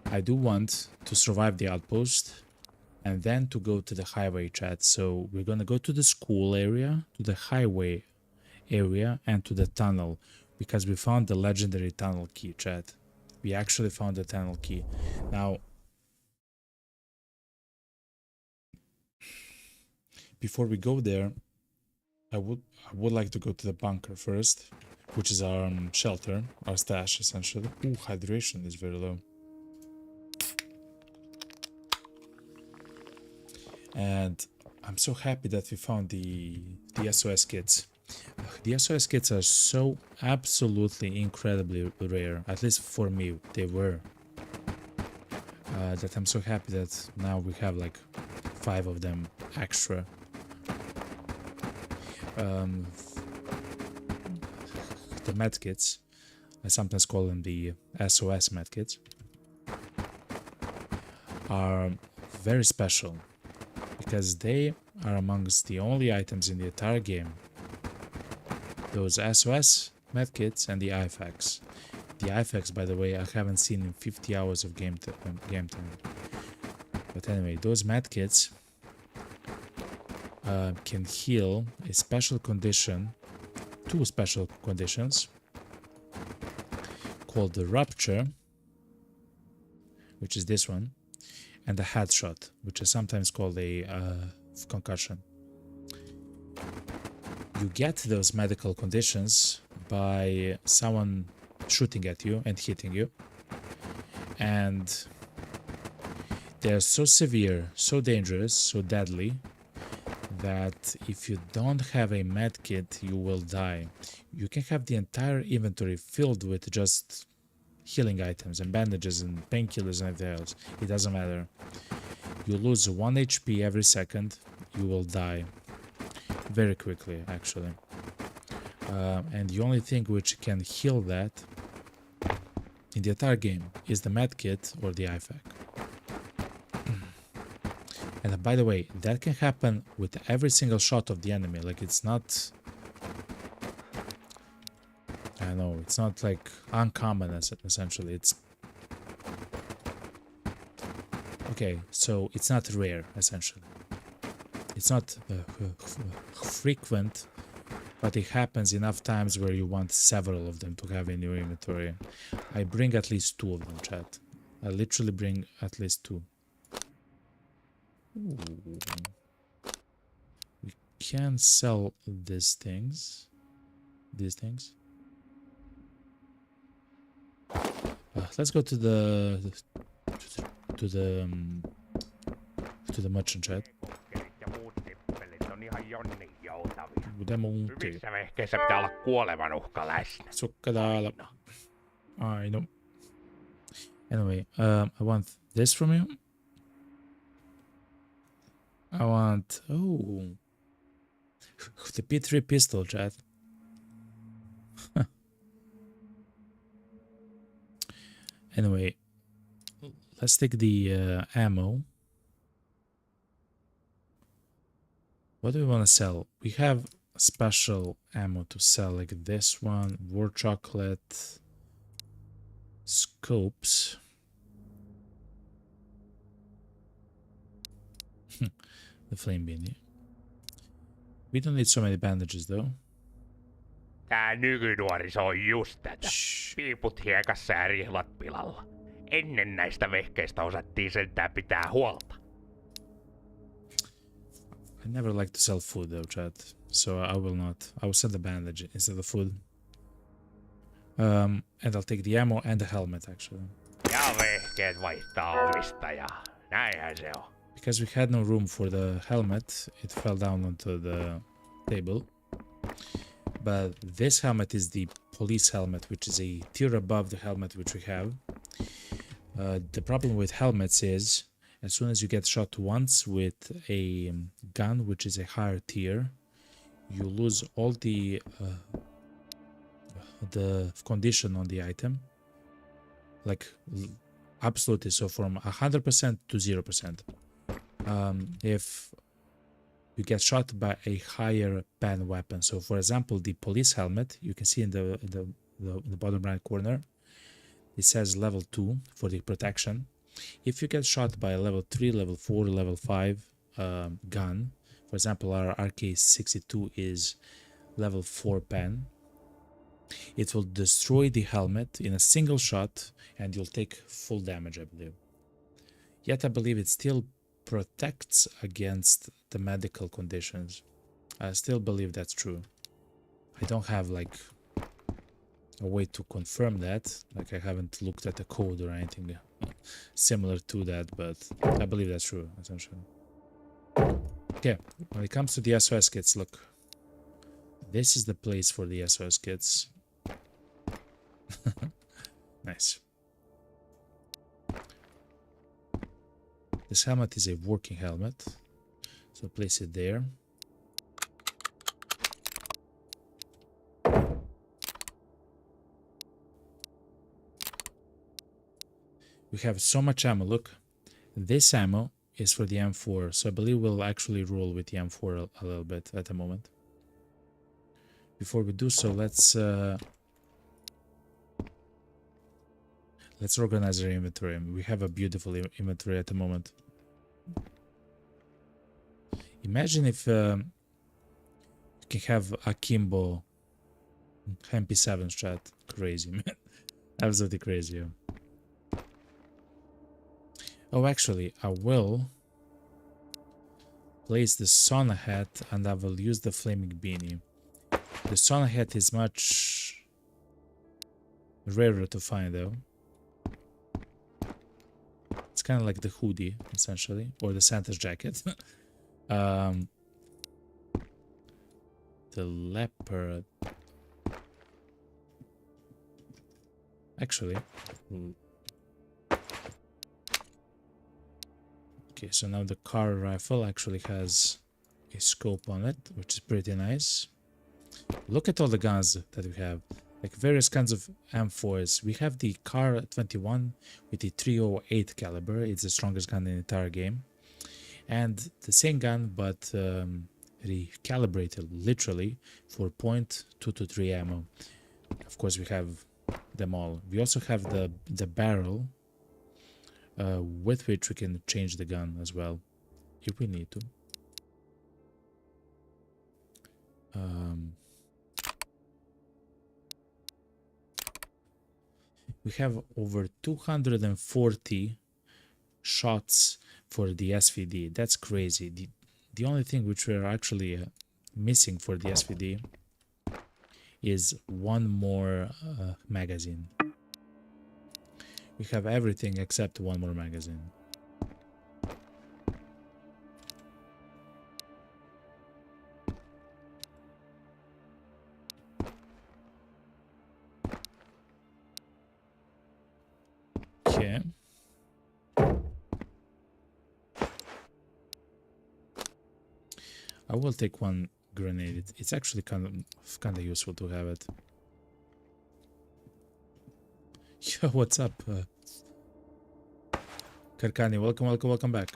I do want to survive the outpost and then to go to the highway, chat. So we're gonna go to the school area, to the highway area, and to the tunnel, because we found the legendary tunnel key, chat. We actually found the tunnel key. Now, before we go there, I would like to go to the bunker first, which is our shelter, our stash, essentially. Ooh, hydration is very low. And I'm so happy that we found the SOS kits. The SOS kits are so absolutely incredibly rare, at least for me they were, that I'm so happy that now we have like 5 of them extra. The medkits, I sometimes call them the SOS medkits, are very special because they are amongst the only items in the entire game. Those SOS medkits and the IFAKs. The IFAKs, by the way, I haven't seen in 50 hours of game time. But anyway, those medkits can heal a special condition, 2 special conditions, called the rupture, which is this one, and the headshot, which is sometimes called a concussion. You get those medical conditions by someone shooting at you and hitting you, and they're so severe, so dangerous, so deadly that if you don't have a medkit, you will die. You can have the entire inventory filled with just healing items and bandages and painkillers and everything else. It doesn't matter. You lose 1 HP every second, you will die very quickly, actually. And the only thing which can heal that in the entire game is the medkit or the IFAK. And by the way, that can happen with every single shot of the enemy. Like, it's not, I know, it's not like uncommon essentially. It's okay, so it's not rare essentially. It's not frequent, but it happens enough times where you want several of them to have in your inventory. I bring at least 2 of them, chat. I literally bring at least 2. Ooh. We can sell these things. Let's go to the merchant, chat. Hyvissä vehkeissä pitää olla kuoleman uhka läsnä. I know. Anyway, I want this from you. I want... Oh. The P3 pistol, chat. Anyway, let's take the ammo. What do we want to sell? We have special ammo to sell, like this one, war chocolate, scopes. The flame beanie. We don't need so many bandages though. Tää nykynuoriso on just tätä. Piiput hiekassa ja rihlat pilalla. Ennen näistä vehkeistä osattiin sentään pitää huolta. I never like to sell food though, chat. So I will not. I will sell the bandage instead of food. And I'll take the ammo and the helmet actually. Ja vehkeet vaihtaa omistajaa. Näinhän se on. Because we had no room for the helmet, it fell down onto the table. But this helmet is the police helmet, which is a tier above the helmet which we have. The problem with helmets is, as soon as you get shot once with a gun, which is a higher tier, you lose all the condition on the item. Like, absolutely, so from 100% to 0%. If you get shot by a higher pen weapon, so for example, the police helmet, you can see in the bottom right corner, it says level 2 for the protection. If you get shot by a level 3, level 4, level 5 gun, for example, our RK62 is level 4 pen, it will destroy the helmet in a single shot and you'll take full damage, I believe. Yet I believe it still protects against the medical conditions. I still believe that's true. I don't have like a way to confirm that. Like, I haven't looked at the code or anything similar to that, but I believe that's true, essentially. Okay, when it comes to the SOS kits, look. This is the place for the SOS kits. Nice. This helmet is a working helmet, so place it there. We have so much ammo. Look, this ammo is for the M4, so I believe we'll actually roll with the M4 a little bit at the moment. Before we do so, let's organize our inventory. We have a beautiful inventory at the moment. Imagine if you can have Akimbo MP7 strat. Crazy, man. Absolutely crazy. Yeah. Oh, actually, I will place the sauna hat and I will use the flaming beanie. The sauna hat is much rarer to find though. It's kind of like the hoodie, essentially, or the Santa's jacket. The leopard. Actually. Okay, so now the car rifle actually has a scope on it, which is pretty nice. Look at all the guns that we have. Like various kinds of M4s. We have the Car 21 with the 308 caliber. It's the strongest gun in the entire game. And the same gun, but recalibrated literally for .223 ammo. Of course, we have them all. We also have the barrel with which we can change the gun as well if we need to. We have over 240 shots for the SVD. That's crazy. The only thing which we're actually missing for the SVD is one more magazine. We have everything except one more magazine. Okay. I will take one grenade. It's actually kind of useful to have it. Yo, what's up? Karkani, welcome back.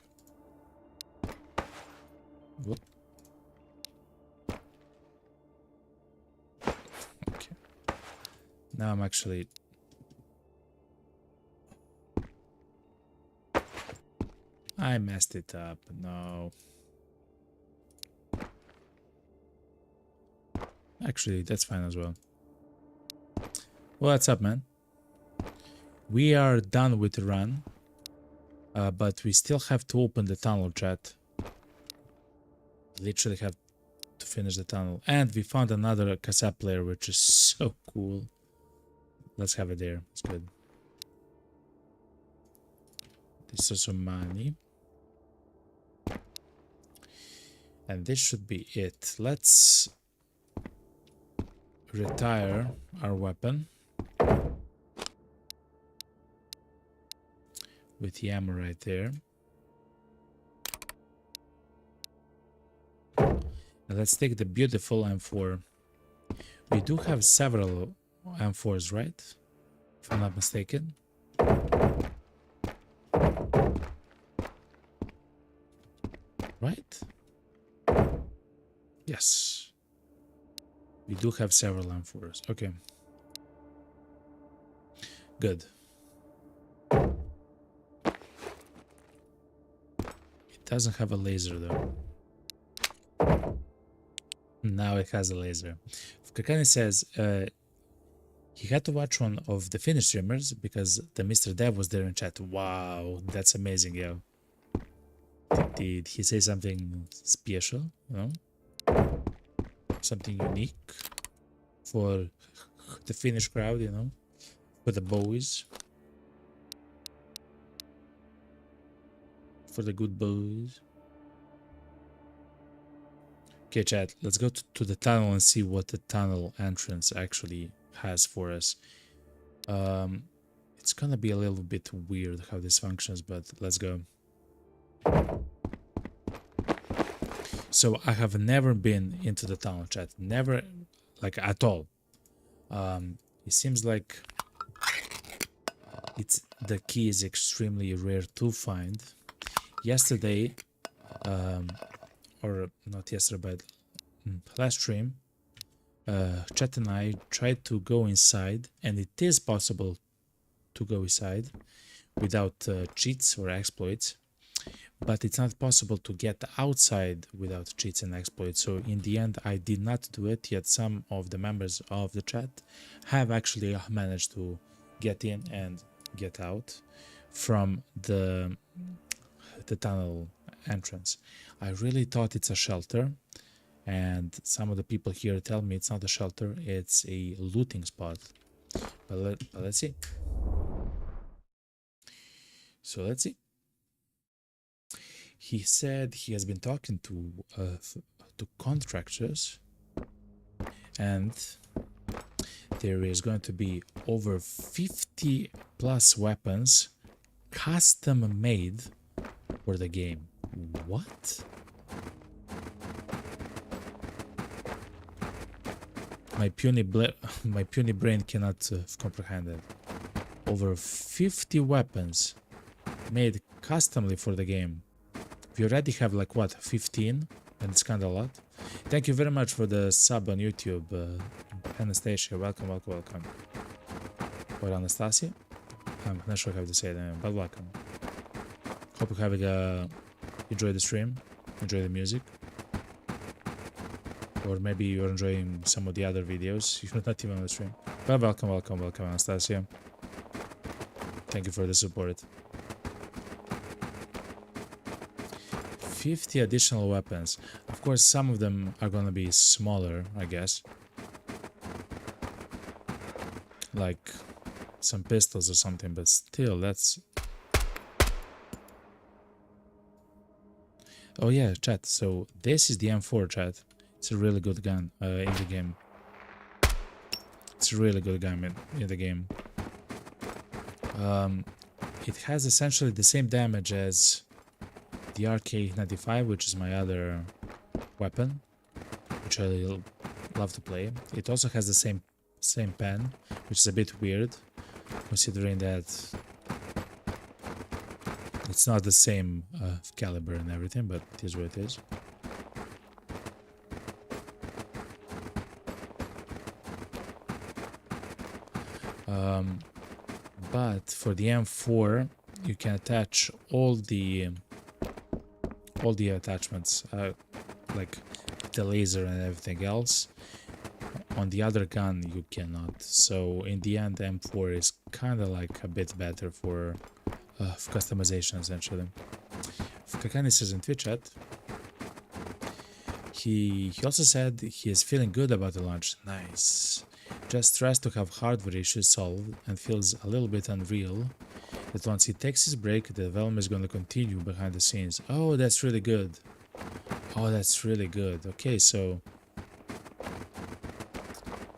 Whoop. Okay. Now I'm actually... I messed it up. No. Actually, that's fine as well. Well, what's up, man? We are done with the run. But we still have to open the tunnel, chat. Literally have to finish the tunnel. And we found another cassette player, which is so cool. Let's have it there. It's good. This is some money. And this should be it. Let's retire our weapon. With the ammo right there. Now let's take the beautiful M4. We do have several M4s, right? If I'm not mistaken. Right? Yes. We do have several M4s. Okay. Good. Doesn't have a laser though. Now it has a laser. Kakani says he had to watch one of the Finnish streamers because the Mr. Dev was there in chat. Wow, that's amazing, yo. Did he say something special? You know? Something unique for the Finnish crowd, you know? For the boys. For the good boys. Okay, chat, let's go to the tunnel and see what the tunnel entrance actually has for us. It's gonna be a little bit weird how this functions, but let's go. So I have never been into the tunnel, chat. Never, like, at all. It seems like the key is extremely rare to find. Yesterday, or not yesterday, but last stream, Chat and I tried to go inside, and it is possible to go inside without cheats or exploits, but it's not possible to get outside without cheats and exploits. So in the end, I did not do it, yet some of the members of the chat have actually managed to get in and get out from the tunnel entrance. I really thought it's a shelter, and some of the people here tell me it's not a shelter, it's a looting spot. But let's see. So let's see. He said he has been talking to contractors, and there is going to be over 50 plus weapons custom made for the game. What? My puny brain cannot comprehend it. Over 50 weapons made customly for the game. We already have like what, 15, and it's kind of a lot. Thank you very much for the sub on YouTube, Anastasia. Welcome. Or Anastasia? I'm not sure how to say it, but welcome. Hope you're having enjoy the stream, enjoy the music, or maybe you're enjoying some of the other videos. You're not even on the stream. But welcome, Anastasia. Thank you for the support. 50 additional weapons. Of course, some of them are gonna be smaller, I guess. Like some pistols or something, but still, that's... Oh yeah, chat, so this is the M4, chat. It's a really good gun in the game. It's a really good gun in the game. It has essentially the same damage as the RK95, which is my other weapon, which I love to play. It also has the same pen, which is a bit weird, considering that it's not the same caliber and everything, but it is what it is. But for the M4, you can attach all the attachments, like the laser and everything else. On the other gun, you cannot. So in the end, M4 is kind of like a bit better for customization, essentially. Kakani says in Twitch chat, he also said he is feeling good about the launch. Nice. Just tries to have hardware issues solved and feels a little bit unreal that once he takes his break, the development is going to continue behind the scenes. Oh, that's really good. Oh, that's really good. Okay, so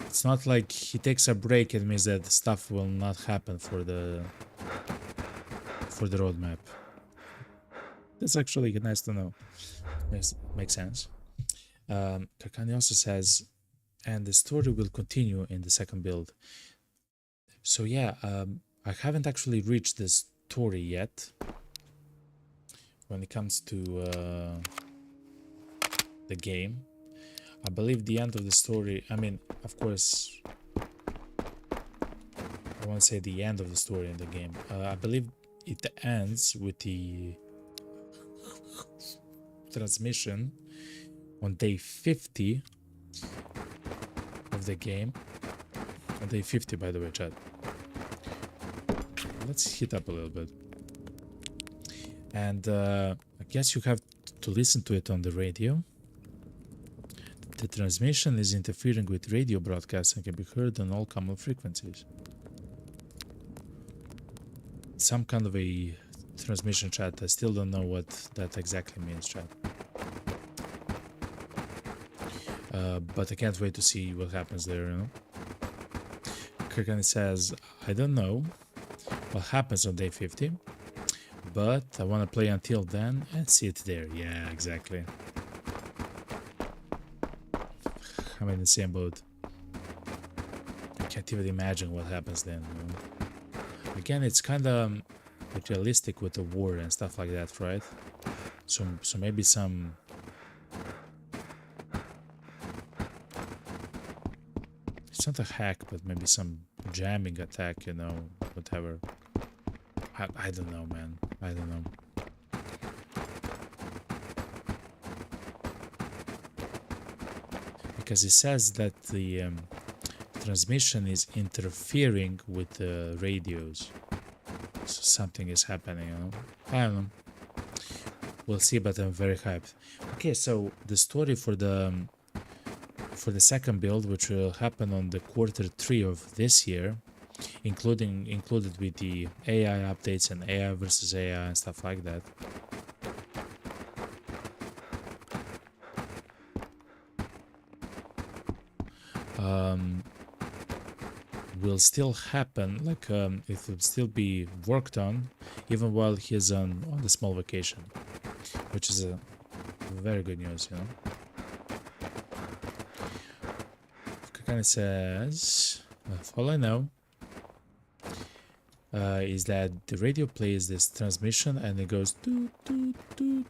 it's not like he takes a break. It means that stuff will not happen for the roadmap. That's actually nice to know. Makes sense. Kakani also says, and the story will continue in the second build. So yeah, I haven't actually reached the story yet when it comes to the game. I believe the end of the story, I mean, of course, I won't say the end of the story in the game. I believe it ends with the transmission on day 50 of the game. On day 50, by the way, chat. Let's heat up a little bit. And I guess you have to listen to it on the radio. The transmission is interfering with radio broadcasts and can be heard on all common frequencies. Some kind of a transmission, chat. I still don't know what that exactly means, chat. But I can't wait to see what happens there, you know. Kirkani says, I don't know what happens on day 50, but I want to play until then and see it there. Yeah, exactly. I'm in the same boat. I can't even imagine what happens then, you know? Again, it's kind of realistic with the war and stuff like that, right? So maybe some... It's not a hack, but maybe some jamming attack, you know, whatever. I don't know, man. I don't know. Because it says that the transmission is interfering with the radios. So something is happening, you know. I don't know. We'll see, but I'm very hyped. Okay, so the story for the second build, which will happen on the Q3 of this year, included with the AI updates and AI versus AI and stuff like that. Will still happen, like it will still be worked on even while he's on the small vacation, which is a very good news, you know. Kind of says, all I know is that the radio plays this transmission and it goes toot toot toot.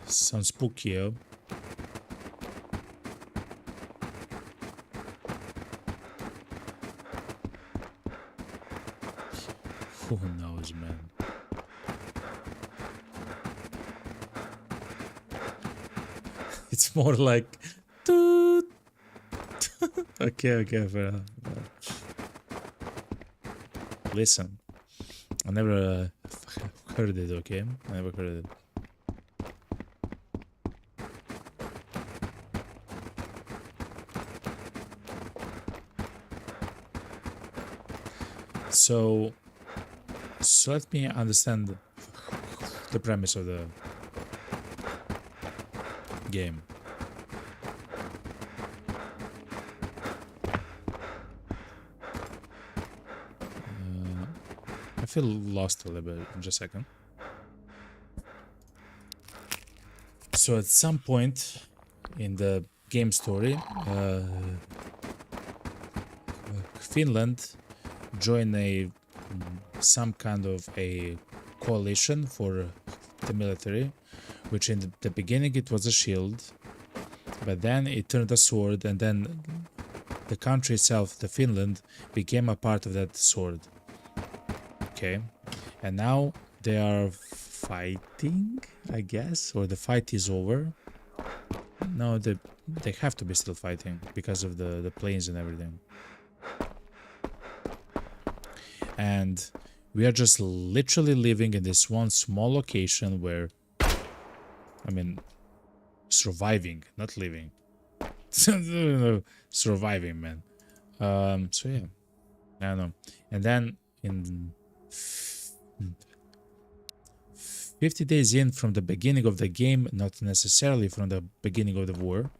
Sounds spooky, yo. Who knows, man? It's more like toot. Okay, fair enough. Listen, I never heard it, okay? I never heard it. So let me understand the premise of the game. I feel lost a little bit. Just a second. So at some point in the game story, Finland joined some kind of a coalition for the military, which in the beginning it was a shield, but then it turned a sword, and then the country itself, the Finland, became a part of that sword. Okay, and now they are fighting, I guess, or the fight is over. No, they have to be still fighting because of the planes and everything. And we are just literally living in this one small location where, I mean, surviving, not living. Surviving, man. So yeah, I don't know. And then in 50 days in from the beginning of the game, not necessarily from the beginning of the war,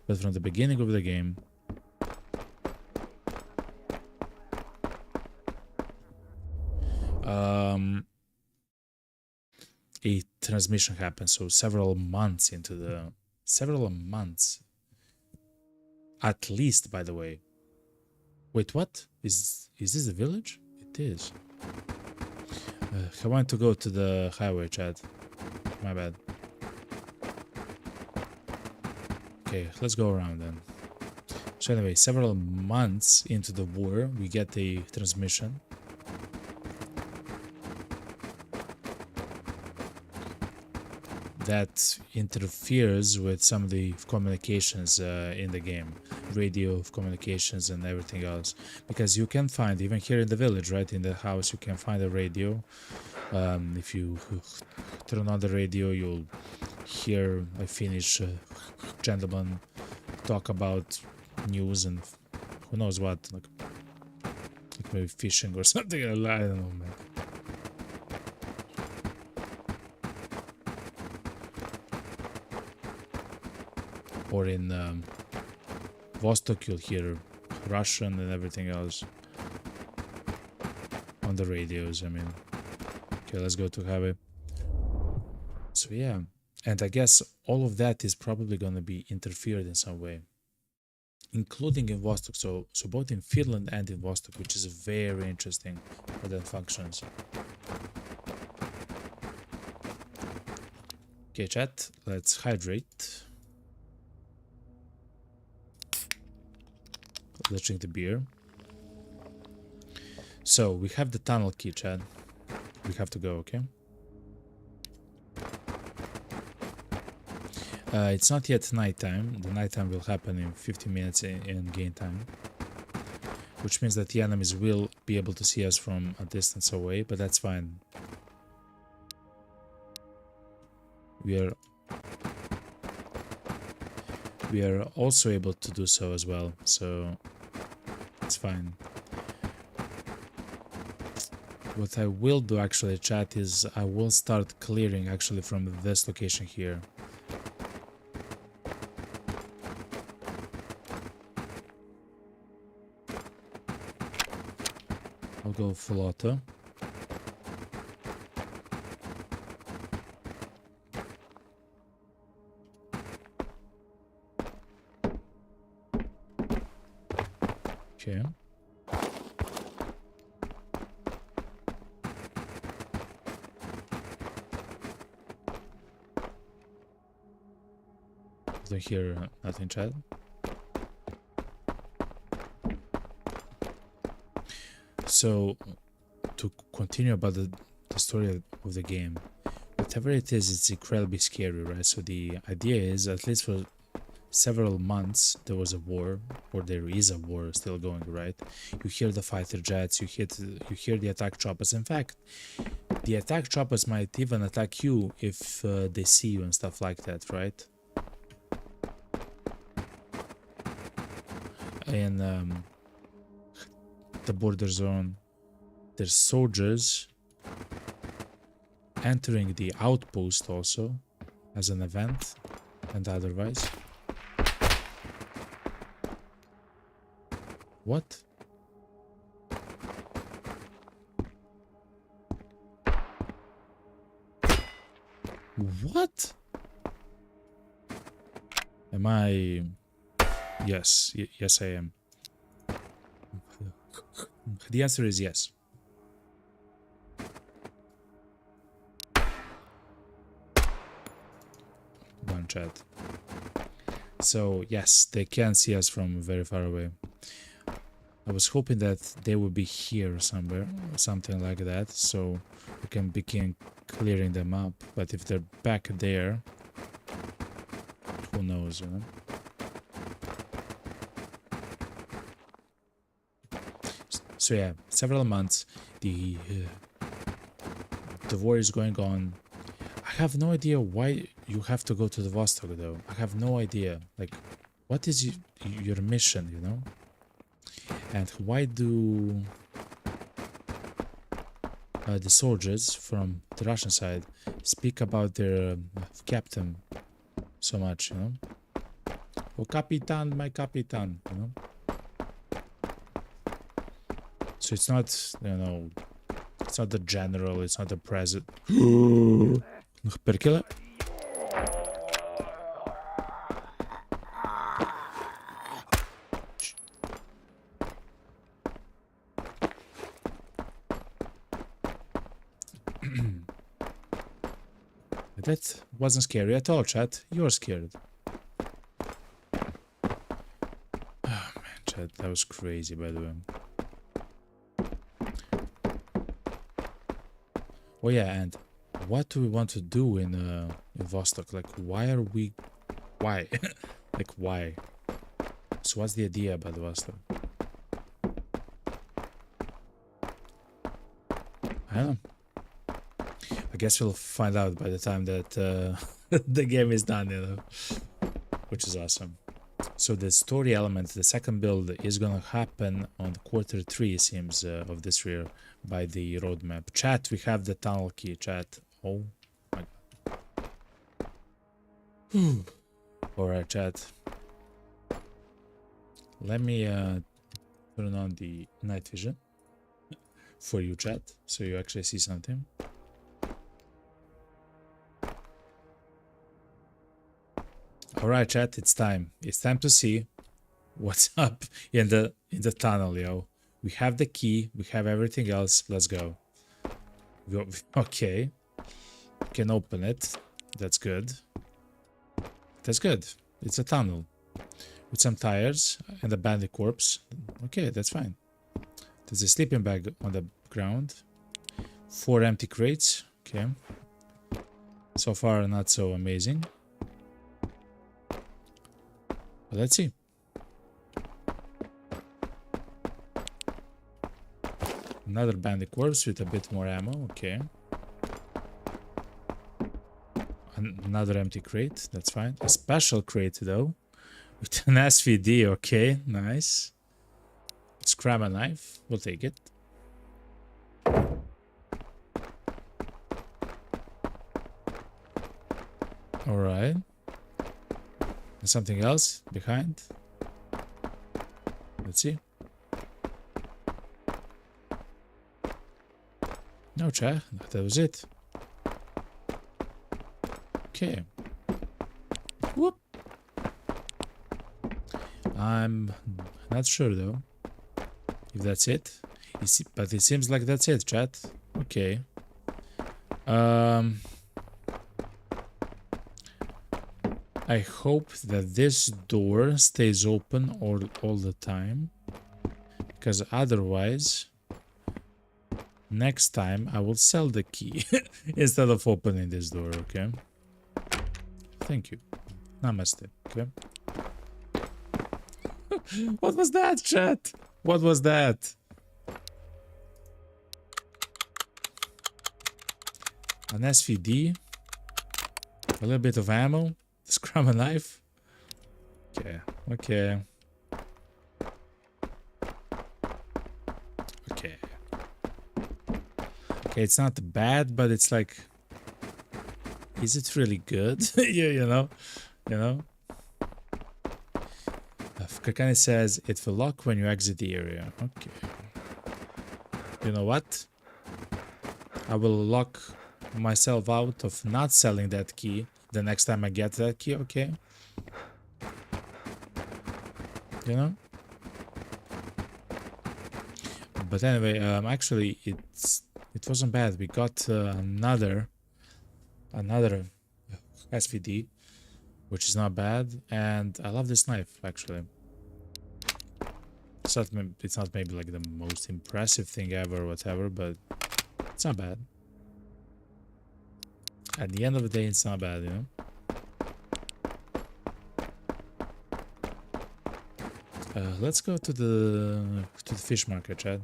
but from the beginning of the game, a transmission happens. So several months into the at least, by the way. Wait, what is this the village? It is. I want to go to the highway, chat. My bad. Okay, let's go around then. So anyway, several months into the war, we get a transmission. That interferes with some of the communications in the game, radio communications and everything else, because you can find, even here in the village, right in the house, you can find a radio. If you turn on the radio, you'll hear a Finnish gentleman talk about news and who knows what, like like maybe fishing or something. I don't know, man. Or in Vostok, you'll hear Russian and everything else on the radios. I mean, okay, let's go to Heavy. So yeah, and I guess all of that is probably gonna be interfered in some way, including in Vostok. So both in Finland and in Vostok, which is very interesting how that functions. Okay, chat, let's hydrate. Let's drink the beer. So we have the tunnel key, chat. We have to go, okay? It's not yet nighttime. The nighttime will happen in 15 minutes in game time, which means that the enemies will be able to see us from a distance away, but that's fine. We are also able to do so as well, so it's fine. What I will do actually, chat, is I will start clearing actually from this location here. I'll go full auto. Okay. I don't hear nothing, chat. So, to continue about the story of the game, whatever it is, it's incredibly scary, right? So the idea is, at least for several months, there was a war, or there is a war still going, right? You hear the fighter jets, you hear the attack choppers. In fact, the attack choppers might even attack you if they see you and stuff like that, right? And the border zone, there's soldiers entering the outpost also as an event and otherwise. What? What? Am I? Yes, yes I am. The answer is yes. One chat. So yes, they can see us from very far away. I was hoping that they would be here somewhere, or something like that, so we can begin clearing them up. But if they're back there, who knows, you know? So yeah, several months, the war is going on. I have no idea why you have to go to the Vostok though. I have no idea. Like, what is your mission, you know? And why do the soldiers from the Russian side speak about their captain so much, you know? Oh, Capitan, my Capitan, you know? So it's not, you know, it's not the general, it's not the president. Perché? That wasn't scary at all, chat. You're scared. Oh man, chat, that was crazy, by the way. Oh yeah, and what do we want to do in Vostok? Like, why are we... Why? Like, why? So what's the idea about Vostok? I don't know. I guess we'll find out by the time that the game is done, you know? Which is awesome. So the story element, the second build, is gonna happen on quarter 3, it seems, of this year by the roadmap. Chat, we have the tunnel key, chat. Oh my god. Alright, chat. Let me turn on the night vision for you, chat, so you actually see something. Alright, chat, it's time. It's time to see what's up in the tunnel, yo. We have the key, we have everything else. Let's go. Okay. We can open it. That's good. That's good. It's a tunnel. With some tires and a bandit corpse. Okay, that's fine. There's a sleeping bag on the ground. 4 empty crates. Okay. So far, not so amazing. But let's see. Another bandit corpse with a bit more ammo. Okay. Another empty crate. That's fine. A special crate, though. With an SVD. Okay, nice. Scrap a knife. We'll take it. Alright. Something else behind. Let's see. No, chat. That was it. Okay. Whoop. I'm not sure though if that's it. But it seems like that's it, chat. Okay. I hope that this door stays open all the time, because otherwise next time I will sell the key instead of opening this door. Okay, thank you. Namaste. Okay. What was that, chat? What was that? An SVD, a little bit of ammo. Scram a knife. Okay, okay. Okay. Okay, it's not bad, but it's like, is it really good? Yeah, you know. Kakani says it will lock when you exit the area. Okay. You know what? I will lock myself out of not selling that key the next time I get that key. Okay. You know. But anyway, actually, it wasn't bad. We got another SVD, which is not bad, and I love this knife actually. It's not maybe like the most impressive thing ever, or whatever, but it's not bad. At the end of the day, it's not bad, you know. Let's go to the fish market, Chad.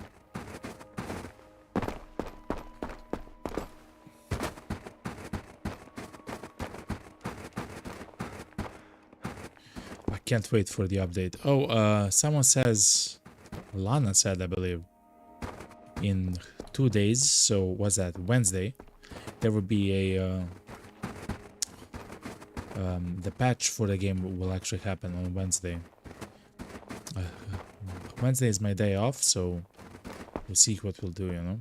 I can't wait for the update. Oh, someone says, Lana said, I believe, in 2 days. So what's that? Wednesday. There will be a the patch for the game will actually happen on Wednesday. Wednesday is my day off, so we'll see what we'll do, you know.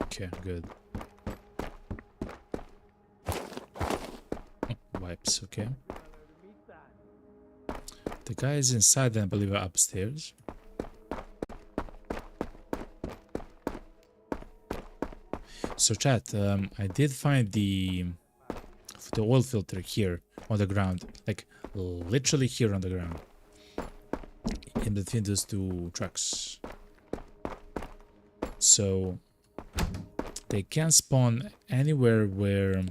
Okay, good. Wipes, okay. The guy is inside, I believe, upstairs. So chat, I did find the oil filter here on the ground, like literally here on the ground, in between those 2 trucks. So they can spawn anywhere where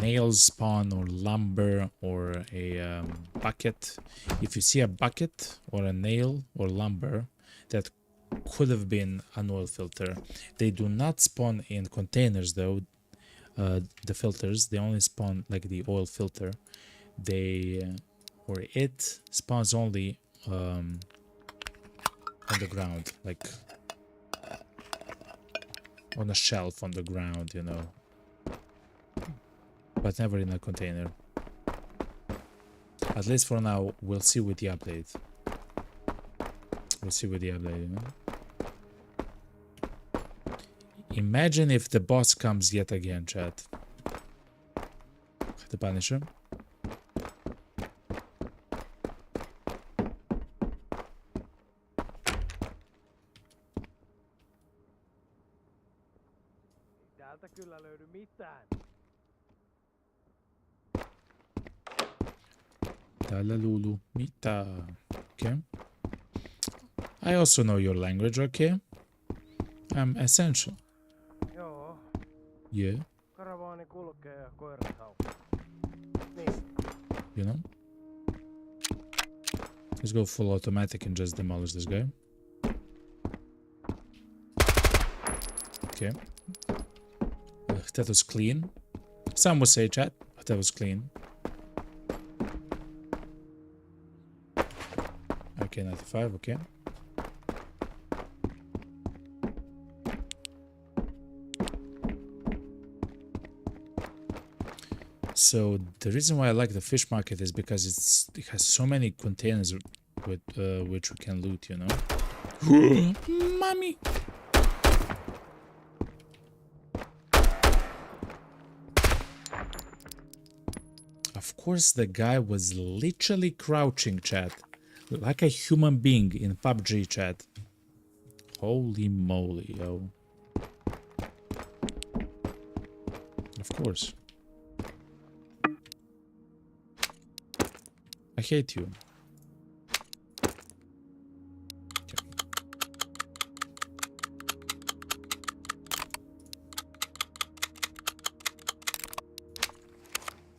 nails spawn or lumber or a bucket. If you see a bucket or a nail or lumber, that could have been an oil filter. They do not spawn in containers though. The filters, they only spawn like the oil filter. They or it spawns only on the ground, like on a shelf on the ground, you know, but never in a container. At least for now. We'll see with the update. We'll see with the update, you know. Imagine if the boss comes yet again, chat. The Punisher. Talalulu Mita. Okay. I also know your language, okay? I'm essential. Yeah. You know? Let's go full automatic and just demolish this guy. Okay. That was clean. Some would say, chat, but that was clean. Okay, 95, okay. So the reason why I like the fish market is because it has so many containers with which we can loot, you know. Mommy. Of course, the guy was literally crouching, chat, like a human being in PUBG, chat. Holy moly, yo. Of course. I hate you. Okay.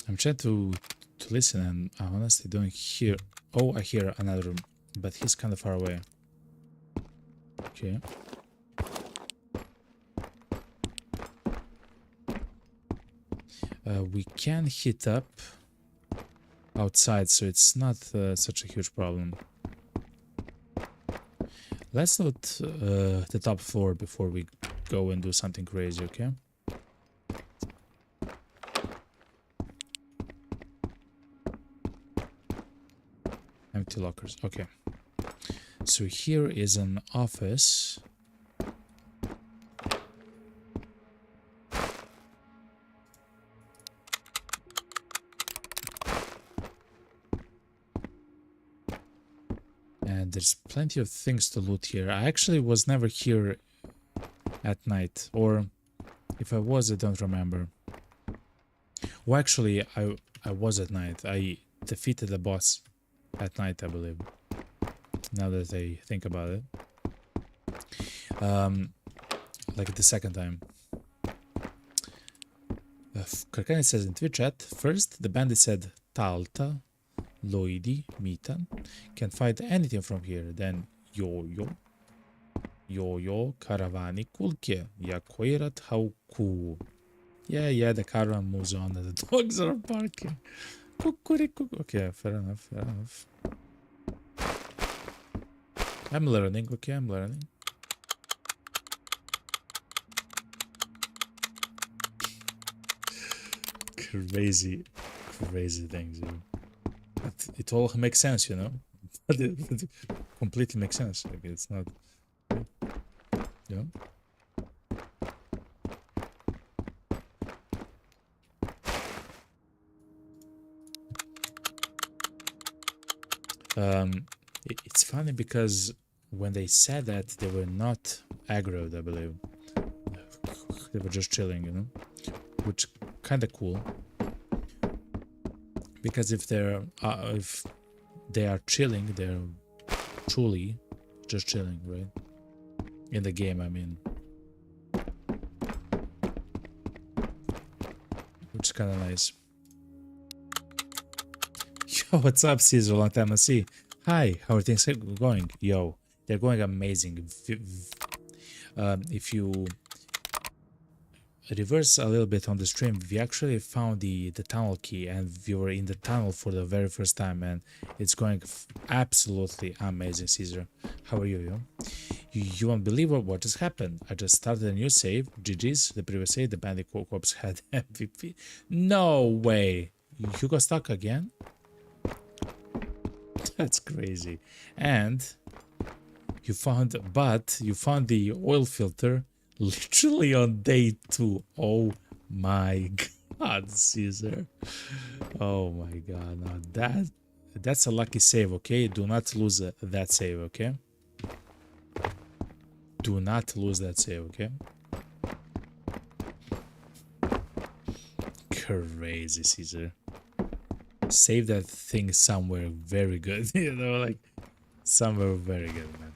I'm trying to listen and I honestly don't hear. Oh, I hear another, but he's kind of far away. Okay. We can hit up outside, so it's not such a huge problem. Let's loot the top floor before we go and do something crazy, okay? Empty lockers, okay. So here is an office. And there's plenty of things to loot here. I actually was never here at night, or if I was, I don't remember. Well, actually, I was at night. I defeated the boss at night, I believe. Now that I think about it. Like the second time. Karkani says in Twitch chat, first the bandit said Talta, Loidi, Mitan, can fight anything from here. Then Yo-Yo, Karavani, Kulke, Yakoirat, Hauku. Yeah, the caravan moves on and the dogs are barking. Okay, fair enough. I'm learning, okay, I'm learning. Crazy things, dude. But it all makes sense, you know? it completely makes sense. Like, it's not... You know? It's funny because when they said that, they were not aggroed, I believe. They were just chilling, you know? Which kind of cool. Because if they are chilling, they're truly just chilling, right? In the game, I mean. Which is kind of nice. Yo, what's up, Caesar? Long time no see. Hi, how are things going? Yo, they're going amazing. If you reverse a little bit on the stream, we actually found the tunnel key, and we were in the tunnel for the very first time, and it's going absolutely amazing. Caesar, how are you? Yo? You won't believe what just happened. I just started a new save. GG's. The previous save, the Bandit Corps had MVP. No way. You got stuck again? That's crazy. And you found the oil filter literally on day 2. Oh my god, Caesar. Oh my god. Now that's a lucky save, okay? Do not lose that save, okay? Do not lose that save, okay? Crazy, Caesar. Save that thing somewhere very good, you know, like somewhere very good, man.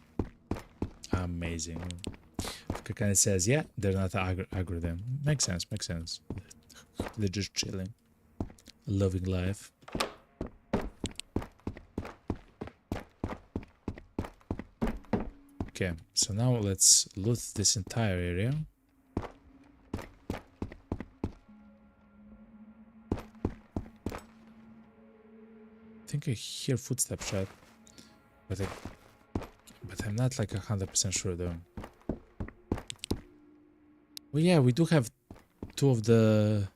Amazing. Kind of says, yeah, they're not aggro them. Makes sense, makes sense. They're just chilling, loving life. Okay, so now let's loot this entire area. I think I hear footsteps, chat, but I'm not like 100% sure though. Well, yeah, we do have 2 of the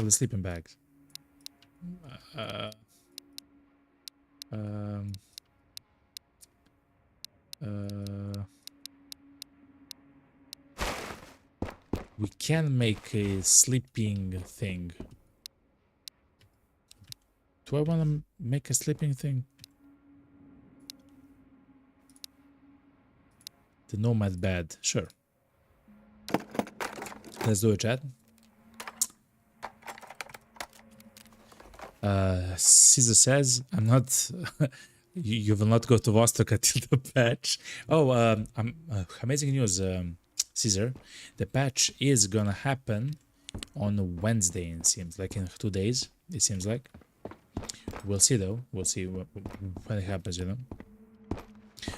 sleeping bags. We can make a sleeping thing. Do I want to make a sleeping thing? The nomad bed, sure. Let's do it, chat. Caesar says, I'm not... you will not go to Vostok until the patch. Oh, amazing news, Caesar. The patch is gonna happen on Wednesday, it seems like, in 2 days, it seems like. We'll see, though. We'll see when it happens, you know.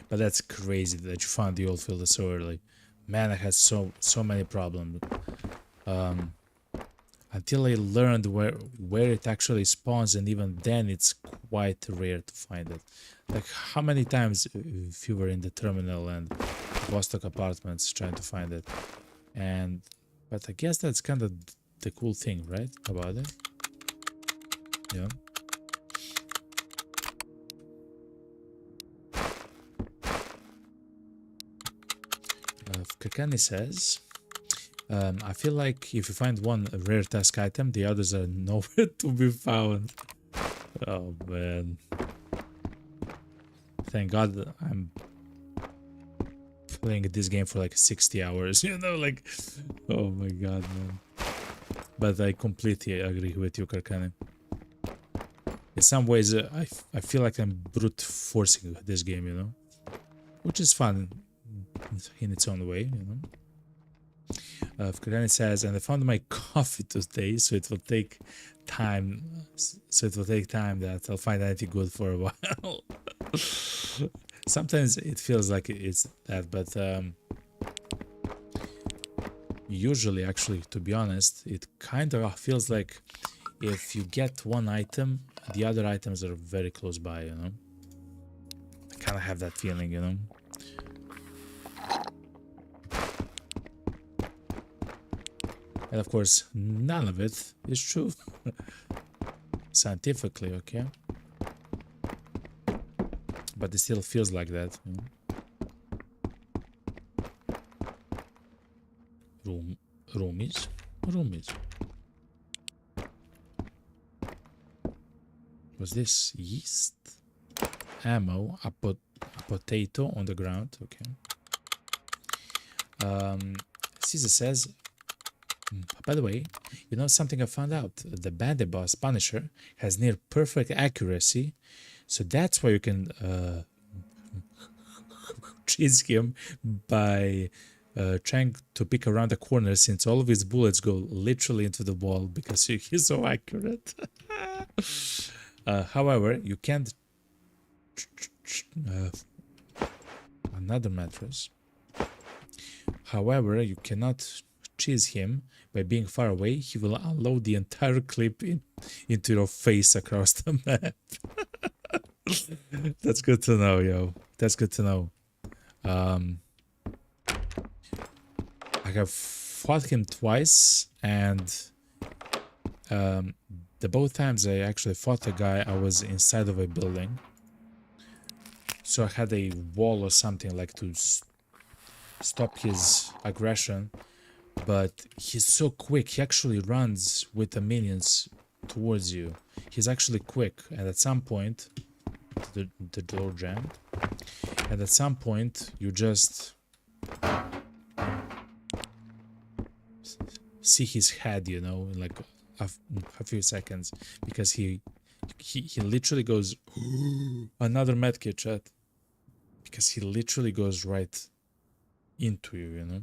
But that's crazy that you found the old filter so early. Man, I had so many problems. Until I learned where it actually spawns, and even then it's quite rare to find it. Like, how many times if you were in the terminal and Vostok apartments trying to find it? But I guess that's kind of the cool thing, right, about it? Yeah. Kakani says, I feel like if you find one rare task item, the others are nowhere to be found. Oh man. Thank God I'm playing this game for like 60 hours, you know, like, oh my God, man. But I completely agree with you, Karkani. In some ways, I feel like I'm brute forcing this game, you know, which is fun in its own way, you know. Karkani says, and I found my coffee today, so it will take time. That I'll find anything good for a while. Sometimes it feels like it's that, but usually, actually, to be honest, it kind of feels like if you get one item, the other items are very close by, you know. I kind of have that feeling, you know. And of course, none of it is true. Scientifically, okay? But it still feels like that, you know? Roomies. Was this yeast? Ammo, a potato on the ground, okay. Caesar says, by the way, you know something I found out? The bandit boss Punisher has near perfect accuracy, so that's why you can cheese him by trying to pick around the corner since all of his bullets go literally into the wall because he's so accurate. However, you can't... another mattress. However, you cannot cheese him by being far away. He will unload the entire clip into your face across the map. That's good to know, yo. That's good to know. I have fought him twice, and the both times I actually fought a guy, I was inside of a building. So I had a wall or something like to stop his aggression. But he's so quick, he actually runs with the minions towards you. He's actually quick, and at some point, the door jammed. And at some point, you just see his head, you know, in like a few seconds, because he literally goes another medkit, chat, because he literally goes right into you, you know.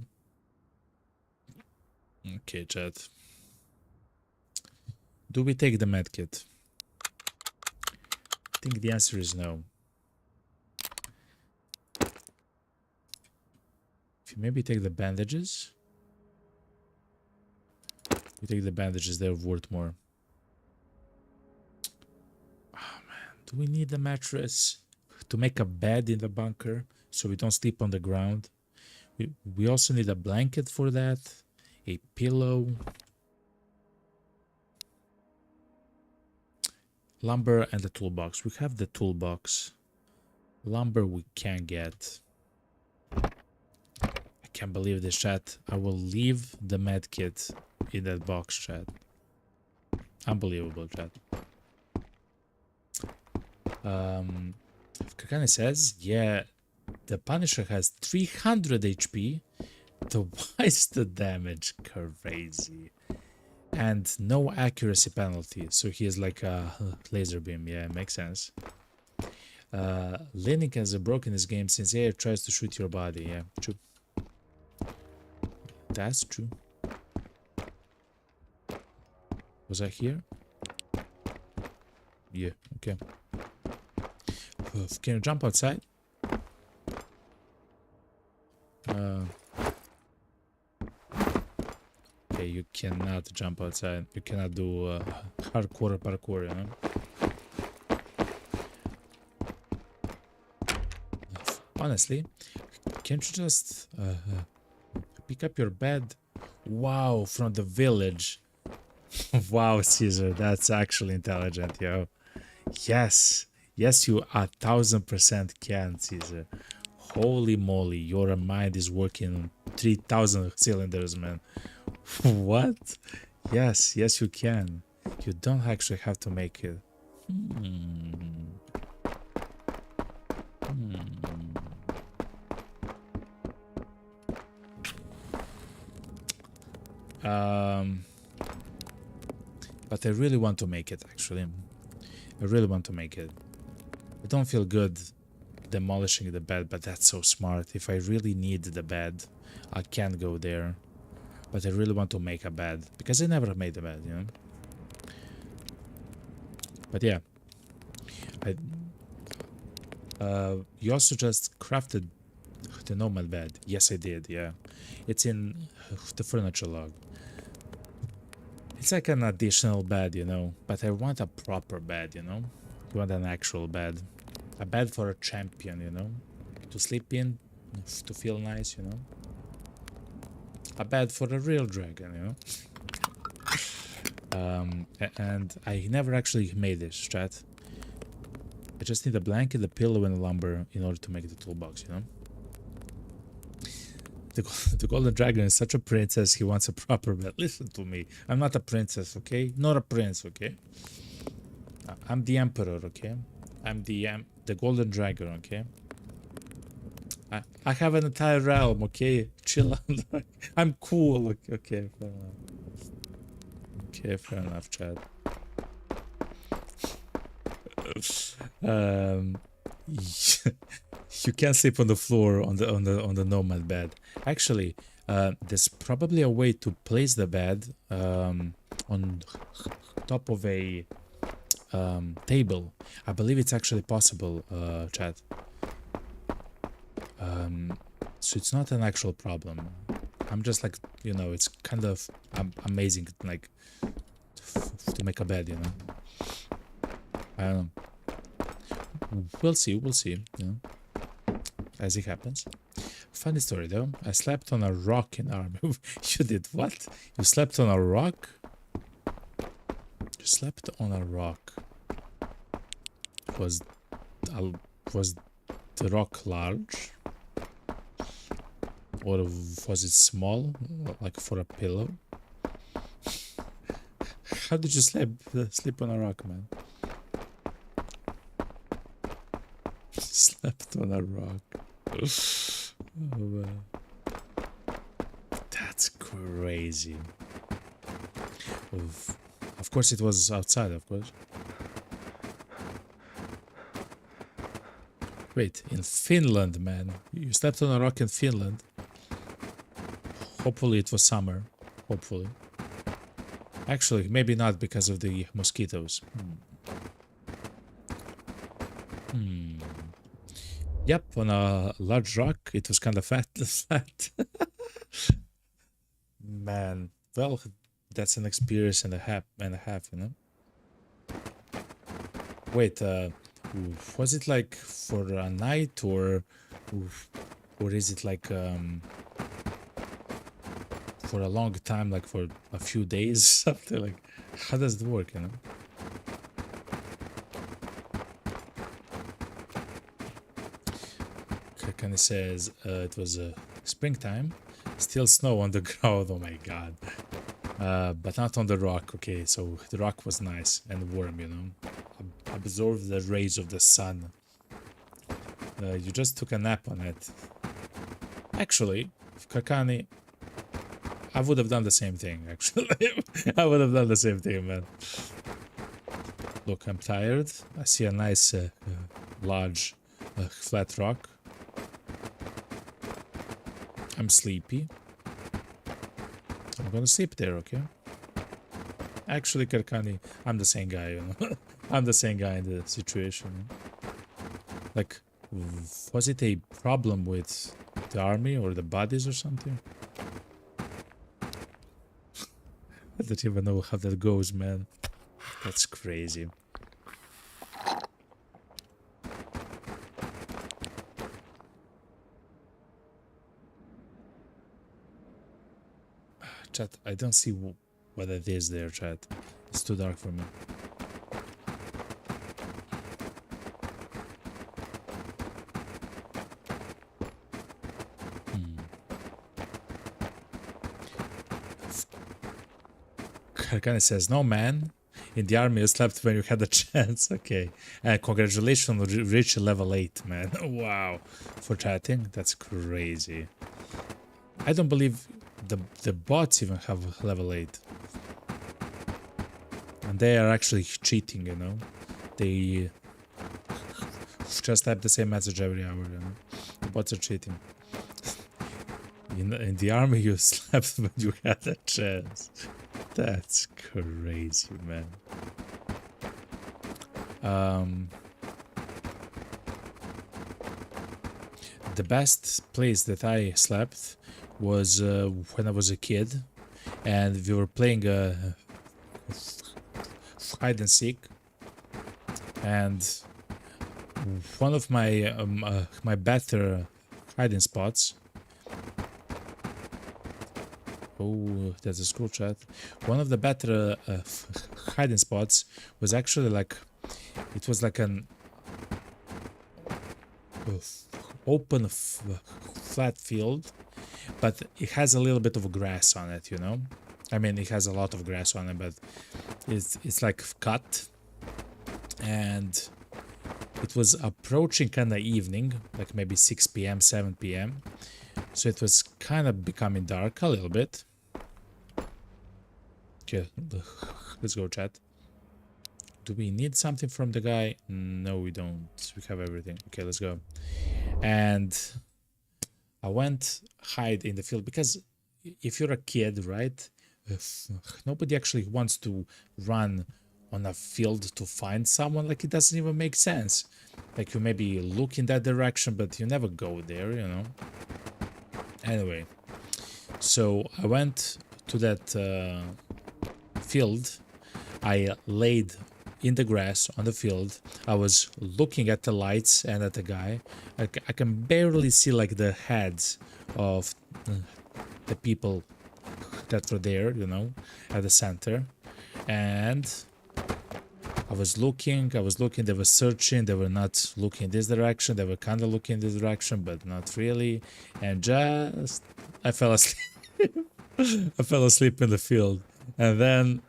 Okay, chat. Do we take the medkit? I think the answer is no. If you maybe take the bandages. We take the bandages, they're worth more. Oh man, do we need the mattress to make a bed in the bunker so we don't sleep on the ground? We also need a blanket for that, a pillow, lumber, and the toolbox. We have the toolbox. Lumber we can get. I can't believe this, chat. I will leave the med kit in that box, chat. Unbelievable, chat. Kakane says, yeah, the Punisher has 300 HP. Twice the damage. Crazy. And no accuracy penalty. So he is like a laser beam. Yeah, makes sense. Linic has broken his game since AI tries to shoot your body. Yeah, true. That's true. Was I here? Yeah, okay. Can you jump outside? Okay, you cannot jump outside. You cannot do hardcore parkour, you know? Honestly, can't you just pick up your bed? Wow, from the village. Wow, Caesar, that's actually intelligent, yo. Yes, yes, you 1000% can, Caesar. Holy moly, your mind is working on 3000 cylinders, man. What? Yes, yes, you can. You don't actually have to make it. But I really want to make it, actually. I really want to make it. I don't feel good demolishing the bed, but that's so smart. If I really need the bed, I can go there. But I really want to make a bed, because I never made a bed, you know? But yeah. You also just crafted the nomad bed. Yes, I did, yeah. It's in the furniture log. It's like an additional bed, you know, but I want a proper bed, you know? You want an actual bed. A bed for a champion, you know? To sleep in, to feel nice, you know? A bed for a real dragon, you know? And I never actually made this, chat. I just need a blanket, a pillow, and a lumber in order to make the toolbox, you know? The golden dragon is such a princess, he wants a proper bed. Listen to me. I'm not a princess, okay? Not a prince, okay? I'm the emperor, okay? I'm the golden dragon, okay? I have an entire realm, okay? Chill out. I'm cool, okay? Fair enough. Okay, fair enough, Chad. You can't sleep on the floor on the nomad bed. Actually, there's probably a way to place the bed on top of a table. I believe it's actually possible, chat. So it's not an actual problem. I'm just like, you know, it's kind of amazing, like, to make a bed, you know. I don't know. We'll see, you know, as it happens. Funny story though, I slept on a rock in army. You did what? You slept on a rock? You slept on a rock. Was the rock large? Or was it small, like for a pillow? How did you sleep on a rock, man? Slept on a rock. Oh, man. That's crazy. Of course it was outside, of course. Wait, in Finland, man. You slept on a rock in Finland. Hopefully it was summer. Hopefully. Actually, maybe not because of the mosquitoes. Yep, on a large rock. It was kind of flat. Man, well, that's an experience and a half, you know? Wait, was it like for a night or is it like for a long time, like for a few days, something like? How does it work, you know? Kind of says it was springtime, still snow on the ground. Oh my god. But not on the rock. Okay, so the rock was nice and warm, you know, absorbed the rays of the sun. You just took a nap on it. Actually, Kakani, I would have done the same thing, actually. I would have done the same thing, man. Look, I'm tired. I see a nice large flat rock. I'm sleepy. I'm gonna sleep there, okay? Actually, Karkani, I'm the same guy, you know? I'm the same guy in the situation. Like, was it a problem with the army or the bodies or something? I don't even know how that goes, man. That's crazy. Chat, I don't see what it is there, chat. It's too dark for me. Karkani says, no man, in the army you slept when you had a chance. Okay, and congratulations on reaching level 8, man. Wow, for chatting, that's crazy. I don't believe the bots even have level 8. And they are actually cheating, you know. They just type the same message every hour, you know. The bots are cheating. In the army you slept when you had a chance. That's crazy, man. The best place that I slept was when I was a kid, and we were playing hide and seek, and one of my my better hiding spots. Oh, there's a scroll chat. One of the better hiding spots was actually like, it was like an open flat field, but it has a little bit of grass on it, you know. I mean, it has a lot of grass on it, but it's like cut, and it was approaching kind of evening, like maybe 6 p.m., 7 p.m. So it was kind of becoming dark a little bit. Okay, let's go, chat. Do we need something from the guy? No, we don't. We have everything. Okay, let's go. And I went hide in the field because if you're a kid, right, nobody actually wants to run on a field to find someone. Like, it doesn't even make sense. Like, you maybe look in that direction, but you never go there, you know. Anyway, so I went to that field. I laid in the grass on the field. I was looking at the lights and at the guy. I can barely see like the heads of the people that were there, you know, at the center. And I was looking, they were searching, they were not looking this direction, they were kind of looking this direction, but not really. And just, I fell asleep. I fell asleep in the field. And then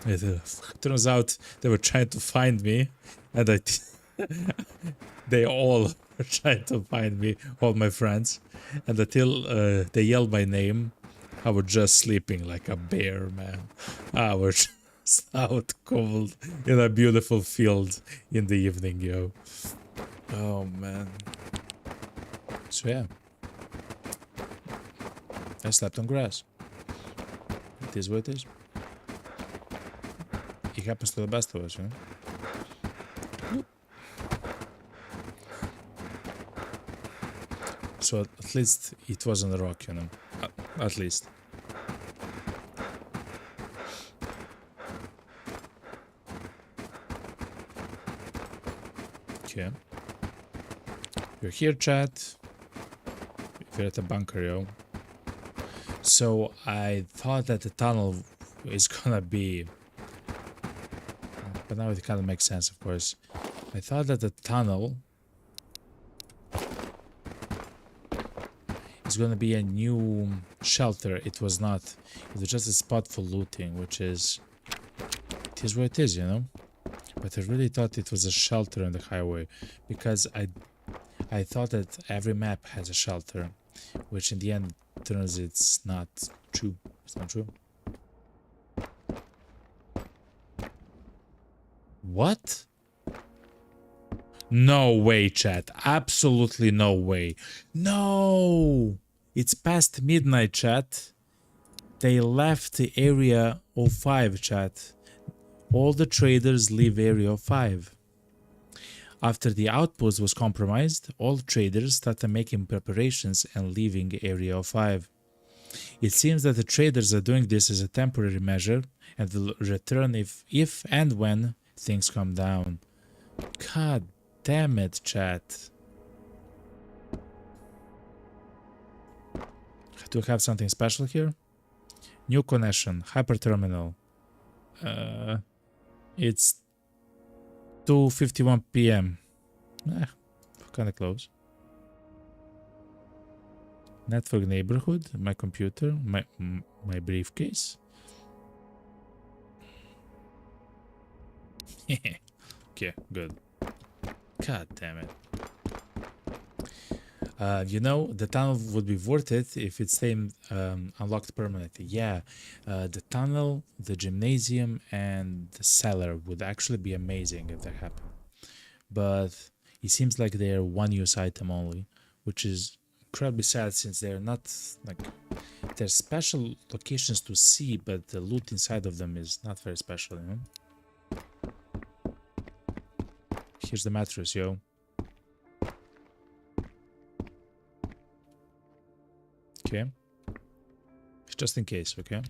it turns out they were trying to find me, and they all were trying to find me, all my friends. And until they yelled my name, I was just sleeping like a bear, man. I was just out cold in a beautiful field in the evening, yo. Oh, man. So, yeah. I slept on grass. It is what it is. It happens to the best of us, you know? So at least it wasn't a rock, you know? At least. Okay. You're here, chat. You're at a bunker, yo. So I thought that the tunnel is gonna be... But now it kind of makes sense, of course. I thought that the tunnel is gonna be a new shelter. It was not. It was just a spot for looting, which is... It is what it is, you know? But I really thought it was a shelter on the highway, because I thought that every map has a shelter, which in the end turns it's not true. It's not true. What? No way, chat. Absolutely no way. No! It's past midnight, chat. They left the area 05, chat. All the traders leave area 5. After the outpost was compromised, all traders started making preparations and leaving area 5. It seems that the traders are doing this as a temporary measure and will return if and when things calm down. God damn it, chat. Do we have something special here? New connection, hyperterminal. It's 2:51 p.m. Kind of close. Network neighborhood, my computer, my briefcase. Okay, good. God damn it. You know, the tunnel would be worth it if it stayed unlocked permanently. Yeah, the tunnel, the gymnasium, and the cellar would actually be amazing if that happened. But it seems like they're one-use item only, which is incredibly sad since they're not, like, there's special locations to see, but the loot inside of them is not very special, you know? Here's the mattress, yo. Okay. Just in case, okay?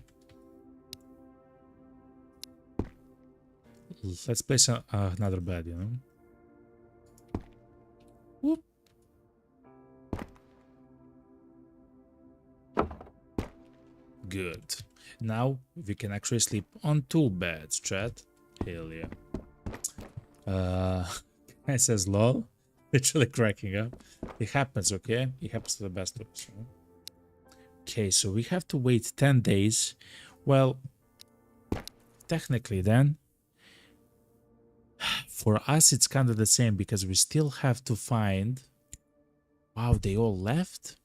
Let's place another bed, you know? Whoop. Good. Now we can actually sleep on 2 beds, chat. Hell yeah. It says lol. Literally cracking up. It happens, okay? It happens to the best of us, right? Okay, so we have to wait 10 days. Well, technically then, for us it's kind of the same because we still have to find... Wow, they all left?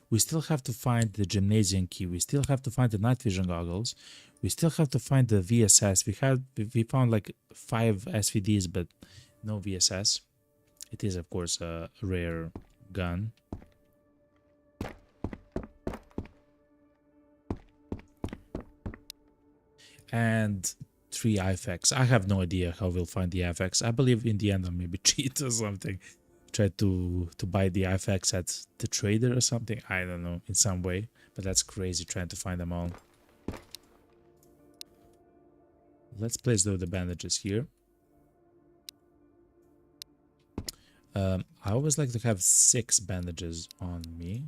We still have to find the gymnasium key. We still have to find the night vision goggles. We still have to find the VSS. We found like 5 SVDs, but no VSS. It is, of course, a rare gun. And 3 IFAKs. I have no idea how we'll find the IFAKs. I believe in the end I'll maybe cheat or something. Try to buy the IFAKs at the trader or something. I don't know, in some way. But that's crazy trying to find them all. Let's place the bandages here. I always like to have 6 bandages on me.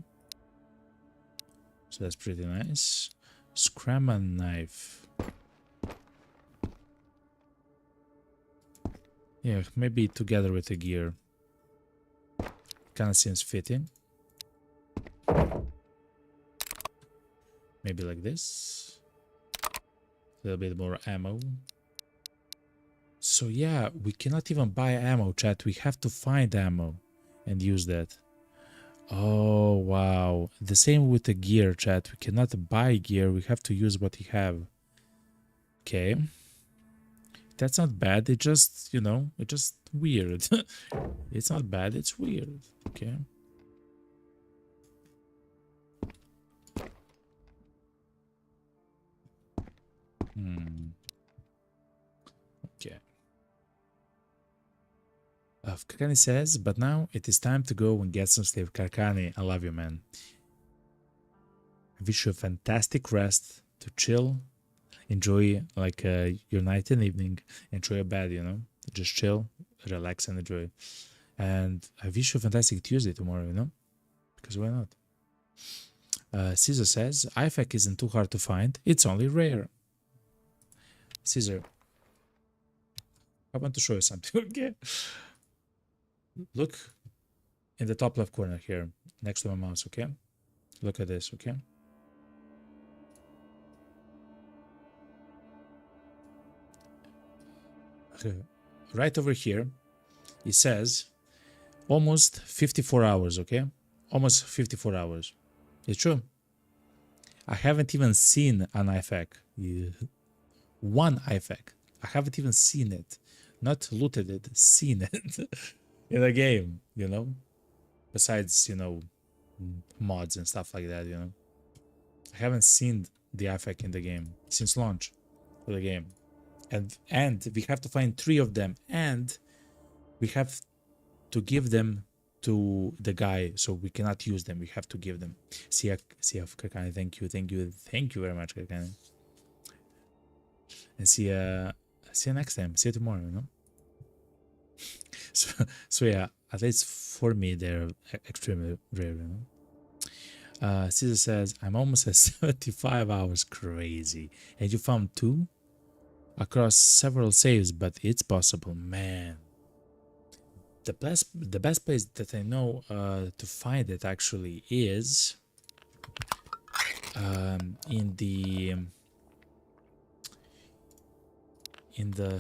So that's pretty nice. Scram a knife. Yeah, maybe together with the gear. Kind of seems fitting. Maybe like this. A little bit more ammo. So yeah, we cannot even buy ammo, chat. We have to find ammo and use that. Oh, wow. The same with the gear, chat. We cannot buy gear. We have to use what we have. Okay. That's not bad. It just, you know, it's just weird. It's not bad. It's weird. Okay. Okay. Kakani says, but now it is time to go and get some sleep. Kakani, I love you, man. I wish you a fantastic rest to chill. Enjoy like your night and evening. Enjoy your bed, you know. Just chill, relax, and enjoy. And I wish you a fantastic Tuesday tomorrow, you know. Because why not? Caesar says, IFAK isn't too hard to find. It's only rare. Caesar, I want to show you something, okay? Look in the top left corner here, next to my mouse, okay? Look at this, okay? Right over here, it says almost 54 hours, okay? Almost 54 hours. It's true. I haven't even seen an IFAK. One IFAK. I haven't even seen it. Not looted it, seen it in a game, you know? Besides, you know, mods and stuff like that, you know? I haven't seen the IFAK in the game since launch of the game. And we have to find 3 of them, and we have to give them to the guy, so we cannot use them. We have to give them. See ya, Kakani. Thank you very much, Kakani. And see you next time. See you tomorrow. You know. So yeah, at least for me, they're extremely rare. You know. Caesar says, I'm almost at 75 hours. Crazy. And you found 2 across several saves, but it's possible, man. The best place that I know to find it actually is in the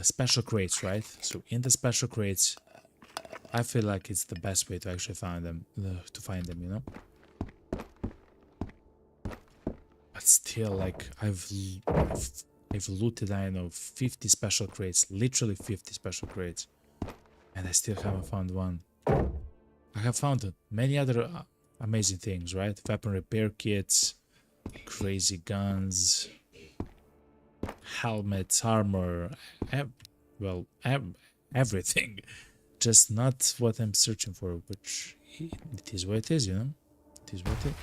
special crates, right? So in the special crates, I feel like it's the best way to actually find them. You know. But still, like I've looted, I don't know, 50 special crates, literally 50 special crates, and I still haven't found one. I have found many other amazing things, right? Weapon repair kits, crazy guns, helmets, armor, everything. Just not what I'm searching for, which it is what it is, you know? It is what it is.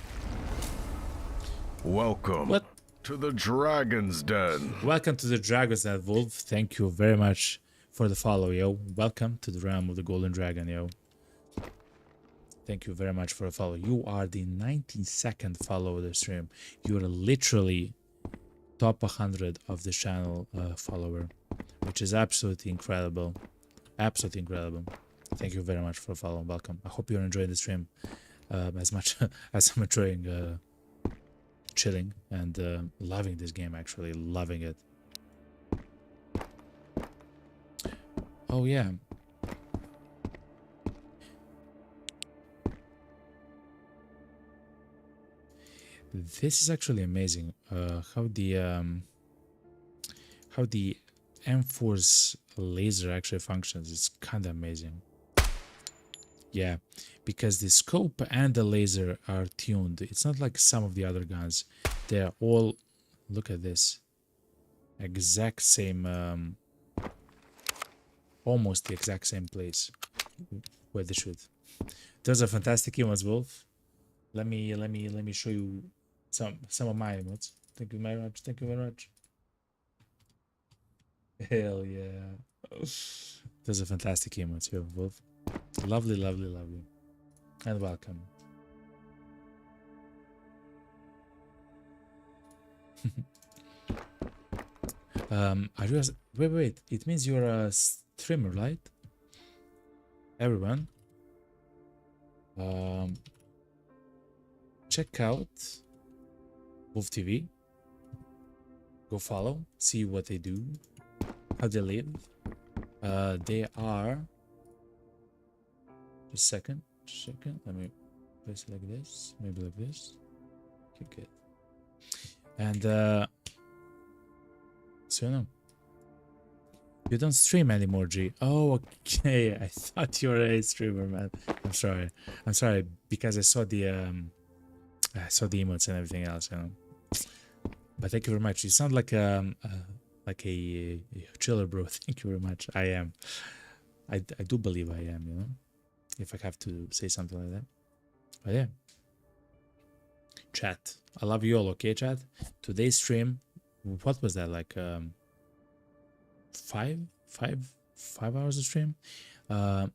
Welcome to the Dragon's Den. Welcome to the Dragon's Den, Wolf. Thank you very much for the follow, yo. Welcome to the realm of the Golden Dragon, yo. Thank you very much for the follow. You are the 92nd follower of the stream. You are literally top 100 of the channel follower, which is absolutely incredible. Absolutely incredible. Thank you very much for following. Welcome. I hope you're enjoying the stream as much as I'm enjoying chilling and loving this game, actually loving it. Oh yeah, this is actually amazing. How the M-Force laser actually functions. It's kind of amazing. Yeah, because the scope and the laser are tuned. It's not like some of the other guns. They're all, look at this, exact same, almost the exact same place where they should. Those are fantastic emotes, Wolf. Let me show you some of my emotes. Thank you very much. Thank you very much. Hell yeah. Those are fantastic emotes here, Wolf. Lovely, lovely, lovely. And welcome. Are you wait, it means you're a streamer, right? Everyone. Check out Wolf TV. Go follow, see what they do, how they live. They are, just a second, let me place it like this, maybe like this. Okay, good. And so no, you don't stream anymore, G. Oh, okay. I thought you were a streamer, man. I'm sorry because I saw the emotes and everything else, you know. But thank you very much. You sound like a chiller, bro. Thank you very much. I am. I do believe I am, you know, if I have to say something like that. But yeah. Chat. I love you all, okay, chat? Today's stream, what was that, like 5 hours of stream? The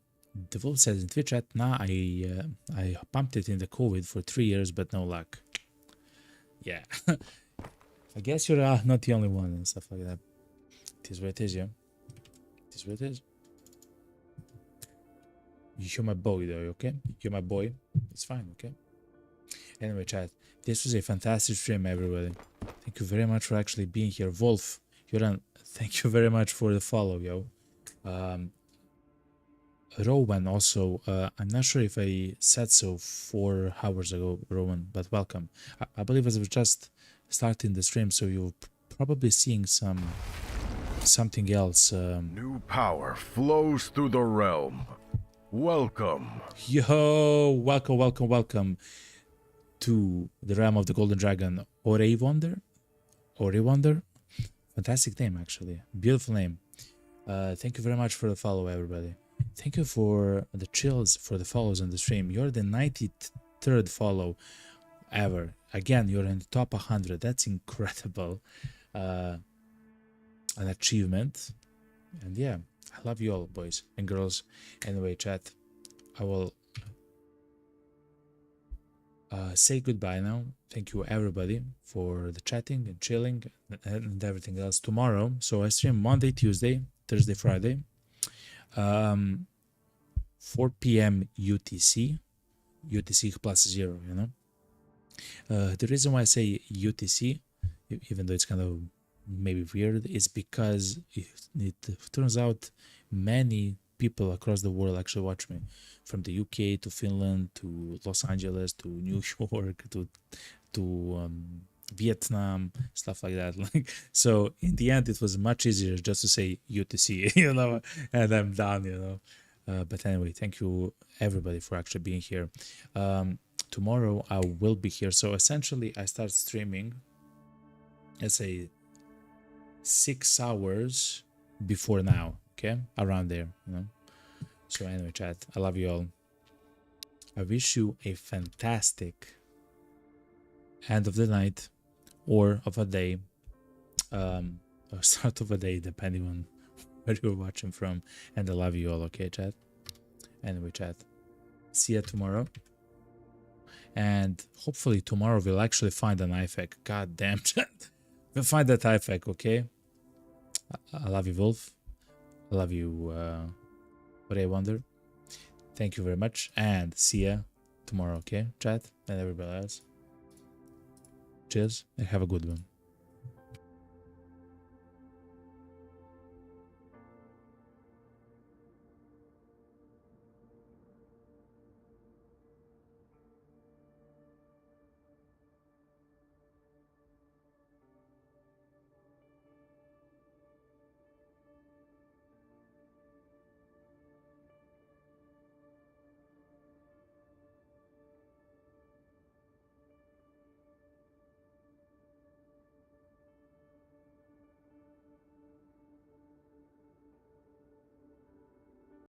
Wolf says in Twitch chat, nah, I pumped it in the COVID for 3 years, but no luck. Yeah. I guess you're not the only one and stuff like that. It is what it is, yeah. It is what it is. You're my boy, though, okay? You're my boy. It's fine, okay? Anyway, chat, this was a fantastic stream, everybody. Thank you very much for actually being here. Wolf, thank you very much for the follow, yo. Rowan also, I'm not sure if I said so 4 hours ago, Rowan, but welcome. I believe as I was just starting the stream, so you're probably seeing something else. New power flows through the realm. Welcome. Yo, welcome to the realm of the Golden Dragon. Orewonder? Fantastic name, actually. Beautiful name. Thank you very much for the follow, everybody. Thank you for the chills, for the follows on the stream. You're the 93rd follow ever. Again, you're in the top 100. That's incredible. An achievement. And yeah, I love you all, boys and girls. Anyway, chat, I will say goodbye now. Thank you, everybody, for the chatting and chilling and everything else. Tomorrow, so I stream Monday, Tuesday, Thursday, Friday. 4 p.m. UTC +0, you know. The reason why I say UTC, even though it's kind of maybe weird, is because it turns out many people across the world actually watch me, from the UK to Finland to Los Angeles to New York to Vietnam, stuff like that. Like, so in the end, it was much easier just to say UTC, you know, and I'm done, you know. But anyway, thank you everybody for actually being here. Tomorrow I will be here. So essentially, I start streaming, let's say 6 hours before now, okay, around there, you know. So anyway, chat, I love you all. I wish you a fantastic end of the night or of a day, or start of a day, depending on where you're watching from. And I love you all, okay, chat? Anyway, chat, see you tomorrow. And hopefully tomorrow we'll actually find an IFAC. God damn, chat. We'll find that IFAC, okay? I love you, Wolf. I love you, What I Wonder. Thank you very much. And see ya tomorrow, okay, chat? And everybody else. Cheers and have a good one.